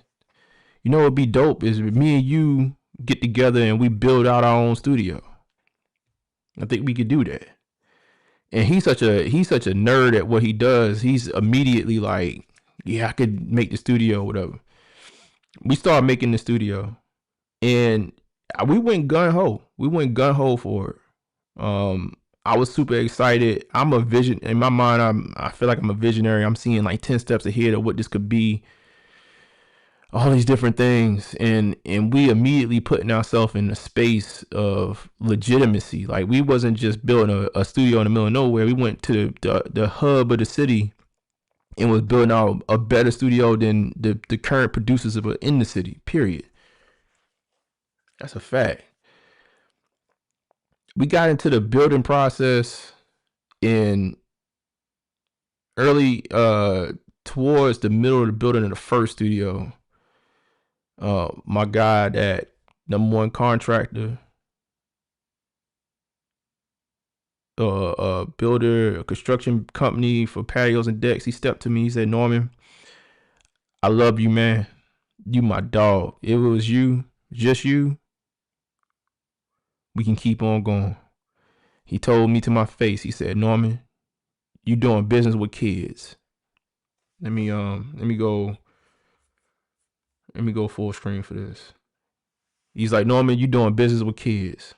you know what'd be dope is me and you get together and we build out our own studio. I think we could do that. And he's such a nerd at what he does. He's immediately like, yeah, I could make the studio, whatever. We started making the studio, and we went gun ho. We went gun ho for it. I was super excited. I'm a vision in my mind. I feel like I'm a visionary. I'm seeing like 10 steps ahead of what this could be. All these different things, and we immediately putting ourselves in a space of legitimacy. Like we wasn't just building a studio in the middle of nowhere. We went to the hub of the city and was building out a better studio than the current producers in the city, period. That's a fact. We got into the building process in early towards the middle of the building of the first studio. My guy, that #1 contractor, builder, a construction company for patios and decks, he stepped to me. He said, Norman, I love you, man. You my dog. If it was you, just you, we can keep on going. He told me to my face, he said, Norman, you doing business with kids. Let me go full screen for this. He's like, Norman, you doing business with kids.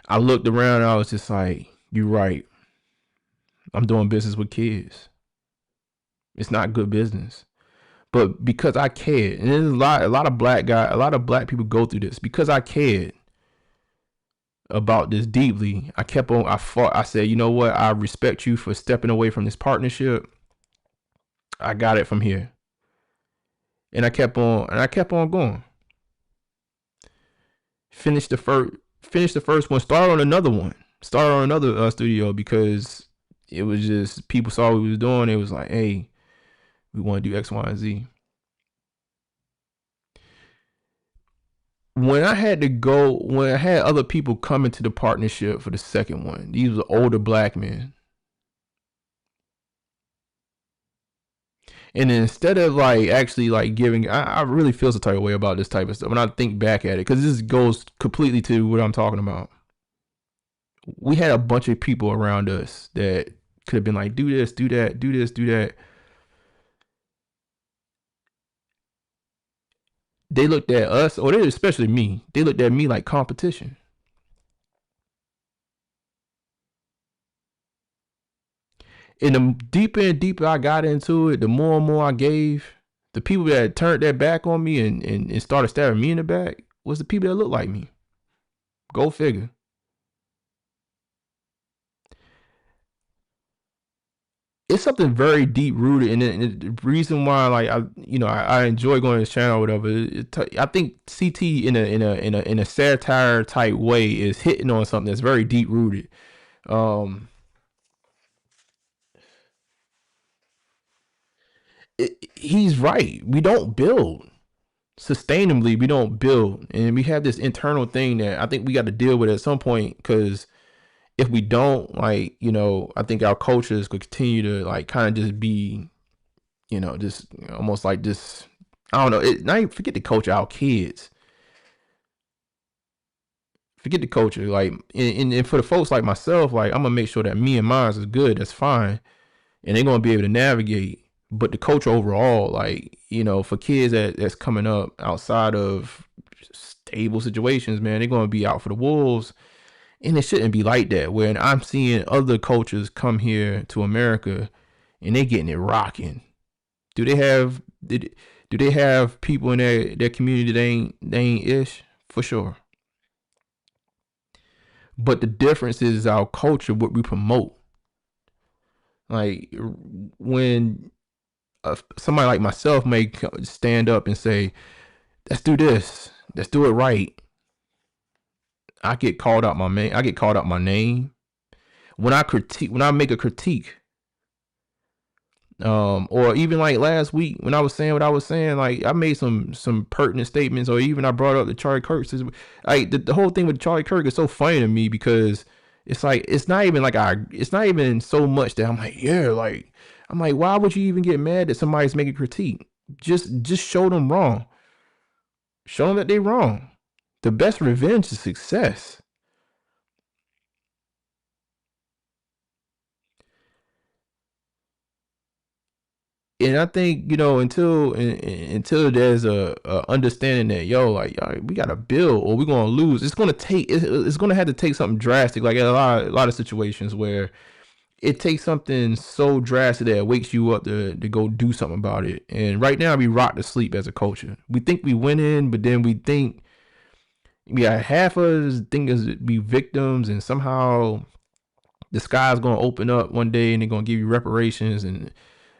I looked around and I was just like, you're right. I'm doing business with kids. It's not good business. But because I cared, and there's a lot of black people go through this. Because I cared about this deeply, I fought. I said, you know what? I respect you for stepping away from this partnership. I got it from here. And I kept on going. Finished the first one, started on another studio, because it was just, people saw what we was doing. It was like, hey, we want to do X, Y, and Z. When I had other people come into the partnership for the second one, these were older black men. And instead of actually giving, I really feel some type of way about this type of stuff when I think back at it, because this goes completely to what I'm talking about. We had a bunch of people around us that could have been like, do this, do that, do this, do that. They looked at us, or especially me, they looked at me like competition. And the deeper and deeper I got into it, the more and more I gave. The people that turned their back on me and started stabbing me in the back was the people that looked like me. Go figure. It's something very deep rooted, and the reason why, I enjoy going to this channel or whatever. I think CT in a satire type way is hitting on something that's very deep rooted. He's right. We don't build sustainably. We don't build, and we have this internal thing that I think we got to deal with at some point, because if we don't, I think our cultures could continue to kind of just be, just almost like this. I don't know. Not even forget the culture. Our kids. Forget the culture. And for the folks like myself, I'm gonna make sure that me and mine is good. That's fine, and they're gonna be able to navigate. But the culture overall, for kids that's coming up outside of stable situations, man, they're gonna be out for the wolves. And it shouldn't be like that. When I'm seeing other cultures come here to America and they getting it rocking. Do they have people in their community that ain't ish? For sure. But the difference is our culture, what we promote. When somebody like myself may stand up and say, let's do this, let's do it right, I get called out my name. When I make a critique, or even last week when I was saying what I was saying, I made some pertinent statements, or even I brought up the Charlie Kirk. The whole thing with Charlie Kirk is so funny to me, because it's not even so much that I'm like, why would you even get mad that somebody's making a critique? Just show them wrong. Show them that they're wrong. The best revenge is success. And I think, until there's a understanding that we gotta build or we're gonna lose. It's gonna have to take something drastic, like a lot of situations where it takes something so drastic that it wakes you up to go do something about it. And right now we rock to sleep as a culture. We think we winning, but then we think half of us think is be victims, and somehow the sky's gonna open up one day and they're gonna give you reparations, and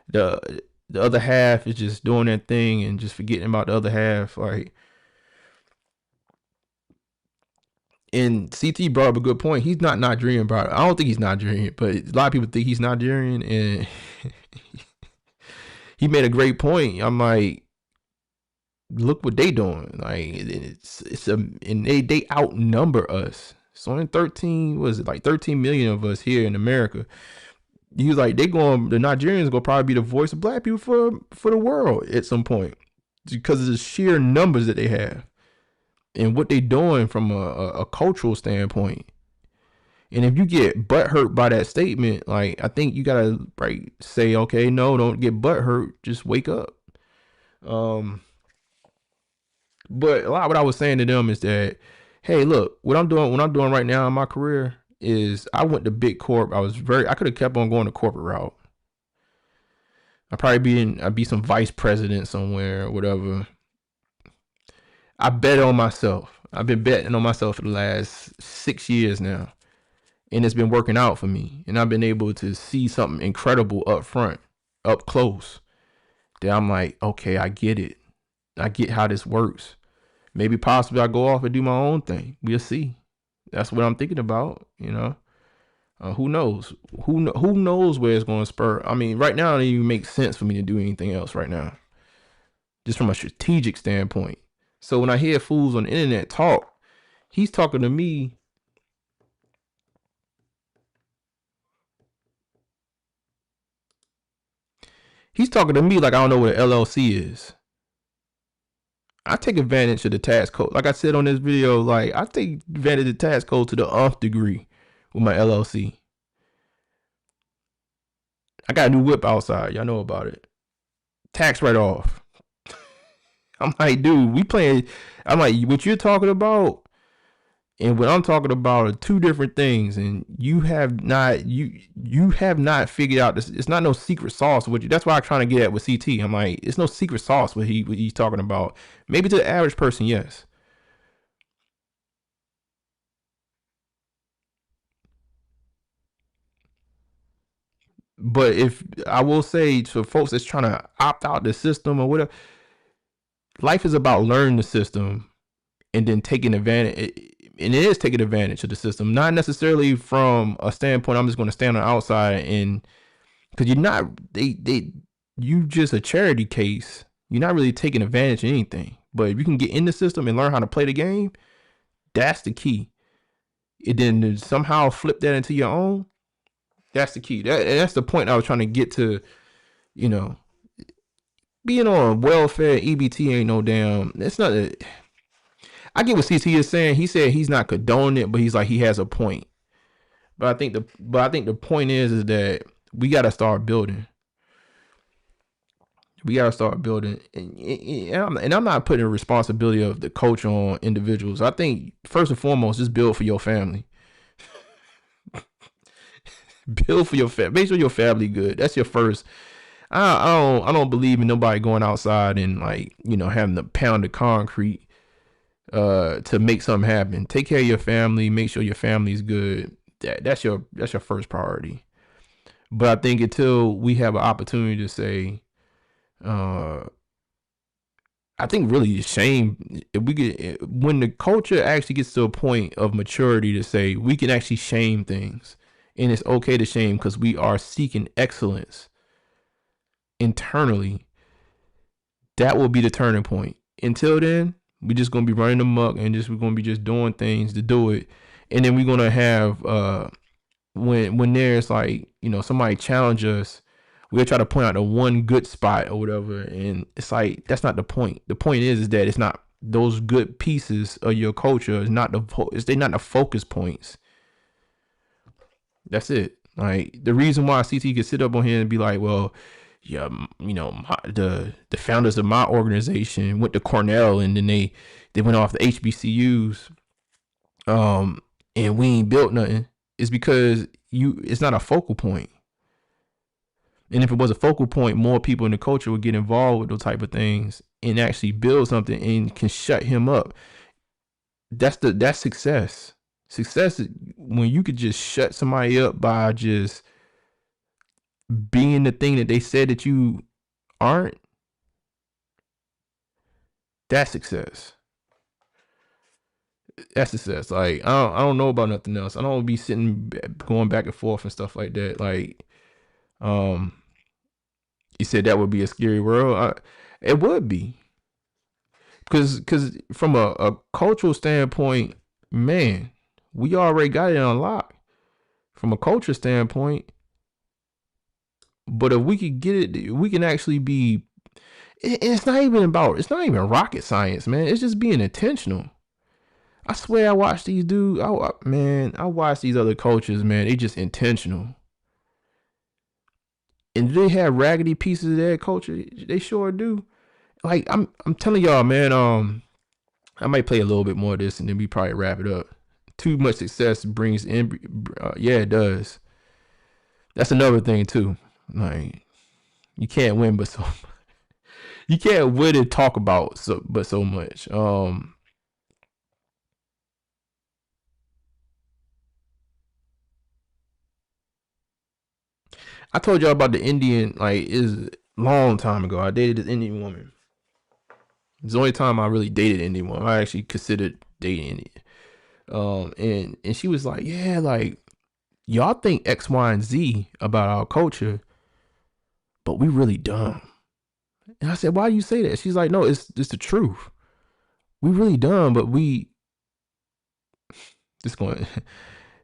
the other half is just doing that thing and just forgetting about the other half. And CT brought up a good point. He's not Nigerian, bro. I don't think he's Nigerian, but a lot of people think he's Nigerian, and he made a great point. I'm like, look what they doing. Like and they outnumber us. So in 13, was it like 13 million of us here in America? You like the Nigerians gonna probably be the voice of black people for the world at some point because of the sheer numbers that they have and what they doing from a cultural standpoint. And if you get butt hurt by that statement, like I think you gotta say, okay, no, don't get butt hurt. Just wake up. But a lot of what I was saying to them is that, hey, look, what I'm doing right now in my career is I went to big corp. I could have kept on going the corporate route. I'd be some vice president somewhere or whatever. I bet on myself. I've been betting on myself for the last 6 years now. And it's been working out for me. And I've been able to see something incredible up front, up close. That I'm like, okay, I get it. I get how this works. Maybe possibly I go off and do my own thing. We'll see. That's what I'm thinking about, who knows? Who knows where it's going to spur? I mean, right now it doesn't even make sense for me to do anything else right now. Just from a strategic standpoint. So when I hear fools on the internet talk, he's talking to me. He's talking to me like I don't know what an LLC is. I take advantage of the tax code. Like I said on this video, like I take advantage of the tax code to the nth degree with my LLC. I got a new whip outside. Y'all know about it. Tax write-off. I'm like, dude, I'm like, what you're talking about and what I'm talking about are two different things. And you have not figured out this. It's not no secret sauce with you. That's why I'm trying to get at with CT. I'm like, it's no secret sauce what he's talking about. Maybe to the average person, yes. But if I will say to folks that's trying to opt out the system or whatever, life is about learning the system and then taking advantage. And it is taking advantage of the system, not necessarily from a standpoint. I'm just going to stand on the outside and because you're not, you just a charity case. You're not really taking advantage of anything. But if you can get in the system and learn how to play the game, that's the key. And then somehow flip that into your own. That's the key. That's the point I was trying to get to. Being on welfare, EBT ain't no damn. It's not. I get what CT is saying. He said he's not condoning it, but he's like he has a point. But I think the point is that we got to start building. We got to start building, and I'm not putting the responsibility of the coach on individuals. I think first and foremost, just build for your family. Build for your family. Make sure your family good. That's your first. I don't believe in nobody going outside and having to pound the concrete to make something happen. Take care of your family. Make sure your family's good. That's your first priority. But I think until we have an opportunity to say, I think really shame. If we get when the culture actually gets to a point of maturity to say we can actually shame things, and it's okay to shame because we are seeking excellence internally. That will be the turning point. Until then, we're just gonna be running amok and we're gonna be just doing things to do it, and then we're gonna have when there's somebody challenge us, we'll try to point out the one good spot or whatever, and it's like that's not the point. The point is that it's not those good pieces of your culture. They're not the focus points. That's it. Like the reason why CT could sit up on here and be like, well, yeah, the founders of my organization went to Cornell and then they went off the HBCUs, and we ain't built nothing. Is because it's not a focal point. And if it was a focal point, more people in the culture would get involved with those type of things and actually build something and can shut him up. That's success. Success is when you could just shut somebody up by just being the thing that they said that you aren't. That's success. That's success. Like I don't know about nothing else. I don't be sitting going back and forth and stuff like that. Like um, you said that would be a scary world. It would be because from a cultural standpoint, man, we already got it unlocked from a culture standpoint. But if we could get it, we can actually be. It's not even rocket science, man. It's just being intentional. I swear, I watch these dudes. I watch these other cultures, man. They just intentional. And do they have raggedy pieces of their culture? They sure do. Like I'm telling y'all, man. I might play a little bit more of this, and then we probably wrap it up. Too much success brings in. Yeah, it does. That's another thing too. Like you can't win, but so you can't win and talk about so much. I told y'all about the Indian, like, is long time ago. I dated this Indian woman. It's the only time I really dated an Indian woman. I actually considered dating Indian. And she was like, yeah, like, y'all think X, Y, and Z about our culture, but we really dumb. And I said, why do you say that? She's like, no, it's the truth. We really dumb, but we just going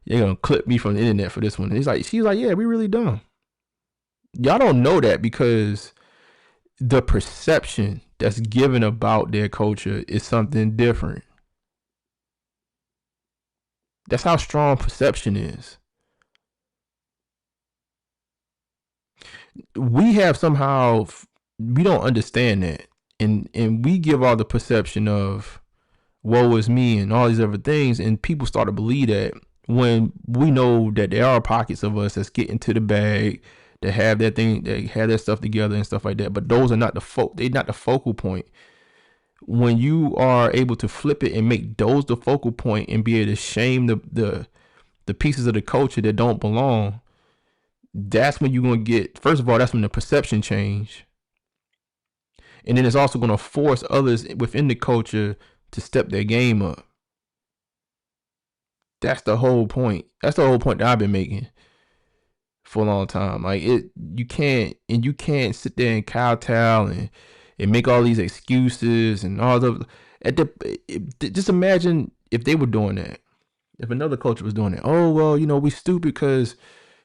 you're gonna clip me from the internet for this one. She's like, yeah, we really dumb. Y'all don't know that because the perception that's given about their culture is something different. That's how strong perception is. We have somehow, we don't understand that. And we give all the perception of woe is me and all these other things, and people start to believe that when we know that there are pockets of us that's getting to the bag, that have that thing, they have their stuff together and stuff like that. But those are not they're not the focal point. When you are able to flip it and make those the focal point and be able to shame the pieces of the culture that don't belong, that's when you're gonna get. First of all, that's when the perception change, and then it's also gonna force others within the culture to step their game up. That's the whole point. That's the whole point that I've been making for a long time. Like you can't sit there and kowtow and make all these excuses and all the. Just imagine if they were doing that. If another culture was doing it. Oh well, we stupid because,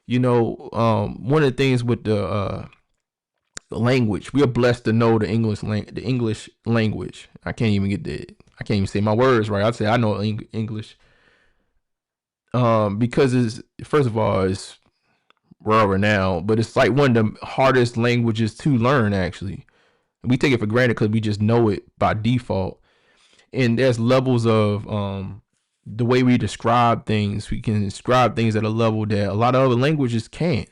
one of the things with the language, we are blessed to know the English language. I can't even say my words right. I'd say I know English. Because it's, first of all, it's world renowned, but it's like one of the hardest languages to learn. Actually, we take it for granted because we just know it by default. And there's levels of the way we describe things. We can describe things at a level that a lot of other languages can't.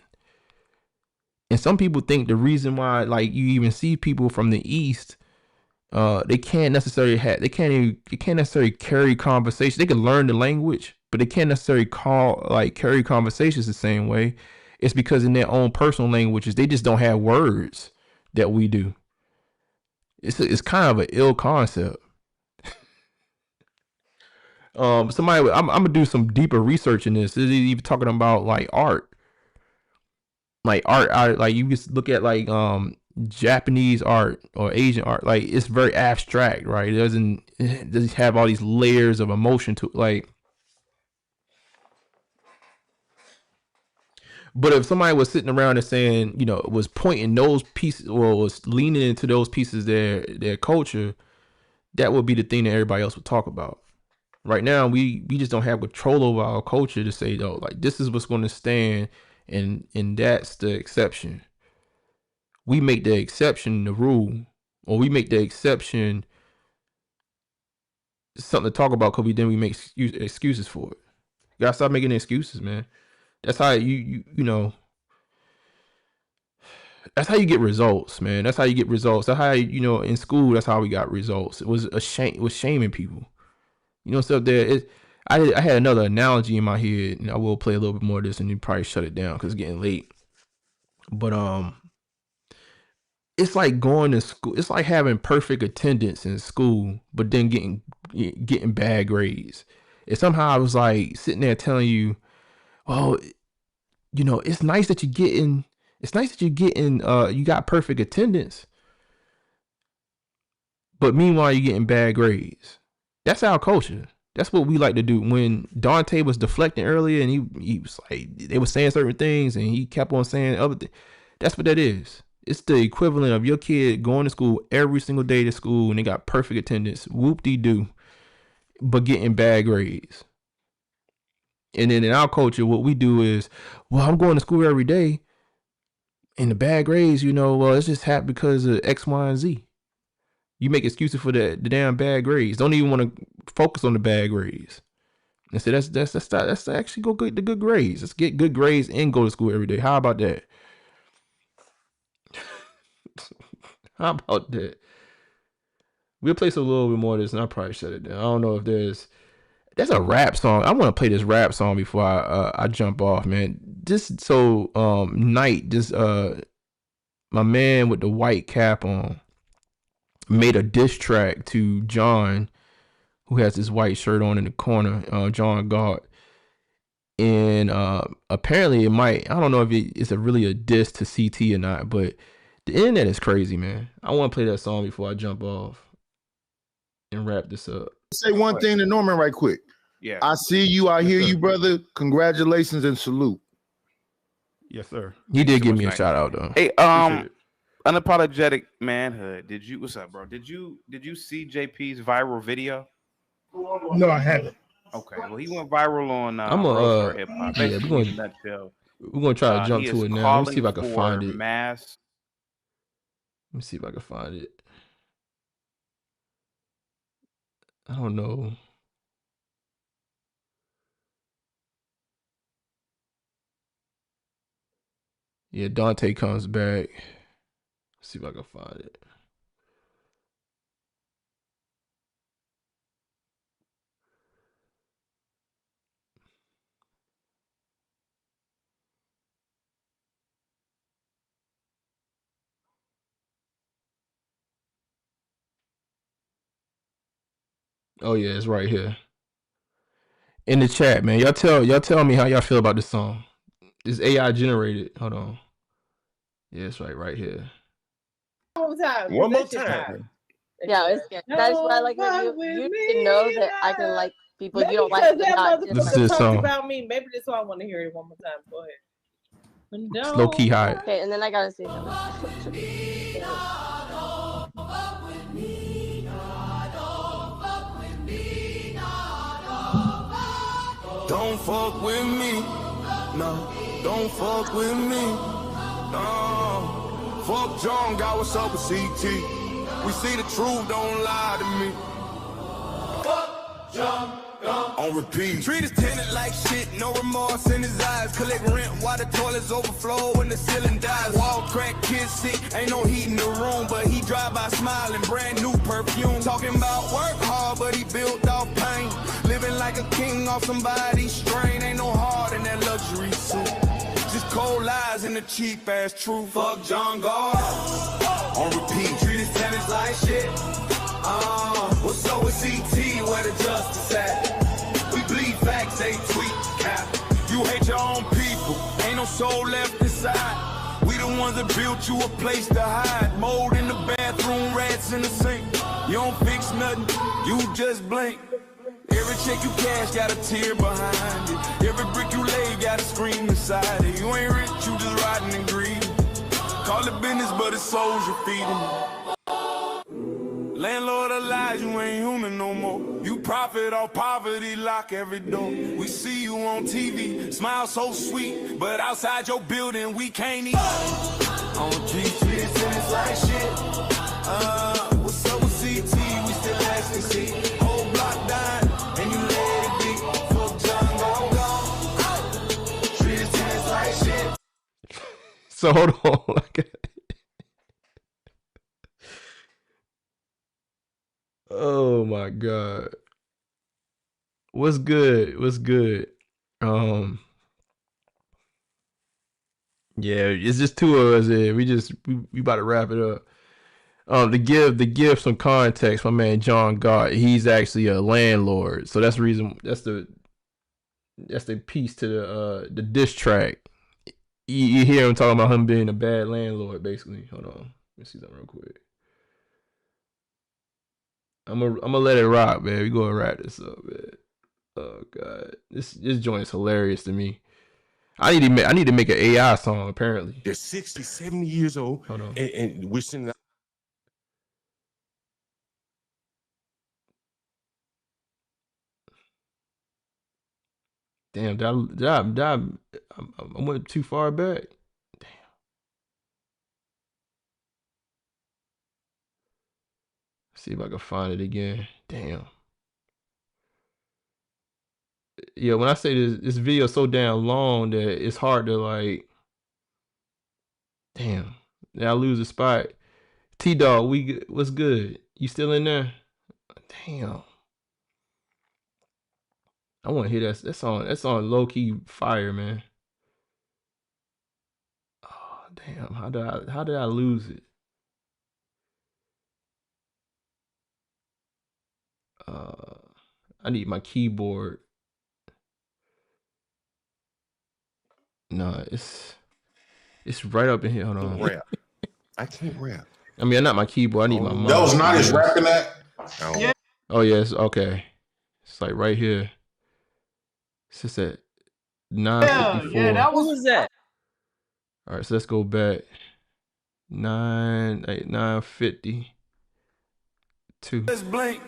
And some people think the reason why, like, you even see people from the East, they can't necessarily carry conversation. They can learn the language, but they can't necessarily carry conversations the same way. It's because in their own personal languages, they just don't have words that we do. It's kind of an ill concept. I'm gonna do some deeper research in this. This is even talking about like art. Like you just look at like Japanese art or Asian art. Like it's very abstract, right? It doesn't have all these layers of emotion to it. Like, but if somebody was sitting around and saying, was pointing those pieces or was leaning into those pieces their culture, that would be the thing that everybody else would talk about. Right now, we just don't have control over our culture to say, though, like this is what's going to stand, and that's the exception. We make the exception the rule, or we make the exception something to talk about because we make excuses for it. You gotta stop making excuses, man. That's how you that's how you get results, man. That's how you get results. That's how in school. That's how we got results. It was it was shaming people. So there. I had another analogy in my head, and I will play a little bit more of this, and you probably shut it down because it's getting late. But it's like going to school. It's like having perfect attendance in school, but then getting bad grades. And somehow I was like sitting there telling you, oh, you know, it's nice that you got perfect attendance, but meanwhile you're getting bad grades. That's our culture. That's what we like to do. When Dante was deflecting earlier and he was like, they were saying certain things and he kept on saying other things. That's what that is. It's the equivalent of your kid going to school every single day to school and they got perfect attendance, whoop-de-doo, but getting bad grades. And then in our culture, what we do is, well, I'm going to school every day and the bad grades, you know, well, it's just happened because of X, Y, and Z. You make excuses for the damn bad grades. Don't even want to focus on the bad grades. And so that's actually go get the good grades. Let's get good grades and go to school every day. How about that? How about that? We'll play some a little bit more of this, and I'll probably shut it down. I don't know if there's a rap song. I want to play this rap song before I jump off, man. Just so Knight, my man with the white cap on, made a diss track to John, who has this white shirt on in the corner, John God. And apparently it might, I don't know if it's really a diss to CT or not, but the internet is crazy, man. I want to play that song before I jump off and wrap this up. Say one thing to Norman right quick. Yeah. I see you, I hear you, brother. Congratulations and salute. Yes, sir. He did give me a shout out though. Hey, unapologetic manhood. What's up, bro? Did you see JP's viral video? No, I haven't. Okay, well, he went viral on Hip Hop. Yeah, we're gonna try to jump to it now. Let me see if I can find it. Let me see if I can find it. I don't know. Yeah, Dante comes back. Let's see if I can find it. Oh yeah, it's right here. In the chat, man. Y'all tell me how y'all feel about this song. It's AI generated. Hold on. Yeah, it's right here. One more time. Yeah, it's good. That's why I like when you can know that I can like people you don't like. That Listen to motherfucker this talked song. about me. Maybe this song I want to hear it one more time. Go ahead. It's low key high. Okay, and then I gotta say something. Don't fuck with me, no. Don't fuck with me, no. Fuck John, God, what's up with CT? We see the truth, don't lie to me. Fuck John, on repeat. Treat his tenant like shit, no remorse in his eyes. Collect rent while the toilets overflow and the ceiling dies. Wall crack, kids sick, ain't no heat in the room, but he drive by smiling, brand new perfume. Talking about work hard, but he built off pain. Living like a king off somebody's strain. Ain't no heart in that luxury suit. Just cold lies and the cheap ass truth. Fuck John God. On repeat. Treat his tenants like shit. What's up with CT? Where the justice at? We bleed facts, they tweet cap. You hate your own people. Ain't no soul left inside. We the ones that built you a place to hide. Mold in the bathroom, rats in the sink. You don't fix nothing, you just blink. Every check you cash got a tear behind it. Every brick you lay got a scream inside it. You ain't rich, you just riding and greedy. Call it business, but it's souls you're feeding. Landlord of lies, you ain't human no more. You profit off poverty, lock every door. We see you on TV, smile so sweet, but outside your building we can't eat. On GT, it's like shit. What's up with CT? We still asking see. Whole block dying, and you let it be. Fuck John, go. Treat his tenants like shit. So hold on. Oh my god. What's good? What's good? Yeah, it's just two of us here. We about to wrap it up. To give some context, my man John Gott, he's actually a landlord. So that's the reason. That's the piece to the diss track. You hear him talking about him being a bad landlord, basically. Hold on, let me see something real quick. I'm gonna let it rock, man. We gonna wrap this up, man. Oh god, this joint is hilarious to me. I need to make an AI song. Apparently, they're 60, 70 years old. Hold on. And we're sending out. Damn, I went too far back. Damn. See if I can find it again. Damn. Yeah, when I say this video is so damn long that it's hard to like. Damn. Now I lose the spot. T-Dog, what's good? You still in there? Damn. I want to hear that. That's on low key fire, man. Oh damn! How did I lose it? I need my keyboard. No, it's right up in here. Hold on. Rap. I can't rap. I mean, not my keyboard. I need my mouse. That was not his rapping that. Yeah. Oh yes, okay. It's like right here. It's just at 9:54. Yeah, that What was that? All right, so let's go back. 9:52. Let's blink.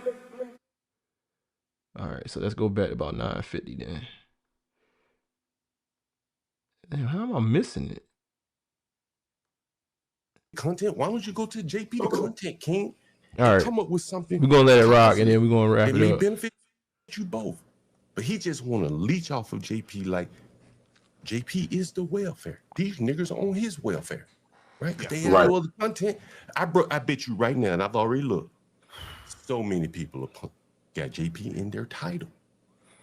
All right, so let's go back about 9:50 then. Damn, how am I missing it? Content. Why don't you go to JP the Content King? All right, come up with something. We're gonna let it rock, and then we're gonna wrap it it may up. benefit you both, but he just want to leech off of JP like JP is the welfare. These niggas are on his welfare, right? If they have no other content, I bet you right now, and I've already looked. So many people got JP in their title.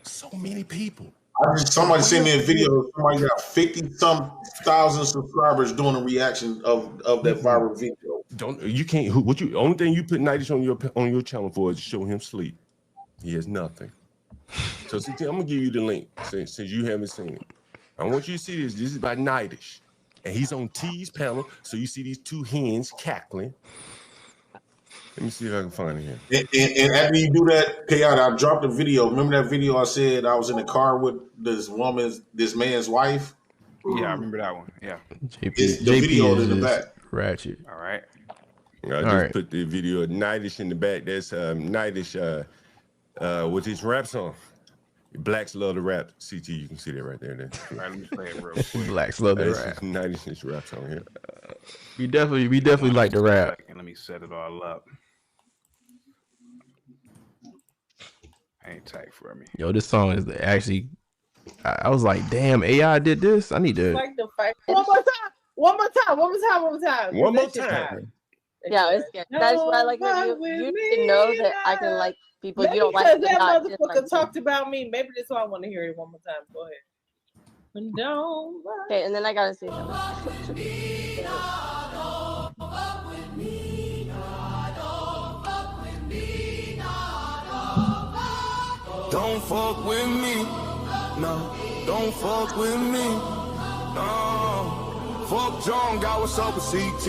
So many people. Somebody sent me a video. Somebody got 50-some thousand subscribers doing a reaction of that viral video. Only thing you put Nightish on your channel for is to show him sleep. He has nothing. So I'm gonna give you the link since you haven't seen it. I want you to see this. This is by Nightish, and he's on T's panel. So you see these two hens cackling. Let me see if I can find it here. And after you do that, Chaotic, I dropped a video. Remember that video I said I was in the car with this man's wife? Yeah, I remember that one. Yeah. It's the video in the back. Ratchet. All right. I just put the video of Nightish in the back. That's Nightish with his rap song. Blacks love to rap. CT, you can see that right there. All right, let me play it real quick. Blacks love to rap. Nightish's rap song here. We definitely like to rap. And let me set it all up. Ain't tight for me. Yo, this song is actually. I was like, damn, AI did this. I need to. Like the fact. One more time. Yeah, it's good. That's why I like you to know that I can like people Maybe you don't like. Because that not motherfucker like talked about me. Maybe that's why I want to hear it one more time. Go ahead. Don't. Okay, and then I gotta say something. Don't fuck with me. No, don't fuck with me. No. Fuck John, got what's up with CT.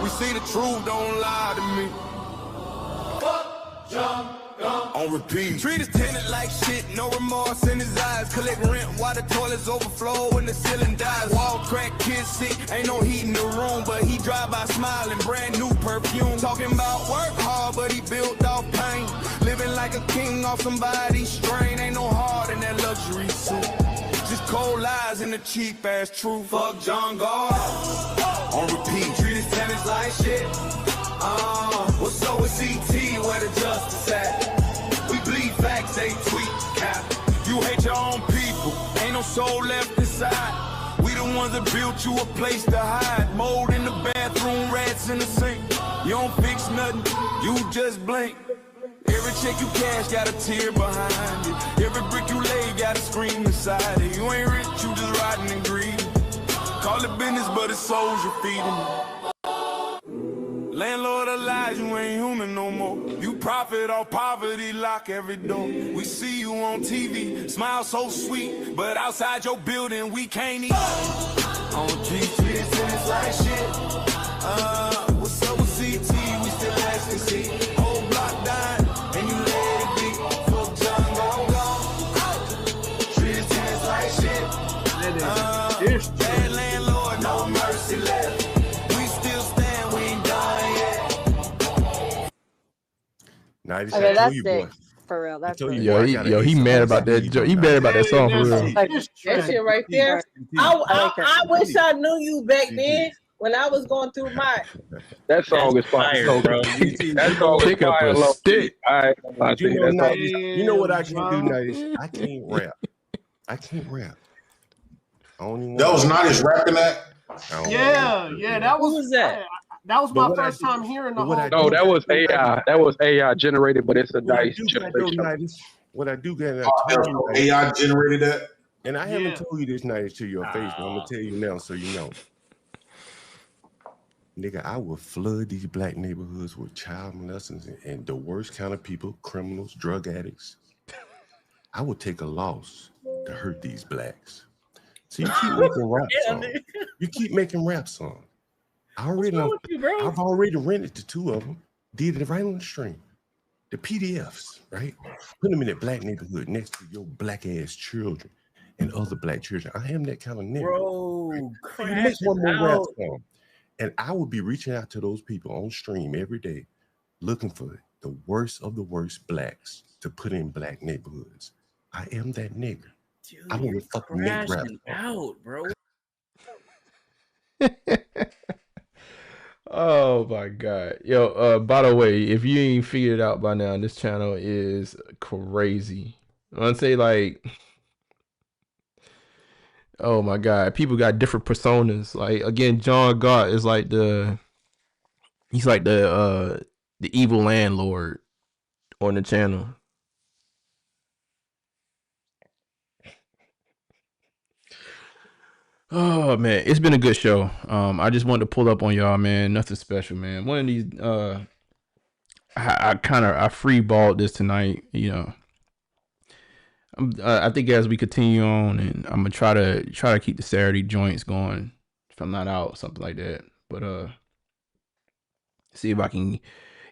We see the truth, don't lie to me. Fuck John. On repeat. Treat his tenant like shit, no remorse in his eyes. Collect rent while the toilets overflow and the ceiling dies. Wall crack, kids sick, ain't no heat in the room, but he drive by smiling, brand new perfume. Talking about work hard, but he built off pain. Living like a king off somebody's strain. Ain't no heart in that luxury suit. Just cold lies and the cheap ass truth. Fuck John Gard. On repeat. Treat his tenants like shit. What's up with CT, where the justice at? We bleed facts, they tweet cap. You hate your own people, ain't no soul left inside. We the ones that built you a place to hide. Mold in the bathroom, rats in the sink. You don't fix nothing, you just blink. Every check you cash got a tear behind it. Every brick you lay got a scream inside it. You ain't rich, you just rotten and greedy. Call it business, but it's souls you're feeding. Landlord of lies, you ain't human no more. You profit off poverty, lock every door. We see you on TV, smile so sweet, but outside your building we can't eat. On G3, it's like shit. What's up with CT? We still asking see. Whole block dying, and you let it be. Fuck John, gone. Treat it like shit. Bad landlord, no mercy left. We still stand, we ain't done yet. Now, Okay, I told that's you, sick. boy. For real, that's told you, real. boy, I Yo, got an he ace up mad my about that. sleeve on He that. mad about that song for real. Like, That shit right there. I wish I knew you back then when I was going through my. That song is fire, So, bro. That you know song is what? Pick up fire, a low key. stick. I ain't gonna lie But to you you. know, That song. 90s, you know what I can't do, Damn, 90s? I can't rap. I can't rap. I don't even That want was to. not his rapping that. I don't Yeah, want yeah, to. that Who was was that? that was But my what I first do, time hearing the but what I whole No, do that got was though, 90s, AI. That was AI generated, but it's a what I nice do got though, generation of it. 90s, what I do got, and I told you, 90s, AI generated that. and I haven't Yeah. told you this 90s to your face, but I'm gonna tell you now so you know. Nigga, I will flood these black neighborhoods with child molesters and the worst kind of people, criminals, drug addicts. I would take a loss to hurt these blacks. So you keep making rap Damn, songs. nigga. You keep making rap songs. What's wrong with you, bro? I've already rented the two of them, did it right on the stream. The PDFs, right? Put them in that black neighborhood next to your black ass children and other black children. I am that kind of nigga. Bro, You make crash one more rap out. song. And I would be reaching out to those people on stream every day, looking for the worst of the worst blacks to put in black neighborhoods. I am that nigga. Dude, I you're would fucking make rap crashing songs. out, bro. Oh my god. Yo, by the way, if you ain't figured it out by now, this channel is crazy. I'd say like, oh my god, people got different personas. Like again, John Gott is like he's like the evil landlord on the channel. Oh man, it's been a good show. I just wanted to pull up on y'all, man. Nothing special, man. One of these I free balled this tonight, you know. I think as we continue on, and I'm gonna try to keep the Saturday joints going if I'm not out, something like that. But see if I can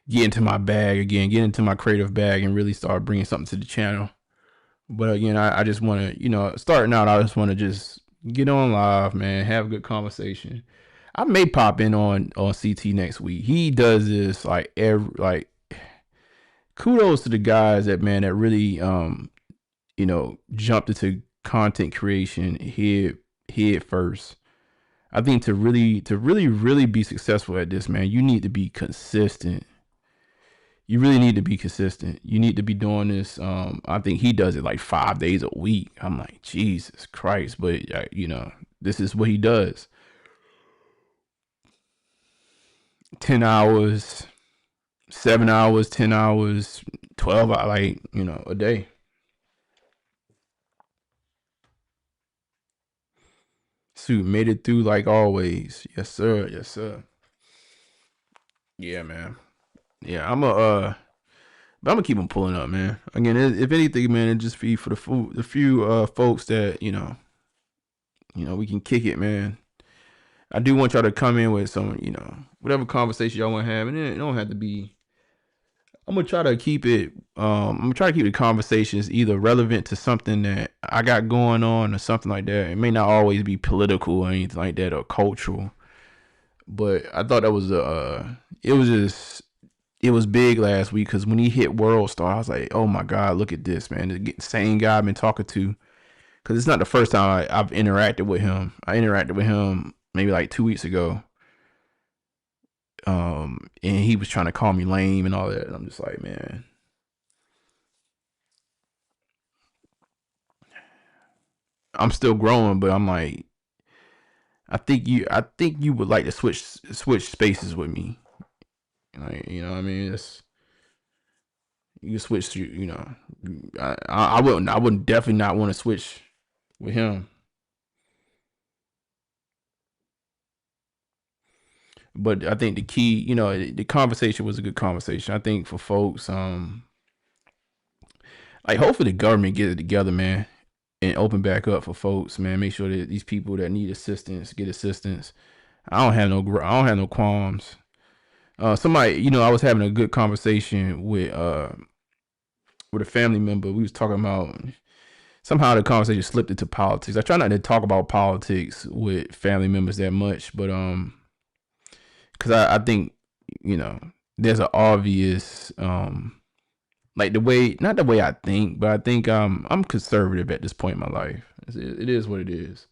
get into my bag again, get into my creative bag, and really start bringing something to the channel. But again, I just want to, you know, starting out, I just want to just get on live, man, have a good conversation. I may pop in on CT next week. He does this like kudos to the guys that really you know, jumped into content creation head first. I think to really be successful at this, man, you need to be consistent. You really need to be consistent. You need to be doing this. I think he does it like 5 days a week. I'm like, Jesus Christ. But, you know, this is what he does. 10 hours, 7 hours, 10 hours, 12 hours, like, you know, a day. Suit made it through like always. Yes, sir. Yes, sir. Yeah, man. Yeah, but I'm gonna keep them pulling up, man. Again, if anything, man, it just be for the few folks that you know, we can kick it, man. I do want y'all to come in with some, you know, whatever conversation y'all want to have, and it don't have to be. I'm gonna try to keep it. I'm gonna try to keep the conversations either relevant to something that I got going on or something like that. It may not always be political or anything like that or cultural, but I thought that was it was big last week because when he hit World Star, I was like, oh my God, look at this, man. The same guy I've been talking to, because it's not the first time I've interacted with him. I interacted with him maybe like 2 weeks ago. And he was trying to call me lame and all that. And I'm just like, man. I'm still growing, but I'm like, I think you would like to switch spaces with me. Like, you know what I mean? You can switch to, you know, I wouldn't definitely not want to switch with him. But I think the key, you know, the conversation was a good conversation. I think for folks, like hopefully the government get it together, man, and open back up for folks, man. Make sure that these people that need assistance get assistance. I don't have no qualms. Somebody, you know, I was having a good conversation with a family member. We was talking about, somehow the conversation slipped into politics. I try not to talk about politics with family members that much, but because I think, you know, there's an obvious like the way, not the way I think, but I think I'm conservative at this point in my life. It is what it is.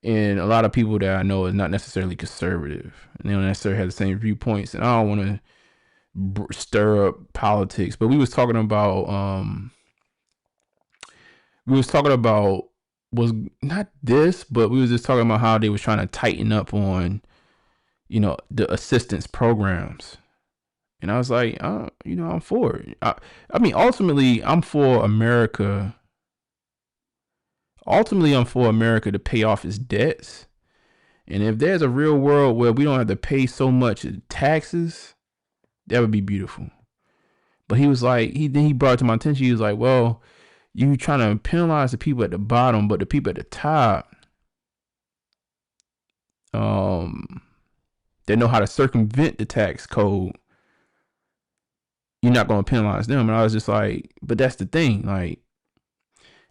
And a lot of people that I know is not necessarily conservative, and they don't necessarily have the same viewpoints. And I don't want to stir up politics, but we was talking about was not this, but we was just talking about how they was trying to tighten up on, you know, the assistance programs. And I was like, you know, I'm for it. I mean, ultimately, I'm for America. Ultimately, I'm for America to pay off its debts. And if there's a real world where we don't have to pay so much taxes, that would be beautiful. But he was like, he brought it to my attention. He was like, well, you trying to penalize the people at the bottom, but the people at the top, they know how to circumvent the tax code. You're not going to penalize them. And I was just like, but that's the thing. Like,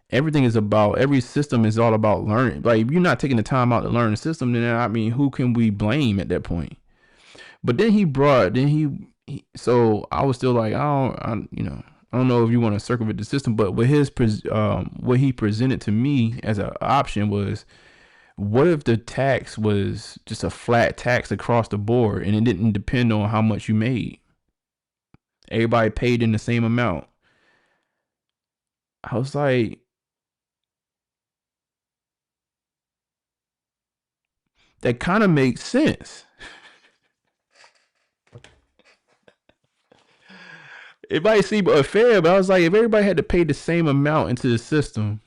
every system is all about learning. Like, if you're not taking the time out to learn the system, then I mean, who can we blame at that point? But then so I was still like, I don't know if you want to circumvent the system, but with what he presented to me as an option was, what if the tax was just a flat tax across the board and it didn't depend on how much you made? Everybody paid in the same amount. I was like, that kind of makes sense. It might seem unfair, but I was like, if everybody had to pay the same amount into the system,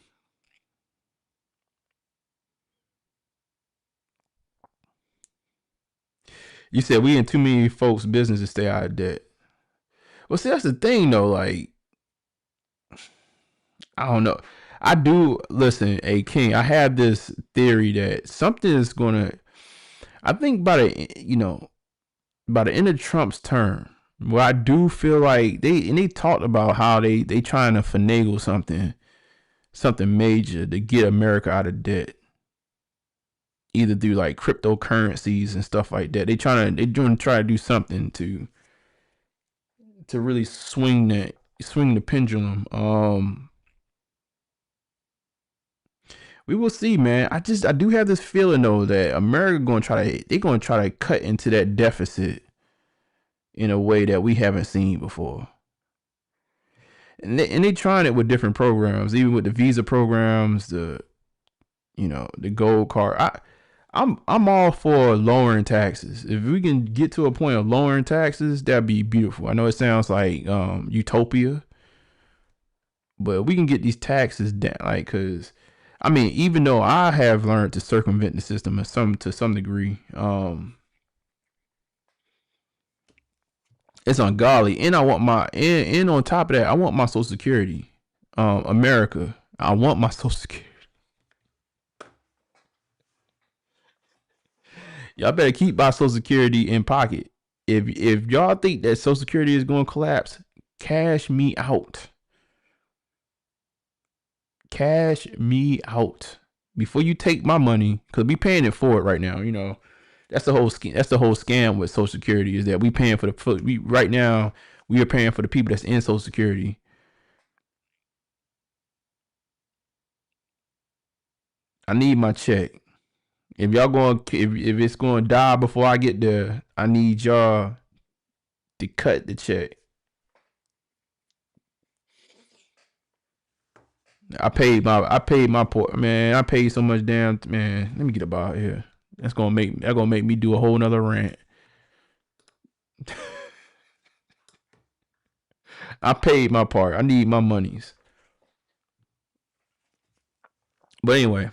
you said we in too many folks' business to stay out of debt. Well, see, that's the thing though. Like, I don't know. I do listen, hey King. I have this theory that something is gonna. I think by the end of Trump's term, where I do feel like they talked about how they trying to finagle something major to get America out of debt, either through like cryptocurrencies and stuff like that. They try to do something to really swing the pendulum. We will see, man. I do have this feeling though that America gonna try to cut into that deficit in a way that we haven't seen before. And they trying it with different programs, even with the visa programs, the gold card. I'm all for lowering taxes. If we can get to a point of lowering taxes, that'd be beautiful. I know it sounds like utopia, but we can get these taxes down. Like, cause I mean, even though I have learned to circumvent the system to some degree, it's ungodly. And I want and on top of that, I want my Social Security. America, I want my Social Security. Y'all better keep my Social Security in pocket. If y'all think that Social Security is going to collapse, cash me out. Cash me out before you take my money, because we paying it for it right now. You know, that's the whole scam with Social Security, is that we paying for right now we are paying for the people that's in Social Security. I need my check. If it's going to die before I get there, I need y'all to cut the check. I paid my port, man. I paid so much damn, man. Let me get up out here. That's gonna make me do a whole nother rant. I paid my part. I need my monies. But anyway,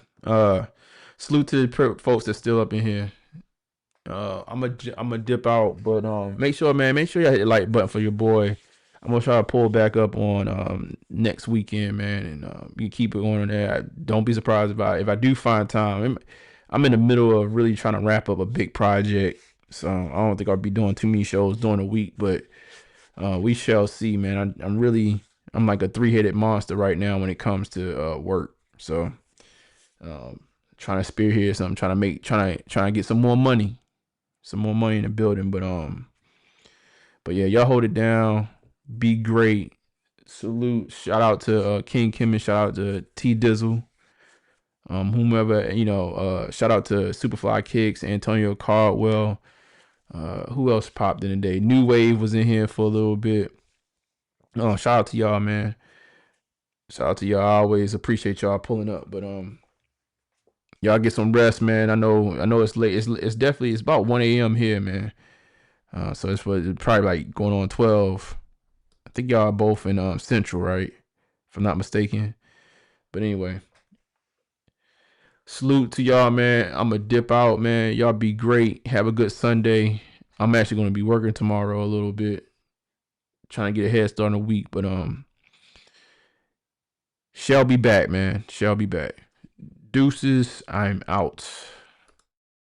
salute to the folks that's still up in here. I'm a dip out, but make sure you hit the like button for your boy. I'm gonna try to pull back up on next weekend, man, and you keep it on there. Don't be surprised if I do find time. I'm in the middle of really trying to wrap up a big project, so I don't think I'll be doing too many shows during the week, but we shall see, man. I'm like a three-headed monster right now when it comes to work. So trying to spearhead something, trying to get some more money in the building. But yeah, y'all hold it down. Be great. Salute. Shout out to King Kim and shout out to T Dizzle. Whomever, shout out to Superfly Kicks, Antonio Cardwell. Who else popped in today? New Wave was in here for a little bit. Oh, shout out to y'all, man. Shout out to y'all. I always appreciate y'all pulling up. But y'all get some rest, man. I know it's late. It's about 1 a.m. here, man. So it's probably like going on 12. I think y'all are both in Central, right? If I'm not mistaken. But anyway. Salute to y'all, man. I'm going to dip out, man. Y'all be great. Have a good Sunday. I'm actually going to be working tomorrow a little bit. Trying to get a head start on the week. But shall be back, man. Shall be back. Deuces, I'm out.